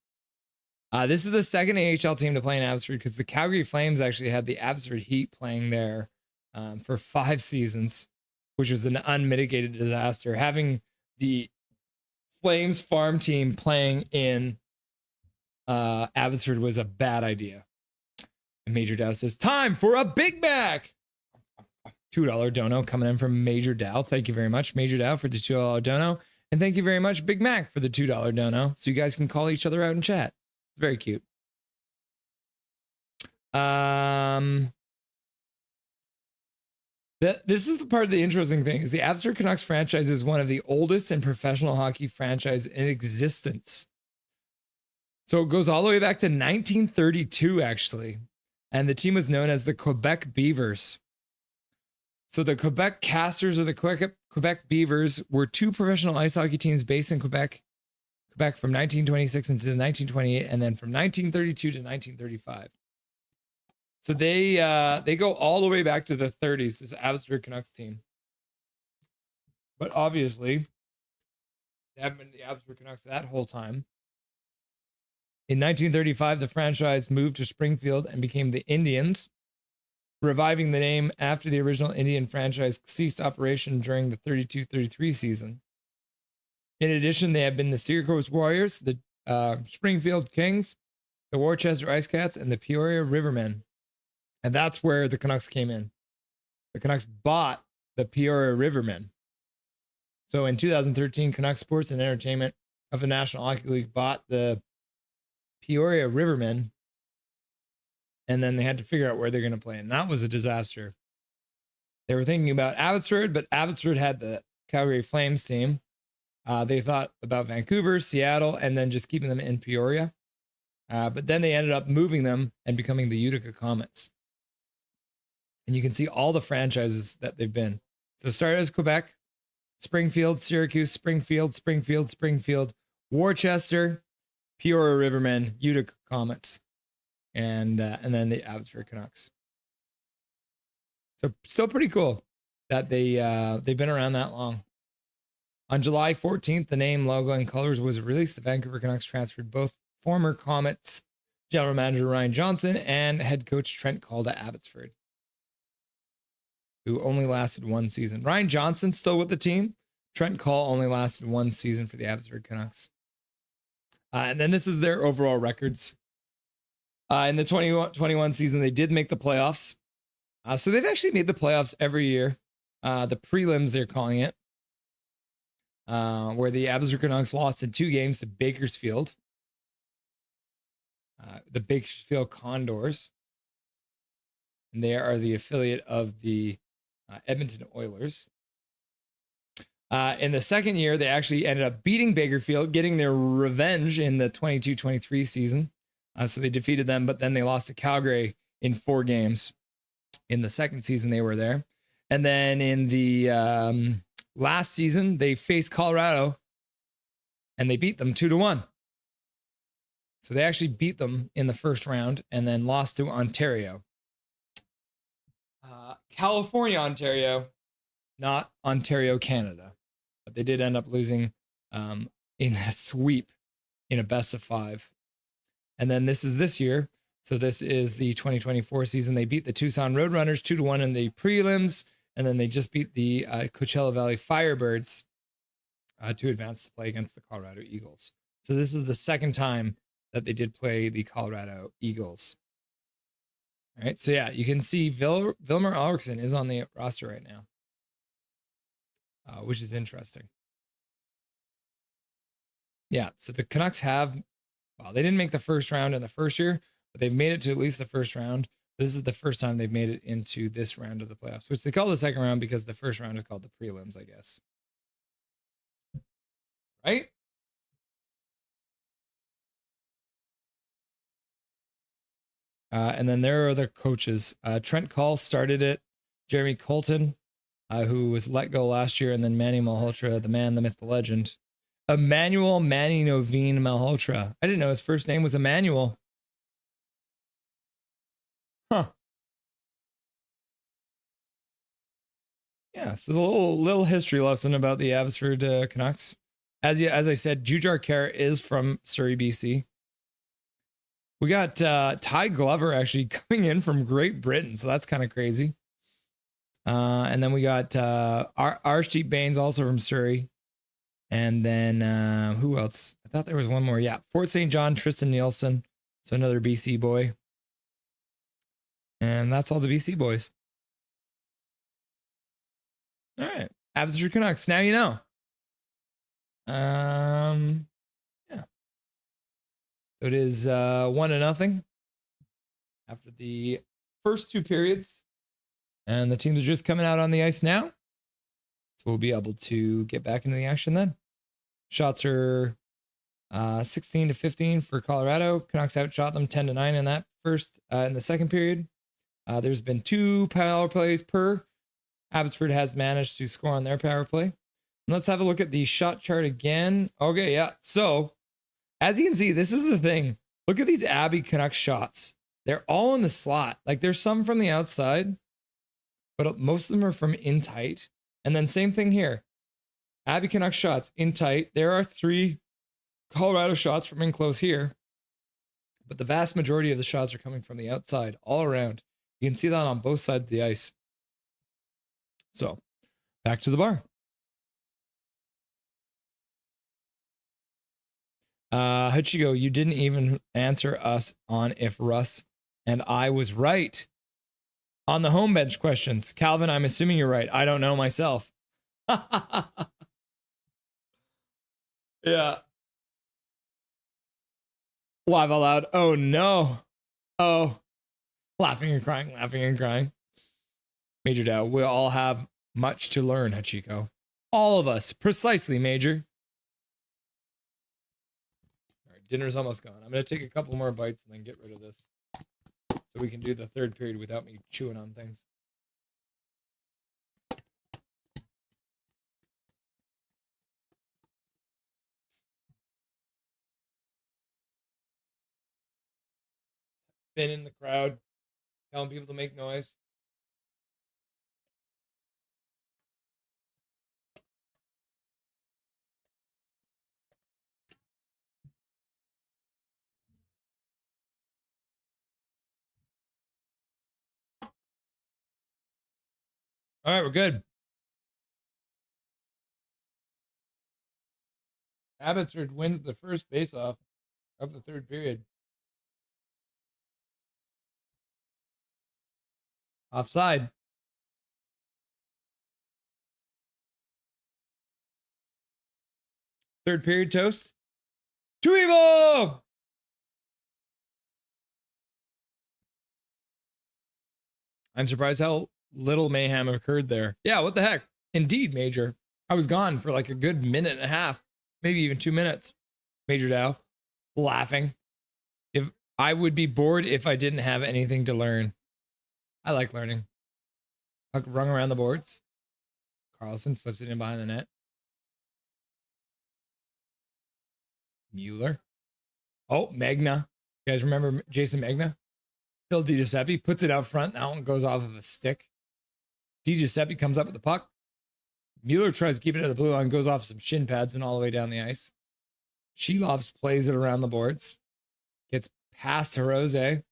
This is the second AHL team to play in Abbotsford because the Calgary Flames actually had the Abbotsford Heat playing there for 5 seasons, which was an unmitigated disaster. Having the Flames farm team playing in Abbotsford was a bad idea. And Major Dow says, time for a Big Mac. $2 dono coming in from Major Dow. Thank you very much, Major Dow, for the $2 dono. And thank you very much, Big Mac, for the $2 dono. So you guys can call each other out and chat. It's very cute. This is the part of the interesting thing is the Abbotsford Canucks franchise is one of the oldest in professional hockey franchise in existence. So it goes all the way back to 1932, actually. And the team was known as the Quebec Beavers. So the Quebec Casters or the Quebec Beavers were 2 professional ice hockey teams based in Quebec from 1926 into 1928, and then from 1932 to 1935. So they go all the way back to the 30s, this Abbotsford Canucks team. But obviously, they haven't been the Abbotsford Canucks that whole time. In 1935, the franchise moved to Springfield and became the Indians, reviving the name after the original Indian franchise ceased operation during the 32-33 season. In addition, they have been the Syracuse Warriors, the Springfield Kings, the Worcester Ice Cats, and the Peoria Rivermen. And that's where the Canucks came in. The Canucks bought the Peoria Rivermen. So in 2013, Canucks Sports and Entertainment of the National Hockey League bought the Peoria Rivermen. And then they had to figure out where they're going to play. And that was a disaster. They were thinking about Abbotsford, but Abbotsford had the Calgary Flames team. They thought about Vancouver, Seattle, and then just keeping them in Peoria. But then they ended up moving them and becoming the Utica Comets. And you can see all the franchises that they've been. So it started as Quebec, Springfield, Syracuse, Springfield, Worcester, Peoria Rivermen, Utica Comets, and then the Abbotsford Canucks. So still pretty cool that they've been around that long. On July 14th, the name, logo, and colors was released. The Vancouver Canucks transferred both former Comets general manager Ryan Johnson and head coach Trent Call to Abbotsford, who only lasted 1 season. Ryan Johnson still with the team. Trent Call only lasted 1 season for the Abbotsford Canucks. And then this is their overall records. In the 2021 season, they did make the playoffs. So they've actually made the playoffs every year. The prelims, they're calling it. Where the Abbotsford Canucks lost in 2 games to Bakersfield. The Bakersfield Condors. And they are the affiliate of the Edmonton Oilers. In the second year, they actually ended up beating Bakersfield, getting their revenge in the 22-23 season. So they defeated them, but then they lost to Calgary in 4 games in the second season they were there. And then in the last season, they faced Colorado and they beat them 2-1. So they actually beat them in the first round and then lost to Ontario. California, Ontario, not Ontario, Canada. But they did end up losing in a sweep in a best of 5. And then this is this year. So this is the 2024 season. They beat the Tucson Roadrunners 2-1 in the prelims. And then they just beat the Coachella Valley Firebirds to advance to play against the Colorado Eagles. So this is the second time that they did play the Colorado Eagles. All right. So yeah, you can see Vilmer Ulrichsen is on the roster right now, which is interesting. Yeah. So the Canucks have, well, they didn't make the first round in the first year, but they've made it to at least the first round. This is the first time they've made it into this round of the playoffs, which they call the second round because the first round is called the prelims, I guess. Right? And then there are the coaches. Trent Call started it. Jeremy Colton, who was let go last year, and then Manny Malhotra, the man, the myth, the legend. Emmanuel Manny Novine Malhotra. I didn't know his first name was Emmanuel. Huh. Yeah, so the little history lesson about the Abbotsford Canucks. As I said, Jujhar Khaira is from Surrey, BC. We got Ty Glover actually coming in from Great Britain, so that's kind of crazy. And then we got Arshdeep Bains also from Surrey. And then who else? I thought there was one more. Yeah, Fort St. John, Tristan Nielsen. So another BC boy. And that's all the BC boys. All right. Abbotsford Canucks. Now you know. Yeah. So it is 1-0 after the first 2 periods. And the teams are just coming out on the ice now. So we'll be able to get back into the action then. Shots are 16-15 for Colorado. Canucks outshot them 10-9 in that first, in the second period. There's been 2 power plays per. Abbotsford has managed to score on their power play. And let's have a look at the shot chart again. Okay, yeah. So as you can see, this is the thing. Look at these Abby Canucks shots. They're all in the slot. Like there's some from the outside, but most of them are from in tight. And then same thing here. Abby Canucks shots in tight. There are 3 Colorado shots from in close here, but the vast majority of the shots are coming from the outside all around. You can see that on both sides of the ice. So back to the bar. Hachiko, you didn't even answer us on if Russ and I was right on the home bench questions. Calvin, I'm assuming you're right. I don't know myself. Yeah. Laugh out loud. Oh no. Oh. Laughing and crying, laughing and crying. Major Dow, we all have much to learn, Hachiko. All of us. Precisely, Major. All right, dinner's almost gone. I'm going to take a couple more bites and then get rid of this so we can do the third period without me chewing on things. Been in the crowd, telling people to make noise. All right, we're good. Abbotsford wins the first faceoff of the third period. Offside. Third period toast. To Evo! I'm surprised how little mayhem occurred there. Yeah, what the heck? Indeed, Major. I was gone for like a good minute and a half, maybe even 2 minutes. Major Dow laughing. If I would be bored if I didn't have anything to learn. I like learning. Puck rung around the boards. Carlson slips it in behind the net. Mueller. Oh, Magna. You guys remember Jason Magna? Phil DiGiuseppe puts it out front. That one goes off of a stick. DiGiuseppe comes up with the puck. Mueller tries to keep it at the blue line, goes off some shin pads and all the way down the ice. Shilovs plays it around the boards. Gets past Hirose.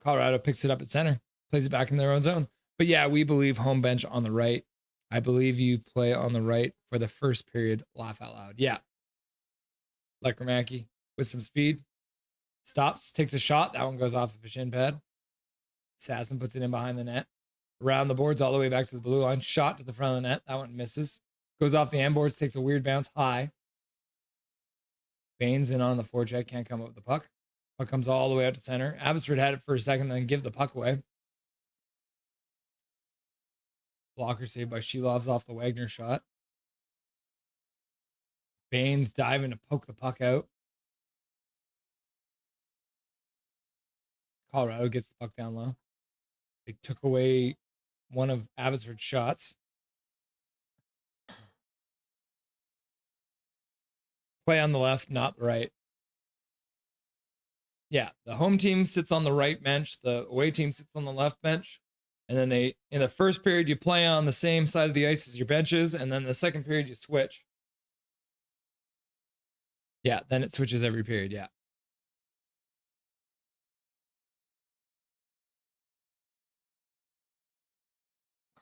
Colorado picks it up at center. Plays it back in their own zone. But yeah, we believe home bench on the right. I believe you play on the right for the first period. Laugh out loud. Yeah. Lekramaki with some speed. Stops, takes a shot. That one goes off of a shin pad. Sasson puts it in behind the net. Around the boards all the way back to the blue line. Shot to the front of the net. That one misses. Goes off the end boards, takes a weird bounce high. Baines in on the forecheck. Can't come up with the puck. Puck comes all the way out to center. Abbotsford had it for a second, then give the puck away. Blocker saved by Shilovs off the Wagner shot. Baines diving to poke the puck out. Colorado gets the puck down low. They took away one of Abbotsford's shots. Play on the left, not the right. Yeah, the home team sits on the right bench. The away team sits on the left bench. And then in the first period, you play on the same side of the ice as your benches. And then the second period, you switch. Yeah, then it switches every period. Yeah.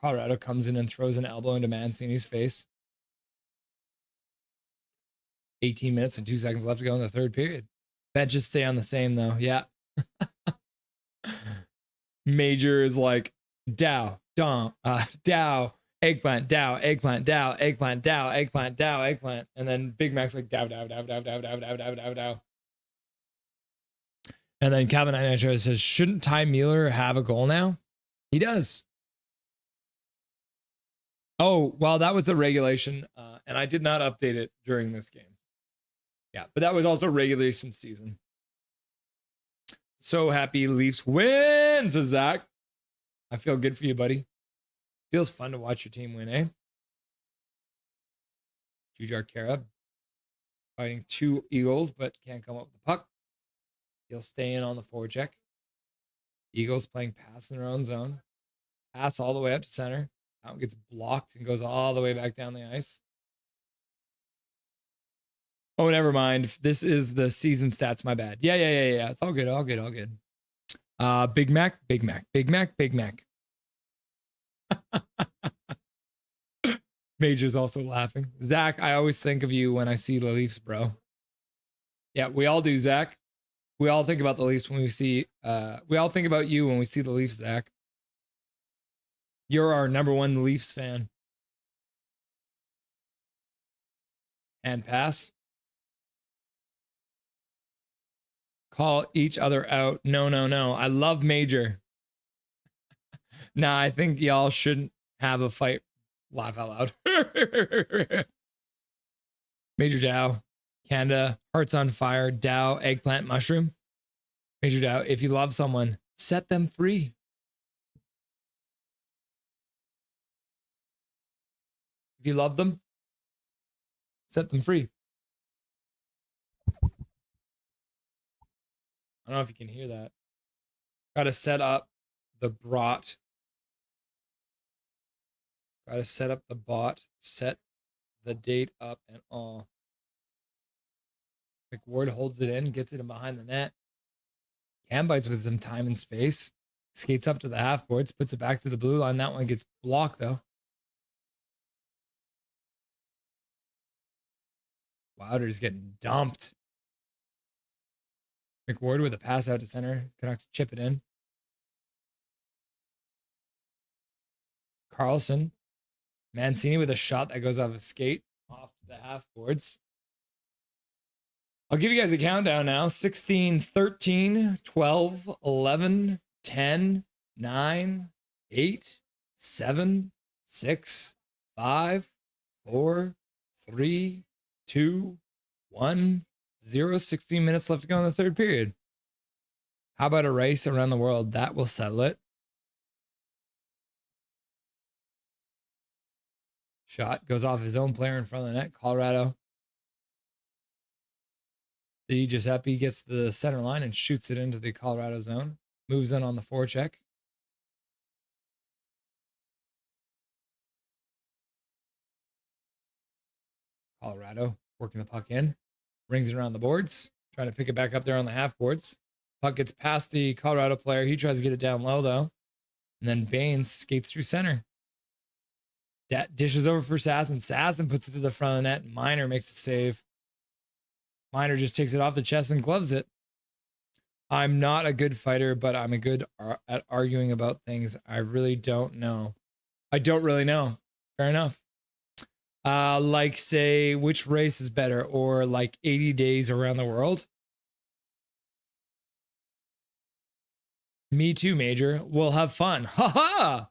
Colorado comes in and throws an elbow into Mancini's face. 18 minutes and 2 seconds left to go in the third period. Benches stay on the same, though. Yeah. Major is like, Dow, Dow, eggplant, Dow, eggplant, Dow, eggplant, Dow, eggplant, Dow, eggplant. And then Big Mac's like, Dow, Dow, Dow, Dow, Dow, Dow, Dow, Dow, Dow, Dow. And then Calvin Einasher says, shouldn't Ty Mueller have a goal now? He does. Oh, well, that was the regulation, and I did not update it during this game. Yeah, but that was also regulation season. So happy Leafs win, says Zach. I feel good for you, buddy. Feels fun to watch your team win, eh? Jujar Kara fighting 2 Eagles, but can't come up with the puck. He'll stay in on the forecheck. Eagles playing pass in their own zone. Pass all the way up to center. That one gets blocked and goes all the way back down the ice. Oh, never mind. This is the season stats. My bad. Yeah. It's all good. All good. Big Mac. Major's also laughing. Zach, I always think of you when I see the Leafs, bro. Yeah, we all do, Zach. We all think about the Leafs when we see, we all think about you when we see the Leafs, Zach. You're our number 1 Leafs fan. And pass. Call each other out. No. I love Major. Nah, I think y'all shouldn't have a fight. Laugh out loud. Major Dow. Canada. Hearts on fire. Dow. Eggplant mushroom. Major Dow. If you love someone, set them free. If you love them, set them free. I don't know if you can hear that. Got to set up the bot. Got to set up the bot, set the date up and all. McWard holds it in, gets it in behind the net. Cam bites with some time and space. Skates up to the half boards, puts it back to the blue line. That one gets blocked though. Wilder's getting dumped. McWard with a pass out to center. Canucks chip it in. Carlson. Mancini with a shot that goes off a skate off the half boards. I'll give you guys a countdown now. 16, 13, 12, 11, 10, 9, 8, 7, 6, 5, 4, 3, 2, 1, 0. 16 minutes left to go in the third period. How about a race around the world? That will settle it. Shot goes off his own player in front of the net. Colorado. Di Giuseppe gets to the center line and shoots it into the Colorado zone. Moves in on the forecheck. Colorado working the puck in. Rings it around the boards. Trying to pick it back up there on the half boards. Puck gets past the Colorado player. He tries to get it down low, though. And then Baines skates through center. That dishes over for Sasson. Sasson puts it to the front of the net. Miner makes a save. Miner just takes it off the chest and gloves it. I'm not a good fighter, but I'm a good at arguing about things. I really don't know. I don't really know. Fair enough. Like, say, which race is better, or like 80 days around the world? Me too, Major. We'll have fun. Ha ha!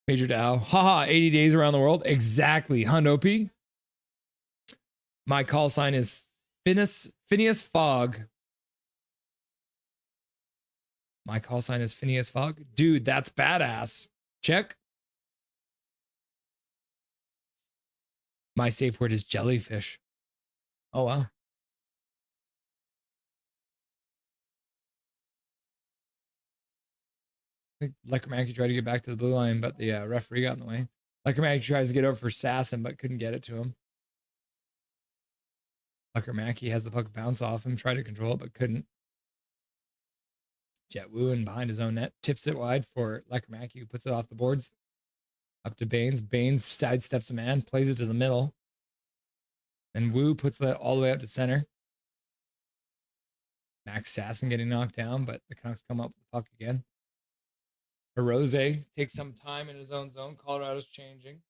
Major Dow. Ha ha! 80 days around the world. Exactly. Hundo P. My call sign is Phineas Fogg. My call sign is Phineas Fogg. Dude, that's badass. Check. My safe word is jellyfish. Oh, wow. I think Lekermacki tried to get back to the blue line, but the referee got in the way. Lekermacki tries to get over for Sasson, but couldn't get it to him. Lekermacki has the puck bounce off him, tried to control it, but couldn't. Jet Wu in behind his own net, tips it wide for Lekermacki, who puts it off the boards. Up to Baines. Baines sidesteps a man, plays it to the middle. And Wu puts that all the way up to center. Max Sasson getting knocked down, but the Canucks come up with the puck again. Rose takes some time in his own zone. Colorado's changing.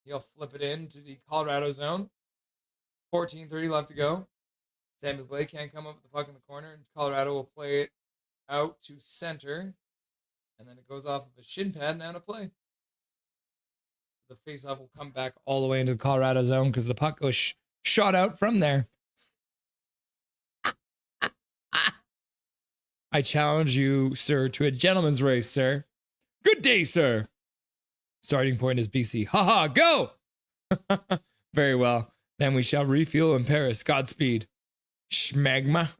He'll flip it into the Colorado zone. 14:30 left to go. Sammy Blake can't come up with the puck in the corner, and Colorado will play it out to center. And then it goes off of a shin pad and out of play. The faceoff will come back all the way into the Colorado zone because the puck goes shot out from there. I challenge you, sir, to a gentleman's race, sir. Good day, sir. Starting point is BC. Haha, go! Very well. Then we shall refuel in Paris. Godspeed. Schmegma.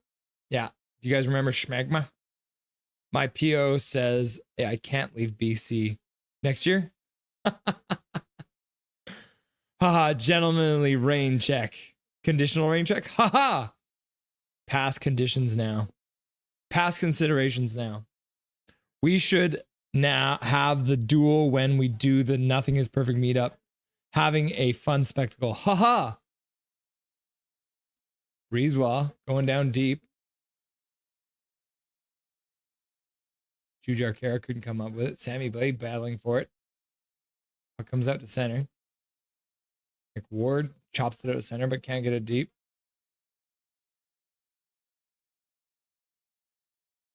Yeah. You guys remember Schmegma? My PO says, hey, I can't leave BC next year. Haha, gentlemanly rain check. Conditional rain check. Haha. Past conditions now. Past considerations now. We should now have the duel when we do the Nothing is Perfect meetup. Having a fun spectacle. Haha. Breezewa going down deep. Jujar Kara couldn't come up with it. Sammy Blade battling for it. Comes out to center. Nick Ward chops it out to center, but can't get it deep.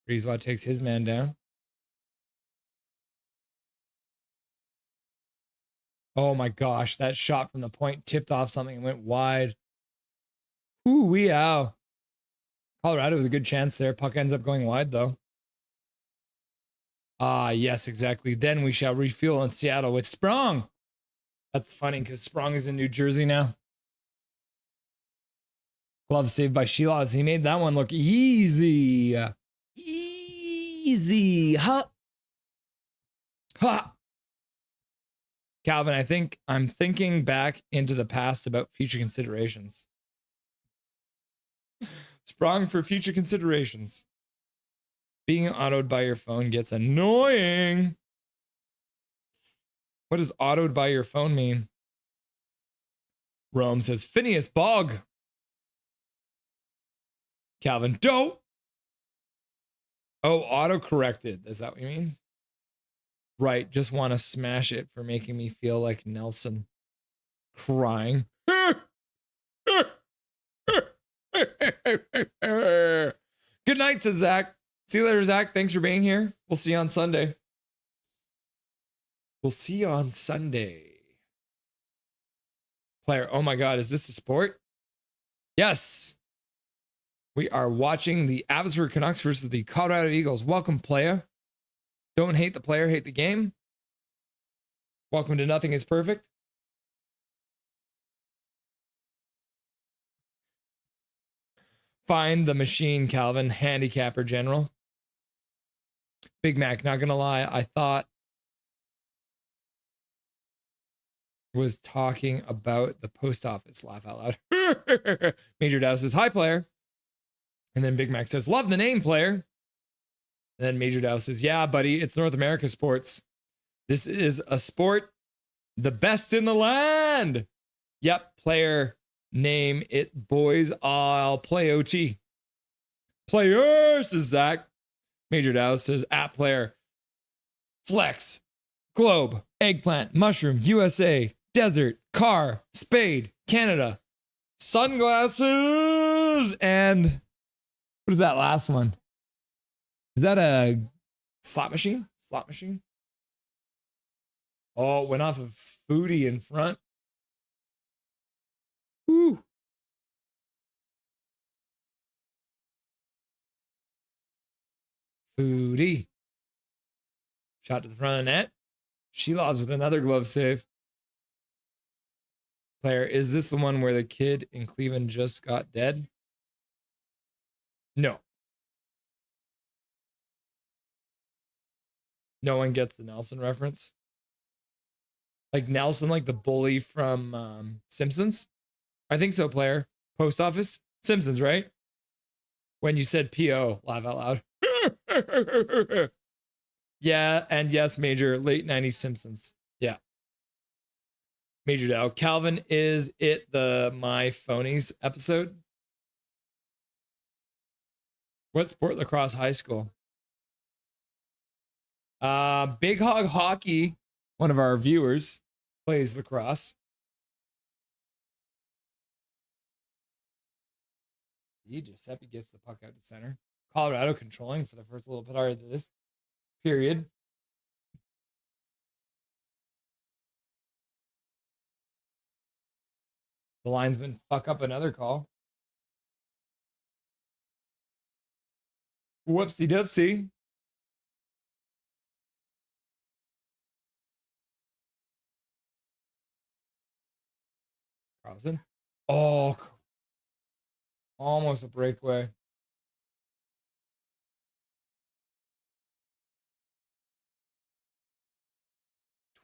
Breezewa takes his man down. Oh my gosh, that shot from the point tipped off something and went wide. Ooh, wee ow. Colorado with a good chance there. Puck ends up going wide though. Ah, yes, exactly. Then we shall refuel in Seattle with Sprong. That's funny because Sprong is in New Jersey now. Glove saved by Shilovs. He made that one look easy. Easy. Ha. Ha. Calvin, I'm thinking back into the past about future considerations. Sprung for future considerations. Being autoed by your phone gets annoying. What does autoed by your phone mean? Rome says Phineas Bog. Calvin, dope. Oh, auto-corrected. Is that what you mean? Right, just want to smash it for making me feel like Nelson. Crying. Good night, says Zach. See you later, Zach. Thanks for being here. We'll see you on Sunday. We'll see you on Sunday. Player, oh my God, is this a sport? Yes. We are watching the Abbotsford Canucks versus the Colorado Eagles. Welcome, player. Don't hate the player, hate the game. Welcome to Nothing is Perfect. Find the machine, Calvin, handicapper general. Big Mac, not gonna lie, I thought was talking about the post office. Laugh out loud. Major Dow says, hi, player. And then Big Mac says, love the name, player. And then Major Dow says, yeah, buddy, it's North America sports. This is a sport, the best in the land. Yep, player, name it, boys. I'll play OT. Player, says Zach. Major Dow says, at player. Flex, globe, eggplant, mushroom, USA, desert, car, spade, Canada, sunglasses, and what is that last one? Is that a slot machine? Slot machine? Oh, it went off of foodie in front. Woo. Foodie. Shot to the front of the net. Shelovs with another glove save. Player, is this the one where the kid in Cleveland just got dead? No. No one gets the Nelson reference. Like Nelson, like the bully from Simpsons? I think so, player. Post office? Simpsons, right? When you said P.O., laugh out loud. Yeah, and yes, Major, late 90s Simpsons. Yeah. Major Dow. Calvin, is it the My Phonies episode? What sport lacrosse high school? Big Hog Hockey, one of our viewers, plays lacrosse. Giuseppe gets the puck out to center. Colorado controlling for the first little bit of this period. The linesman fuck up another call. Whoopsie doopsie. Carlson. Oh, almost a breakaway.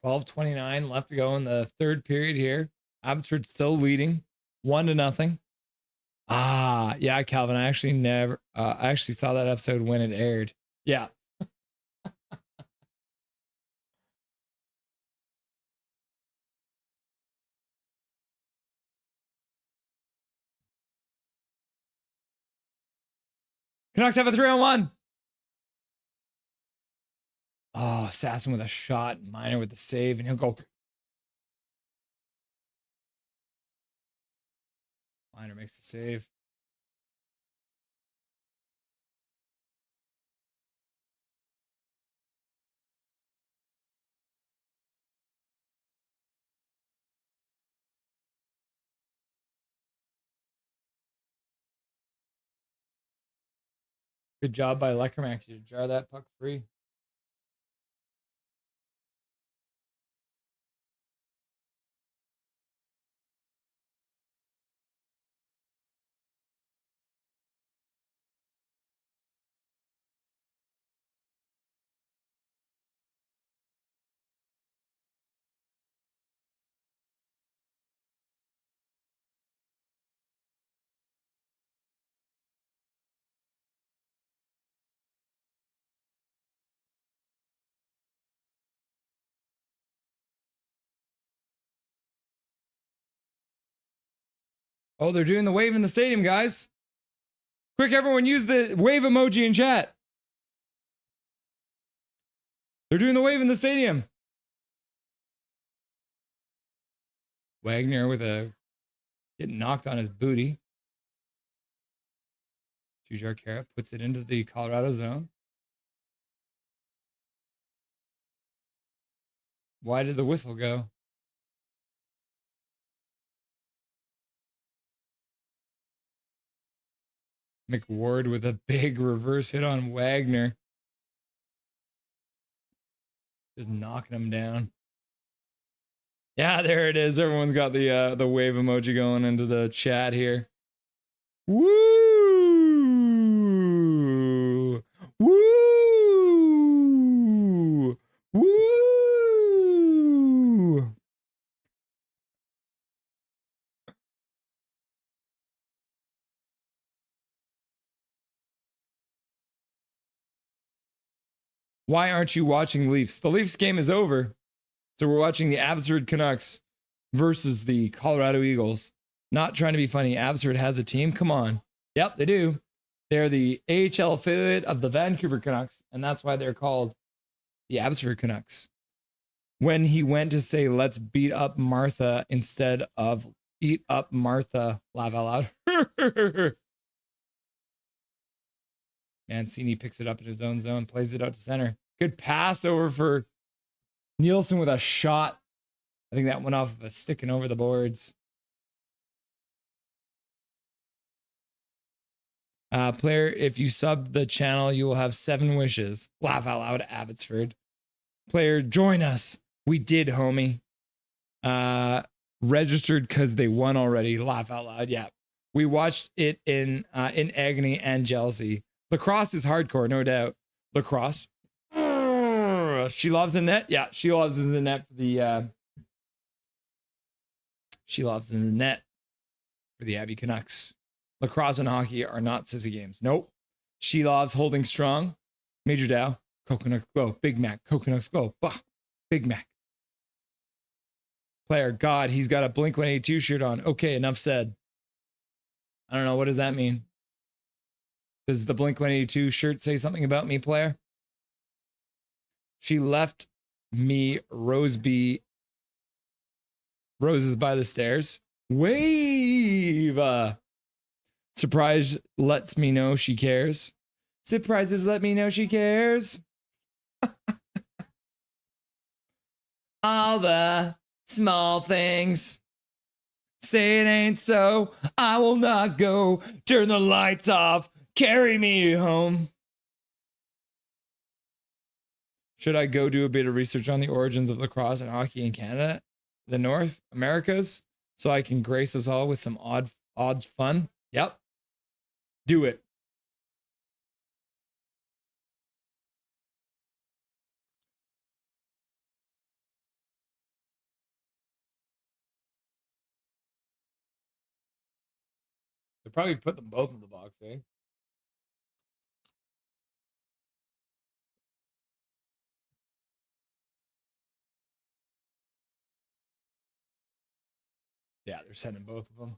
12:29 left to go in the third period here. Abbotsford still leading 1-0. Ah, yeah, Calvin. I actually saw that episode when it aired. Yeah. Canucks have a 3-on-1. Oh, Assassin with a shot, Minor with the save, and he'll go. Minor makes the save. Good job by Leckermack to jar that puck free. Oh, they're doing the wave in the stadium, guys. Quick, everyone use the wave emoji in chat. They're doing the wave in the stadium. Wagner with a getting knocked on his booty. Jujar Kara puts it into the Colorado zone. Why did the whistle go? McWard with a big reverse hit on Wagner. Just knocking him down. Yeah, there it is. Everyone's got the wave emoji going into the chat here. Woo! Woo! Woo! Why aren't you watching Leafs? The Leafs game is over. So we're watching the Abbotsford Canucks versus the Colorado Eagles. Not trying to be funny. Abbotsford has a team. Come on. Yep, they do. They're the AHL affiliate of the Vancouver Canucks, and that's why they're called the Abbotsford Canucks. When he went to say, let's beat up Martha instead of eat up Martha, laugh out loud. Mancini picks it up in his own zone, plays it out to center. Good pass over for Nielsen with a shot. I think that went off of a stick and over the boards. Player, if you sub the channel, you will have 7 wishes. Laugh out loud, Abbotsford. Player, join us. We did, homie. Registered because they won already. Laugh out loud. Yeah. We watched it in agony and jealousy. Lacrosse is hardcore, no doubt. Lacrosse. She loves the net. Yeah, she loves the net for the she loves in the net for the Abbey Canucks. Lacrosse and hockey are not sissy games. Nope. She loves holding strong. Major Dow. Coconut go. Big Mac. Coconuts go. Bah. Big Mac. Player. God, he's got a Blink-182 shirt on. Okay, enough said. I don't know. What does that mean? Does the Blink-182 shirt say something about me, player? She left me roses by the stairs. Wave. Surprise lets me know she cares. Surprises let me know she cares. All the small things. Say it ain't so. I will not go. Turn the lights off. Carry me home. Should I go do a bit of research on the origins of lacrosse and hockey in Canada, the North Americas, so I can grace us all with some odd fun? Yep. Do it. They'll probably put them both in the box, eh? Yeah, they're sending both of them.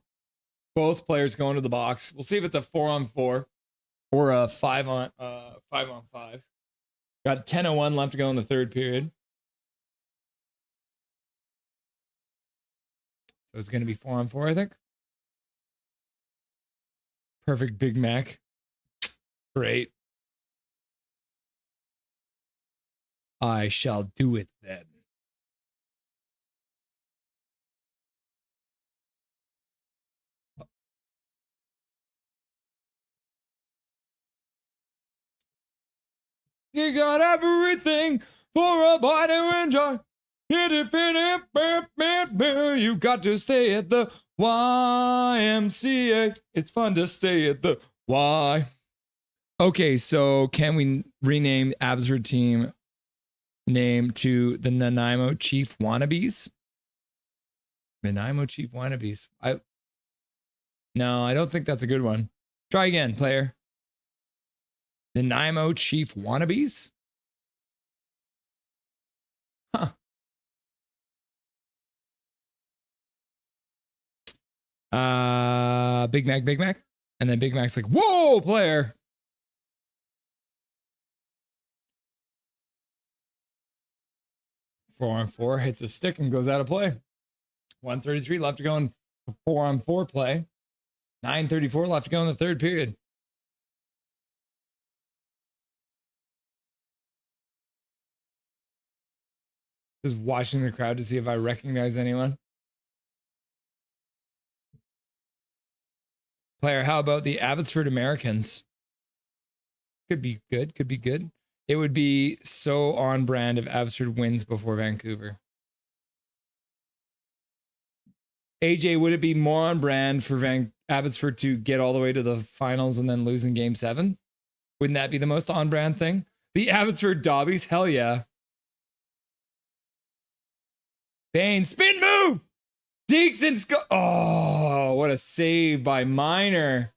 Both players going to the box. We'll see if it's a 4-on-4 or a 5-on-5. Got 10:01 left to go in the third period. So it's going to be 4-on-4, I think. Perfect Big Mac. Great. I shall do it then. You got everything for a body to enjoy. You got to stay at the YMCA. It's fun to stay at the Y. Okay, so can we rename the Abbotsford team name to the Nanaimo Chief Wannabes? Nanaimo Chief Wannabes. No, I don't think that's a good one. Try again, player. Nanaimo Chief Wannabes? Huh. Big Mac. And then Big Mac's like, whoa, player. Four on four hits a stick and goes out of play. 1:33 left to go in 4-on-4 play. 9:34 left to go in the third period. Just watching the crowd to see if I recognize anyone. Player, how about the Abbotsford Americans? Could be good. Could be good. It would be so on brand if Abbotsford wins before Vancouver. AJ, would it be more on brand for Abbotsford to get all the way to the finals and then lose in game 7? Wouldn't that be the most on brand thing? The Abbotsford Dobbies? Hell yeah. Bane, spin move! Deeks and oh, what a save by Miner.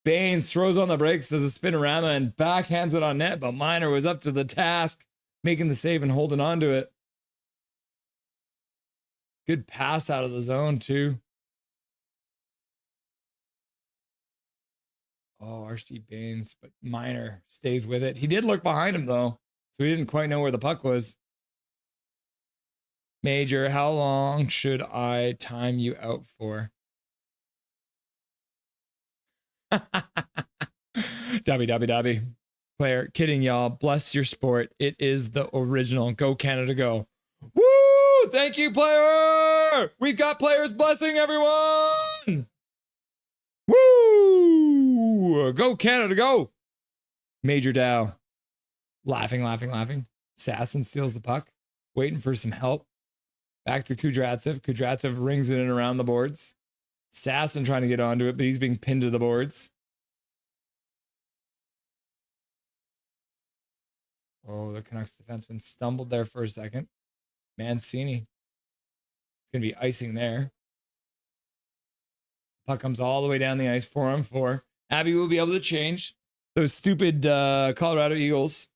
Baines throws on the brakes, does a spinorama, and backhands it on net, but Miner was up to the task, making the save and holding on to it. Good pass out of the zone, too. Oh, RC Baines, but Miner stays with it. He did look behind him, though, so he didn't quite know where the puck was. Major, how long should I time you out for? Dabby. Player, kidding, y'all. Bless your sport. It is the original. Go Canada, go. Woo! Thank you, player. We've got players blessing everyone. Woo! Go Canada, go. Major Dow. Laughing. Sasson steals the puck. Waiting for some help. Back to Kudratsev. Kudratsev rings it in around the boards. Sasson trying to get onto it, but he's being pinned to the boards. Oh, the Canucks defenseman stumbled there for a second. Mancini. It's going to be icing there. Puck comes all the way down the ice, 4-on-4. Abby will be able to change. Those stupid Colorado Eagles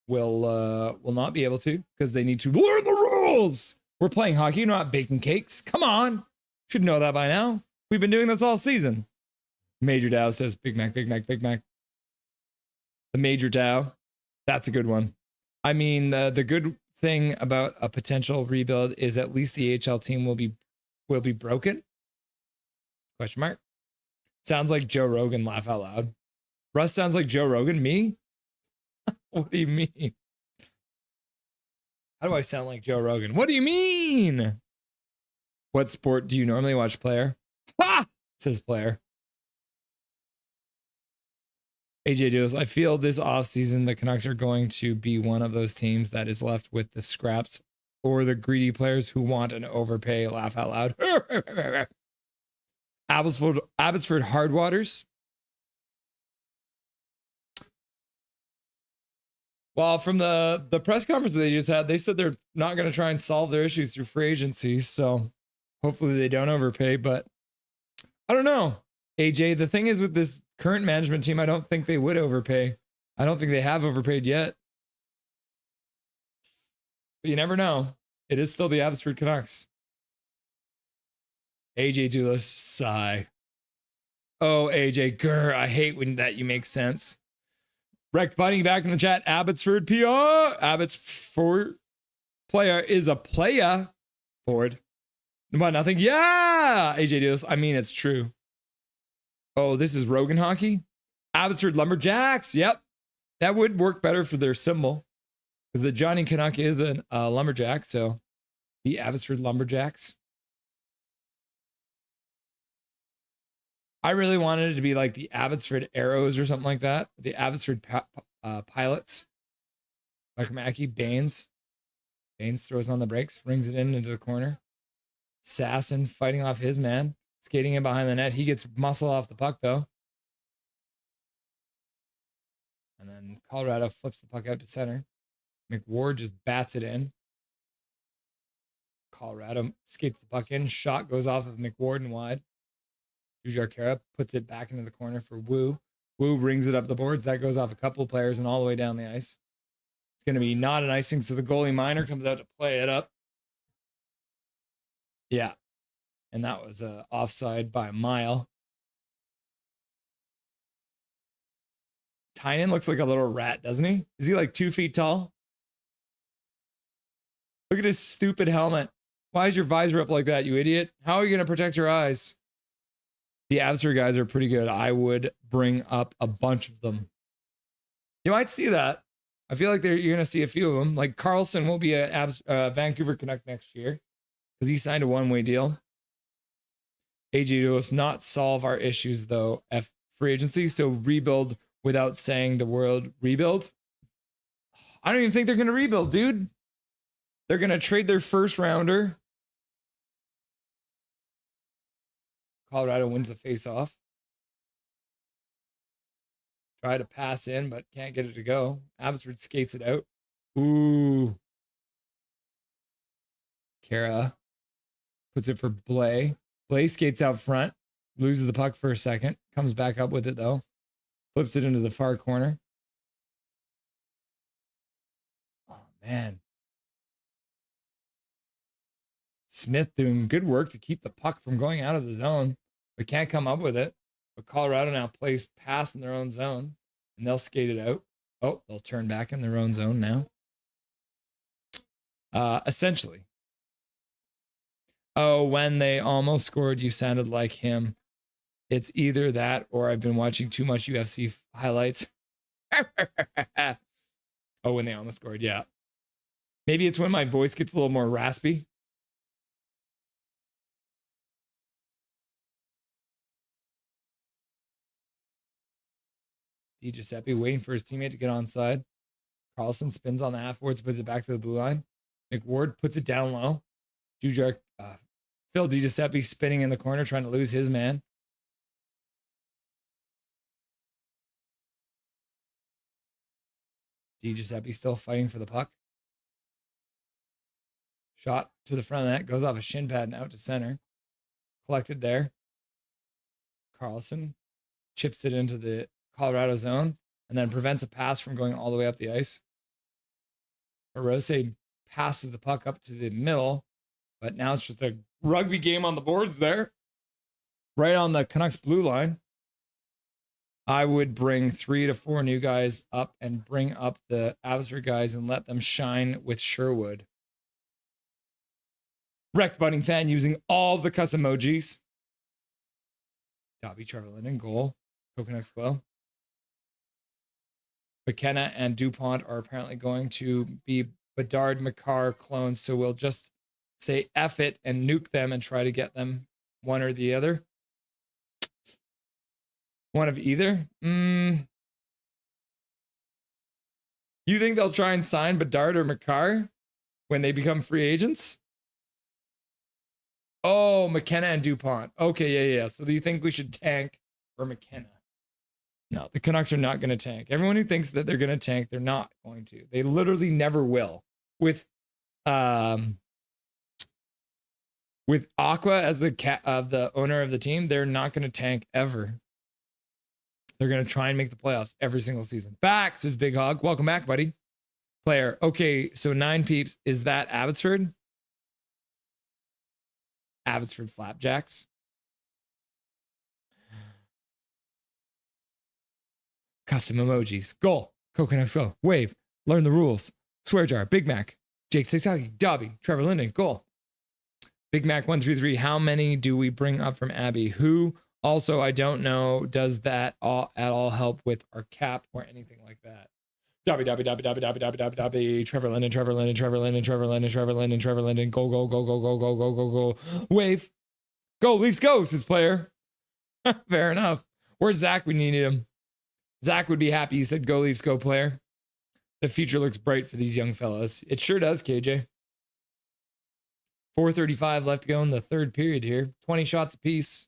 will not be able to because they need to learn the rules. We're playing hockey, not baking cakes. Come on. Should know that by now. We've been doing this all season. Major Dow says, Big Mac. The Major Dow. That's a good one. I mean, the good thing about a potential rebuild is at least the AHL team will be broken. Question mark. Sounds like Joe Rogan, laugh out loud. Russ sounds like Joe Rogan. Me? What do you mean? How do I sound like Joe Rogan? What do you mean? What sport do you normally watch, player? Ha! Says player. AJ Duos, I feel this offseason the Canucks are going to be one of those teams that is left with the scraps or the greedy players who want an overpay. Laugh out loud. Abbotsford Hardwaters. Well, from the press conference that they just had, they said they're not going to try and solve their issues through free agency. So hopefully they don't overpay. But I don't know. AJ, the thing is with this current management team, I don't think they would overpay. I don't think they have overpaid yet. But you never know. It is still the Abbotsford Canucks. AJ Dulis, sigh. Oh, AJ, grr, I hate when that you make sense. Wrecked Bunny back in the chat. Abbotsford PR. Abbotsford player is a player. Forward. But nothing. Yeah. AJ Dulis. I mean, it's true. Oh, this is Rogan hockey. Abbotsford Lumberjacks. Yep. That would work better for their symbol. Because the Johnny Canuck is a lumberjack. So the Abbotsford Lumberjacks. I really wanted it to be like the Abbotsford Arrows or something like that. The Abbotsford Pilots. Like Mackey, Baines. Baines throws on the brakes, rings it into the corner. Sasson fighting off his man. Skating in behind the net. He gets muscle off the puck, though. And then Colorado flips the puck out to center. McWard just bats it in. Colorado skates the puck in. Shot goes off of McWard and wide. Jujarkara puts it back into the corner for Wu. Wu rings it up the boards. That goes off a couple of players and all the way down the ice. It's going to be not an icing, so the goalie Miner comes out to play it up. Yeah. And that was offside by a mile. Tynan looks like a little rat, doesn't he? Is he like 2 feet tall? Look at his stupid helmet. Why is your visor up like that, you idiot? How are you going to protect your eyes? The Abbotsford guys are pretty good. I would bring up a bunch of them. You might see that. I feel like you're going to see a few of them. Like Carlson will be a Vancouver Canuck next year because he signed a one-way deal. AJ does not solve our issues, though, free agency. So rebuild without saying the word rebuild. I don't even think they're going to rebuild, dude. They're going to trade their first rounder. Colorado wins the face-off. Try to pass in, but can't get it to go. Abbotsford skates it out. Ooh. Kara puts it for Blay. Blay skates out front. Loses the puck for a second. Comes back up with it, though. Flips it into the far corner. Oh, man. Smith doing good work to keep the puck from going out of the zone. But can't come up with it. But Colorado now plays pass in their own zone. And they'll skate it out. Oh, they'll turn back in their own zone now. Essentially. Oh, when they almost scored, you sounded like him. It's either that or I've been watching too much UFC highlights. Oh, when they almost scored, yeah. Maybe it's when my voice gets a little more raspy. Giuseppe waiting for his teammate to get onside. Carlson spins on the half-boards, puts it back to the blue line. McWard puts it down low. Jujar, Phil Giuseppe spinning in the corner, trying to lose his man. Giuseppe still fighting for the puck. Shot to the front of the net, goes off a shin pad and out to center. Collected there. Carlson chips it into the Colorado zone and then prevents a pass from going all the way up the ice. Rose passes the puck up to the middle, but now it's just a rugby game on the boards there. Right on the Canucks blue line. I would bring 3 to 4 new guys up and bring up the Abbotsford guys and let them shine with Sherwood. Wrecked Bunning fan using all the cuss emojis. Dobby, Trevor Linden, goal. Coconuts Glow. McKenna and DuPont are apparently going to be Bedard McCarr clones, so we'll just say F it and nuke them and try to get them one or the other. One of either? You think they'll try and sign Bedard or McCarr when they become free agents? Oh, McKenna and DuPont. Okay, yeah. So do you think we should tank for McKenna? No, the Canucks are not going to tank. Everyone who thinks that they're going to tank, they're not going to. They literally never will. With Aqua as the owner of the team, they're not going to tank ever. They're going to try and make the playoffs every single season. Back, says Big Hog. Welcome back, buddy. Player. Okay, so 9 peeps. Is that Abbotsford? Abbotsford Flapjacks. Custom emojis. Goal. Coconut Slow. Wave. Learn the rules. Swear jar. Big Mac. Jake Sexaki. Dobby. Trevor Linden. Goal. Big Mac 133. How many do we bring up from Abby? Who? Also, I don't know. Does that at all help with our cap or anything like that? Dobby. Trevor Linden. Go. Wave. Go, Leafs go, says player. Fair enough. Where's Zach? We needed him. Zach would be happy. He said, go Leafs, go player. The future looks bright for these young fellas. It sure does, KJ. 4:35 left to go in the third period here. 20 shots apiece.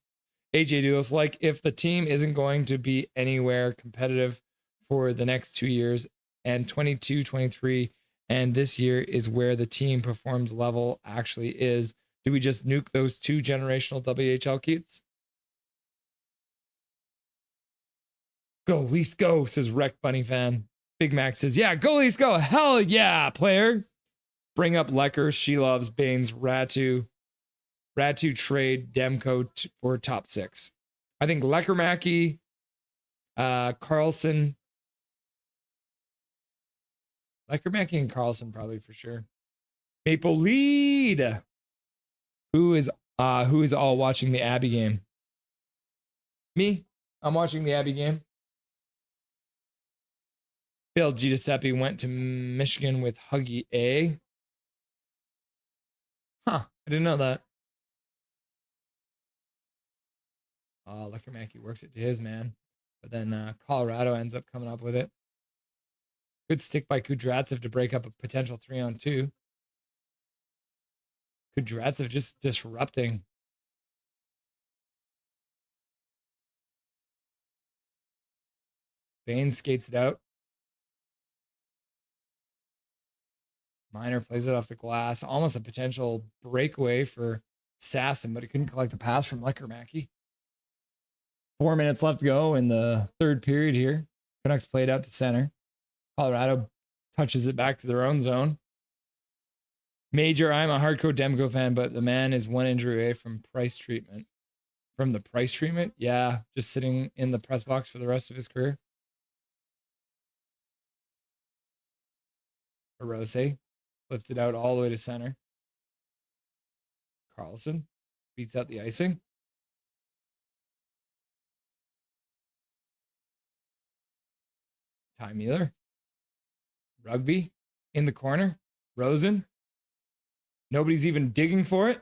AJ Dulos, like if the team isn't going to be anywhere competitive for the next 2 years and 22, 23, and this year is where the team performs level actually is, do we just nuke those 2 generational WHL kids? Go Leafs go, says Wreck Bunny fan. Big Mac says, yeah, go Leafs go. Hell yeah, player. Bring up Lecker. She loves Baines. Ratu trade Demko for top 6. I think Leckermacki, Carlson. Leckermacki and Carlson probably for sure. Maple lead. Who is all watching the Abbey game? Me. I'm watching the Abbey game. Phil Giuseppe went to Michigan with Huggy A. Huh. I didn't know that. Lecter Mackey works it to his man. But then Colorado ends up coming up with it. Good stick by Kudratsev to break up a potential 3-on-2. Kudratsev just disrupting. Baines skates it out. Miner plays it off the glass. Almost a potential breakaway for Sasson, but he couldn't collect the pass from Lekermacki. 4 minutes left to go in the third period here. Canucks played out to center. Colorado touches it back to their own zone. Major, I'm a hardcore Demko fan, but the man is one injury away from price treatment. From the price treatment? Yeah, just sitting in the press box for the rest of his career. Arose flips it out all the way to center. Carlson beats out the icing. Ty Mueller. Rugby in the corner. Rosen. Nobody's even digging for it.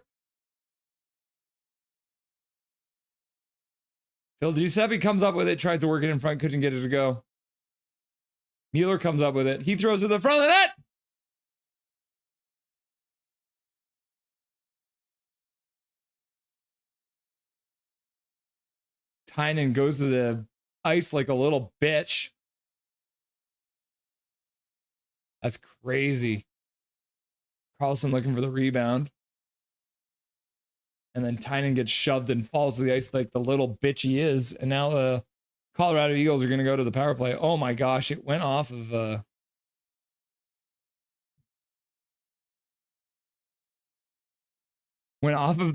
Phil Giuseppe comes up with it, tries to work it in front, couldn't get it to go. Mueller comes up with it. He throws it to the front of the net. Tynan goes to the ice like a little bitch. That's crazy. Carlson looking for the rebound. And then Tynan gets shoved and falls to the ice like the little bitch he is. And now the Colorado Eagles are going to go to the power play. Oh my gosh, it went off of the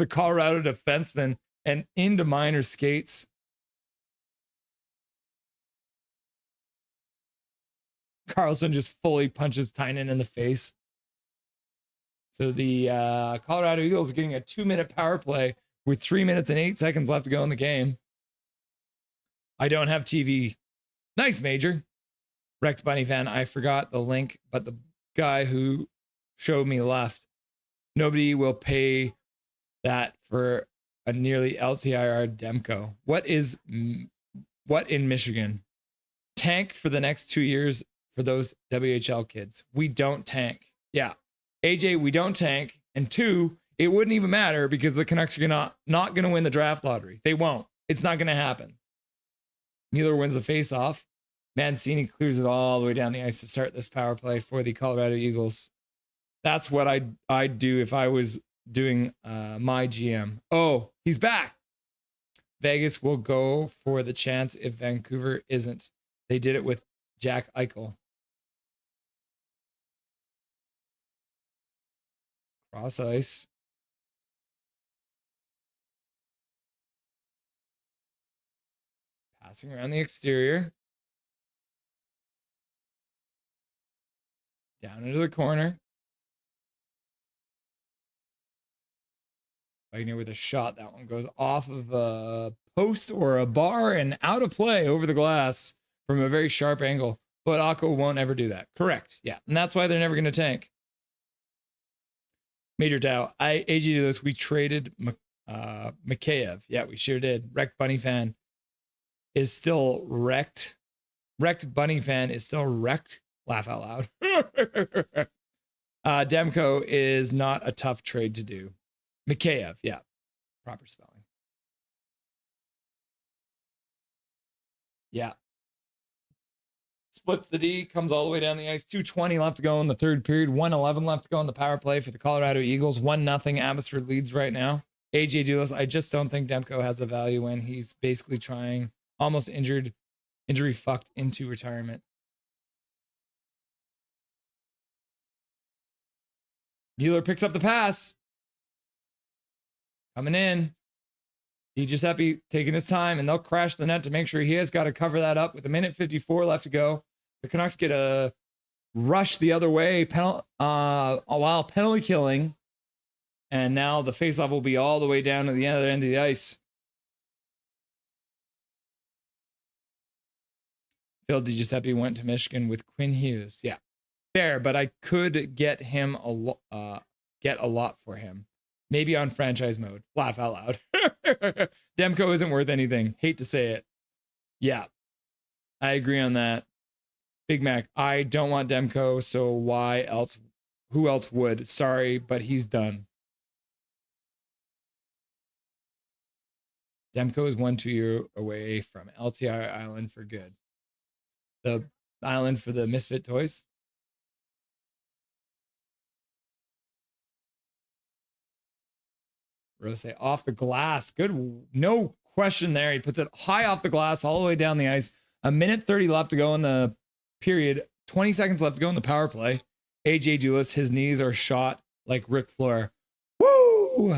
Colorado defenseman and into Miner's skates. Carlson just fully punches Tynan in the face. So the Colorado Eagles are getting a 2-minute power play with 3 minutes and 8 seconds left to go in the game. I don't have TV. Nice, Major. Wrecked Bunny fan. I forgot the link, but the guy who showed me left. Nobody will pay that for a nearly LTIR Demko. What in Michigan? Tank for the next 2 years for those WHL kids. We don't tank. Yeah. AJ, we don't tank. And 2, it wouldn't even matter because the Canucks are not going to win the draft lottery. They won't. It's not going to happen. Mueller wins the faceoff. Mancini clears it all the way down the ice to start this power play for the Colorado Eagles. That's what I'd do if I was doing my GM. Oh, he's back. Vegas will go for the chance if Vancouver isn't. They did it with Jack Eichel. Cross ice. Passing around the exterior. Down into the corner. Wagner with a shot. That one goes off of a post or a bar and out of play over the glass from a very sharp angle. But Akko won't ever do that. Correct. Yeah. And that's why they're never going to tank. Major Dow. AG to this. We traded Mikheyev. Yeah, we sure did. Wrecked Bunny fan is still wrecked. Wrecked Bunny fan is still wrecked. Laugh out loud. Demko is not a tough trade to do. Mikheyev, yeah. Proper spelling. Yeah. Splits the D, comes all the way down the ice. 2:20 left to go in the third period. 1:11 left to go in the power play for the Colorado Eagles. 1-0 Abbotsford leads right now. AJ Dulas, I just don't think Demko has the value when he's basically trying, almost injury fucked into retirement. Mueller picks up the pass. Coming in. Di Giuseppe taking his time, and they'll crash the net to make sure he has got to cover that up with 1:54 left to go. The Canucks get a rush the other way while penalty killing, and now the faceoff will be all the way down to the other end of the ice. Phil DiGiuseppe went to Michigan with Quinn Hughes. Yeah, fair, but I could get him get a lot for him. Maybe on franchise mode. Laugh out loud. Demko isn't worth anything. Hate to say it. Yeah, I agree on that. Big Mac, I don't want Demko, so why else? Who else would? Sorry, but he's done. Demko is 1-2 year away from LTI Island for good. The island for the Misfit toys. Rose off the glass. Good. No question there. He puts it high off the glass all the way down the ice. 1:30 left to go in the period. 20 seconds left to go in the power play. AJ Dulis, his knees are shot like Ric Flair. Woo!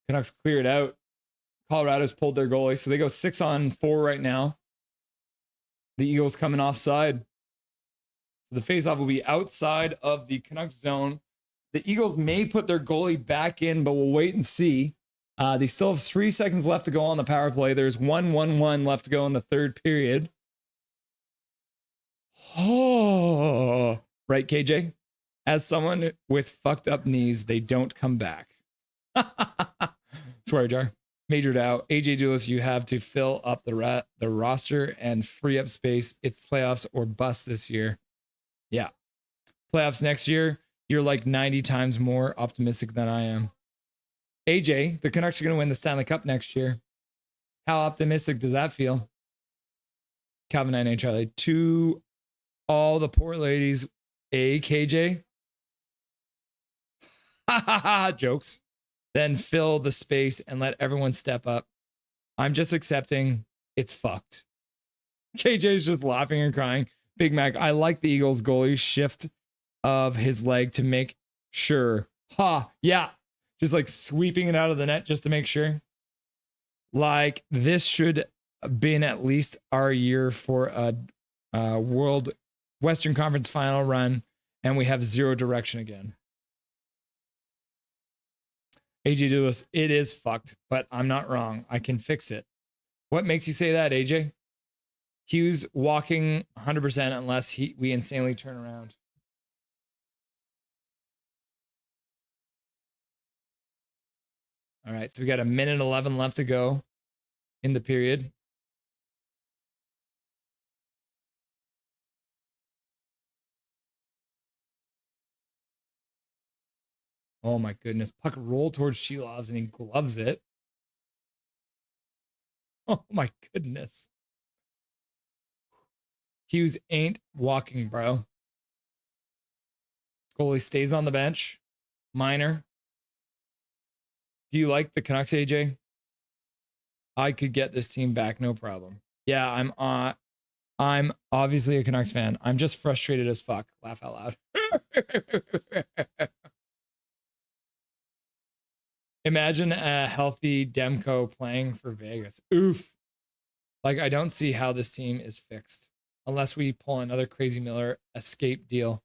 Canucks cleared out. Colorado's pulled their goalie, so they go 6-on-4 right now. The Eagles coming offside. So the faceoff will be outside of the Canucks zone. The Eagles may put their goalie back in, but we'll wait and see. They still have 3 seconds left to go on the power play. There's 1-1-1 left to go in the third period. Oh, right, KJ? As someone with fucked up knees, they don't come back. Swear jar. Majored out. AJ Dulis, you have to fill up the roster and free up space. It's playoffs or bust this year. Yeah. Playoffs next year. You're like 90 times more optimistic than I am. AJ, the Canucks are going to win the Stanley Cup next year. How optimistic does that feel? Calvin and Charlie. To all the poor ladies, KJ. Ha ha ha, jokes. Then fill the space and let everyone step up. I'm just accepting it's fucked. KJ's just laughing and crying. Big Mac, I like the Eagles goalie shift of his leg to make sure. Ha, yeah. Just like sweeping it out of the net just to make sure. Like this should have been at least our year for a World Western Conference final run, and we have zero direction again. AJ Dulis, it is fucked, but I'm not wrong. I can fix it. What makes you say that, AJ? Hughes walking 100% unless we insanely turn around. All right, so we got 1:11 left to go in the period. Oh my goodness. Puck rolled towards Shilovs and he gloves it. Oh my goodness. Hughes ain't walking, bro. Goalie stays on the bench. Minor. Do you like the Canucks, AJ? I could get this team back, no problem. Yeah, I'm obviously a Canucks fan. I'm just frustrated as fuck. Laugh out loud. Imagine a healthy Demko playing for Vegas. Oof. Like, I don't see how this team is fixed unless we pull another Crazy Miller escape deal.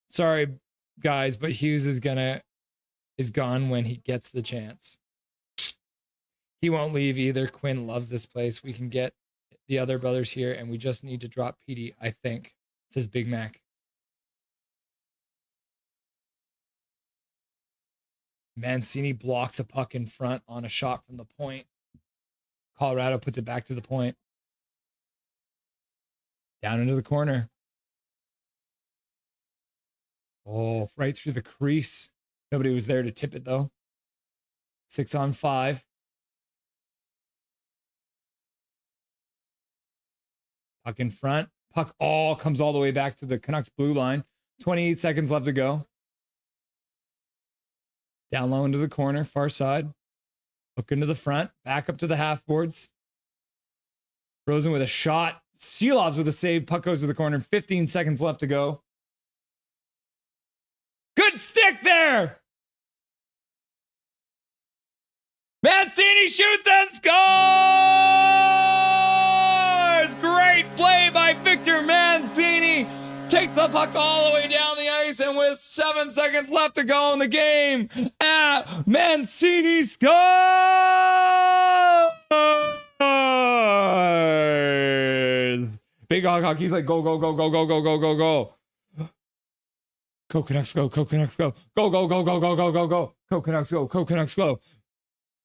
Sorry, guys, but Hughes is gone when he gets the chance. He won't leave either. Quinn loves this place. We can get the other brothers here, and we just need to drop PD, I think, says Big Mac. Mancini blocks a puck in front on a shot from the point. Colorado puts it back to the point. Down into the corner. Oh, right through the crease. Nobody was there to tip it, though. 6-on-5. Puck in front. Puck comes all the way back to the Canucks blue line. 28 seconds left to go. Down low into the corner, far side. Hook into the front. Back up to the half boards. Rosen with a shot. Seelovs with a save. Puck goes to the corner. 15 seconds left to go. Good stick there. Mancini shoots and scores! Great play by Victor Mancini. Take the puck all the way down the ice, and with 7 seconds left to go in the game, Mancini scores! scores. Big Hog Hockey's like, go, go, go, go, go, go, go, go, go. Go Canucks, go, go Canucks, go. Go, go, go, go, go, go, go, go. Go Canucks, go, go Canucks, go.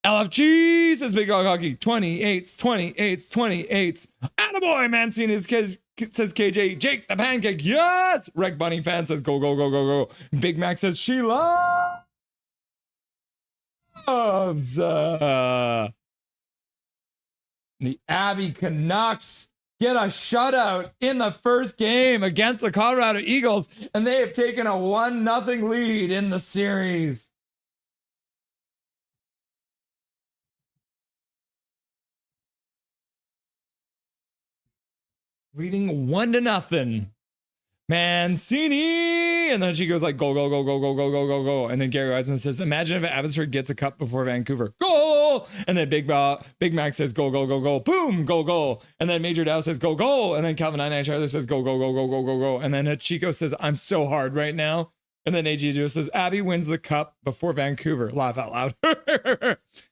LFG says Big Hog Hockey. 28s, 28s, 28s. Attaboy, Mancini says KJ. Jake the Pancake, yes. Reg Bunny fan says go, go, go, go, go. Big Mac says she loves. The Abbey Canucks get a shutout in the first game against the Colorado Eagles, and they have taken a 1-0 lead in the series. Leading 1-0. Mancini, and then she goes like go, go, go, go, go, go, go, go, go. And then Gary Wiseman says, imagine if Abbotsford gets a cup before Vancouver. Goal! And then Big Mac says go, go, go, go. Boom, go, go. And then Major Dow says go, go. And then Calvin Charlie says go, go, go, go, go, go, go. And then Hachiko says, I'm so hard right now. And then AG says, Abby wins the cup before Vancouver. Laugh out loud.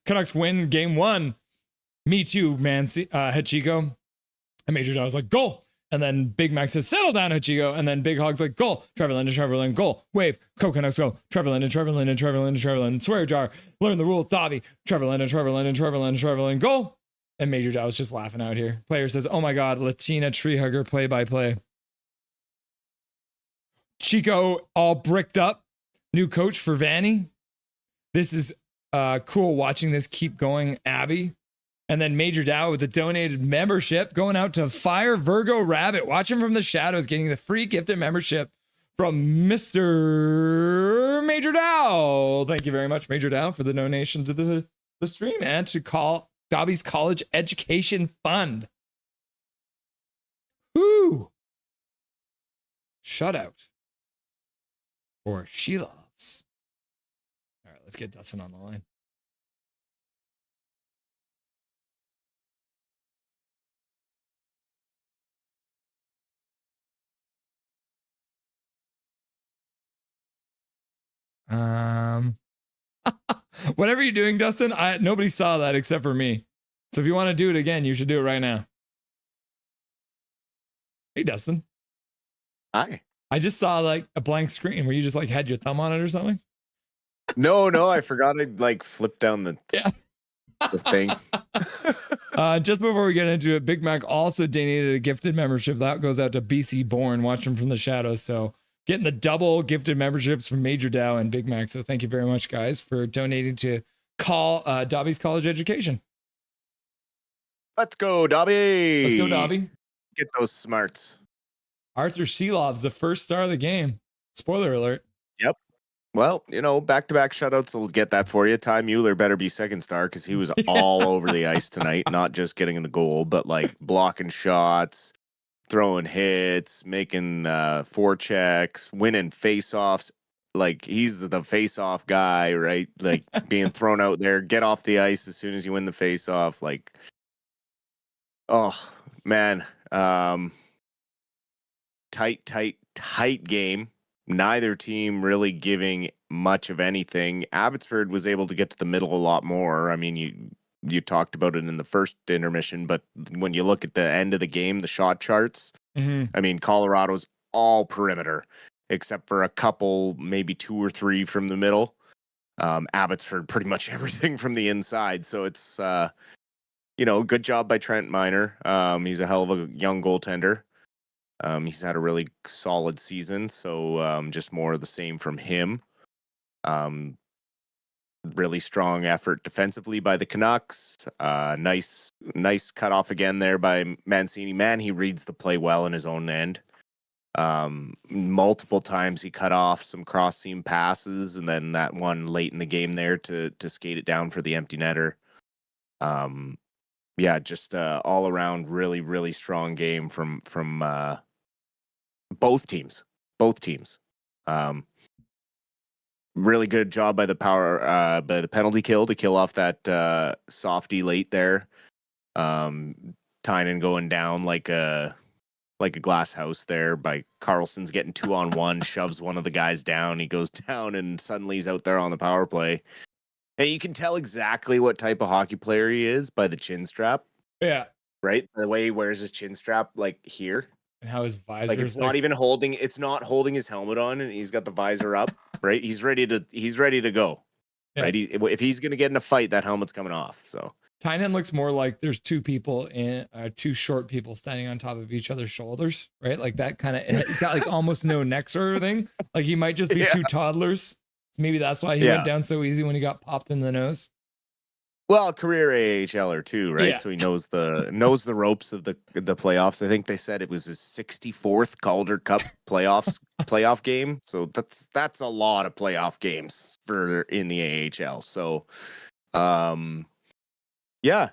Canucks win game 1. Me too, man. Hachiko. And Major Dow is like, goal. And then Big Mac says, settle down, Hachiko. And then Big Hog's like, goal. Trevor Linden, goal. Wave. Canucks go. Trevor Linden. Swear jar. Learn the rules, Dobby. Trevor Linden, goal. And Major Dow is just laughing out here. Player says, oh my God, Latina tree hugger play-by-play. Chico all bricked up. New coach for Vanny. This is cool watching this keep going, Abby. And then Major Dow with a donated membership going out to Fire Virgo Rabbit. Watch him from the shadows, getting the free gifted membership from Mr. Major Dow. Thank you very much, Major Dow, for the donation to the stream and to call Dobby's College Education Fund. Whoo! Shutout. Or she loves. All right, let's get Dustin on the line. Whatever you're doing, Dustin, nobody saw that except for me. So if you want to do it again, you should do it right now. Hey, Dustin. Hi. I just saw like a blank screen where you just like had your thumb on it or something. No, I forgot to like flip down the thing. Just before we get into it, Big Mac also donated a gifted membership. That goes out to BC Born, watching from the shadows. So getting the double gifted memberships from Major Dow and Big Mac. So thank you very much, guys, for donating to Dobby's College Education. Let's go, Dobby. Let's go, Dobby. Get those smarts. Arthur Seelov's the first star of the game. Spoiler alert. Yep. Well, back-to-back shutouts will get that for you. Ty Mueller better be second star because he was all over the ice tonight, not just getting in the goal, but like blocking shots, throwing hits, making forechecks, winning faceoffs. Like he's the face-off guy, right? Like being thrown out there, get off the ice as soon as you win the face-off. Like, oh man, tight game. Neither team really giving much of anything. Abbotsford was able to get to the middle a lot more. I mean, you talked about it in the first intermission, but when you look at the end of the game, the shot charts, I mean, Colorado's all perimeter, except for a couple, maybe 2 or 3 from the middle. Abbotsford, pretty much everything from the inside. So it's, good job by Trent Miner. He's a hell of a young goaltender. He's had a really solid season, so just more of the same from him. Really strong effort defensively by the Canucks. Nice cutoff again there by Mancini. Man, he reads the play well in his own end. Multiple times he cut off some cross-seam passes, and then that one late in the game there to skate it down for the empty netter. Just all around really, really strong game from both teams. Really good job by the by the penalty kill to kill off that softy late there. Tynan going down like a glass house there by Carlson's getting 2-on-1, shoves one of the guys down. He goes down and suddenly he's out there on the power play. And you can tell exactly what type of hockey player he is by the chin strap. Yeah. right? The way he wears his chin strap, like here, And how his like visor's it's not even holding. It's not holding his helmet on, and he's got the visor up, right? He's ready to go, yeah. right? If he's gonna get in a fight, that helmet's coming off. So Tynan looks more like there's two people in two short people standing on top of each other's shoulders, right? Like that kind of, he's got like almost no neck sort of thing. Like he might just be Yeah. two toddlers. Maybe that's why he Yeah. went down so easy when he got popped in the nose. well, career AHLer too, right? Yeah. So he knows the ropes of the playoffs. I think they said it was his 64th Calder Cup playoff game. So that's a lot of playoff games for in the AHL. So, yeah.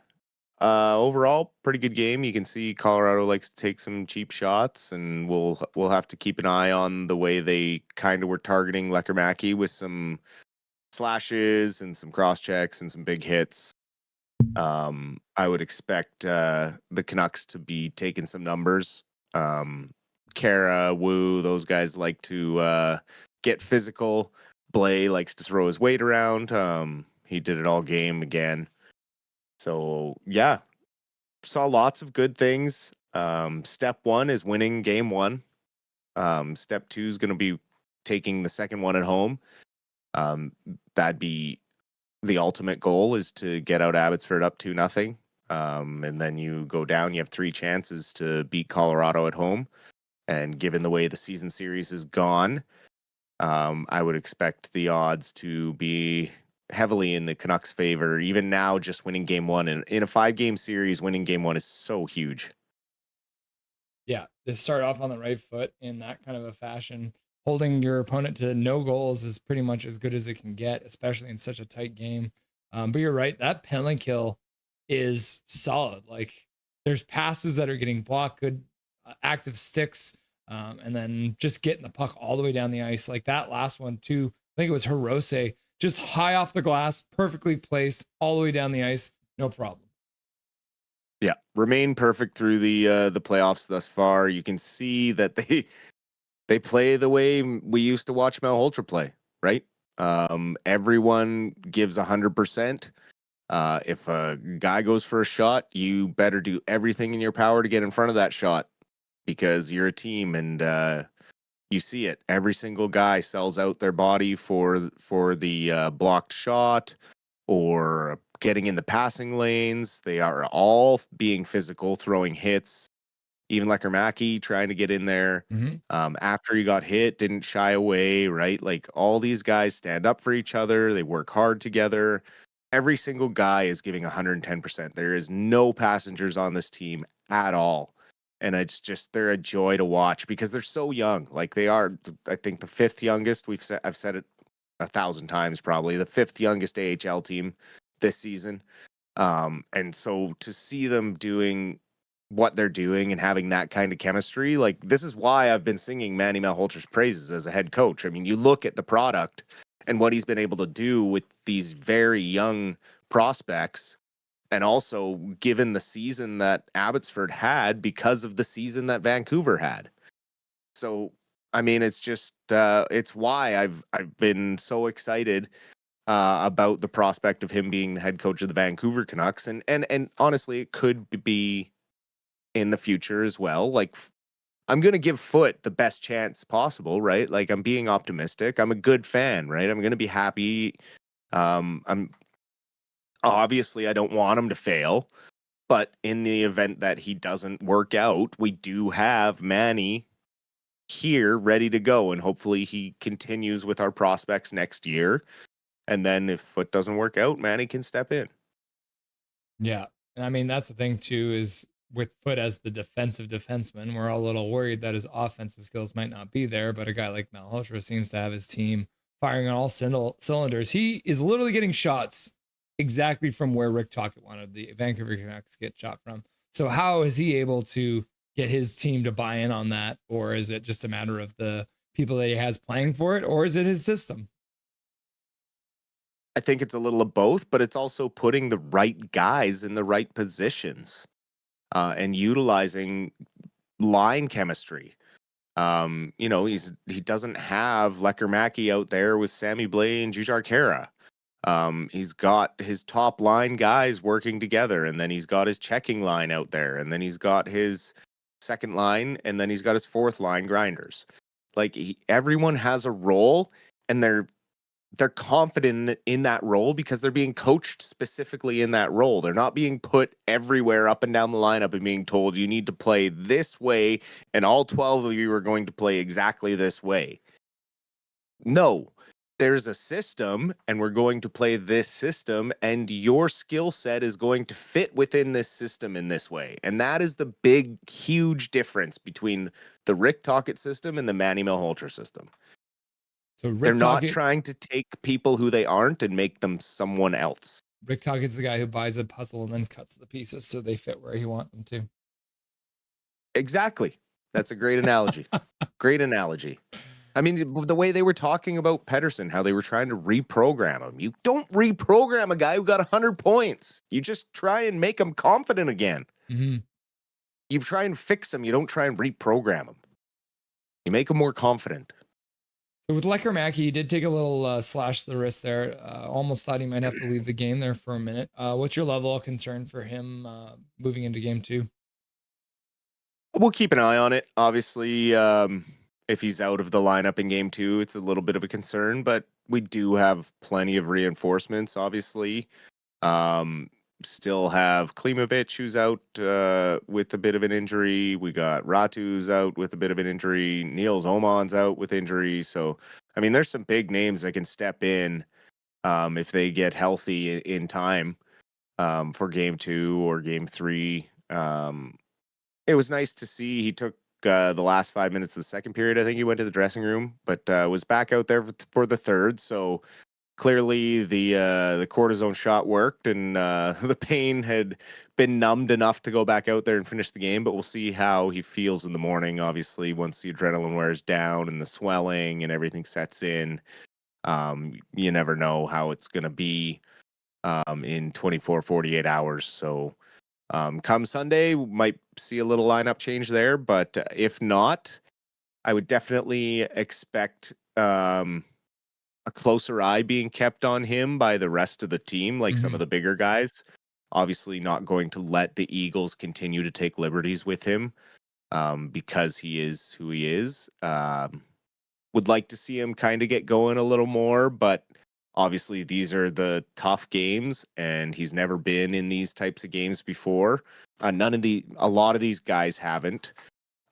Overall, pretty good game. You can see Colorado likes to take some cheap shots, and we'll have to keep an eye on the way they kind of were targeting Lekkerimäki with some slashes and some cross checks and some big hits. I would expect the Canucks to be taking some numbers. Kara, Wu, those guys like to get physical. Blay likes to throw his weight around. He did it all game again. So yeah, saw lots of good things. Step one is winning game one. Step two is going to be taking the second one at home. That'd be the ultimate goal, is to get out Abbotsford up 2-0. And then you go down, you have 3 chances to beat Colorado at home. And given the way the season series is gone, I would expect the odds to be heavily in the Canucks' favor. Even now, just winning game one, and in a 5-game series, winning game one is so huge. Yeah, to start off on the right foot in that kind of a fashion, holding your opponent to no goals is pretty much as good as it can get, especially in such a tight game. But you're right, that penalty kill is solid. Like there's passes that are getting blocked, good active sticks, and then just getting the puck all the way down the ice. Like that last one too, I think it was Hirose, just high off the glass, perfectly placed all the way down the ice, no problem. Yeah, remain perfect through the playoffs thus far. You can see that they play the way we used to watch Mel Holtra play, right? Everyone gives 100%. If a guy goes for a shot, you better do everything in your power to get in front of that shot, because you're a team, and you see it. Every single guy sells out their body for the blocked shot or getting in the passing lanes. They are all being physical, throwing hits. Even Lekkerimäki trying to get in there. After he got hit, didn't shy away, right? Like all these guys stand up for each other. They work hard together. Every single guy is giving 110%. There is no passengers on this team at all. And it's just, they're a joy to watch because they're so young. Like they are, I think, the 5th youngest. I've said it 1,000 times probably, the 5th youngest AHL team this season. And so to see them doing what they're doing and having that kind of chemistry, like this is why I've been singing Manny Malholtra's praises as a head coach. I mean, you look at the product and what he's been able to do with these very young prospects, and also given the season that Abbotsford had because of the season that Vancouver had. So, I mean, it's just it's why I've been so excited about the prospect of him being the head coach of the Vancouver Canucks, and honestly, it could be in the future as well. Like I'm going to give Foote the best chance possible, right? Like I'm being optimistic. I'm a good fan, right? I'm going to be happy. I'm obviously I don't want him to fail, but in the event that he doesn't work out, we do have Manny here ready to go, and hopefully he continues with our prospects next year. And then if Foote doesn't work out, Manny can step in. Yeah. And I mean, that's the thing too, is with Foote as the defensive defenseman, we're all a little worried that his offensive skills might not be there. But a guy like Malhotra seems to have his team firing on all cylinders. He is literally getting shots exactly from where Rick Tocchet wanted the Vancouver Canucks to get shot from. So how is he able to get his team to buy in on that? Or is it just a matter of the people that he has playing for it? Or is it his system? I think it's a little of both, but it's also putting the right guys in the right positions and utilizing line chemistry. You know, he doesn't have Lekkerimäki out there with Sammy Blais and Jujhar Khaira. He's got his top line guys working together, and then he's got his checking line out there, and then he's got his second line, and then he's got his fourth line grinders. Like everyone has a role, and they're confident in that role because they're being coached specifically in that role. They're not being put everywhere up and down the lineup and being told you need to play this way, and all 12 of you are going to play exactly this way. No, there's a system, and we're going to play this system, and your skill set is going to fit within this system in this way. And that is the big, huge difference between the Rick Tocchet system and the Manny Malhotra system. So They're Rick not Tocchet, trying to take people who they aren't and make them someone else. Rick Tockett's the guy who buys a puzzle and then cuts the pieces so they fit where he wants them to. Exactly. That's a great analogy. Great analogy. I mean, the way they were talking about Pettersson, how they were trying to reprogram him. You don't reprogram a guy who got 100 points. You just try and make him confident again. Mm-hmm. You try and fix him. You don't try and reprogram him. You make him more confident. So with Lecker he did take a little slash to the wrist there. Almost thought he might have to leave the game there for a minute. What's your level of concern for him moving into game 2? We'll keep an eye on it. Obviously, if he's out of the lineup in game 2, it's a little bit of a concern, but we do have plenty of reinforcements, obviously. Still have Klimovich, who's out with a bit of an injury. We got Ratu's out with a bit of an injury. Niels Oman's out with injury. So, I mean, there's some big names that can step in if they get healthy in time for game 2 or game 3. It was nice to see he took the last 5 minutes of the second period. I think he went to the dressing room, but was back out there for the third. So clearly the cortisone shot worked, and the pain had been numbed enough to go back out there and finish the game. But we'll see how he feels in the morning. Obviously, once the adrenaline wears down and the swelling and everything sets in, you never know how it's going to be in 24, 48 hours. So come Sunday, we might see a little lineup change there, but if not, I would definitely expect a closer eye being kept on him by the rest of the team, like some of the bigger guys. Obviously not going to let the Eagles continue to take liberties with him because he is who he is. Would like to see him kind of get going a little more, but obviously, these are the tough games, and he's never been in these types of games before. A lot of these guys haven't.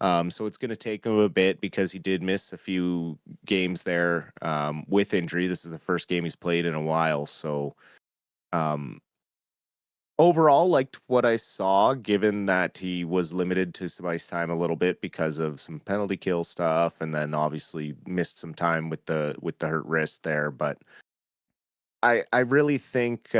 So it's going to take him a bit because he did miss a few games there with injury. This is the first game he's played in a while. So overall, liked what I saw, given that he was limited to some ice time a little bit because of some penalty kill stuff, and then obviously missed some time with the hurt wrist there. But I really think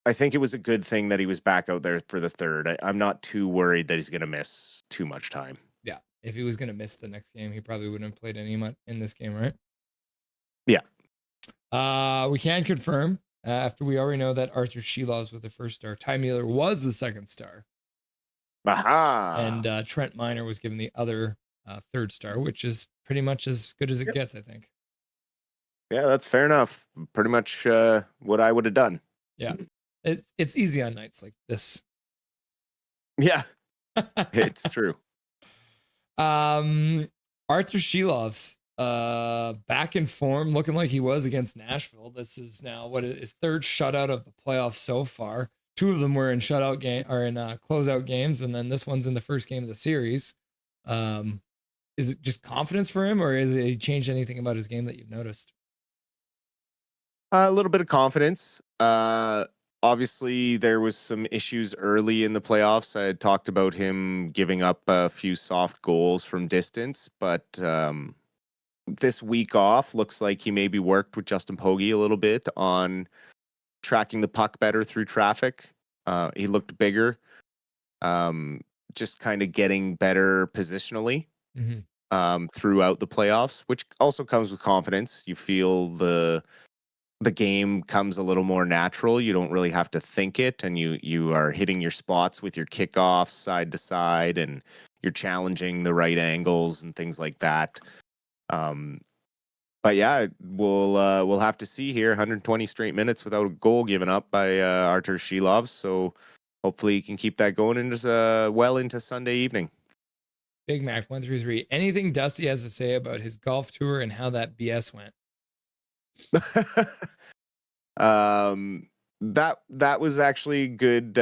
I think it was a good thing that he was back out there for the third. I'm not too worried that he's going to miss too much time. Yeah, if he was going to miss the next game, he probably wouldn't have played any in this game, right? Yeah. We can confirm after we already know that Arthur Shelov's with the first star. Ty Mueller was the second star. Aha! And Trent Miner was given the other third star, which is pretty much as good as it gets, I think. Yeah, that's fair enough. Pretty much what I would have done. Yeah. It's easy on nights like this. Yeah, it's true. Arthur Shelov's back in form, looking like he was against Nashville. This is now his third shutout of the playoffs so far. 2 of them were in shutout game or in closeout games, and then this one's in the first game of the series. Is it just confidence for him, or has he changed anything about his game that you've noticed? A little bit of confidence. Obviously, there was some issues early in the playoffs. I had talked about him giving up a few soft goals from distance, but this week off looks like he maybe worked with Justin Pogge a little bit on tracking the puck better through traffic. He looked bigger, just kind of getting better positionally throughout the playoffs, which also comes with confidence. You feel the game comes a little more natural. You don't really have to think it, and you are hitting your spots with your kickoffs side to side, and you're challenging the right angles and things like that. but yeah, we'll have to see here. 120 straight minutes without a goal given up by Artur Shilov. So hopefully he can keep that going into well into Sunday evening. Big Mac 133. Anything Dusty has to say about his golf tour and how that BS went? That was actually good.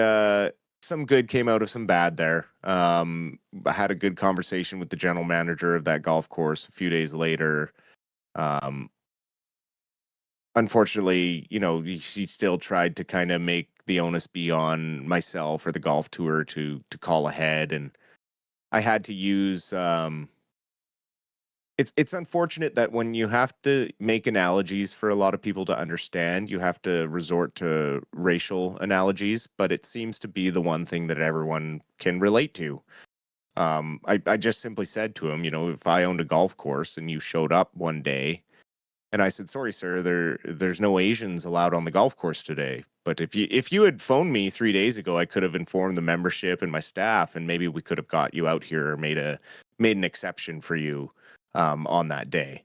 Some good came out of some bad there. I had a good conversation with the general manager of that golf course a few days later. Unfortunately, he still tried to kind of make the onus be on myself or the golf tour to call ahead, and I had to use. It's unfortunate that when you have to make analogies for a lot of people to understand, you have to resort to racial analogies, but it seems to be the one thing that everyone can relate to. I just simply said to him, if I owned a golf course and you showed up one day and I said, "Sorry, sir, there's no Asians allowed on the golf course today." But if you had phoned me 3 days ago, I could have informed the membership and my staff, and maybe we could have got you out here or made an exception for you on that day,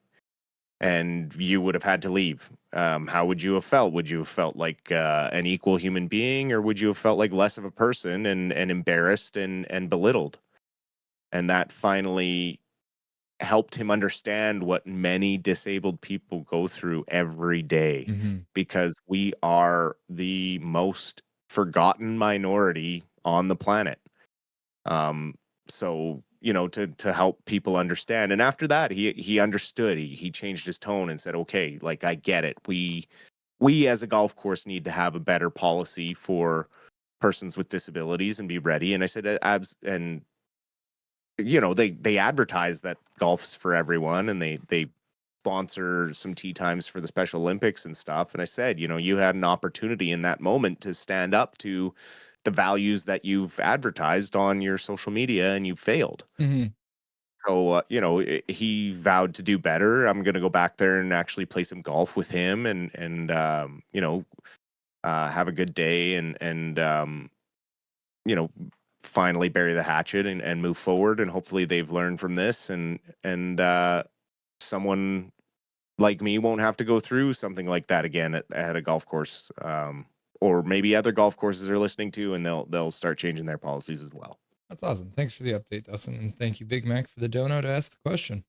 and you would have had to leave. How would you have felt? Would you have felt like an equal human being, or would you have felt like less of a person and embarrassed and belittled? And that finally helped him understand what many disabled people go through every day, because we are the most forgotten minority on the planet. So, to help people understand. And after that, he understood. He changed his tone and said, "Okay, like, I get it. We as a golf course need to have a better policy for persons with disabilities and be ready." And I said, and they advertise that golf's for everyone, and they sponsor some tee times for the Special Olympics and stuff. And I said, you had an opportunity in that moment to stand up to the values that you've advertised on your social media, and you failed. So, he vowed to do better. I'm going to go back there and actually play some golf with him and have a good day and finally bury the hatchet and move forward. And hopefully they've learned from this, and someone like me won't have to go through something like that again at a golf course. Or maybe other golf courses are listening to, and they'll start changing their policies as well. That's awesome. Thanks for the update, Dustin. And thank you, Big Mac, for the dono to ask the question.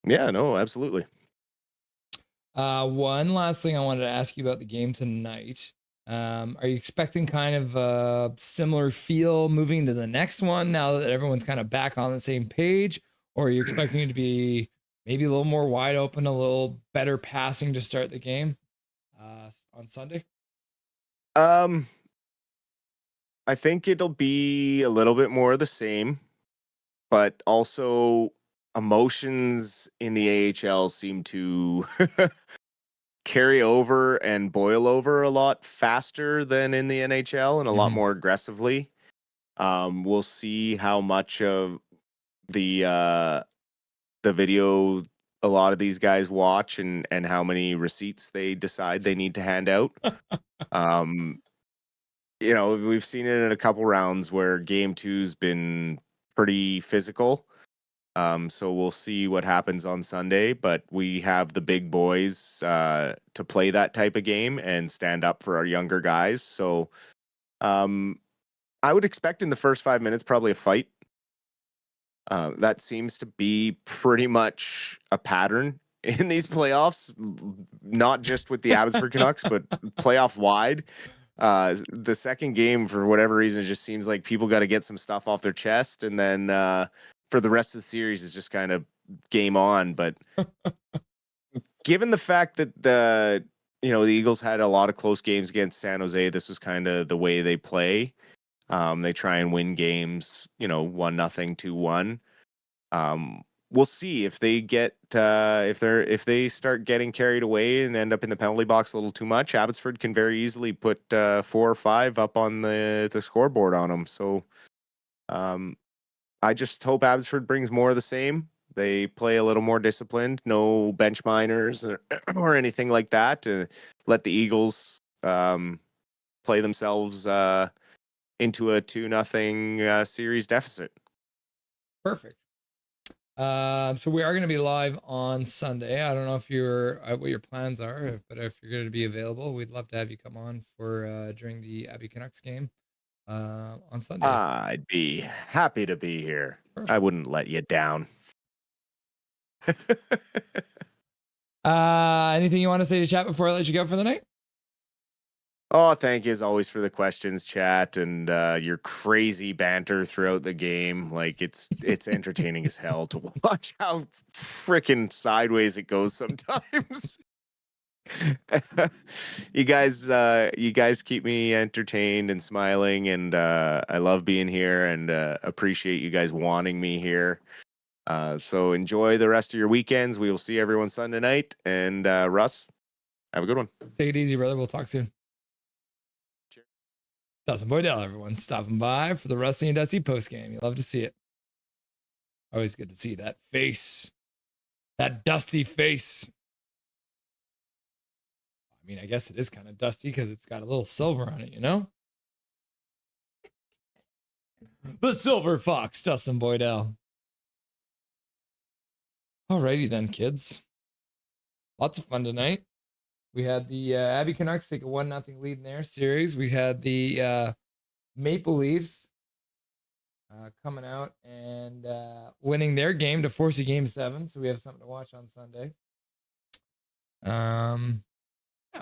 Yeah, no, absolutely. One last thing I wanted to ask you about the game tonight. Are you expecting kind of a similar feel moving to the next one now that everyone's kind of back on the same page? Or are you expecting it to be maybe a little more wide open, a little better passing to start the game on Sunday? I think it'll be a little bit more of the same, but also emotions in the AHL seem to carry over and boil over a lot faster than in the NHL, and a lot more aggressively. We'll see how much of the video a lot of these guys watch, and how many receipts they decide they need to hand out. We've seen it in a couple rounds where game two's been pretty physical. So we'll see what happens on Sunday, but we have the big boys to play that type of game and stand up for our younger guys. So I would expect in the first 5 minutes probably a fight. That seems to be pretty much a pattern in these playoffs, not just with the Abbotsford Canucks, but playoff wide. The second game, for whatever reason, it just seems like people got to get some stuff off their chest, and then for the rest of the series, it's just kind of game on. But given the fact that the Eagles had a lot of close games against San Jose, this was kind of the way they play. They try and win games, 1-0, 2-1. We'll see if they get if they start getting carried away and end up in the penalty box a little too much. Abbotsford can very easily put 4 or 5 up on the scoreboard on them. So I just hope Abbotsford brings more of the same. They play a little more disciplined, no bench minors or anything like that, to let the Eagles play themselves into a 2-0 series deficit. Perfect. So we are going to be live on Sunday. I don't know if you're what your plans are, but if you're going to be available, we'd love to have you come on for during the Abbey Canucks game on Sunday. I'd be happy to be here. Perfect. I wouldn't let you down. Anything you want to say to chat before I let you go for the night? Oh, thank you as always for the questions, chat, and your crazy banter throughout the game. Like it's entertaining as hell to watch how freaking sideways it goes sometimes. you guys keep me entertained and smiling, and I love being here and appreciate you guys wanting me here. So enjoy the rest of your weekends. We will see everyone Sunday night, and Russ, have a good one. Take it easy, brother. We'll talk soon. Cheers. Dustin Boydell, everyone, stopping by for the Rusty and Dusty post game. You love to see it. Always good to see that face, that dusty face. I mean, I guess it is kind of dusty because it's got a little silver on it, you know? The Silver Fox, Dustin Boydell. Alrighty then, kids. Lots of fun tonight. We had the Abbey Canucks take a 1-0 lead in their series. We had the Maple Leafs coming out and winning their game to force a game 7. So we have something to watch on Sunday. Yeah,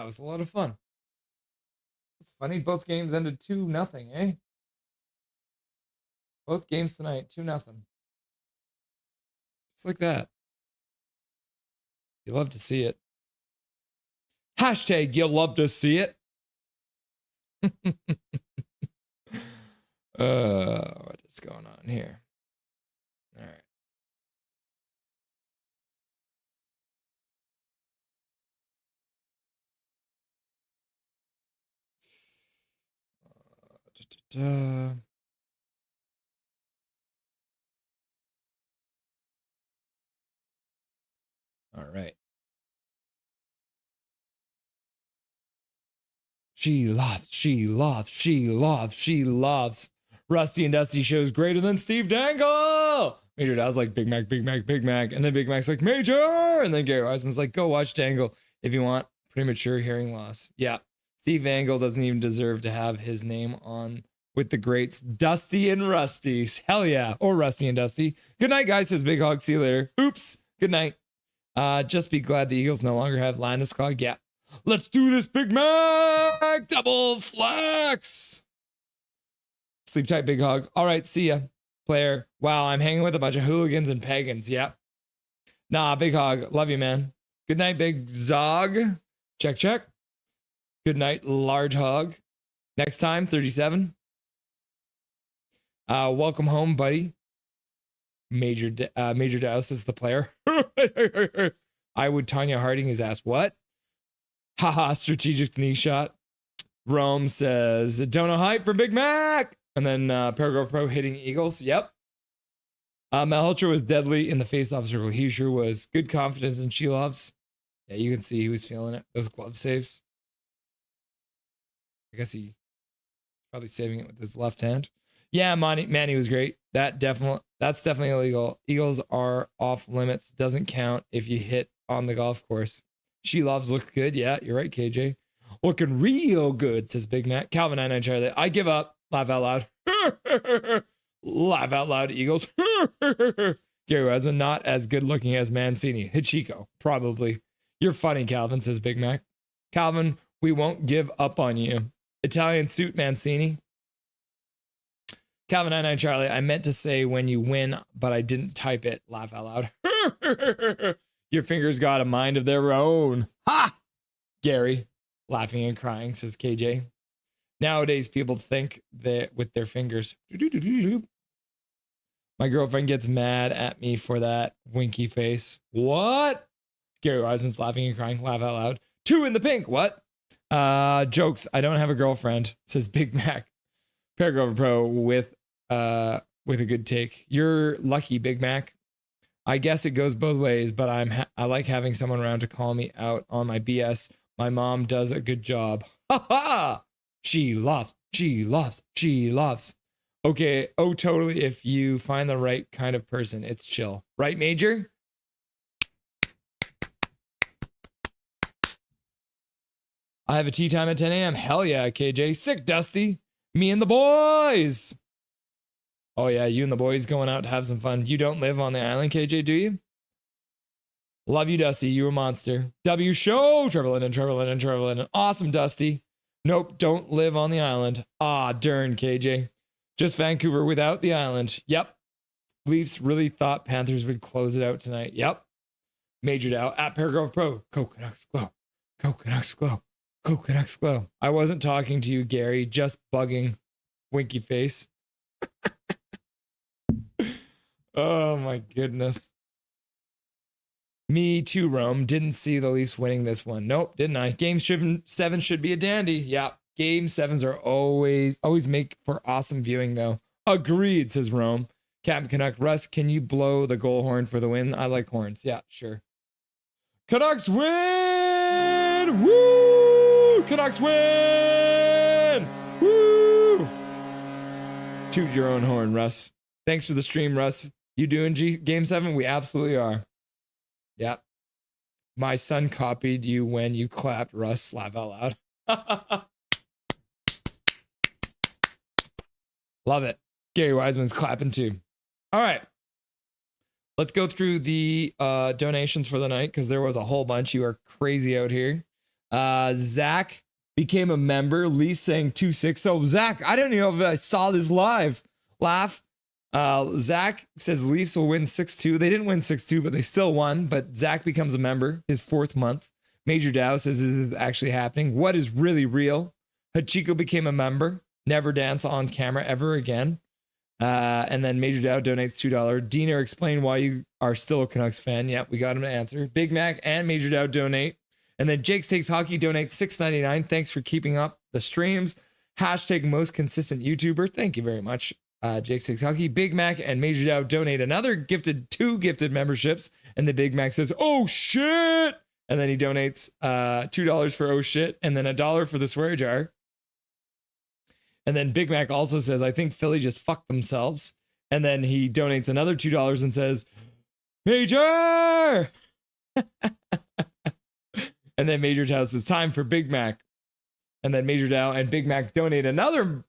it was a lot of fun. It's funny, both games ended 2-0, eh? Both games tonight, 2-0. Just like that. You love to see it. Hashtag you'll love to see it. What is going on here? All right. All right. She loves. Rusty and Dusty shows greater than Steve Dangle. Major Dow's like Big Mac. And then Big Mac's like Major. And then Gary Wiseman's like, go watch Dangle if you want premature hearing loss. Yeah. Steve Dangle doesn't even deserve to have his name on with the greats Dusty and Rusty's. Hell yeah. Or Rusty and Dusty. Good night, guys, says Big Hog. See you later. Oops. Good night. Just be glad the Eagles no longer have Landeskog. Yeah. Let's do this, Big Mac. Double flex. Sleep tight, Big Hog. All right, see ya, player. Wow, I'm hanging with a bunch of hooligans and pagans. Yep. Nah, Big Hog. Love you, man. Good night, Big Zog. Check. Good night, Large Hog. Next time, 37. Welcome home, buddy. Major Douse is the player. I would Tanya Harding his ass. What? Haha, strategic knee shot. Rome says, don't know hype for Big Mac. And then Paragraph Pro hitting Eagles. Yep. Malhotra was deadly in the face-off circle. He sure was. Good confidence in Shilovs. Yeah, you can see he was feeling it. Those glove saves. I guess he probably saving it with his left hand. Yeah, Manny was great. That's definitely illegal. Eagles are off limits. Doesn't count if you hit on the golf course. She loves looks good. Yeah, you're right, KJ. Looking real good, says Big Mac. Calvin 99 Charlie. I give up. Laugh out loud. Laugh out loud, Eagles. Gary Wiseman, not as good looking as Mancini. Hachiko, probably. You're funny, Calvin, says Big Mac. Calvin, we won't give up on you. Italian suit Mancini. Calvin 99 Charlie, I meant to say when you win, but I didn't type it. Laugh out loud. Your fingers got a mind of their own. Ha! Gary, laughing and crying, says KJ. Nowadays, people think that with their fingers. My girlfriend gets mad at me for that winky face. What? Gary Wiseman's laughing and crying. Laugh out loud. 2 in the pink. What? Jokes. I don't have a girlfriend, says Big Mac. Paragraph Pro with a good take. You're lucky, Big Mac. I guess it goes both ways, but I like having someone around to call me out on my BS. My mom does a good job. Ha ha! She loves. Okay. Oh, totally. If you find the right kind of person, it's chill. Right, Major? I have a tea time at 10 a.m. Hell yeah, KJ. Sick, Dusty. Me and the boys. Oh, yeah. You and the boys going out to have some fun. You don't live on the island, KJ, do you? Love you, Dusty. You a monster. W show. Trevor Linden. Awesome, Dusty. Nope, don't live on the island. Ah, darn, KJ. Just Vancouver without the island. Yep. Leafs really thought Panthers would close it out tonight. Yep. Majored out at Paragraph Pro. Go Canucks glow. Go Canucks glow. Go Canucks glow. I wasn't talking to you, Gary. Just bugging. Winky face. Oh my goodness. Me too, Rome. Didn't see the Leafs winning this one. Nope, didn't I? Game 7 should be a dandy. Yeah. Game 7s are always make for awesome viewing, though. Agreed, says Rome. Captain Canuck. Russ, can you blow the goal horn for the win? I like horns. Yeah, sure. Canucks win! Woo! Canucks win! Woo! Toot your own horn, Russ. Thanks for the stream, Russ. You doing Game 7? We absolutely are. Yep. My son copied you when you clapped, Russ. Laugh out loud. Love it. Gary Wiseman's clapping too. All right. Let's go through the donations for the night because there was a whole bunch. You are crazy out here. Zach became a member. Lee saying 2-6. So Zach, I don't even know if I saw this live. Laugh. Zach says Leafs will win 6-2. They didn't win 6-2, but they still won. But Zach becomes a member, his 4th month. Major Dow says this is actually happening. What is really real? Hachiko became a member. Never dance on camera ever again. And then Major Dow donates $2. Diener, explain why you are still a Canucks fan. Yep, we got him to answer. Big Mac and Major Dow donate. And then Jake Takes Hockey donates $6.99. Thanks for keeping up the streams. Hashtag most consistent YouTuber. Thank you very much. Jake Takes Hockey. Big Mac and Major Dow donate another two gifted memberships. And the Big Mac says, oh shit. And then he donates $2 for oh shit. And then $1 for the swear jar. And then Big Mac also says, I think Philly just fucked themselves. And then he donates another $2 and says, Major! And then Major Dow says, time for Big Mac. And then Major Dow and Big Mac donate another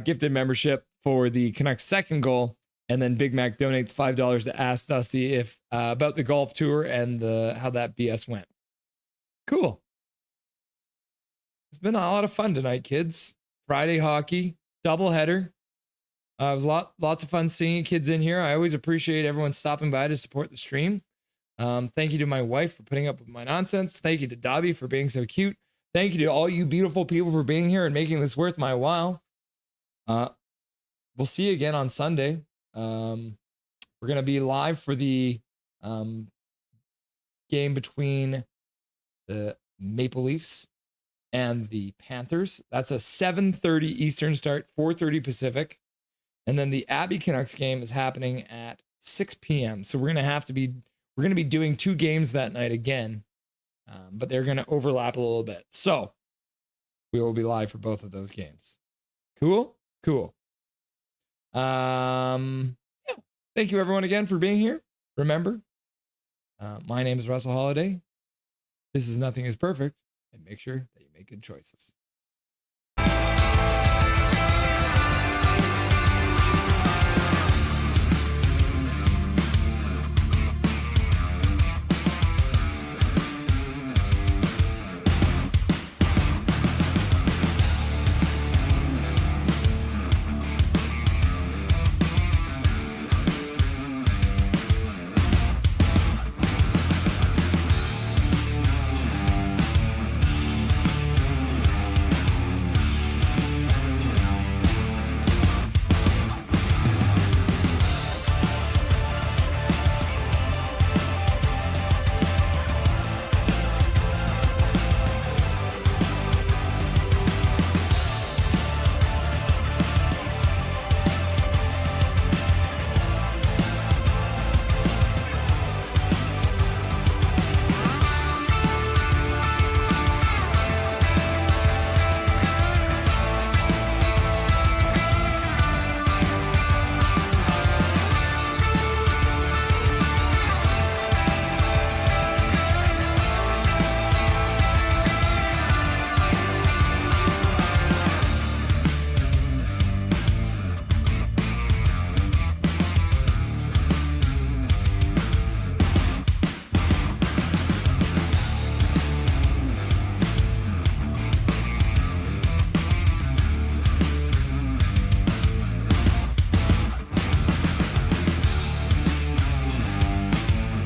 gifted membership for the Canucks' second goal. And then Big Mac donates $5 to ask Dusty if about the golf tour and how that BS went. Cool. It's been a lot of fun tonight, kids. Friday hockey, doubleheader. It was lots of fun seeing kids in here. I always appreciate everyone stopping by to support the stream. Thank you to my wife for putting up with my nonsense. Thank you to Dobby for being so cute. Thank you to all you beautiful people for being here and making this worth my while. We'll see you again on Sunday. We're going to be live for the game between the Maple Leafs and the Panthers. That's a 7:30 Eastern start, 4:30 Pacific. And then the Abbey Canucks game is happening at 6 p.m. So we're going to be doing 2 games that night again. But they're going to overlap a little bit. So we will be live for both of those games. Cool. Yeah. Thank you everyone again for being here. Remember, my name is Russell Holiday. This is Nothing is Perfect, and make sure that you make good choices.